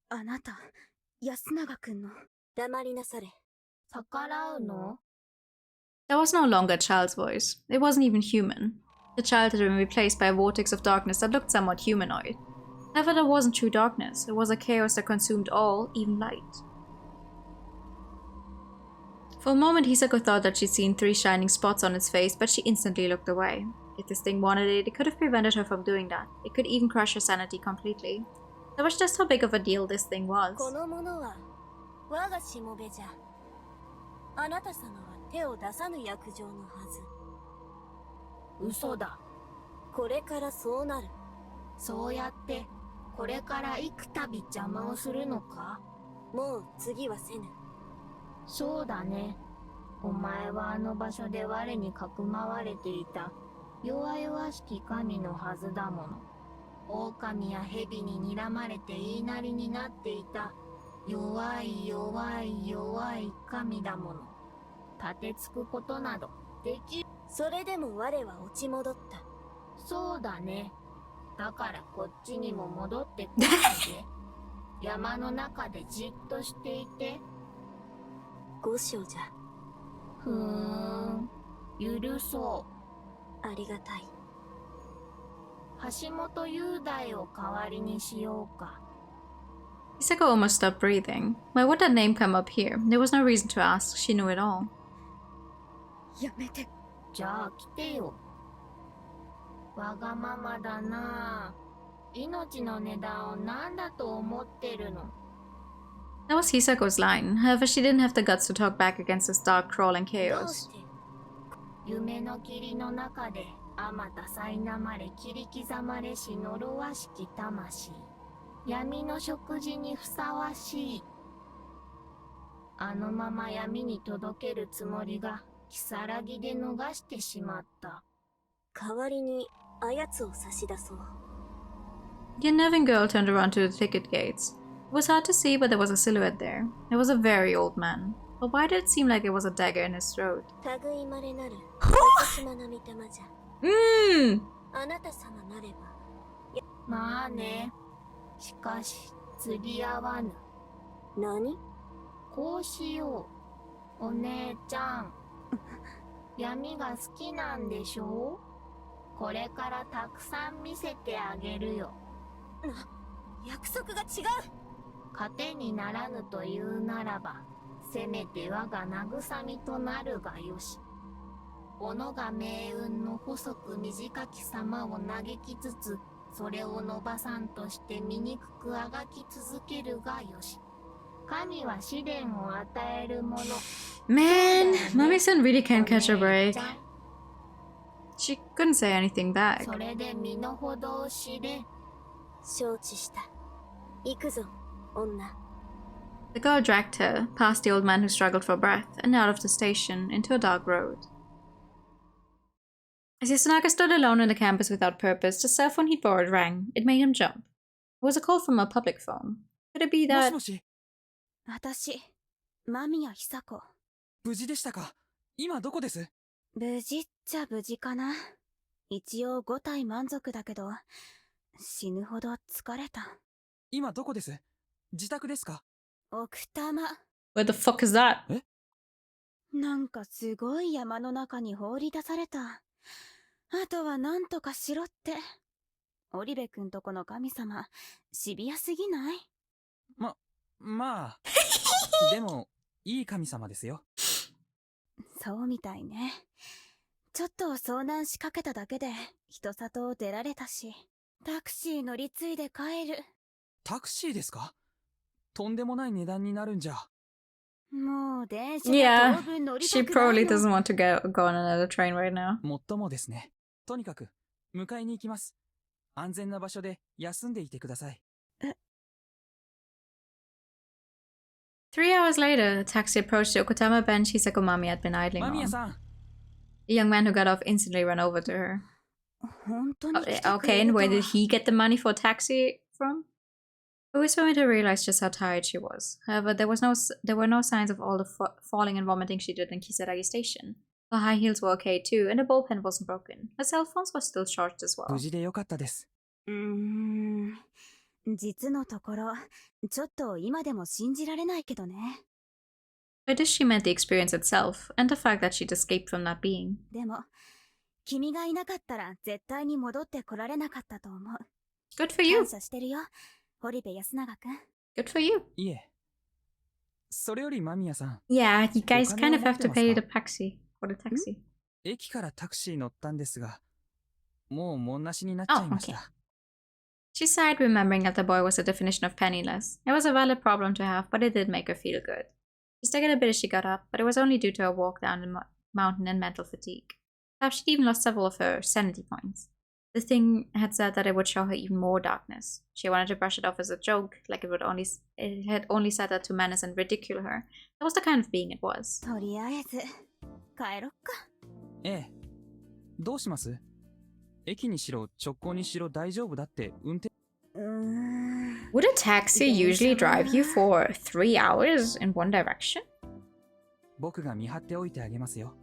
あなた、安永くんの。黙りなされ逆らうの That was no longer a child's voice. It wasn't even human. The child had been replaced by a vortex of darkness that looked somewhat humanoid. However, that wasn't true darkness. It was a chaos that consumed all, even light. For a moment, Hisako thought that she'd seen 3 shining spots on its face, but she instantly looked away. If this thing wanted it, it could have prevented her from doing that. It could even crush her sanity completely. That was just how big of a deal this thing was. このものは我がしもべじゃあなた様は手を出さぬ約定のはず嘘だこれからそうなるそうやってこれから幾度邪魔をするのかもう次はせぬそうだねお前はあの場所で我にかくまわれていた弱々しき神のはずだもの狼や蛇に睨まれて言いなりになっていた弱い弱い弱い神だもの立てつくことなどできそれでも我は落ち戻ったそうだねだからこっちにも戻ってこないで山の中でじっとしていて五章じゃふーん許そありがたい。う。橋本雄大を代わりにしようか。 Hisako almost stopped breathing. Why would that name come up here? There was no reason to ask. She knew it all. やめて。じゃあ来てよ。わがままだな。命の値段を何だと思ってるの。 That was Hisako's line. However, she didn't have the guts to talk back against this dark, crawling どう chaos. して？夢の霧の中であまた苛まれ切り刻まれし呪わしき魂。闇の食事にふさわしい。あのまま闇に届けるつもりが如月で逃してしまった。代わりにあやつを差し出そう。 The unnerving girl turned around to the ticket gates. It was hard to see, but there was a silhouette there. It was a very old man. But why did it seem like it was a dagger in his throat? 類まれなる私島の御霊じゃ。あなた様なれば。まあね。しかし釣り合わぬ。何？こうしよう。お姉ちゃん。闇が好きなんでしょ？これからたくさん見せてあげるよ。約束が違う。糧にならぬというならば、せめて我が慰みとなるがよし。斧が命運の細く短き様を嘆きつつ、それを伸ばさんとして醜くあがき続けるがよし。神は試練を与えるもの。 Man, Mami-san really can't catch a break. She couldn't say anything back. それで身の程を知れ。承知した。行くぞ、女。 The girl dragged her, past the old man who struggled for breath, and out of the station, into a dark road. As Yasunaka stood alone on the campus without purpose, the cell phone he'd borrowed rang. It made him jump. It was a call from a public phone. Could it be もし that... もし、私、間宮久子。無事でしたか？今どこです？無事っちゃ無事かな。一応5体満足だけど、死ぬほど疲れた。今どこです？自宅ですか？奥多摩。 What the fuck is that? なんかすごい山の中に放り出された。あとはなんとかしろって。織部くんとこの神様、シビアすぎない？まあ。でも、いい神様ですよ。そうみたいね。ちょっと遭難しかけただけで、人里を出られたし、タクシー乗り継いで帰る。タクシーですか？とんでもない値段になるんじゃ。もう電車 Yeah, 当分乗りた she くない probably の。 doesn't want to go on another train right now. もっともですね。とにかく、迎えに行きます。安全な場所で休んでいてください。3 hours later, the taxi approached the Okutama bench Hisako Mami had been idling 間宮 on. さん、 The young man who got off instantly ran over to her. 本当に来てく Okay, れ and ると where は did he get the money for a taxi from? It was for me to realize just how tired she was. However, there were no signs of all the falling and vomiting she did in Kisaragi Station. Her high heels were okay too, and the ball pen wasn't broken. Her cell phones were still charged as well. 無事でよかったです。実のところ、ちょっと今でも信じられないけどね。By this she meant the experience itself, and the fact that she'd escaped from that being. でも、君がいなかったら絶対に戻ってこられなかったと思う。 Good for you! 感謝してるよ、堀部安永くん。 Good for you! いえ。それより間宮さん、 Yeah, you guys お kind 金 of を持 have って to ます pay か？ the taxi. For the taxi. 駅からタクシー乗ったんですが、もう門なしになっちゃいました。Oh, okay. She sighed, remembering that the boy was the definition of penniless. It was a valid problem to have, but it did make her feel good. She staggered a bit as she got up, but it was only due to her walk down the mountain and mental fatigue. Perhaps she'd even lost several of her sanity points. The thing had said that it would show her even more darkness. She wanted to brush it off as a joke, like it had only said that to menace and ridicule her. That was the kind of being it was. とりあえず、帰ろっか。ええ。どうします？駅にしろ直行にしろ大丈夫だって運転。Would a taxi usually drive you for 3 hours in one direction? 僕が見張っておいてあげますよ。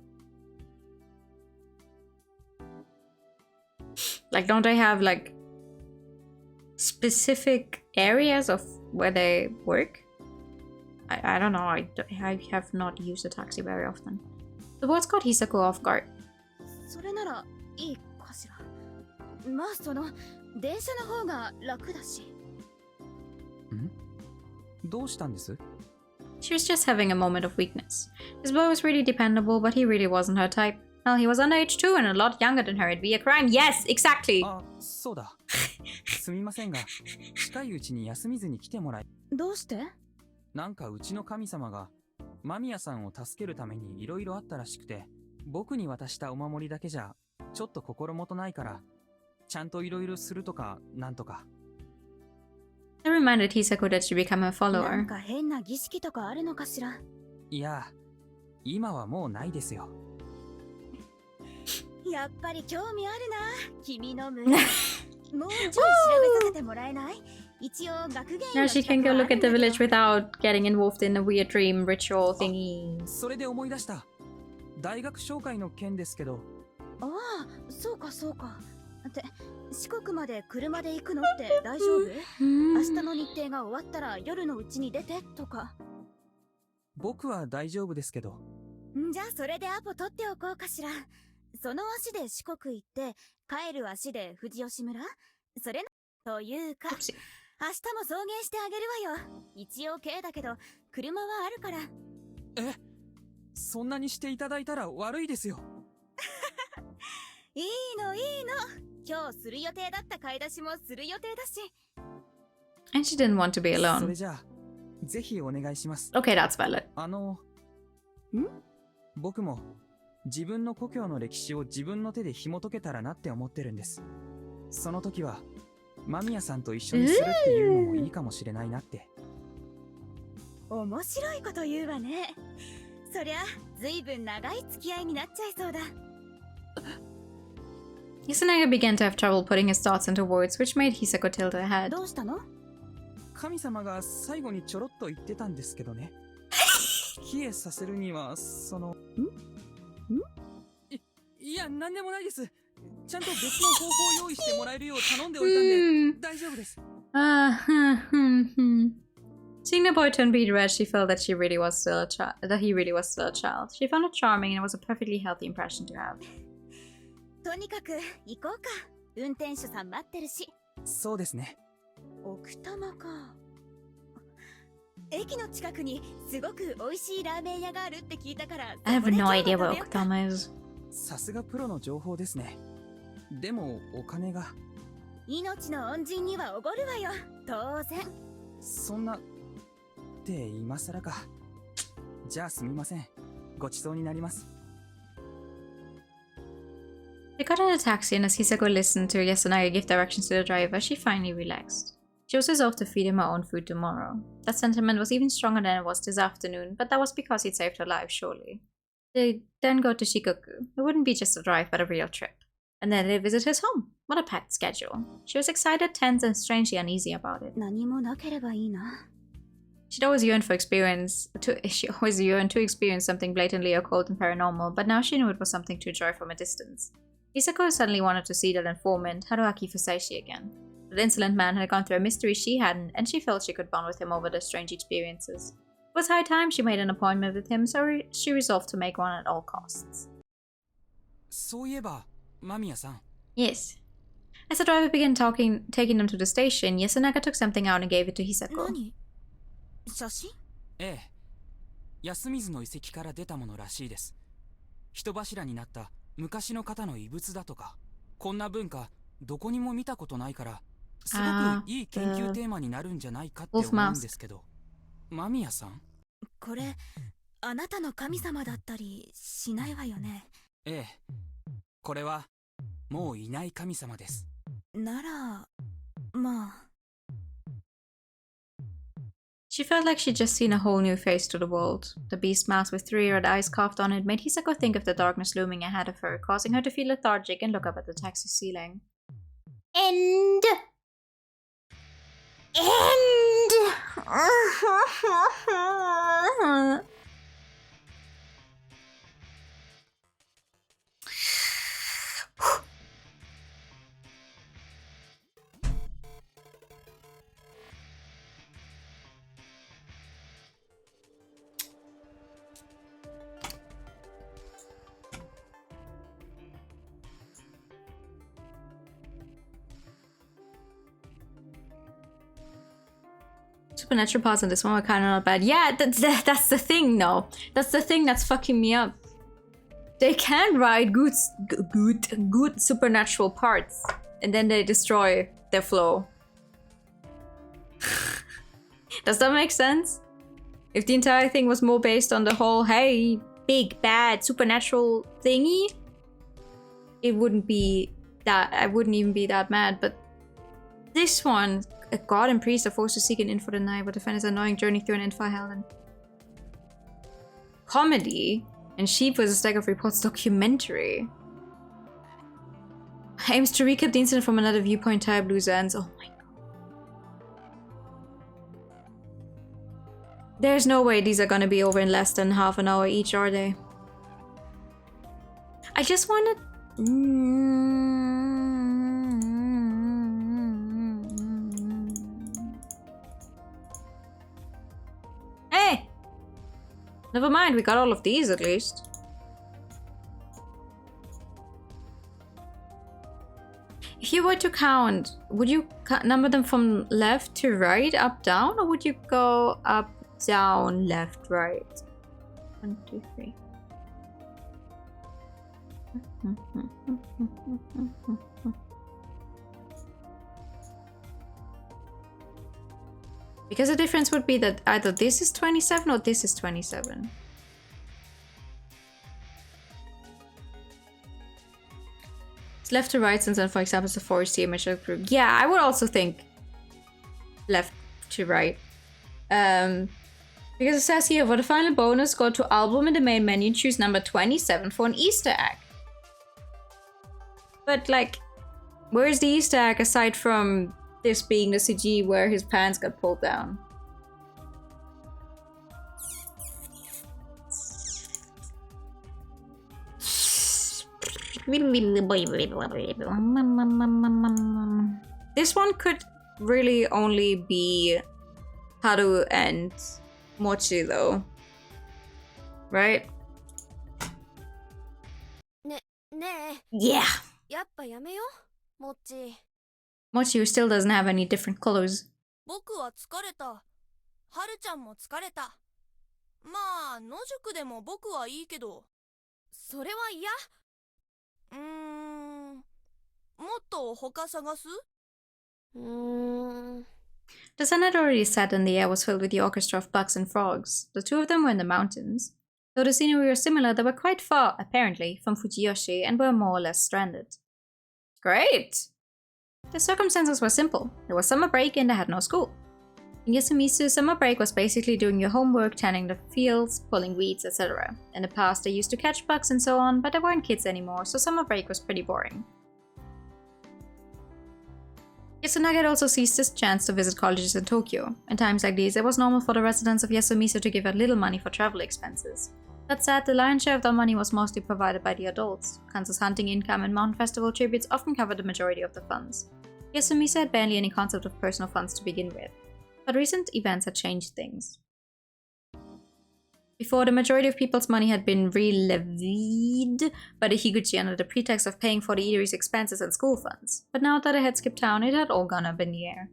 Like, don't they have, like, specific areas of where they work? I don't know. I have not used a taxi very often. The words caught Hisako off guard. それならいいかしら。まあその電車の方が楽だし。どうしたんです？ She was just having a moment of weakness. This boy was really dependable, but he really wasn't her type. Well, he was underage too and a lot younger than her. It'd be a crime. Yes, exactly. あ、そうだ。すみませんが、近いうちに休みずに来てもらい。どうして？なんかうちの神様が、間宮さんを助けるために色々あったらしくて、僕に渡したお守りだけじゃ、ちょっと心もとないから、ちゃんと色々するとか、なんとか。I reminded Hisako that she became a なん follower. か変な儀式とかあるのかしら。いや、今はもうないですよ。やっぱり興味あるな、君の胸。もうちょい調べさせてもらえない？一応学芸員 Now she can go look at the village without getting involved in a weird dream ritual thingy. それで思い出した。大学紹介の件ですけど。ああ、そうかそうか。って四国まで車で行くのって大丈夫？明日の日程が終わったら夜のうちに出てとか。僕は大丈夫ですけど。じゃあそれでアポ取っておこうかしら。その足で四国行って帰る足で富士吉村？それというか明日も送迎してあげるわよ。一応軽だけど車はあるから。え、そんなにしていただいたら悪いですよ。いいのいいの。今日する予定だった買い出しもする予定だし。And she didn't want to be それ alone. じゃあ、ぜひお願いします。 Okay, that's valid. 僕も自分の故郷の歴史を自分の手で紐解けたらなって思ってるんです。その時は間宮さんと一緒にするっていうのもいいかもしれないなって。面白いこと言うわね。そりゃずいぶん長い付き合いになっちゃいそうだ。Yasunaga began to have trouble putting his thoughts into words, which made Hisako tilt her head. どうしたの？神様が最後にちょろっと言ってたんですけどね。帰依させるには、いや、なんでもないです。ちゃんと別の方法を用意してもらえるよう頼んでおいたんで、大丈夫です。Seeing the boy turn beet red, she felt that he really was still a child. She found it charming and it was a perfectly healthy impression to have. とにかく行こうか。運転手さん待ってるし。そうですね。奥多摩か。駅の近くにすごく美味しいラーメン屋があるって聞いたから。I have no idea where Okutama is. さすがプロの情報ですね。でもお金が。命の恩人にはおごるわよ。当然。そんなって今更か。じゃあすみません。ごちそうになります。They got in a taxi, and as Hisako listened to Yasunaga give directions to the driver, she finally relaxed. She was resolved to feed him her own food tomorrow. That sentiment was even stronger than it was this afternoon, but that was because he'd saved her life, surely. They'd then go to Shikoku. It wouldn't be just a drive, but a real trip. And then they'd visit his home. What a packed schedule. She was excited, tense, and strangely uneasy about it. 何もなければいいな。She always yearned to experience something blatantly occult and paranormal, but now she knew it was something to enjoy from a distance. Hisako suddenly wanted to see that informant, Haruaki Fusaishi, again. That insolent man had gone through a mystery she hadn't, and she felt she could bond with him over their strange experiences. It was high time she made an appointment with him, so she resolved to make one at all costs. そういえば、間宮さん。Yes. As the driver began taking them to the station, Yasunaga took something out and gave it to Hisako. 何？写真？ええ。安水の遺跡から出たものらしいです。人柱になった昔の方の遺物だとか。こんな文化、どこにも見たことないから、すごくいい研究テーマになるんじゃないかって思うんですけど。間宮さん？これ、あなたの神様だったりしないわよね。ええ。これは、もういない神様です。なら、まあ。She felt like she'd just seen a whole new face to the world. The beast mask with 3 red eyes carved on it made Hisako think of the darkness looming ahead of her, causing her to feel lethargic and look up at the taxi ceiling. End! Supernatural parts in this one were kind of not bad. Yeah, that's the thing, no. That's the thing that's fucking me up. They can write good supernatural parts, and then they destroy their flow. Does that make sense? If the entire thing was more based on the whole, hey, big, bad, supernatural thingy, it wouldn't be that, I wouldn't even be that mad, but this one, a god and priest are forced to seek an inn for the night, but defend his annoying journey through an infire hell and comedy, and Sheep was a stack of reports documentary. Aims to recap the incident from another viewpoint, type loose ends. Oh my god. There's no way these are gonna be over in less than half an hour each, are they? I just wanna... Hey! Never mind, we got all of these at least. If you were to count, would you number them from left to right, up, down, or would you go up, down, left, right? 1, 2, 3. Because the difference would be that either this is 27 or this is 27. It's left to right, since then, for example, it's a forest image group. Yeah, I would also think left to right. Because it says here, for the final bonus, go to album in the main menu and choose number 27 for an Easter egg. But like, where's the Easter egg aside from this being the CG where his pants got pulled down? This one could really only be Haru and Mochi though, right? Yeah. Mochi, who still doesn't have any different colors. 僕は疲れた。はるちゃんも疲れた。まあ、野宿でも僕はいいけど。それは嫌。もっと他探す？The sun had already set and the air was filled with the orchestra of bugs and frogs. The two of them were in the mountains. Though the scenery was similar, they were quite far, apparently, from Fujiyoshi and were more or less stranded. Great! The circumstances were simple. There was summer break and they had no school. In Yasumizu, summer break was basically doing your homework, tending the fields, pulling weeds, etc. In the past, they used to catch bugs and so on, but they weren't kids anymore, so summer break was pretty boring. Yasunaga had also seized this chance to visit colleges in Tokyo. In times like these, it was normal for the residents of Yasumizu to give out little money for travel expenses. That said, the lion's share of their money was mostly provided by the adults. Kansas hunting income and mountain festival tributes often covered the majority of the funds. Yasumizu had barely any concept of personal funds to begin with, but recent events had changed things. Before, the majority of people's money had been re-levied by the Higuchi under the pretext of paying for the eatery's expenses and school funds, but now that it had skipped town, it had all gone up in the air.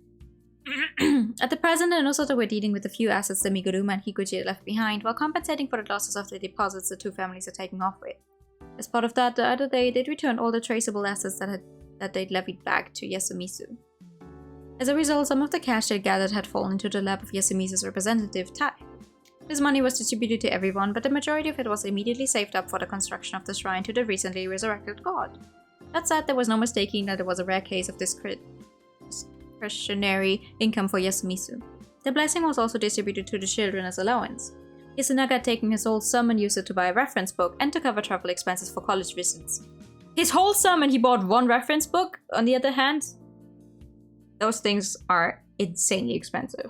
At the present, the Inosoto were dealing with the few assets the Miguruma and Higuchi had left behind, while compensating for the losses of the deposits the two families had taken off with. As part of that, the other day, they'd returned all the traceable assets that they'd levied back to Yasumizu. As a result, some of the cash they'd gathered had fallen into the lap of Yasumizu's representative, Tai. This money was distributed to everyone, but the majority of it was immediately saved up for the construction of the shrine to the recently resurrected god. That said, there was no mistaking that it was a rare case of discretionary income for Yasumizu. The blessing was also distributed to the children as allowance. Yasunaga had taken his whole sum and used it to buy a reference book and to cover travel expenses for college visits. His whole sum and he bought one reference book? On the other hand, those things are insanely expensive.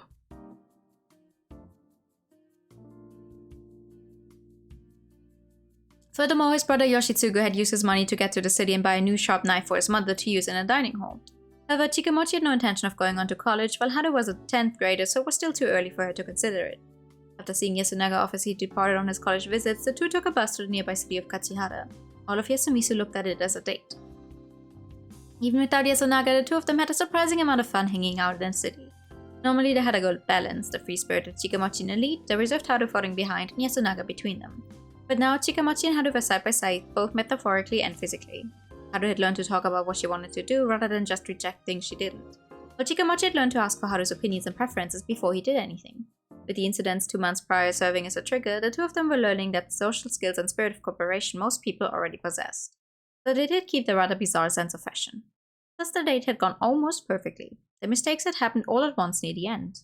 Furthermore, his brother Yoshitsugu had used his money to get to the city and buy a new sharp knife for his mother to use in a dining hall. However, Chikamochi had no intention of going on to college, while Haru was a 10th grader, so it was still too early for her to consider it. After seeing Yasunaga off as he departed on his college visits, the two took a bus to the nearby city of Kachihara. All of Yasumizu looked at it as a date. Even without Yasunaga, the two of them had a surprising amount of fun hanging out in the city. Normally they had a good balance, the free-spirited Chikamochi in the lead, the reserved Haru falling behind, and Yasunaga between them. But now Chikamochi and Haru were side by side, both metaphorically and physically. Haru had learned to talk about what she wanted to do rather than just reject things she didn't. While Chikamochi had learned to ask for Haru's opinions and preferences before he did anything. With the incidents 2 months prior serving as a trigger, the two of them were learning that social skills and spirit of cooperation most people already possessed. Though they did keep the rather bizarre sense of fashion. Thus the date had gone almost perfectly. The mistakes had happened all at once near the end.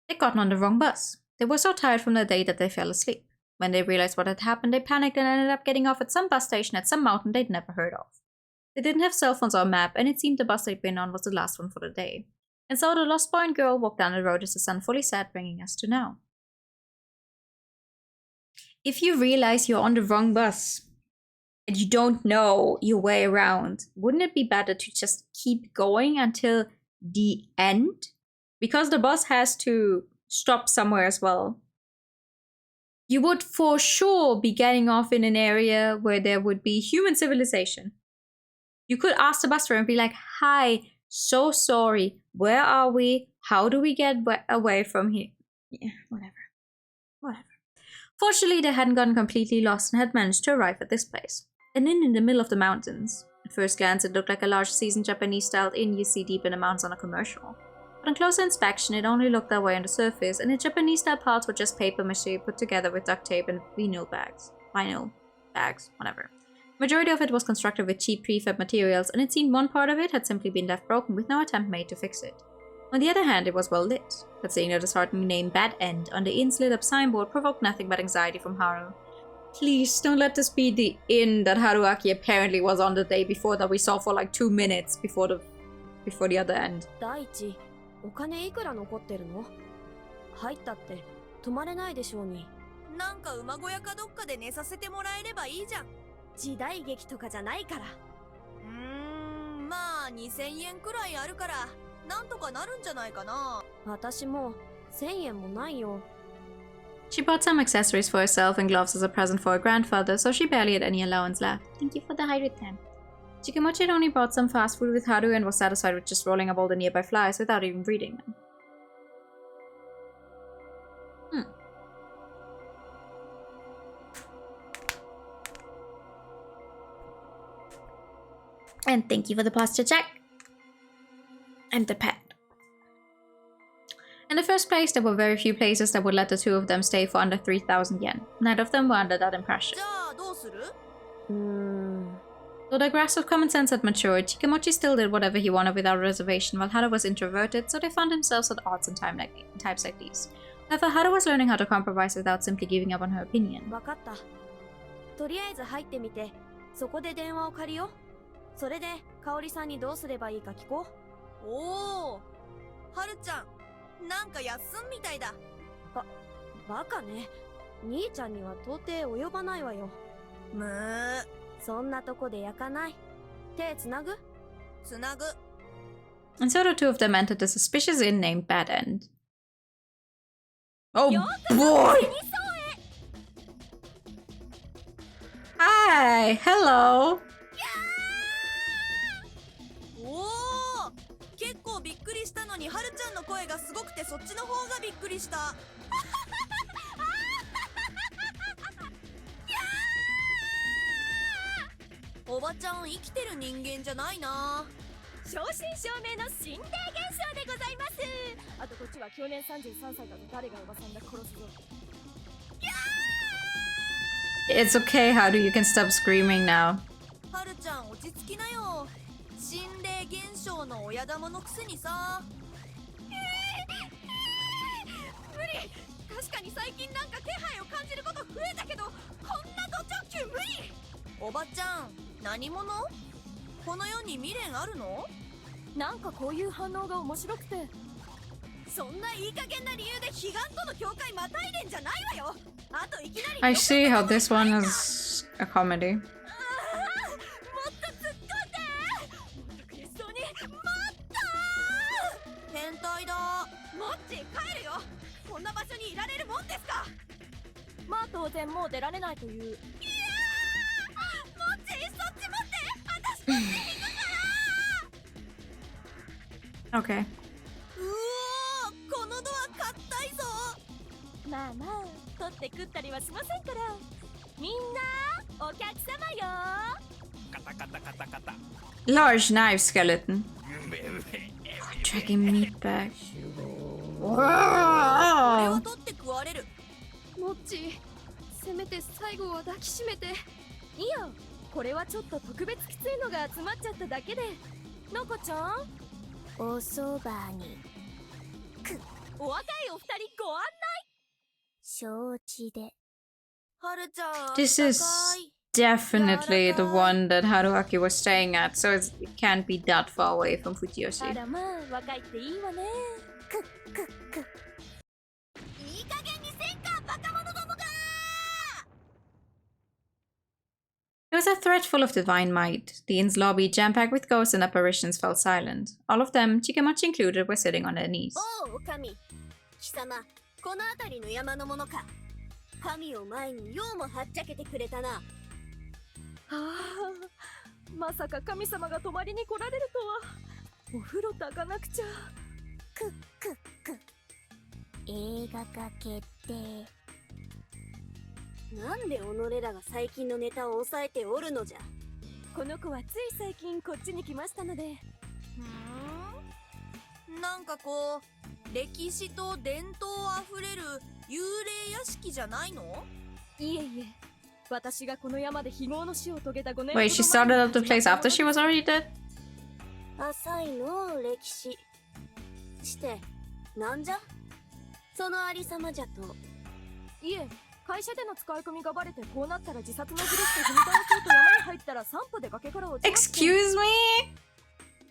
They'd gotten on the wrong bus. They were so tired from the date that they fell asleep. When they realized what had happened, they panicked and ended up getting off at some bus station at some mountain they'd never heard of. They didn't have cell phones or a map, and it seemed the bus they'd been on was the last one for the day. And so the lost boy and girl walked down the road as the sun fully set, bringing us to now. If you realize you're on the wrong bus, and you don't know your way around, wouldn't it be better to just keep going until the end? Because the bus has to stop somewhere as well. You would for sure be getting off in an area where there would be human civilization. You could ask the bus driver and be like, hi, so sorry, where are we? How do we get away from here? Yeah, whatever. Fortunately, they hadn't gotten completely lost and had managed to arrive at this place. An inn in the middle of the mountains. At first glance, it looked like a large seasoned Japanese-styled inn you see deep in the mountains on a commercial. But on closer inspection, it only looked that way on the surface, and the Japanese-style parts were just paper mache put together with duct tape and vinyl bags, whatever. Majority of it was constructed with cheap prefab materials, and it seemed one part of it had simply been left broken with no attempt made to fix it. On the other hand, it was well lit, but seeing the disheartening name Bad End on the inn's lit up signboard provoked nothing but anxiety from Haru. Please, don't let this be the inn that Haruaki apparently was on the day before that we saw for like 2 minutes before the other end. 第一、お金いくら残ってるの？入ったって泊まれないでしょうに。なんか馬小屋かどっかで寝させてもらえればいいじゃん。時代劇とかじゃないから。まあ2000円くらいあるからなんとかなるんじゃないかな。私も1000円もないよ。She bought some accessories for herself and gloves as a present for her grandfather, so she barely had any allowance left. Thank you for the hydrate pen. Chikamochi had only bought some fast food with Haru and was satisfied with just rolling up all the nearby flies without even reading them. And thank you for the posture check. And the pet. In the first place, there were very few places that would let the two of them stay for under 3,000 yen. Neither of them were under that impression. Though the grasp of common sense had matured, Chikamochi still did whatever he wanted without reservation, while Haru was introverted, so they found themselves at odds in types like these. However, Haru was learning how to compromise without simply giving up on her opinion. わかった。とりあえず入ってみて、そこで電話を借りよう。それで、香織さんにどうすればいいか聞こう。おお、はるちゃん。なんか休んみたいだ。バカね。兄ちゃんには到底及ばないわよ。むー。そんなとこで焼かない。手つなぐ？つなぐ。And so the two of them entered the suspicious inn named Bad End. Oh boy! Hi! Hello! 結構びっくりしたのにはるちゃんの声がすごくてそっちの方がびっくりした。おばちゃん生きてる人間じゃないな。正真正銘の心霊現象でございます。あとこっちは去年33歳だと誰がおばさんだ殺すぞ。It's okay, Haru, you can stop screaming now. はるちゃん落ち着きなよ。心霊現象の親玉のくせにさ。無理。確かに最近なんか気配を感じること増えたけど、こんなド直球無理。おばちゃん、何者？この世に未練あるの？なんかこういう反応が面白くて。そんないい加減な理由で彼岸との境界またいでんじゃないわよ。あといきなり。I see how this one is a comedy. 変態だ。モッチ帰るよ。こんな場所にいられるもんですか。まあ当然もう出られないという。いやー、モッチそっち持って。私こっち行くから。Okay. まあまあ取って食ったりはしませんから。みんなお客様よ。カタカタカタカタ。 Large knife skeleton. Dragging meat back. これは Wow. 取って食われる。モッチ、せめて最後は抱きしめて。いいよ、これはちょっと特別きついのが集まっちゃっただけで。のこちゃん、おそばにお若いお二人ご案承知で。はるちゃん、 This あっ is たかい。 definitely the one that Haruaki was staying at, so it can't be that far away from 内。あ Fujiyoshi. らまあ、若いっていいわね。いい加減にせんか、バカ者どもが。 It was a threat full of divine might. The inn's lobby, jam-packed with ghosts and apparitions, fell silent. All of them, Chikamachi included, were sitting on their knees. おう、神。貴様、この辺りの山のものか。神を前に用もはっちゃけてくれたな。はあ、まさか神様が泊まりに来られるとは。お風呂炊かなくちゃ。映画化決定。なんで己らが最近のネタを抑えておるのじゃ。この子はつい最近こっちに来ましたので。なんかこう、歴史と伝統あふれる幽霊屋敷じゃないの？いえいえ、私がこの山で非業の死を遂げた5年 Wait, she started at the place after she was already dead? 浅いの歴史。して、なんじゃ？そのありさまじゃと。いえ、会社での使い込みがバレてこうなったら自殺のふりして踏み倒そうと山に入ったら散歩で崖から落ちまして。 Excuse me?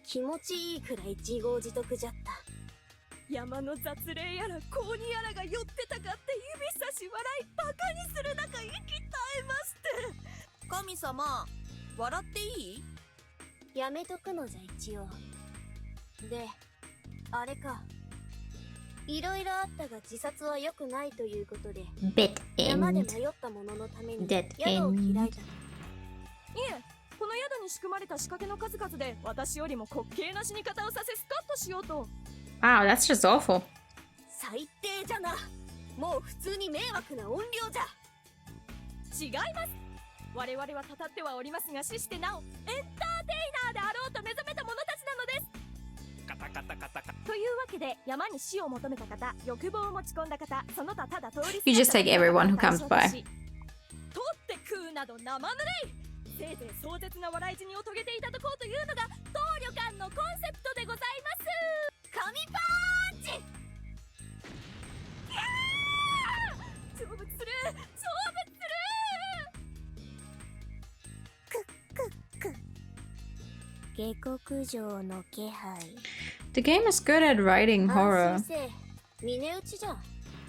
気持ちいいくらい自業自得じゃった。山の雑霊やら高二やらが寄ってたかって指差し笑いバカにする中息絶えまして。神様、笑っていい？やめとくのじゃ一応。で、あれか。いろいろあったが自殺は良くないということで、 Bit 山で end. 迷った者のために Dead 宿を開い end. た。いえ、この宿に仕組まれた仕掛けの数々で私よりも滑稽な死に方をさせスカッとしようと。 Wow, that's just awful. 最低じゃな。もう普通に迷惑な怨霊じゃ。違います。我々はたたってはおりますが死してなおエンターテイナーであろうと目覚めた者たちなのです。カタカタカタカタ。というわけで山に死を求めた方、欲望を持ち込んだ方、その他ただ通り You just take everyone who comes by. 取って食うなど生ぬるい。せいぜい壮絶な笑い死にを遂げていただこうというのが当旅館のコンセプトでございます。神パーンチ。成仏する、成仏する。下克上の気配。 The game is good at writing 安 horror. 心せ。峰打ちじゃ。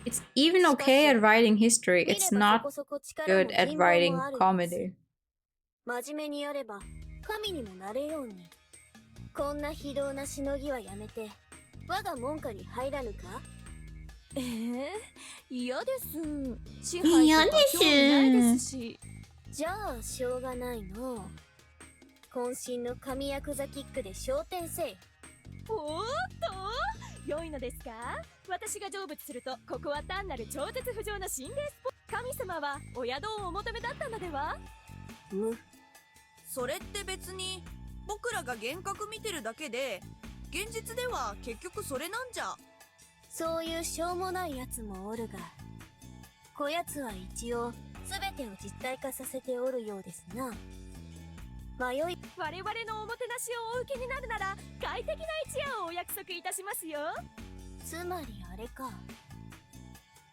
It's even okay at writing history. It's 見れば not そこそこ力も good at 人望も writing ある comedy. 真面目にやれば神にもなれように。こんな非道なしのぎはやめて我が門下に入らぬか。嫌です。支配とか興味ないですし。じゃあしょうがないの。渾身の神ヤクザキックで昇天せい。おーっと、良いのですか？私が成仏するとここは単なる超絶不浄な心霊スポット。神様はお宿をお求めだったのでは？それって別に僕らが幻覚見てるだけで、現実では結局それなんじゃ。そういうしょうもないやつもおるが、こやつは一応全てを実体化させておるようですな。迷い、我々のおもてなしをお受けになるなら快適な一夜をお約束いたしますよ。つまりあれか。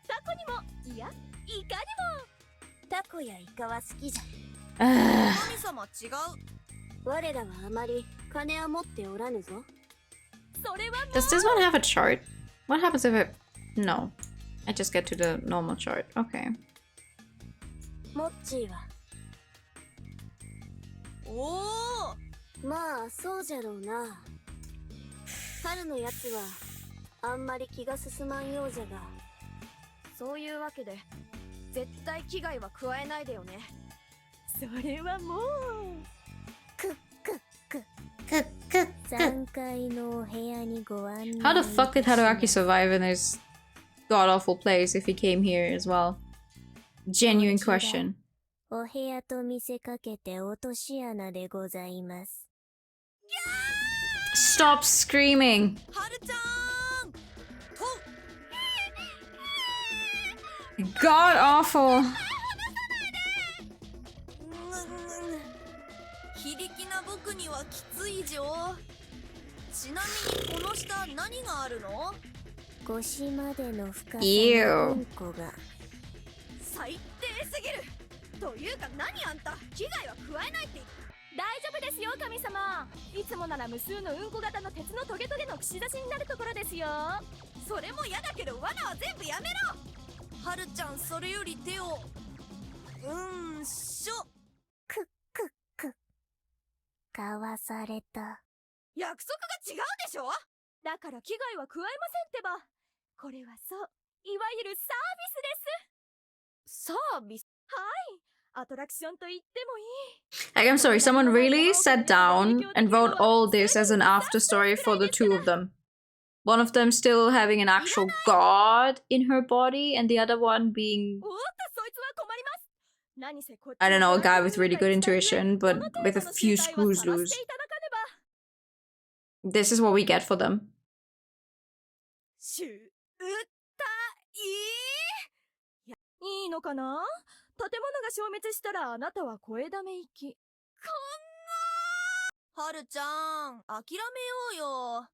タコにも、いや、イカにも。タコやイカは好きじゃ。神様違う。我らはあまり金は持っておらぬぞ。それはもう。 Does this one have a chart? What happens if it... No. I just get to the normal chart. Okay. モッチーは。おお。まあそうじゃろうな。春のやつはあんまり気が進まんようじゃが。そういうわけで絶対危害は加えないでよね。それはもう。3階のお部屋にご案内。 How the fuck did Haruaki survive in his god-awful place if he came here as well. Genuine question. お部屋と見せかけて落とし穴でございます。 Stop screaming! はるちゃん God awful! 非力な僕にはきついじょ。ちなみにこの下何があるの？腰までの深さのうんこが。最低すぎる。というか何あんた、危害は加えないって大丈夫ですよ神様。いつもなら無数のうんこ型の鉄のトゲトゲの串刺しになるところですよ。それも嫌だけど罠は全部やめろ。はるちゃんそれより手をしょ。かわされた。約束が違うでしょ。だから危害は加えませんってば。これはそう、いわゆるサービスです。サービス？はい、アトラクションと言ってもいい。 Like, I'm sorry, someone really sat down and wrote all this as an after story for the two of them. One of them still having an actual god in her body, and the other one being, I don't know, a guy with really good intuition, but with a few screws loose. This is what we get for them. いいのかな？建物が消滅したらあなたは声だめ行き。はるちゃん、諦めようよ。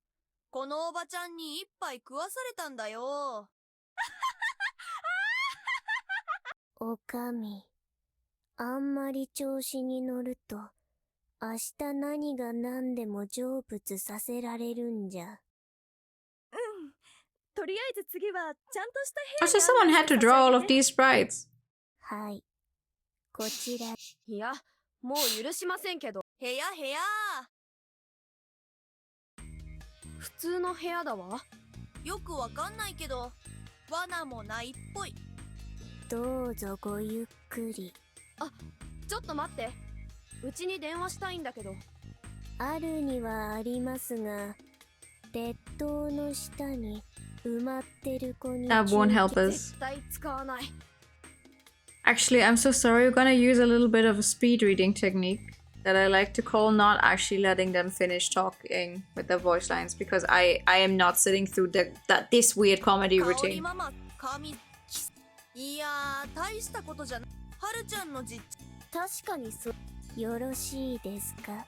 このおばちゃんに一杯食わされたんだよ。おかみ、あんまり調子に乗ると、明日何が何でも成仏させられるんじゃ。とりあえず次はちゃんとした部 Oh, 屋 so someone had to draw all of these sprites. はい。こちら。いや、もう許しませんけど。部屋。普通の部屋だわ。よくわかんないけど、罠もないっぽい。どうぞごゆっくり。あ、ちょっと待って。うちに電話したいんだけど。あるにはありますが、鉄塔の下に埋まってる子に That won't help us. 絶対使わない。Actually, I'm so sorry. We're gonna use a little bit of a speed reading technique that I like to call not actually letting them finish talking with their voice lines, because I am not sitting through this weird comedy routine. いやー、大したことじゃない。はるちゃんの実確かにそう。よろしいですか?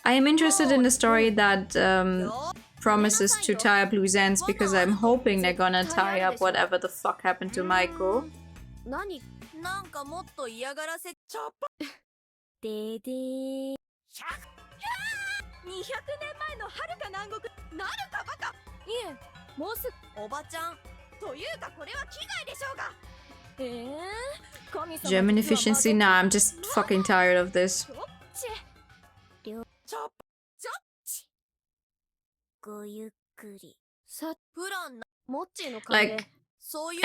I am interested in the story that promises to tie up loose ends, because I'm hoping they're gonna tie up whatever the fuck happened to Michael. 何？なんかもっと嫌がらせちゃっぱ。でーでー。200年前の遥か南国。なるかバカ。いえ、もうすぐ。おばちゃん。というかこれは危害でしょうが。German efficiency? Nah, I'm just fucking tired of this. ごゆっくり。さ、プランな。モッチーの金で。 Like,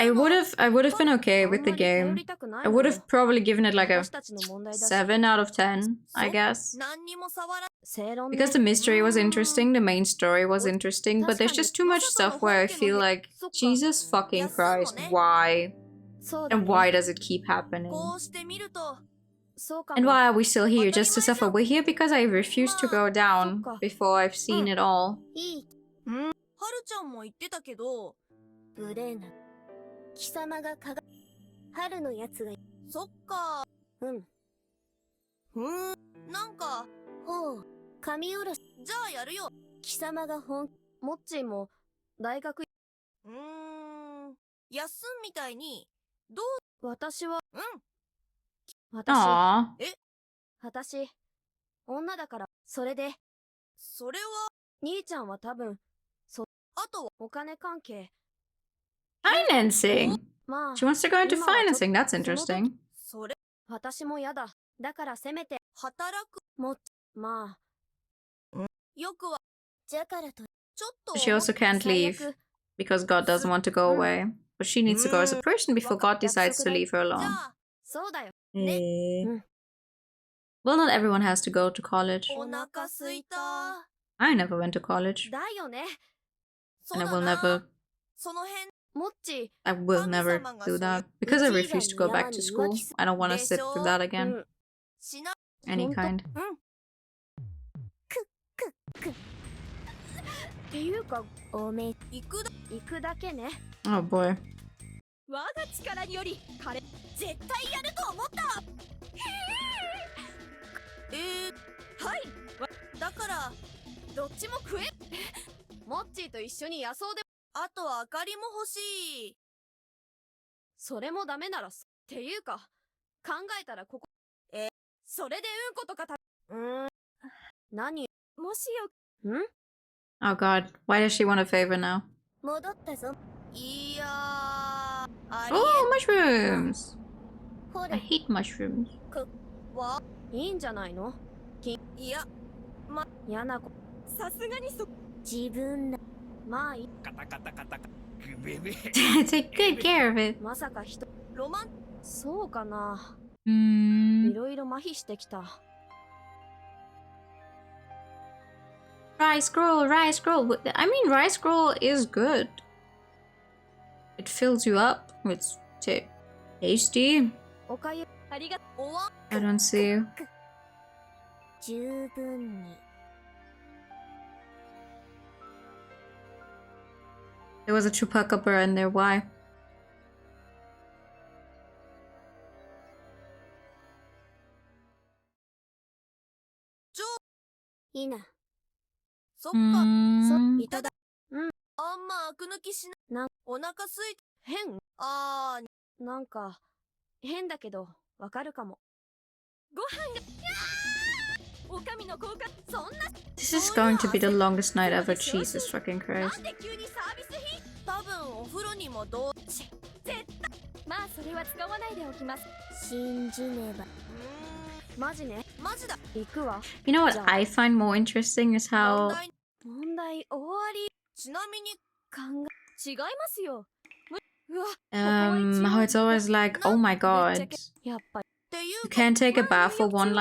I would have been okay with the game. I would have probably given it like a 7 out of 10, I guess. Because the mystery was interesting, the main story was interesting, but there's just too much stuff where I feel like, Jesus fucking Christ, why? And why does it keep happening? And why are we still here just to suffer? We're here because I refuse to go down before I've seen it all. はるちゃんも言ってたけど、ブレーナ。貴様が春のやつが。そっか。なんか。ほう、髪おろし。じゃあやるよ。貴様がモッチーも大学。やっすんみたいに。どう？私は。Aww. 私、女だから、それで。それは。兄ちゃんは多分、あとは、お金関係。Financing? She wants to go into financing, that's interesting. それ。私もやだ。だからせめて、働く。まあ。よくは。じゃからと。ちょっと。She also can't leave, because God doesn't want to go away. But she needs to go as a person before God decides to leave her alone. そうだよ。Well, not everyone has to go to college. お腹すいた。I never went to college. だよね。And I will never I will never do that because I refuse to go back to school. I don't want to sit through that again. Any kind. ていうかおめえ行くだけね。 Oh boy. 我が力により彼絶対やると思った。はいだからどっちも食え。モッチーと一緒に野草で、あと明かりも欲しい。それもダメならっていうか考えたらここそれでうんことか何もしよん Oh god. Why does she want a favor now? 戻ったぞ。いやー、あり Oh, mushrooms! ほ I れ hate mushrooms. わ、いいんじゃないの。いや、嫌な子さすがに自分らまあいい。 Take good care of it. まさか人ロマン、そうかな。い Mm. ろいろ麻痺してきた。 Rice scroll, rice scroll. I mean, rice scroll is good. It fills you up. It's tasty. おかゆありがおわ、 I don't see. 十分に There was a chupacabra in there. Why? いいな。そっか、 Mm. いただ、あんまアク抜きしな、お腹すいて、変なんか変だけどわかるかも。ご飯がおかみの効果そんな This is going to be the longest night ever. Jesus fucking な Christ. んで急にサービス品。多分お風呂にもどう、絶対まあそれは使わないでおきます。信じねば。マジね。マジだ。行くわ。 You know what I find more interesting is 問 how 題、問題終わり。ちなみに、違いますよ。うわ how it's always like, oh my god, やっぱり。っていう you か、 can't take a bath for まあ one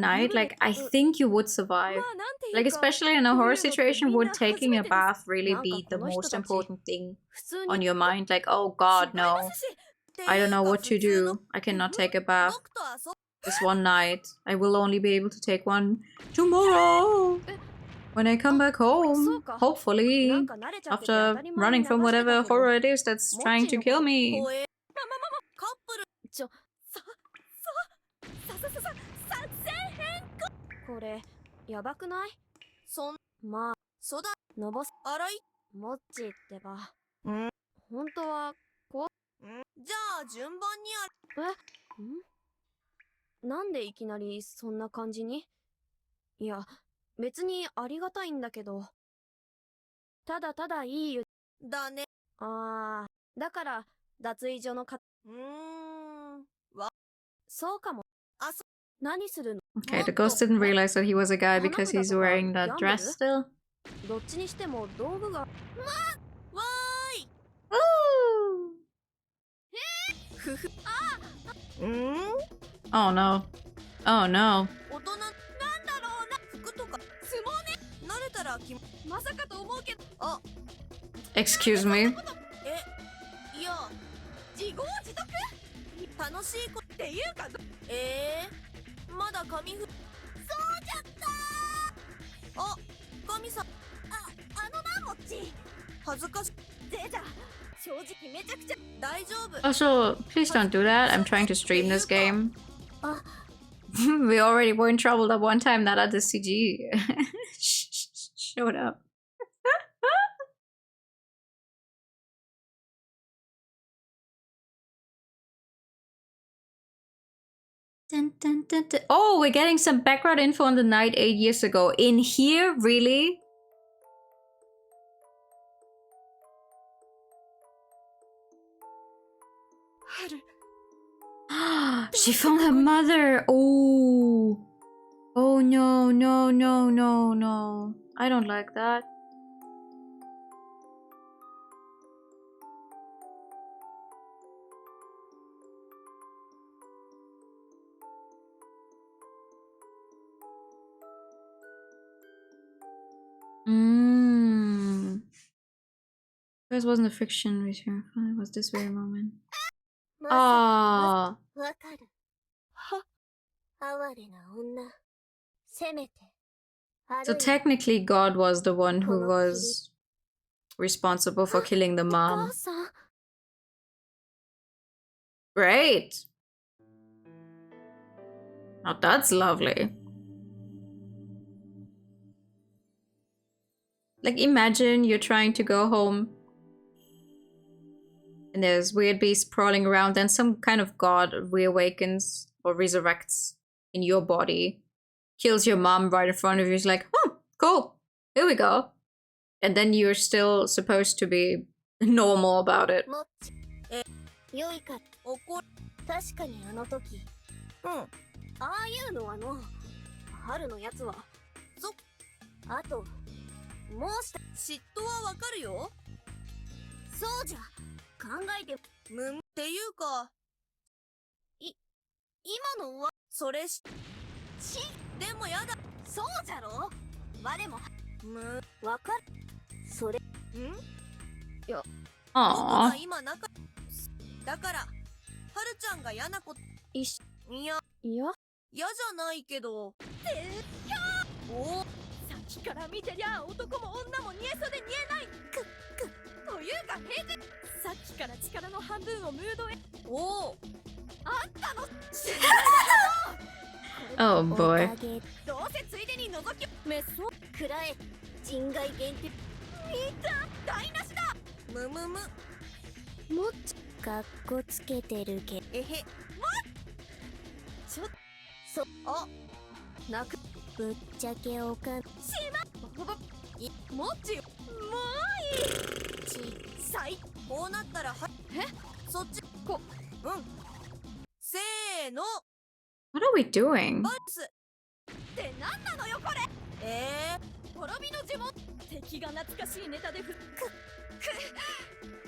night. Like I think you would survive. まあなんていう Like か especially in a horror situation, would taking a こういうのってみんな bath really なんか be the この人 most たち important thing 普通 on に your mind? Like, oh god, 違いま no, すし I don't know what to っていうか do. I cannot take a bath 僕と遊 this one night. I will only be able to take one tomorrow when I come back home. な Hopefully, んか慣れちゃってて当 after たり前 running に流 from して whatever たけど horror it is that's trying to kill me. 公園、カップル、作戦変これやばくない？そん、まあそだ、のぼす洗い、モッチってば。うん本当はじゃあ順番になんでいきなりそんな感じに？いや別にありがたいんだけど。ただただいいよ。だね。だから脱衣所のそうかも。何するの？ Okay, the ghost didn't realize that he was a guy because he's wearing that dress still. どっちにしても道具が。わーい。 Woo! ふふ。Oh no. Oh no. 大人、なんだろうな。服とか、相撲ね。慣れたらまさかと思うけど。Excuse me. いや、自業自得。楽しい子っていうか、まだ髪そうじゃったあ、神さん。なモッチ恥ずかしい。でじゃ正直めちゃくちゃ大丈夫。 Also, please don't do that. I'm trying to stream this game. We already were in trouble that one time that other CG showed up. Dun, dun, dun, dun. Oh, we're getting some background info on the night 8 years ago. In here? Really? She found her mother. Oh. Oh no, no, no, no, no. I don't like that. This wasn't a fiction with her. It was this very moment. ま Ah. わかる。は、哀れな女。せめて。 So technically, God was the one who was responsible for killing the mom. 母さん。 Great. Now that's lovely. Like, imagine you're trying to go home and there's weird beasts crawling around, then some kind of god reawakens or resurrects in your body, kills your mom right in front of you. It's like, oh, cool, here we go. And then you're still supposed to be normal about it. よいか、確かにあの時。うん。ああいうのは春のやつは。あと、もうした。嫉妬はわかるよ。そうじゃ。考えて、っていうか。今のは、それでもやだ。そうじゃろ。我も、わかる。それ、いや、Aww. だから、はるちゃんが嫌なこと、いや、嫌じゃないけど。お、さっきから見てりゃ男も女も煮えそうで煮えない。というか平然。さっきから力の半分をムードへ。おお、あんたのOh boy. どうせついでに覗きめっそくらえ。人外限定。見た台無しだ。むむむ。もっちかっこつけてるけ。えへ。ちょっあなくぶっちゃけおかんしまもっちもういいちさい。こうなったらはそっちこせーの。 What are we doing? バスってなんなのよこれ。滅びの呪文。敵が懐かしいネタで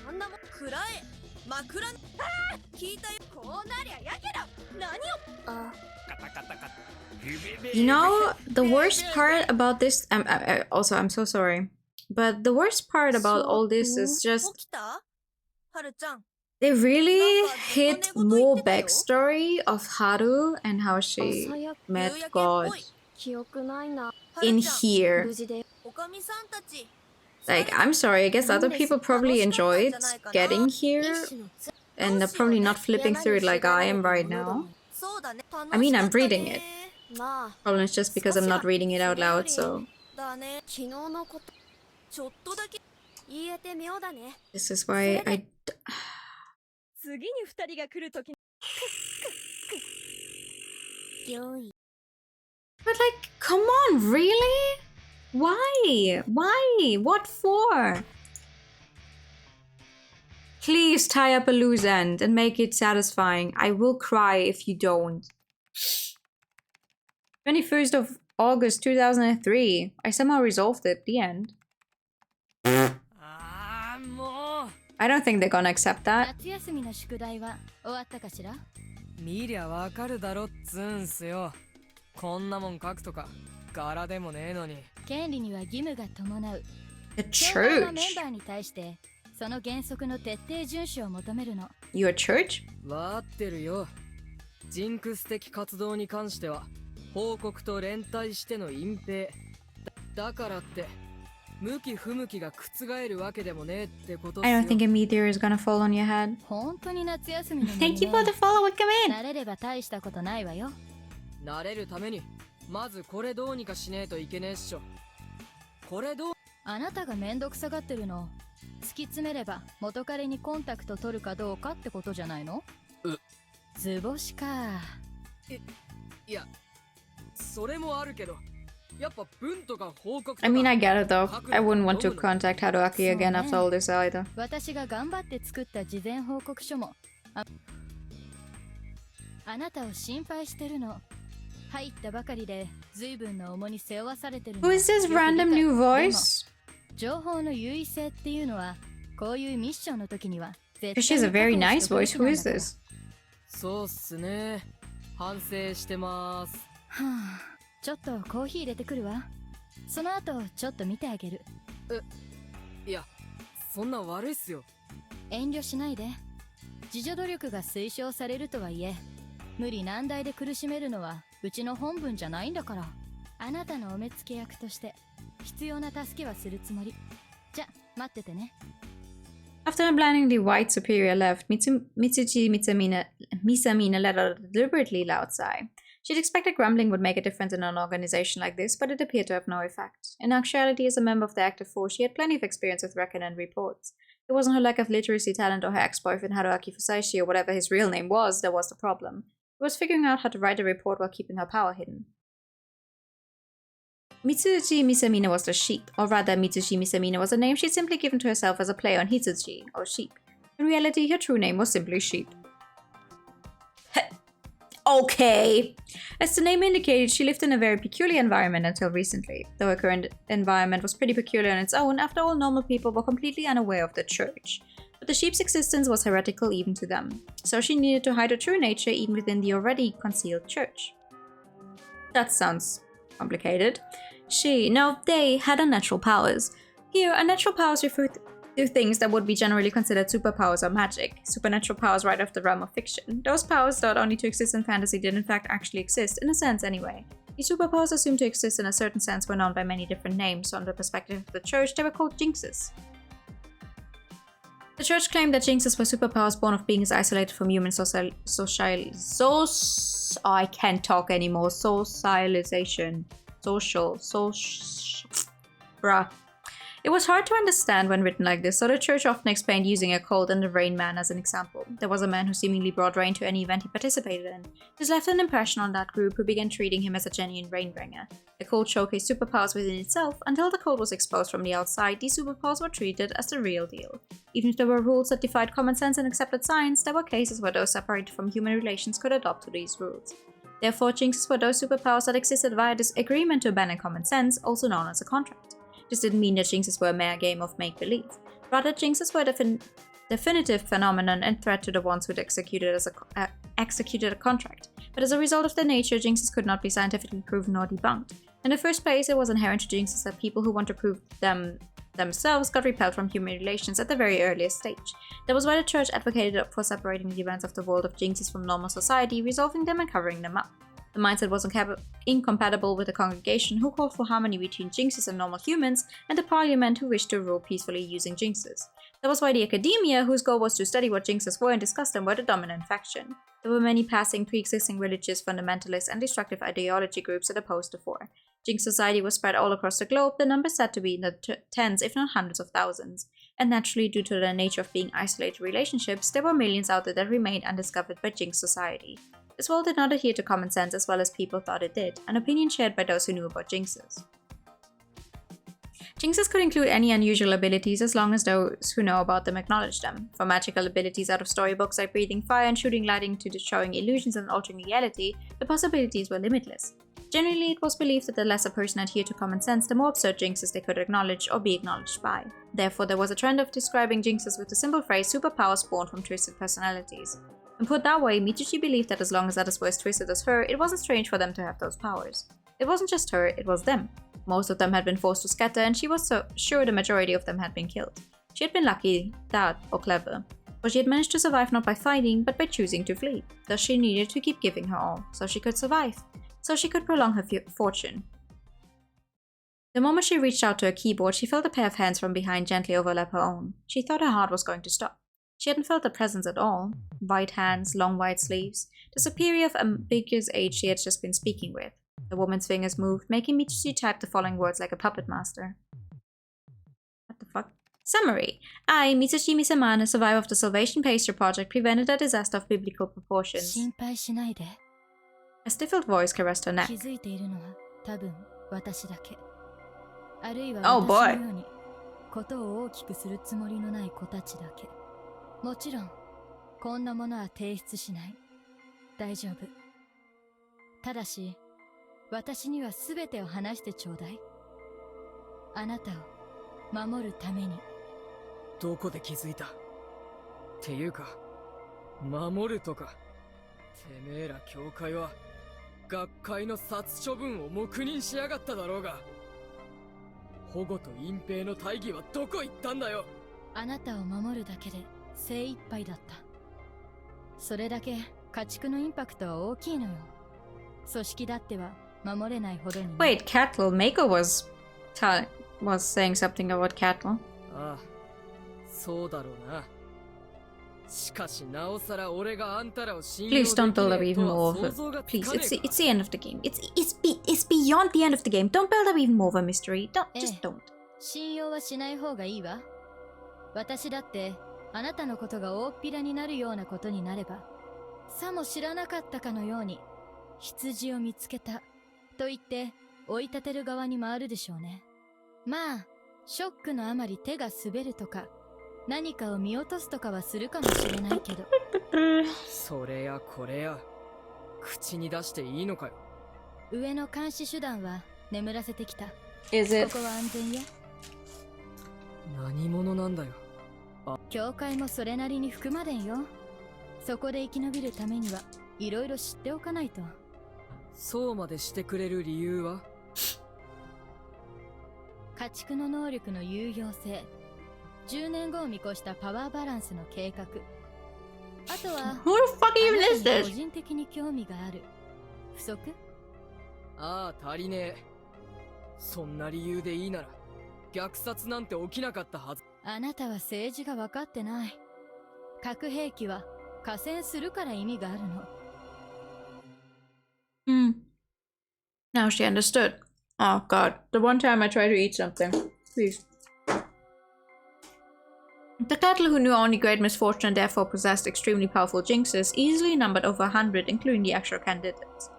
あんなもんくらえ枕聞いたよ。こうなりゃやけだ。何をYou know, the worst part about this, also, I'm so sorry, but the worst part about all this is just they really hit more backstory of Haru and how she met God in here. Like, I'm sorry, I guess other people probably enjoyed getting here and they're probably not flipping through it like I am right now. I mean, I'm reading it. Problem is just because I'm not reading it out loud, so... This is why I... But like, come on, really? Why? Why? What for? Please tie up a loose end and make it satisfying. I will cry if you don't. 21st of August 2003. I somehow resolved it. The end. I don't think they're gonna accept that. 見りゃわかるだろっつーんすよ。こんなもん書くとか柄でもねえのに。権利には義務が伴う。 The 教会は church? メンバーに対してその原則の徹底遵守を求めるの。 Your church? わかってるよ。ジンクス的活動に関しては報告と連帯しての隠蔽。だからって向き不向きが覆るわけでもねえってことっすよ。 I don't think a meteor is gonna fall on your head. 本当に夏休みなのに、ね。 Thank you for the follow. Welcome in. 慣れれば大したことないわよ。慣れるためにまずこれどうにかしねえといけねえっしょ。これどう？あなたがめんどくさがってるの。突き詰めれば元彼にコンタクト取るかどうかってことじゃないの？図星か。いや、それもあるけど、やっぱ文とか報告とか。 I mean, I get it though. I wouldn't want to contact Haruaki again after all this either. 私が頑張って作った事前報告書もあなたを心配してるの。入ったばかりで随分な重に背負わされてるの。 Who is this random new voice? 情報の優位性っていうのはこういうミッションの時には絶対 She's a very nice voice. Who is this? そうっすね。反省してます。はあ、ちょっとコーヒー入れてくるわ。その後ちょっと見てあげる。いや、そんな悪いっすよ。遠慮しないで。自助努力が推奨されるとはいえ、無理難題で苦しめるのはうちの本分じゃないんだから。あなたのお目付け役として必要な助けはするつもり。じゃ、待っててね。After a blindingly white superior left, Mitsuchi Misamine let out a deliberately loud sigh. She'd expected grumbling would make a difference in an organization like this, but it appeared to have no effect. In actuality, as a member of the active force, she had plenty of experience with reckon and reports. It wasn't her lack of literacy talent or her ex-boyfriend Haruaki Fusashi or whatever his real name was that was the problem. It was figuring out how to write a report while keeping her power hidden. Mitsuchi Misamine was the sheep, or rather Mitsuchi Misamine was a name she'd simply given to herself as a play on Hitsuchi, or sheep. In reality, her true name was simply Sheep. Okay! As the name indicated, she lived in a very peculiar environment until recently. Though her current environment was pretty peculiar on its own, after all, normal people were completely unaware of the church. But the sheep's existence was heretical even to them, so she needed to hide her true nature even within the already concealed church. That sounds complicated. They had unnatural powers. Here, unnatural powers refer to things that would be generally considered superpowers or magic. Supernatural powers right off the realm of fiction. Those powers thought only to exist in fantasy did in fact actually exist, in a sense anyway. These superpowers assumed to exist in a certain sense were known by many different names, so from the perspective of the church, they were called jinxes. The church claimed that jinxes were superpowers born of beings isolated from human I can't talk anymore. Socialization. Bruh. It was hard to understand when written like this, so the church often explained using a cold and the Rain Man as an example. There was a man who seemingly brought rain to any event he participated in. This left an impression on that group, who began treating him as a genuine rainbringer. The cold showcased superpowers within itself. Until the cold was exposed from the outside, these superpowers were treated as the real deal. Even if there were rules that defied common sense and accepted science, there were cases where those separated from human relations could adopt to these rules. Therefore, jinxes were those superpowers that existed via this agreement to abandon common sense, also known as a contract. This didn't mean that jinxes were a mere game of make-believe. Rather, jinxes were a definitive phenomenon and threat to the ones who'd executed a contract. But as a result of their nature, jinxes could not be scientifically proven or debunked. In the first place, it was inherent to jinxes that people who want to prove them themselves got repelled from human relations at the very earliest stage. That was why the church advocated for separating the events of the world of jinxes from normal society, resolving them and covering them up. The mindset was incompatible with the congregation, who called for harmony between jinxes and normal humans, and the parliament, who wished to rule peacefully using jinxes. That was why the academia, whose goal was to study what jinxes were and discuss them, were the dominant faction. There were many passing pre-existing religious, fundamentalist, and destructive ideology groups that opposed the four. Jinx society was spread all across the globe, the numbers said to be in the tens, if not hundreds of thousands. And naturally, due to the nature of being isolated relationships, there were millions out there that remained undiscovered by Jinx society. This world did not adhere to common sense as well as people thought it did, an opinion shared by those who knew about jinxes. Jinxes could include any unusual abilities as long as those who know about them acknowledge them. From magical abilities out of storybooks like breathing fire and shooting lightning to showing illusions and altering reality, the possibilities were limitless. Generally, it was believed that the less a person adhered to common sense, the more absurd jinxes they could acknowledge or be acknowledged by. Therefore, there was a trend of describing jinxes with the simple phrase superpowers born from twisted personalities. And put that way, Michichi believed that as long as others were as twisted as her, it wasn't strange for them to have those powers. It wasn't just her, it was them. Most of them had been forced to scatter, and she was so sure the majority of them had been killed. She had been lucky, that, or clever. For she had managed to survive not by fighting, but by choosing to flee. Thus she needed to keep giving her all, so she could survive. So she could prolong her fortune. The moment she reached out to her keyboard, she felt a pair of hands from behind gently overlap her own. She thought her heart was going to stop. She hadn't felt the presence at all. White hands, long white sleeves. The superior of ambiguous age she had just been speaking with. The woman's fingers moved, making Michichi type the following words like a puppet master. What the fuck? Summary. I, Mitsushi Misamane, a survivor of the Salvation Pastry Project, prevented a disaster of biblical proportions. A stifled voice caressed her neck. Oh boy. ことを大きくするつもりのない子たちだけ。もちろん、こんなものは提出しない。大丈夫。ただし、私には全てを話してちょうだい。あなたを守るために。どこで気づいた？っていうか、守るとか。てめえら教会は、学会の殺処分を黙認しやがっただろうが。保護と隠蔽の大義はどこ行ったんだよ。あなたを守るだけで精一杯だった。それだけ家畜のインパクトは大きいのよ。組織だっては守れないほどに。Wait, cattle. Mako was saying something about cattle. ああ、そうだろうな。しかしなおさら俺があんたらを信用でき Please ね don't build up え even と more は of 想 it. 像がつ Please, かね it's え the, か。 it's the end of the game. It's beyond the end of the game. Don't build up even more of a mystery. Just don't. 信用はしない方がいいわ。私だってあなたのことが大っぴらになるようなことになれば、さも知らなかったかのように羊を見つけたと言って追い立てる側に回るでしょうね。まあショックのあまり手が滑るとか何かを見落とすとかはするかもしれないけど。それやこれや口に出していいのかよ。上の監視手段は眠らせてきた。 Is it? ここは安全よ。何者なんだよ。教会もそれなりに含まれんよ。そこで生き延びるためにはいろいろ知っておかないと。そうまでしてくれる理由は？家畜の能力の有用性、10年後を見越したパワーバランスの計画、あとは Who the fuck even is あなたに this? 個人的に興味がある不足。ああ、足りねえ。そんな理由でいいなら虐殺なんて起きなかったはず。あなたは政治が分かってない。核兵器は加戦するから意味があるの。Now she understood. Oh god. The one time I tried to eat something. Please. The cattle who knew only great misfortune and therefore possessed extremely powerful jinxes easily numbered over 100, including the actual candidates.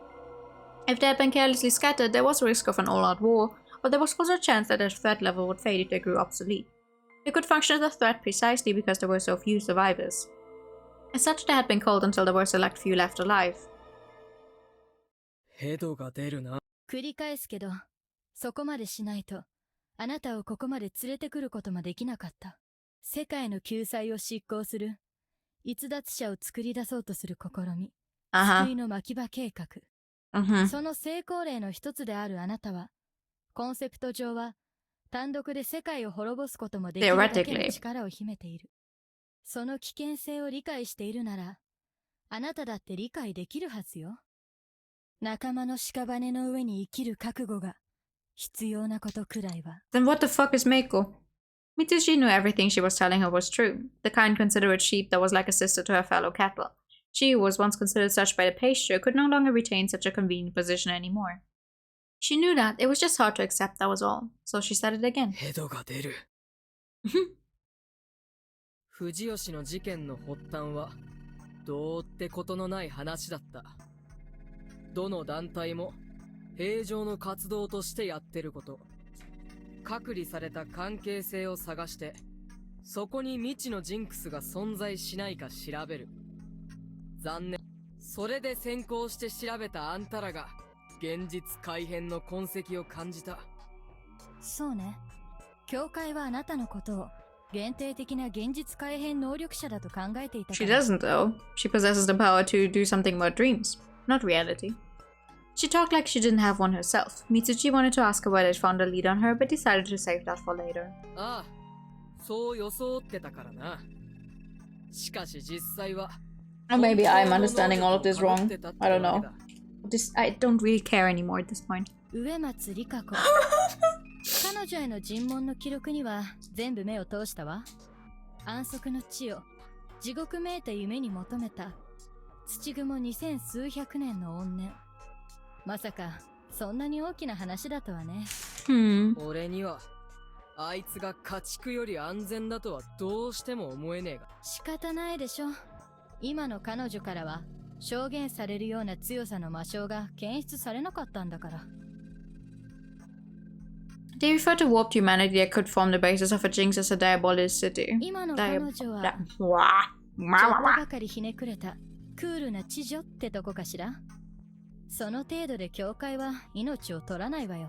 If they had been carelessly scattered, there was a risk of an all-out war, but there was also a chance that their threat level would fade if they grew obsolete. They could function as a threat precisely because there were so few survivors. As such, they had been culled until there were a select few left alive. ヘドが出るな。繰り返すけど、そこまでしないと、あなたをここまで連れてくることもできなかった。世界の救済を執行する、逸脱者を作り出そうとする試み、救いの牧場計画。その成功例の一つであるあなたは、コンセプト上は、単独で世界を滅ぼすこともできるだけの力を秘めている。その危険性を理解しているなら、あなただって理解できるはずよ。仲間の屍の上に生きる覚悟が必要なことくらいは。Then what the fuck is Mako? Mitsushi knew everything she was telling her was true. The kind, considerate sheep that was like a sister to her fellow cattle. She, who was once considered such by the pasture, could no longer retain such a convenient position anymore. She knew that. It was just hard to accept, that was all. So she said it again. ヘドが出る。藤吉の事件の発端は、どうってことのない話だった。どの団体も平常の活動としてやってること、隔離された関係性を探してそこに未知のジンクスが存在しないか調べる。残念。それで先行して調べたあんたらが現実改変の痕跡を感じた。そうね。教会はあなたのことを限定的な現実改変能力者だと考えていた。 She doesn't though. She possesses the power to do something about dreams, not reality. She talked like she didn't have one herself. Mitsuchi wanted to ask her whether it found a lead on her, but decided to save that for later. ああ、そう装ってたからな。しかし実際は。Or maybe I'm understanding all of this wrong. I don't know. I don't really care anymore at this point. 上松里香子。彼女への尋問の記録には全部目を通したわ。安息の地を地獄めいた夢に求めた土雲2000数百年の怨念。まさかそんなに大きな話だとはね。俺にはあいつが家畜より安全だとはどうしても思えねえが。仕方ないでしょ。今の彼女からは証言されるような強さの魔性が検出されなかったんだから。They refer to warped humanity that could form the basis of a jinx as a diabolicity. 今の彼女はちょっとばかりひねくれたクールな知女ってとこかしら。その程度で教会は命を取らないわよ。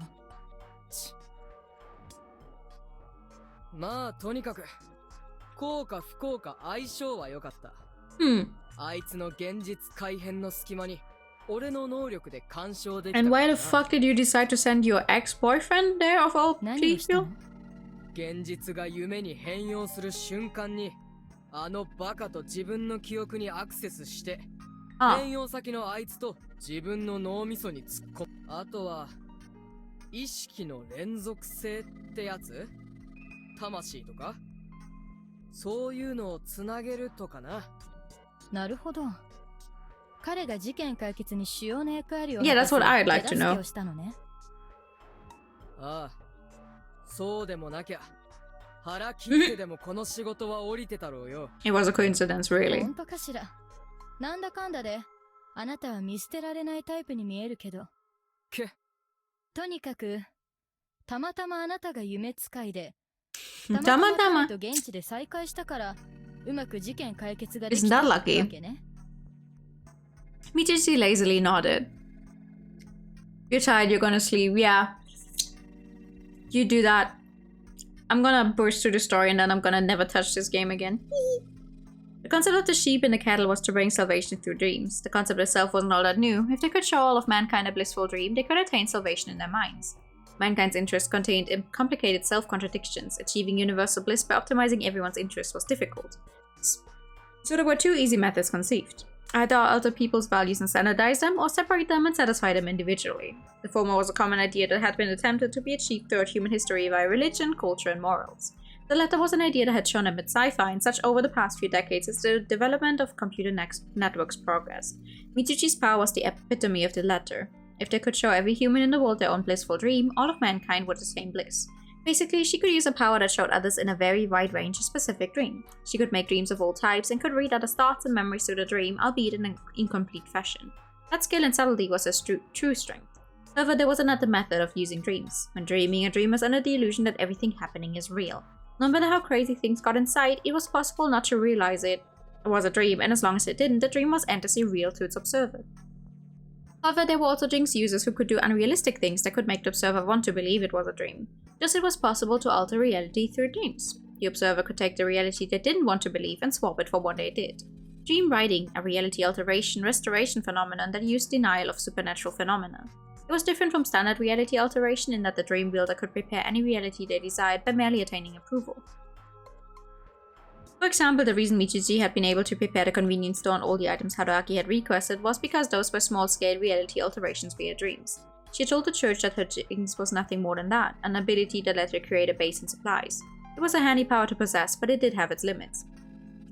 まあとにかく幸か不幸か相性は良かった。あいつの現実改変の隙間に俺の能力で干渉できた。 And why the fuck did you decide to send your ex-boyfriend there of all people? 現実が夢に変容する瞬間に、あのバカと自分の記憶にアクセスして、変容先のあいつと自分の脳みそに突っ込む。あとは、意識の連続性ってやつ？魂とか？そういうのをつなげるとかな。なるほど。彼が事件解決に主要な役割を Yeah, that's what I'd like to 手助け know. をしたのね。ああ、そうでもなきゃ腹切ってでもこの仕事は降りてたろうよ。It was a coincidence, really. 本当かしら。なんだかんだで、あなたは見捨てられないタイプに見えるけど。とにかく、たまたまあなたが夢使いで、たまたま彼と現地で再会したから、うまく事件解決ができたわけね。Michichi lazily nodded. You're tired, you're gonna sleep. Yeah. You do that. I'm gonna burst through the story and then I'm gonna never touch this game again. The concept of the sheep and the cattle was to bring salvation through dreams. The concept itself wasn't all that new. If they could show all of mankind a blissful dream, they could attain salvation in their minds. Mankind's interest contained complicated self-contradictions. Achieving universal bliss by optimizing everyone's interest was difficult. So there were two easy methods conceived. Either alter people's values and standardize them, or separate them and satisfy them individually. The former was a common idea that had been attempted to be achieved throughout human history via religion, culture, and morals. The latter was an idea that had shown amid sci-fi and such over the past few decades as the development of computer networks progressed. Michichi's power was the epitome of the latter. If they could show every human in the world their own blissful dream, all of mankind would attain bliss. Basically, she could use a power that showed others in a very wide range a specific dream. She could make dreams of all types and could read others' thoughts and memories through the dream, albeit in an incomplete fashion. That skill and subtlety was her true strength. However, there was another method of using dreams. When dreaming, a dreamer is under the illusion that everything happening is real. No matter how crazy things got inside, it was possible not to realize it was a dream, and as long as it didn't, the dream was endlessly real to its observer. However, there were also Jinx users who could do unrealistic things that could make the observer want to believe it was a dream. Thus, it was possible to alter reality through dreams. The observer could take the reality they didn't want to believe and swap it for what they did. Dream writing, a reality alteration restoration phenomenon that used denial of supernatural phenomena. It was different from standard reality alteration in that the dream wielder could prepare any reality they desired by merely attaining approval. For example, the reason Michichi had been able to prepare the convenience store and all the items Haruaki had requested was because those were small-scale reality alterations via dreams. She had told the church that her Jinx was nothing more than that, an ability that let her create a base and supplies. It was a handy power to possess, but it did have its limits.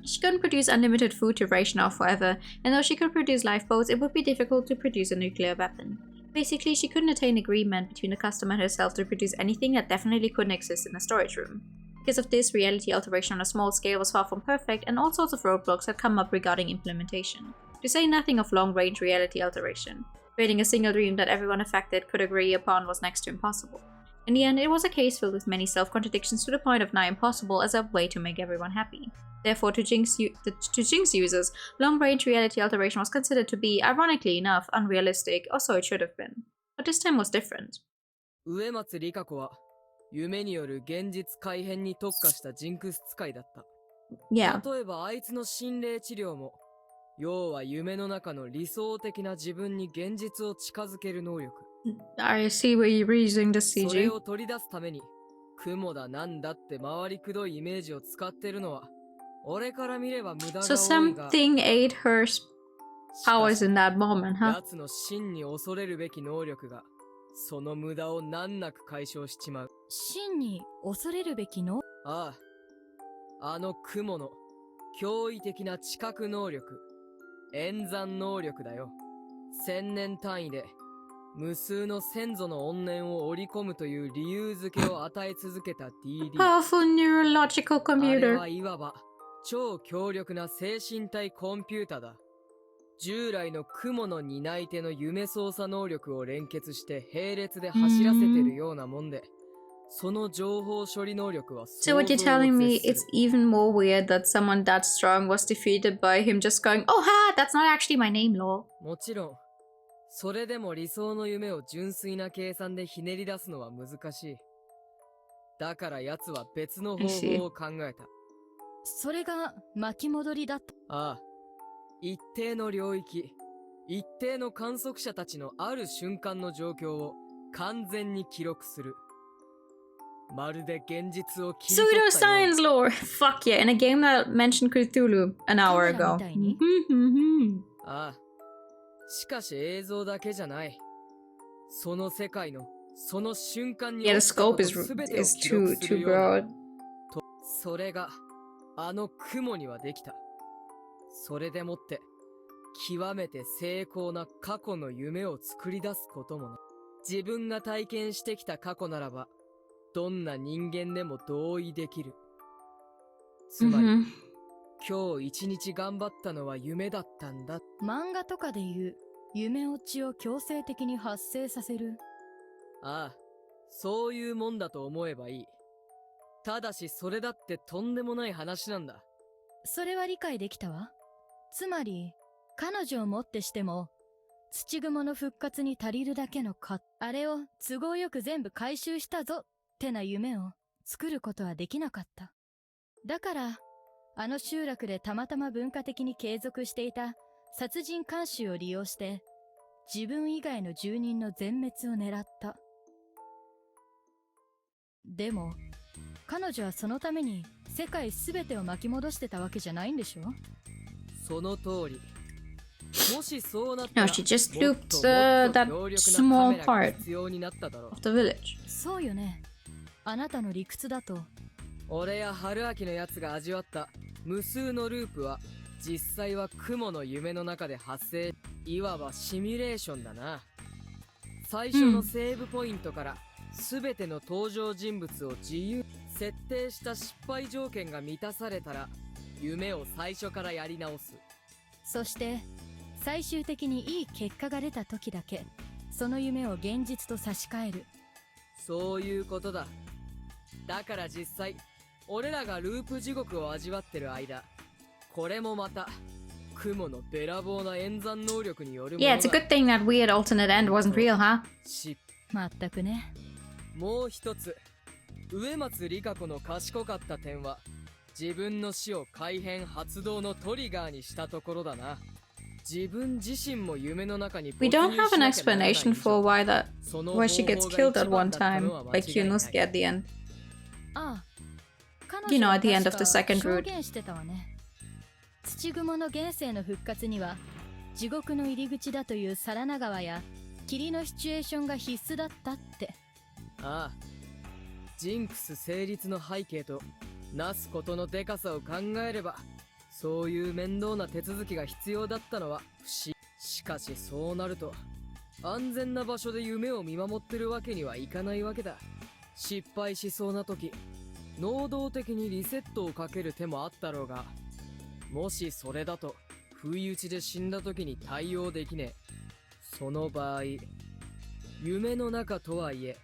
She couldn't produce unlimited food to ration off forever, and though she could produce lifeboats, it would be difficult to produce a nuclear weapon. Basically, she couldn't attain agreement between the customer and herself to produce anything that definitely couldn't exist in a storage room. Because of this, reality alteration on a small scale was far from perfect, and all sorts of roadblocks had come up regarding implementation. To say nothing of long-range reality alteration. Creating a single dream that everyone affected could agree upon was next to impossible. In the end, it was a case filled with many self-contradictions to the point of nigh impossible as a way to make everyone happy. Therefore, to Jinx users, long-range reality alteration was considered to be, ironically enough, unrealistic, or so it should have been. But this time was different. 植松里香子は夢による現実改変に特化したジンクス使いだった。Yeah. 例えばあいつの心霊治療も、要は夢の中の理想的な自分に現実を近づける能力。I see where you're using the CG. それを取り出すために、雲だなんだって回りくどいイメージを使ってるのは、俺から見れば無駄が多いが。So something ate her powers in that moment, huh? 奴の真に恐れるべき能力が、その無駄を難なく解消しちまう。真に恐れるべきの？ああ。あの雲の驚異的な知覚能力、演算能力だよ。1000年単位で無数の先祖の怨念を織り込むという理由付けを与え続けた DD。Powerful neurological computer。あれはいわば超強力な精神体コンピュータだ。従来の雲の担い手の夢操作能力を連結して並列で走らせてるようなもんで。その情報処理能力は So what you're telling me, it's even more weird that someone that strong was defeated by him just going, oh ha, that's not actually my name, lol. もちろん、それでも理想の夢を純粋な計算でひねり出すのは難しい。だから奴は別の方法を考えた。それが巻き戻りだった。ああ。一定の領域、一定の観測者たちのある瞬間の状況を完全に記録する。まるで現実を切り取ったように Pseudoscience lore! Fuck yeah, in a game that mentioned Cthulhu an hour ago. ああ。しかし映像だけじゃない。その世界のその瞬間に Yeah, 起 the きたこ scope と is 全てを is 記録 too す too るように broad. とそれがあの雲にはできた。それでもって極めて精巧な過去の夢を作り出すこともね。自分が体験してきた過去ならばどんな人間でも同意できる。つまり、今日一日頑張ったのは夢だったんだ。漫画とかで言う夢落ちを強制的に発生させる。ああ、そういうもんだと思えばいい。ただしそれだってとんでもない話なんだ。それは理解できたわ。つまり彼女をもってしても土雲の復活に足りるだけのあれを都合よく全部回収したぞってな夢を作ることはできなかった。だからあの集落でたまたま文化的に継続していた殺人慣習を利用して自分以外の住人の全滅を狙った。でも彼女はそのために世界すべてを巻き戻してたわけじゃないんでしょ？その通り。もしそうなったら No, she just looped that small part of the village. そうよね。あなたの理屈だと。俺や春秋のやつが味わった無数のループは実際は雲の夢の中で発生、いわばシミュレーションだな。最初のセーブポイントから全ての登場人物を自由設定した失敗条件が満たされたら夢を最初からやり直す。そして最終的にいい結果が出た時だけその夢を現実と差し替える。そういうことだ。だから実際俺らがループ地獄を味わってる間、これもまた雲のべらぼうな演算能力によるものだ。 Yeah, it's a good thing that weird alternate end wasn't real, huh? まったくね。もう一つ、植松里香子の賢かった点は自分の死を改変発動のトリガーにしたところだな。自分自身も夢の中に We don't have an explanation for why she gets killed at one time by Kyunosuke at the end. ああ、 You know, at the end of the second 証 route. 言してたわね。土雲の現世の復活には地獄の入り口だというサラナ川や霧のシチュエーションが必須だったって。ああ、ジンクス成立の背景となすことのデカさを考えればそういう面倒な手続きが必要だったのは不思議。しかしそうなると安全な場所で夢を見守ってるわけにはいかないわけだ。失敗しそうな時能動的にリセットをかける手もあったろうが、もしそれだと不意打ちで死んだ時に対応できねえ。その場合夢の中とはいえ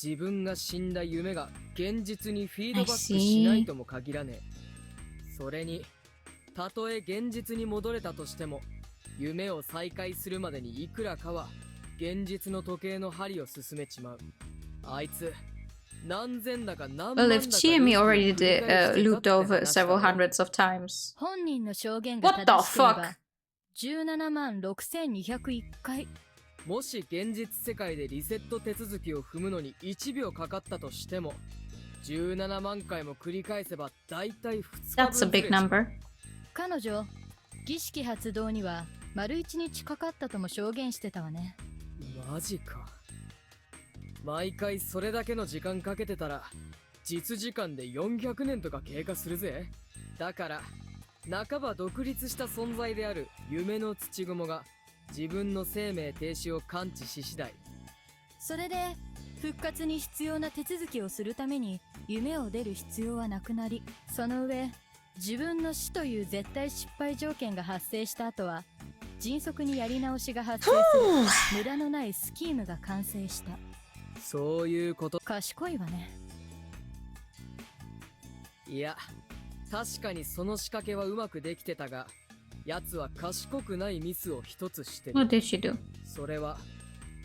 自分が死んだ夢が現実にフィードバックしないとも限らねえ。それにたとえ現実に戻れたとしても夢を再開するまでにいくらかは現実の時計の針を進めちまう。あいつ何千だか何万だ Well, か if Chiemi already did, looped over several hundreds of times. 本人の証言が What the 正しけれ fuck? ば17万6201回。もし現実世界でリセット手続きを踏むのに1秒かかったとしても17万回も繰り返せばだいたい2日分。 That's a big number. 彼女儀式発動には丸1日かかったとも証言してたわね。マジか。毎回それだけの時間かけてたら実時間で400年とか経過するぜ。だから半ば独立した存在である夢の土雲が自分の生命停止を感知し次第、それで復活に必要な手続きをするために夢を出る必要はなくなり、その上自分の死という絶対失敗条件が発生した後は迅速にやり直しが発生する無駄のないスキームが完成した。そういうこと。賢いわね。いや確かにその仕掛けはうまくできてたが、奴は賢くないミスを一つしてる。 What did she do? それは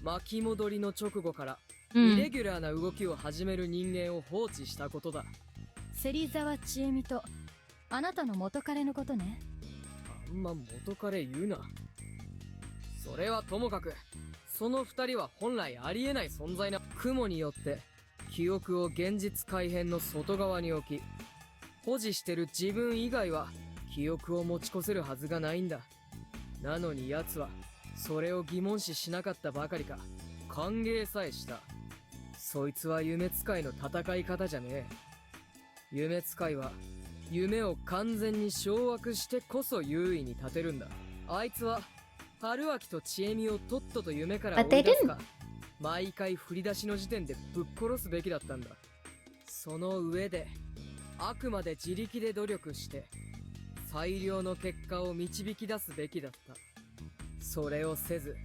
巻き戻りの直後からうんイレギュラーな動きを始める人間を放置したことだ。芹沢千恵美とあなたの元彼のことね。あんま元彼言うな。それはともかくその二人は本来ありえない存在な。雲によって記憶を現実改変の外側に置き、保持してる自分以外は記憶を持ち越せるはずがないんだ。なのに奴はそれを疑問視しなかったばかりか、歓迎さえした。そいつは夢使いの戦い方じゃねえ。夢使いは夢を完全に掌握してこそ優位に立てるんだ。あいつは春秋と千恵美をとっとと夢から追い出すか、毎回振り出しの時点でぶっ殺すべきだったんだ。その上であくまで自力で努力して最良の結果を導き出すべきだった。それをせず、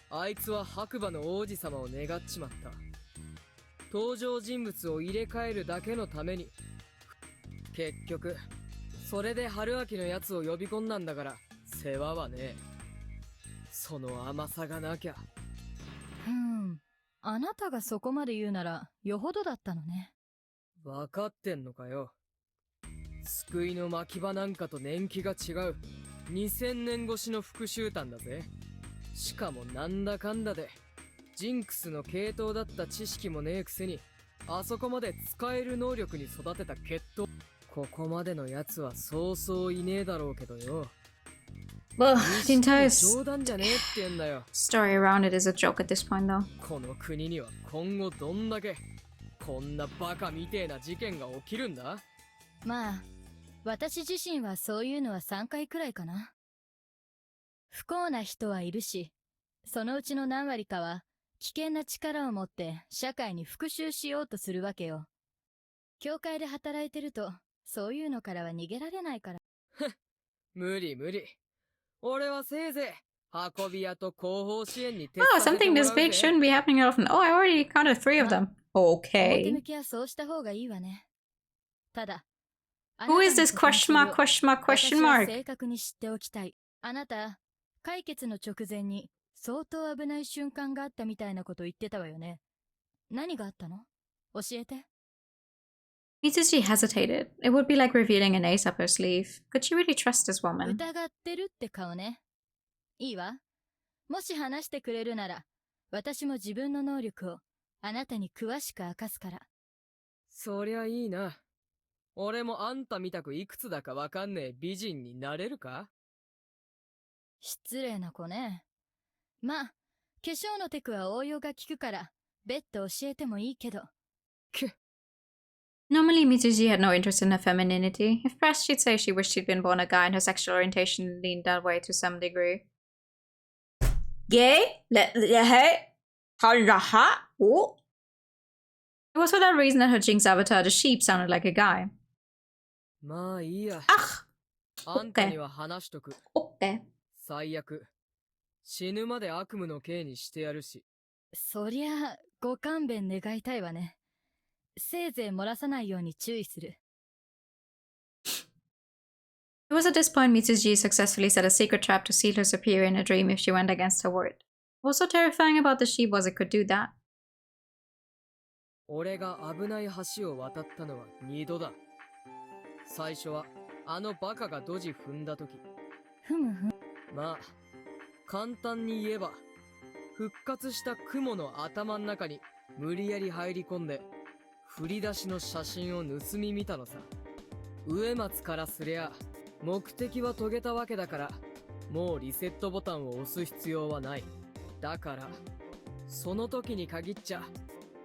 あいつは白馬の王子様を願っちまった。登場人物を入れ替えるだけのために。結局それで春秋のやつを呼び込んだんだから、世話はねえ。その甘さがなきゃ。あなたがそこまで言うならよほどだったのね。分かってんのかよ。救いの巻き場なんかと年季が違う2000年越しの復讐譚だぜ。しかもなんだかんだでジンクスの系統だった知識もねえくせに、あそこまで使える能力に育てた血統。ここまでのやつはそうそういねえだろうけどよ。Well, the entire 冗談じゃねえって言うんだよ。 story around it is a joke at this point, though. この国には今後どんだけこんなバカみてえな事件が起きるんだ。まあ、私自身はそういうのは3回くらいかな。不幸な人はいるし、そのうちの何割かは危険な力を持って社会に復讐しようとするわけよ。教会で働いてるとそういうのからは逃げられないから。無理無理。俺はせいぜい運び屋と後方支援に手 Oh, something this big shouldn't be happening often. Oh, I already counted 3 of them. 表 Okay. 向きはそうした方がいいわね。ただ、 Who is this question mark, question mark, question 私は mark? 正確に知っておきたい。あなた、解決の直前に相当危ない瞬間があったみたいなこと言ってたわよね。何があったの？教えて。Mitsushi hesitated. It would be like revealing an ace up her sleeve. Could she really trust this woman? 疑ってるって顔ね。いいわ。もし話してくれるなら、私も自分の能力をあなたに詳しく明かすから。そりゃいいな。俺もあんたみたくいくつだかわかんねえ美人になれるか？失礼な子ね。まあ、化粧のテクは応用が効くから、別途教えてもいいけど。Normally, Mitsushi had no interest in her femininity. If pressed, she'd say she wished she'd been born a guy and her sexual orientation leaned that way to some degree. Gay? It was for that reason that her Jinx avatar, the sheep, sounded like a guy. まあいいや。あんたには話しとく。Okay. 最悪。死ぬまで悪夢の刑にしてやるし。そりゃ、ご勘弁願いたいわね。せいぜい漏らさないように注意する。It was at this point Mitsuji successfully set a secret trap to seal her superior in a dream if she went against her word. What was so terrifying about the sheep was it could do that. 俺が危ない橋を渡ったのは2度だ。最初はあのバカがドジ踏んだ時。まあ、簡単に言えば、復活した雲の頭の中に無理やり入り込んで、振り出しの写真を盗み見たのさ。植松からすりゃ、目的は遂げたわけだから、もうリセットボタンを押す必要はない。だから、その時に限っちゃ、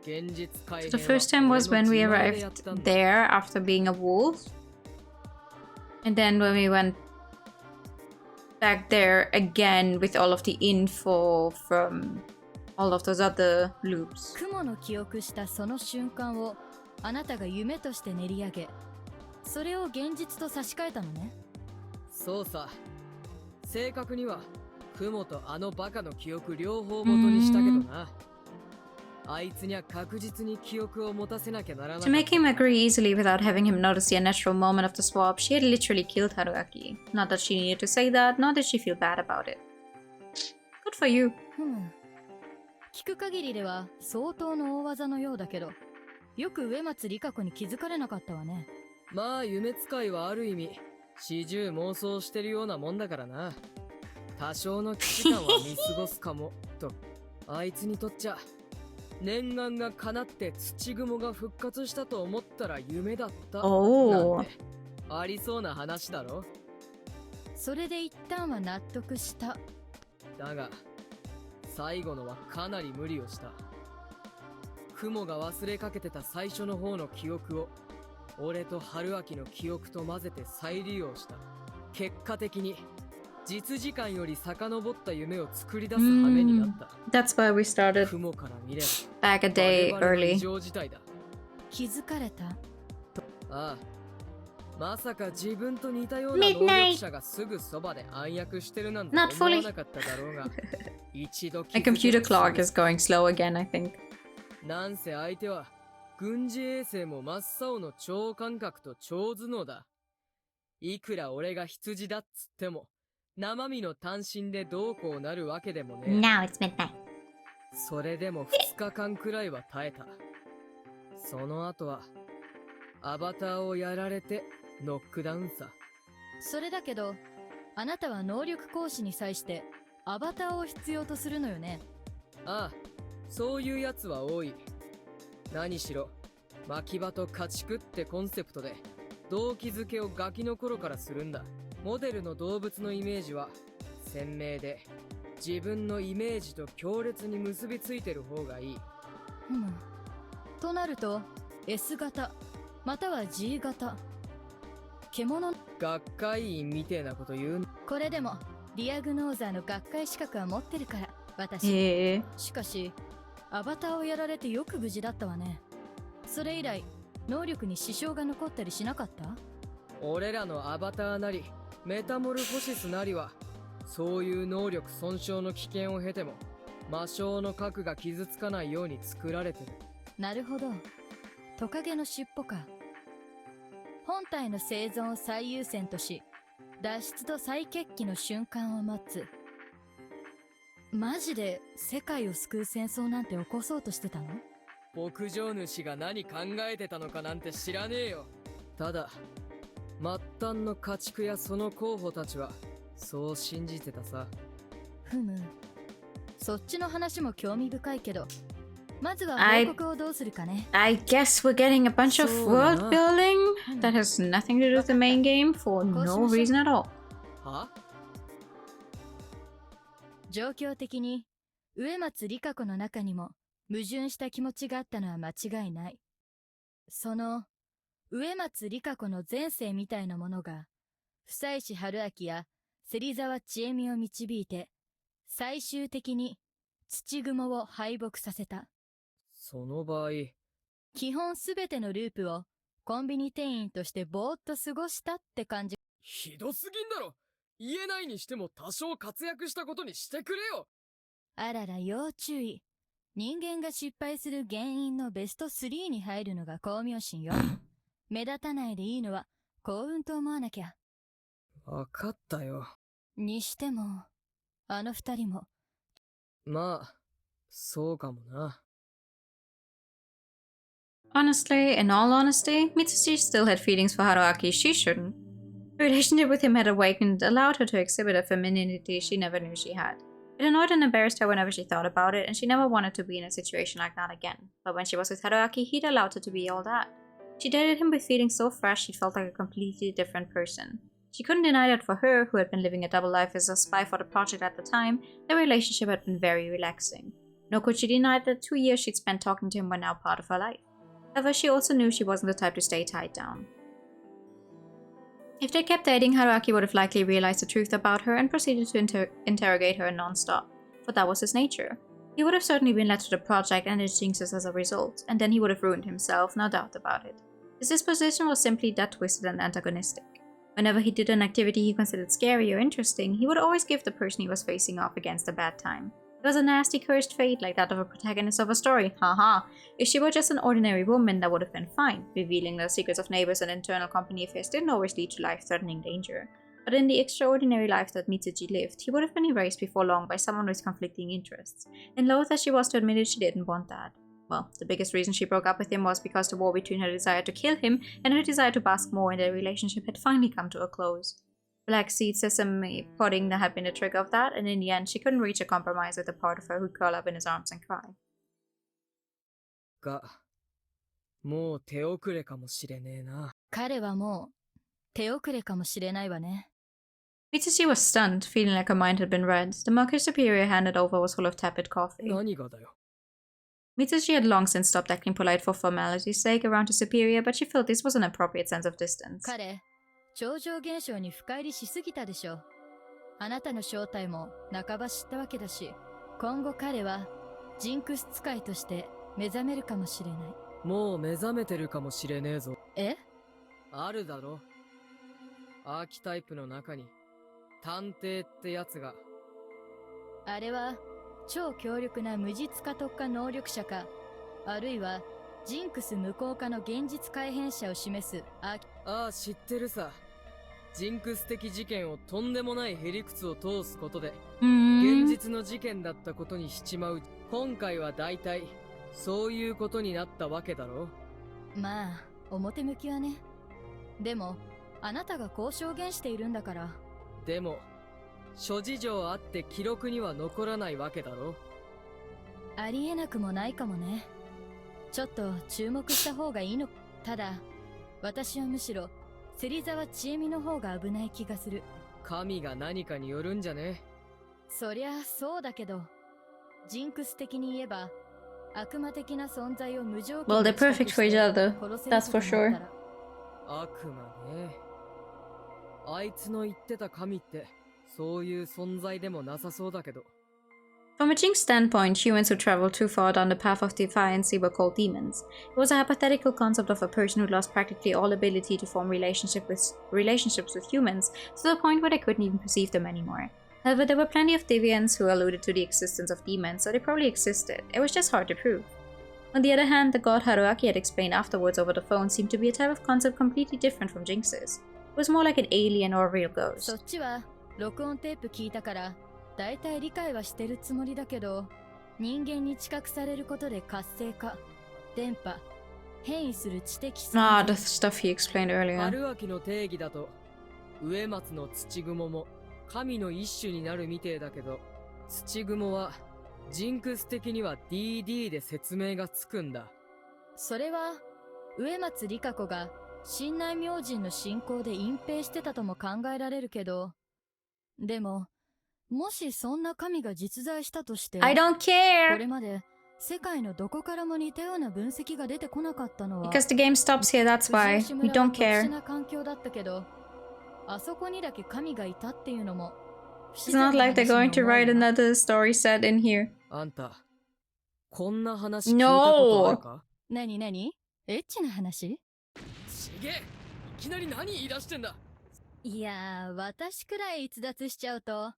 現実改変は So the first time was when we arrived there after being a wolf. And then when we went back there again with all of the info from all of those other loops. 雲の記憶したその瞬間をあなたが夢として練り上げ、それを現実と差し替えたのね。そうさ。正確には雲とあのバカの記憶両方元にしたけどな。あいつには確実に記憶を持たせなきゃならない。 To make him agree easily without having him notice the unnatural moment of the swap, she had literally killed Haruaki. Not that she needed to say that, nor did she feel bad about it. Good for you. 聞く限りでは相当の大技のようだけど、よく植松里香子に気づかれなかったわね。まあ夢使いはある意味始終妄想してるようなもんだからな。多少の危機感は見過ごすかもと。あいつにとっちゃ念願が叶って土雲が復活したと思ったら夢だった。おー。なんてありそうな話だろ。それで一旦は納得した。だが、最後のはかなり無理をした。雲が忘れかけてた最初の方の記憶を、俺と春秋の記憶と混ぜて再利用した。結果的に、実時間より遡った夢を作り出す羽目になった。That's why we started 雲から見れば back a day 我々は early. 異常事態だ。気づかれた。ああ。まさか自分と似たような能力者がすぐそばで暗躍してるなんて Not 思わ fully. なかっただろうが。一度 My computer clock is going slow again, I think. なんせ相手は軍事衛星も真っ青の超感覚と超頭脳だ。いくら俺が羊だっつっても生身の単身でどうこうなるわけでもね。Now it's midnight. それでも2日間くらいは耐えた。その後はアバターをやられてノックダウンさ。それだけど、あなたは能力行使に際してアバターを必要とするのよね。ああ、そういうやつは多い。何しろ巻き場と家畜ってコンセプトで動機づけをガキの頃からするんだ。モデルの動物のイメージは鮮明で自分のイメージと強烈に結びついてる方がいい。となると S 型または G 型。獣学会員みてえなこと言う。これでもディアグノーザーの学会資格は持ってるから私。しかしアバターをやられてよく無事だったわね。それ以来能力に支障が残ったりしなかった？俺らのアバターなりメタモルフォシスなりはそういう能力損傷の危険を経ても魔性の核が傷つかないように作られてる。なるほど、トカゲの尻尾か。本体の生存を最優先とし脱出と再決起の瞬間を待つ。マジで世界を救う戦争なんて起こそうとしてたの？牧場主が何考えてたのかなんて知らねえよ。ただ末端の家畜やその候補たちはそう信じてたさ。ふむ、そっちの話も興味深いけど、まずは報告をどうするかね。I guess we're getting a bunch of world building that has nothing to do with the main game for no reason at all. は？状況的に植松里香子の中にも矛盾した気持ちがあったのは間違いない。その植松里香子の前世みたいなものが久石春明や芹沢千恵美を導いて最終的に土雲を敗北させた。その場合基本すべてのループをコンビニ店員としてぼーっと過ごしたって感じ。ひどすぎんだろ。言えないにしても多少活躍したことにしてくれよ。あらら、要注意。人間が失敗する原因のベスト3に入るのが功名心よ。目立たないでいいのは幸運と思わなきゃ。わかったよ。にしてもあの二人も。まあそうかもな。Honestly, in all honesty, Mitsushi still had feelings for Haruaki she shouldn't. Her relationship with him had awakened, allowed her to exhibit a femininity she never knew she had. It annoyed and embarrassed her whenever she thought about it, and she never wanted to be in a situation like that again. But when she was with Haruaki, he'd allowed her to be all that. She dated him with feelings so fresh she felt like a completely different person. She couldn't deny that for her, who had been living a double life as a spy for the project at the time, their relationship had been very relaxing. Nor could she deny that the 2 years she'd spent talking to him were now part of her life. However, she also knew she wasn't the type to stay tied down. If they kept dating, Haruaki would have likely realized the truth about her and proceeded to interrogate her non-stop, for that was his nature. He would have certainly been led to the project and its jinxes as a result, and then he would have ruined himself, no doubt about it. His disposition was simply that twisted and antagonistic. Whenever he did an activity he considered scary or interesting, he would always give the person he was facing off against a bad time. It was a nasty cursed fate like that of a protagonist of a story, haha. If she were just an ordinary woman, that would have been fine. Revealing the secrets of neighbors and internal company affairs didn't always lead to life-threatening danger. But in the extraordinary life that Mitsuji lived, he would have been erased before long by someone with conflicting interests. And loath as she was to admit it, she didn't want that. Well, the biggest reason she broke up with him was because the war between her desire to kill him and her desire to bask more in their relationship had finally come to a close. Black seed sesame pudding that had been the trigger of that, and in the end she couldn't reach a compromise with the part of her who'd curl up in his arms and cry. か。もう手遅れかもしれねえな。彼はもう手遅れかもしれないわね。Mitsushi was stunned, feeling like her mind had been read. The mug her superior handed over was full of tepid coffee. 何がだよ。Mitsushi had long since stopped acting polite for formality's sake around her superior, but she felt this was an appropriate sense of distance. 彼、超常現象に深入りしすぎたでしょ。あなたの正体も半ば知ったわけだし、今後彼はジンクス使いとして目覚めるかもしれない。もう目覚めてるかもしれねえぞ。え？あるだろ。アーキタイプの中に探偵ってやつが。あれは超強力な無実化特化能力者か、あるいはジンクス無効化の現実改変者を示すああ、知ってるさ。ジンクス的事件をとんでもないへりくつを通すことで現実の事件だったことにしちまう。今回は大体そういうことになったわけだろ。まあ表向きはね。でもあなたがこう証言しているんだから。でも諸事情あって記録には残らないわけだろ。ありえなくもないかもね。ちょっと注目した方がいいの。ただ私はむしろ芹沢千恵美の方が危ない気がする。神が何かによるんじゃね。そりゃそうだけど、ジンクス的に言えば悪魔的な存在を無条件 Well, に they're perfect for each other. That's for sure. 悪魔ね。あいつの言ってた神ってそういう存在でもなさそうだけど。From a Jinx standpoint, humans who traveled too far down the path of defiance were called demons. It was a hypothetical concept of a person who lost practically all ability to form relationships with humans, to the point where they couldn't even perceive them anymore. However, there were plenty of deviants who alluded to the existence of demons, so they probably existed. It was just hard to prove. On the other hand, the god Haruaki had explained afterwards over the phone seemed to be a type of concept completely different from Jinx's. It was more like an alien or a real ghost. そっちは録音テープ聞いたからだいたい理解はしてるつもりだけど、人間に知覚されることで活性化、電波、変異する知的存在。the stuff he explained earlier. 春秋の定義だと植松の土雲も神の一種になるみてえだけど、土雲はジンクス的には DD で説明がつくんだ。それは植松里香子が神内明神の信仰で隠蔽してたとも考えられるけど、でももしそんな神が実在したとして、I don't care! これまで世界のどこからも似たような分析が出てこなかったのは Because the game stops here, that's why. We don't 特殊 care. な環境だったけど、あそこにだけ神がいたっていうのも It's not like they're going to write another story set in here. あんた、こんな話聞いたことあるか？何エッチな話？ちげえ、いきなり何言い出してんだ。いやー、私くらい逸脱しちゃうと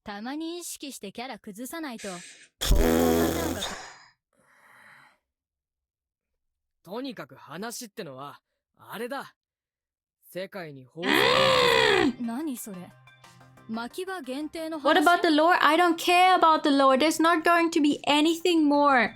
たまに意識してキャラ崩さないととにかく話ってのはあれだ。世界に放何それ？巻き場限定の話。 What about the lore? I don't care about the lore. There's not going to be anything more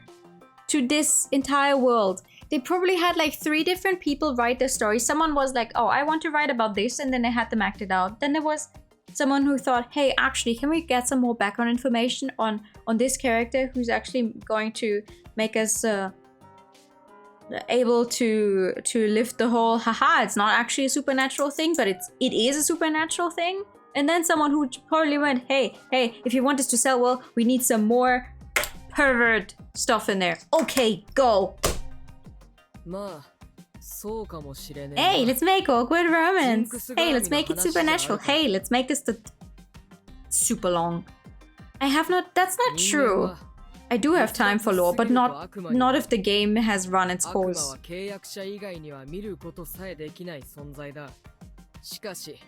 to this entire world. They probably had like 3 different people write the story. Someone was like, oh, I want to write about this, and then they had them act it out. Then there was someone who thought, hey, actually, can we get some more background information on this character who's actually going to make us able to lift the whole, haha, it's not actually a supernatural thing, but it is a supernatural thing. And then someone who probably went, hey, if you want this to sell well, we need some more pervert stuff in there. Okay, go. まあ、そうかもしれねえ。 Hey, let's make awkward romance. Hey, let's make it supernatural. Hey, let's make this super long. That's not true. I do have time for lore, but not if the game has run its 悪魔 course. は契約者以外には見ることさえできない存在だ。しかし、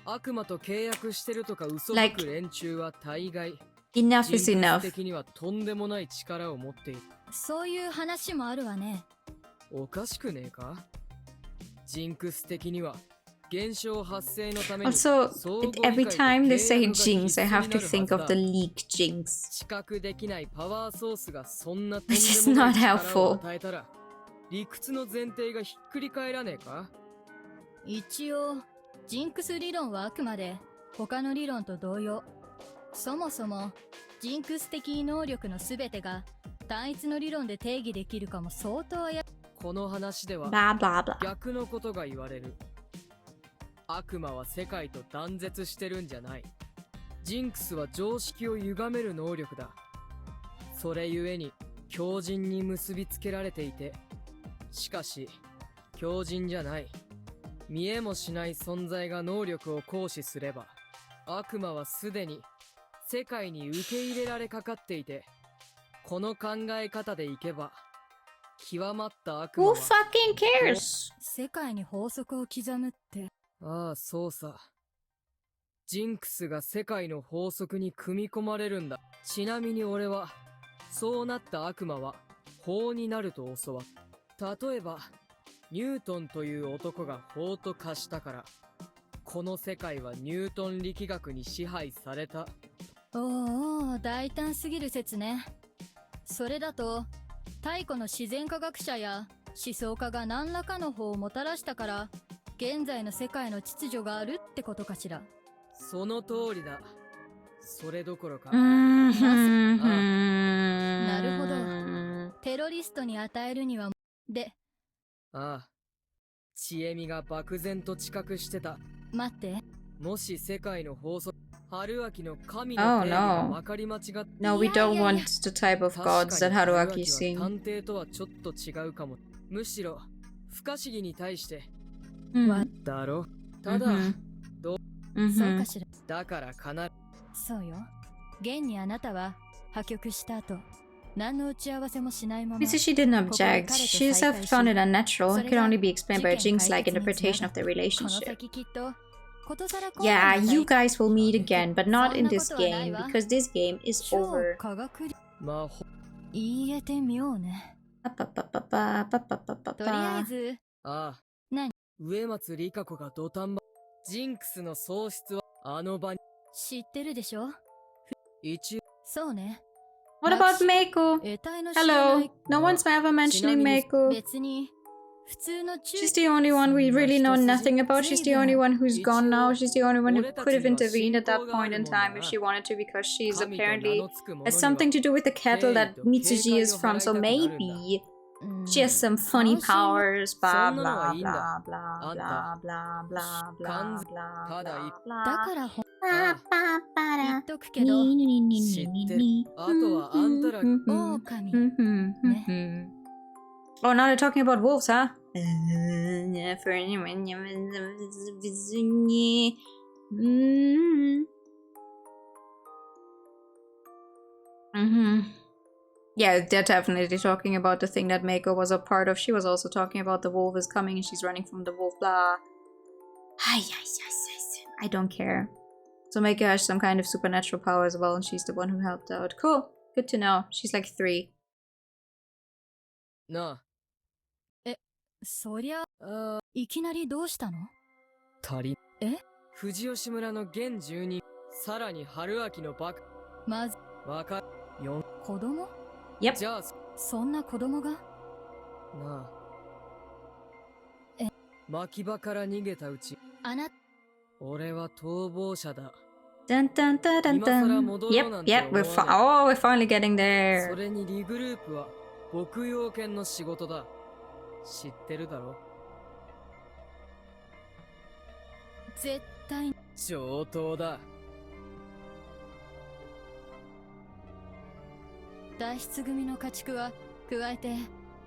悪魔と契約してるとか嘘つく連中は大概、Enough is 人 enough. 格的にはとんでもない力を持っている。そういう話もあるわね。おかしくねえか？ジンクス的には現象発生のために Also, every time they say jinx, I have to think of the leak jinx. 知覚できないパワーソースがそんなとん This で is もな not い力を helpful. 与えたら理屈の前提がひっくり返らねえか？一応ジンクス理論はあくまで他の理論と同様、そもそもジンクス的能力のすべてが単一の理論で定義できるかも相当この話では blah blah blah. 逆のことが言われる。悪魔は世界と断絶してるんじゃない。ジンクスは常識を歪める能力だ。それゆえに強靭に結びつけられていて、しかし強靭じゃない、見えもしない存在が能力を行使すれば、悪魔はすでに世界に受け入れられかかっていて、この考え方でいけば極まった悪魔は Who fucking cares? 世界に法則を刻むって。ああ、そうさ。ジンクスが世界の法則に組み込まれるんだ。ちなみに俺は、そうなった悪魔は法になると教わった。例えば、ニュートンという男が法と化したから、この世界はニュートン力学に支配された。おうおう、大胆すぎる説ね。それだと、太古の自然科学者や思想家が何らかの法をもたらしたから、現在の世界の秩序があるってことかしら。その通りだ。それどころか。なるほど。テロリストに与えるには、で。ああ。知恵みが漠然と知覚してた。待って。もし世界の法則、春秋の神の定義が分かり間違って。No, we don't want the type of gods that Haruaki is seeing. 探偵とはちょっと違うかも。むしろ、不可思議に対して。だろ。ただ、そうかしら。だからそうよ。現にあなたは破局した後、何の打ち合わせもしないまま。Mrs. She didn't object. She herself found it unnatural and could only be explained by a jinx-like interpretation of their relationship. Yeah, you guys will meet again, but not in this game, because this game is over. 言えてみようね。とりあえず、何？植松里香子が土壇場。ジンクスの喪失はあの場に。知ってるでしょ？そうね。What about Meiko? Hello, no one's ever mentioning Meiko. 別に She's the only one we really know nothing about. She's the only one who's gone now. She's the only one who could have intervened at that point in time if she wanted to, because she's apparently has something to do with the kettle that Mitsuji is from. So maybe she has some funny powers. Blah blah blah blah blah blah blah blah blah blah. 言っとくけど、知ってる。あとはあんたら狼ね。Oh, now they're talking about wolves, huh? Yeah, they're definitely talking about the thing that Meiko was a part of. She was also talking about the wolf is coming and she's running from the wolf, blah. I don't care. So Meiko has some kind of supernatural power as well, and she's the one who helped out. Cool. Good to know. She's like 3. なあ。そりゃ、いきなりどうしたの？富士吉村の現住人、さらに春秋のバカ。まず、子供？ Yep. じゃあ、そんな子供が？なあ。牧場から逃げたうち。俺は逃亡者だ。Dun dun dun dun dun. Yep, we're finally getting there. それにリグループは牧羊犬の仕事だ。知ってるだろ？絶対に上等だ。脱出組の家畜は加えて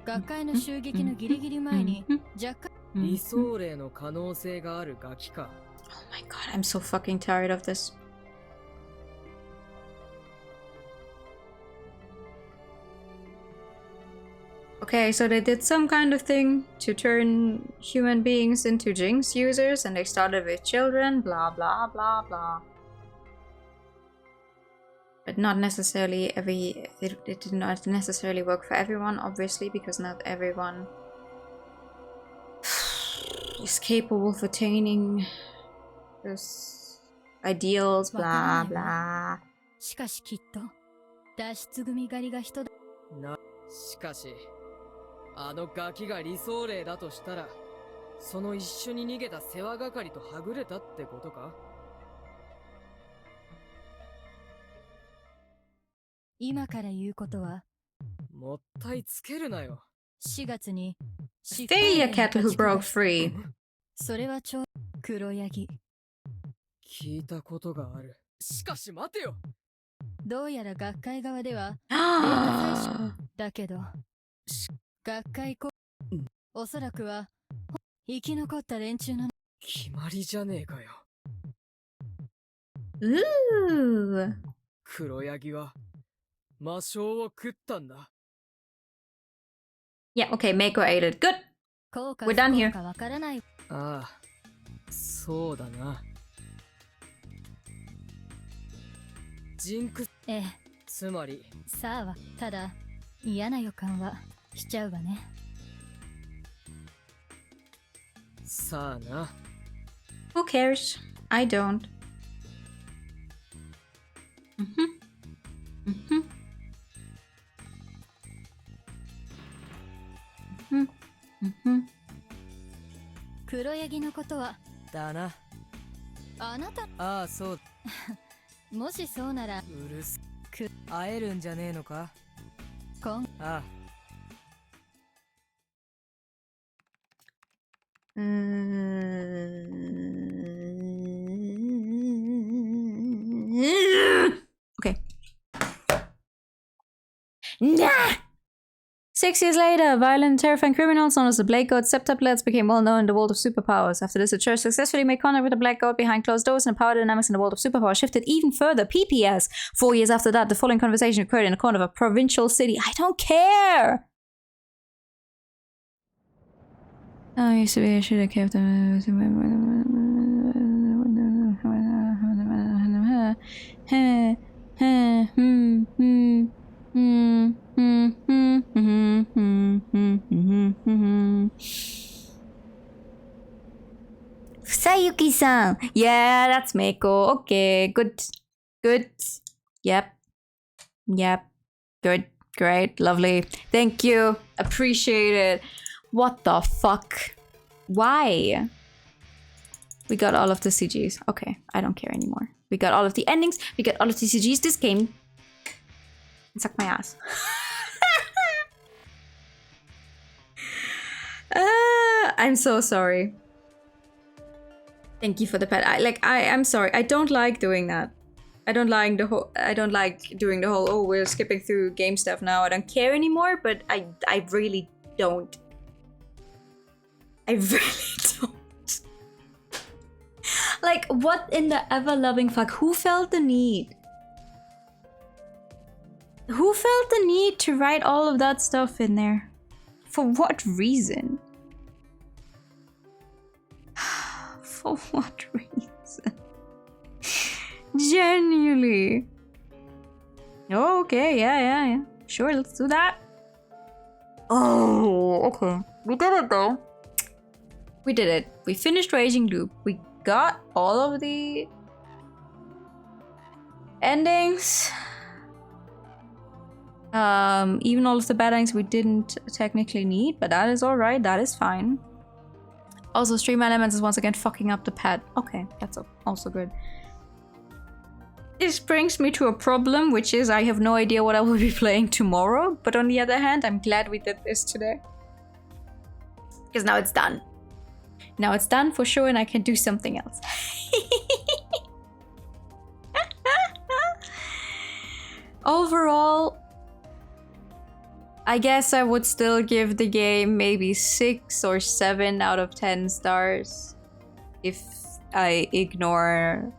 学会の襲撃のギリギリ前に若干理想霊の可能性があるガキか。Oh my god, I'm so fucking tired of this. Okay, so they did some kind of thing to turn human beings into Jinx users, and they started with children, blah blah blah blah. But not necessarily it did not necessarily work for everyone, obviously, because not everyone is capable of attaining those ideals, blah blah. しかしきっと脱出組狩りが人だ。しかしあのガキが理想霊だとしたら、その一緒に逃げた世話係とはぐれたってことか？今から言うことはもったいつけるなよ。4月に Failure cattle who broke free. それは黒ヤギ。聞いたことがある。しかし待てよ。どうやら学会側ではデータ採取だけど、学会おそらくは生き残った連中の決まりじゃねえかよ。黒ヤギは魔性を食ったんだ。Yeah, okay, Mako ate it. Good. We're done here. ああ、そうだな。ジンクス、つまりさあはただ嫌な予感はしちゃうわね。さあな。Who cares? I don't.黒ヤギのことはだな。あなた。ああ、そう。もしそうならうるすく会えるんじゃねえのか。ああ。Okay. Nah! 6 years later, violent and terrifying criminals known as the Black Goat septuplets became well known in the world of superpowers. After this, the church successfully made contact with the Black Goat behind closed doors, and the power dynamics in the world of superpowers shifted even further. PPS. 4 years after that, the following conversation occurred in a corner of a provincial city. I don't care! Oh, used to be I should have kept them. Sayuki-san. Yeah, that's Mako. Okay, good. Good. Yep. Yep. Good. Great. Lovely. Thank you. Appreciate it. What the fuck? Why? We got all of the CGs. Okay, I don't care anymore. We got all of the endings. We got all of the CGs. This game can suck my ass. I'm so sorry. Thank you for the pet. I'm sorry. I don't like doing that. I don't like doing the whole, oh, we're skipping through game stuff now. I don't care anymore, but I really don't. I really don't. Like, what in the ever-loving fuck? Who felt the need? Who felt the need to write all of that stuff in there? For what reason? For what reason? Genuinely. Oh, okay, yeah. Sure, let's do that. Oh, okay. We did it though. We did it. We finished Raging Loop. We got all of the endings. Even all of the bad endings we didn't technically need, but that is alright. That is fine. Also, Stream Elements is once again fucking up the pad. Okay, that's also good. This brings me to a problem, which is I have no idea what I will be playing tomorrow. But on the other hand, I'm glad we did this today. Because now it's done. Now it's done for sure and I can do something else. Overall, I guess I would still give the game maybe 6 or 7 out of 10 stars. If I ignore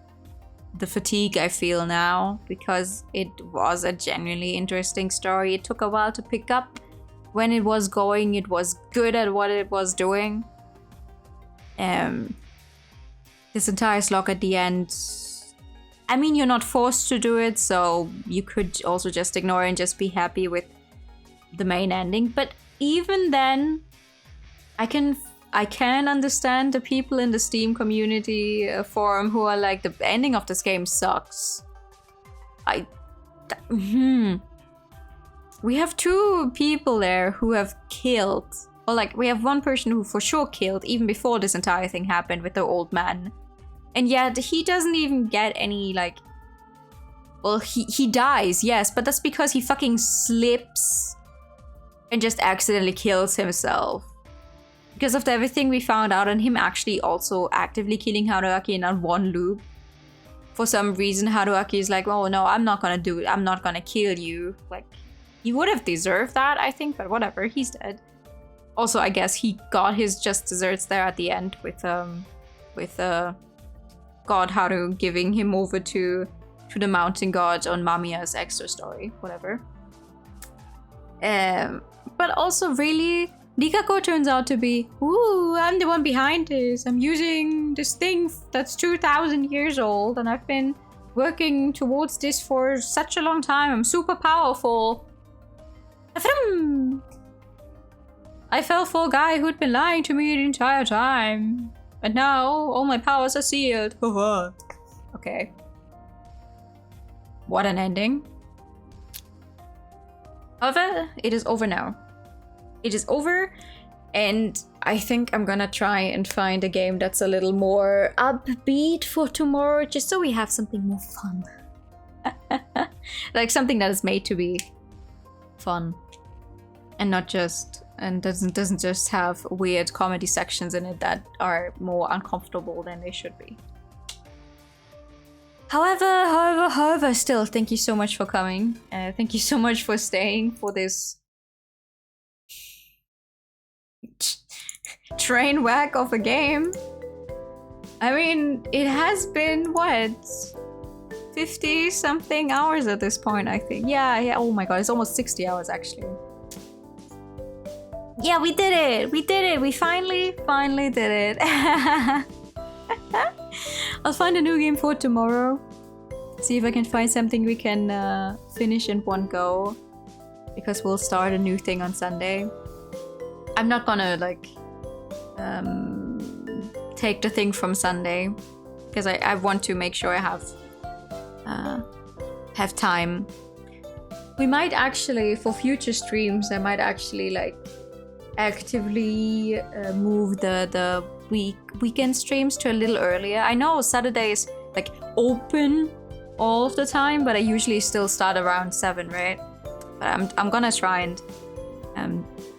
the fatigue I feel now, because it was a genuinely interesting story. It took a while to pick up. When it was going, it was good at what it was doing. This entire slog at the end, I mean, you're not forced to do it, so you could also just ignore it and just be happy with the main ending. But even then, I can understand the people in the Steam community forum who are like, the ending of this game sucks. We have 2 people there who have killed, or like we have 1 person who for sure killed even before this entire thing happened with the old man. And yet he doesn't even get any like, well, he dies, yes, but that's because he fucking slips and just accidentally kills himself. Because of everything we found out and him actually also actively killing Haruaki in that one loop. For some reason, Haruaki is like, oh no, I'm not gonna do it. I'm not gonna kill you. Like, he would have deserved that, I think, but whatever, he's dead. Also, I guess he got his just desserts there at the end with God Haru giving him over to the mountain gods on Mamiya's extra story, whatever. But also really, Rikako turns out to be, ooh, I'm the one behind this. I'm using this thing that's 2,000 years old and I've been working towards this for such a long time. I'm super powerful. I fell for a guy who'd been lying to me the entire time. And now all my powers are sealed. Okay. What an ending. However, it is over now. It is over, and I think I'm gonna try and find a game that's a little more upbeat for tomorrow, just so we have something more fun. Like something that is made to be fun. And not just, and doesn't just have weird comedy sections in it that are more uncomfortable than they should be. However, still, thank you so much for coming. Thank you so much for staying for this train wreck of a game. I mean, it has been, what? 50 something hours at this point, I think. Yeah, oh my god, it's almost 60 hours actually. Yeah, we did it! We did it! We finally did it. I'll find a new game for tomorrow. See if I can find something we can finish in one go. Because we'll start a new thing on Sunday. I'm not gonna like take the thing from Sunday. Because I want to make sure I have time. We might actually, for future streams, I might actually like actively move the weekend streams to a little earlier. I know Saturday is like open all of the time, but I usually still start around 7, right? But I'm gonna try and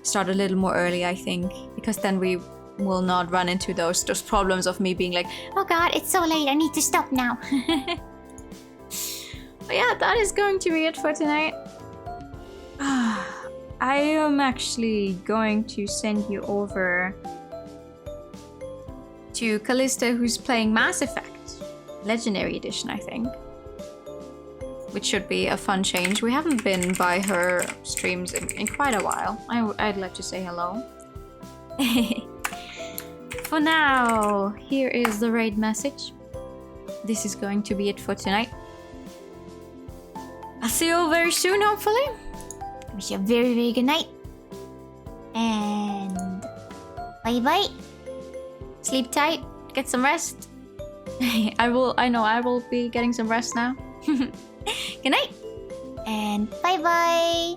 start a little more early, I think, because then we will not run into those problems of me being like, oh god, it's so late, I need to stop now. But yeah, that is going to be it for tonight. I am actually going to send you over to Callista, who's playing Mass Effect Legendary Edition, I think. Which should be a fun change. We haven't been by her streams in quite a while. I'd like to say hello. For now, here is the raid message. This is going to be it for tonight. I'll see you all very soon, hopefully. I wish you a very, very good night. And bye-bye. Sleep tight. Get some rest. I know I will be getting some rest now. Good night. And bye-bye.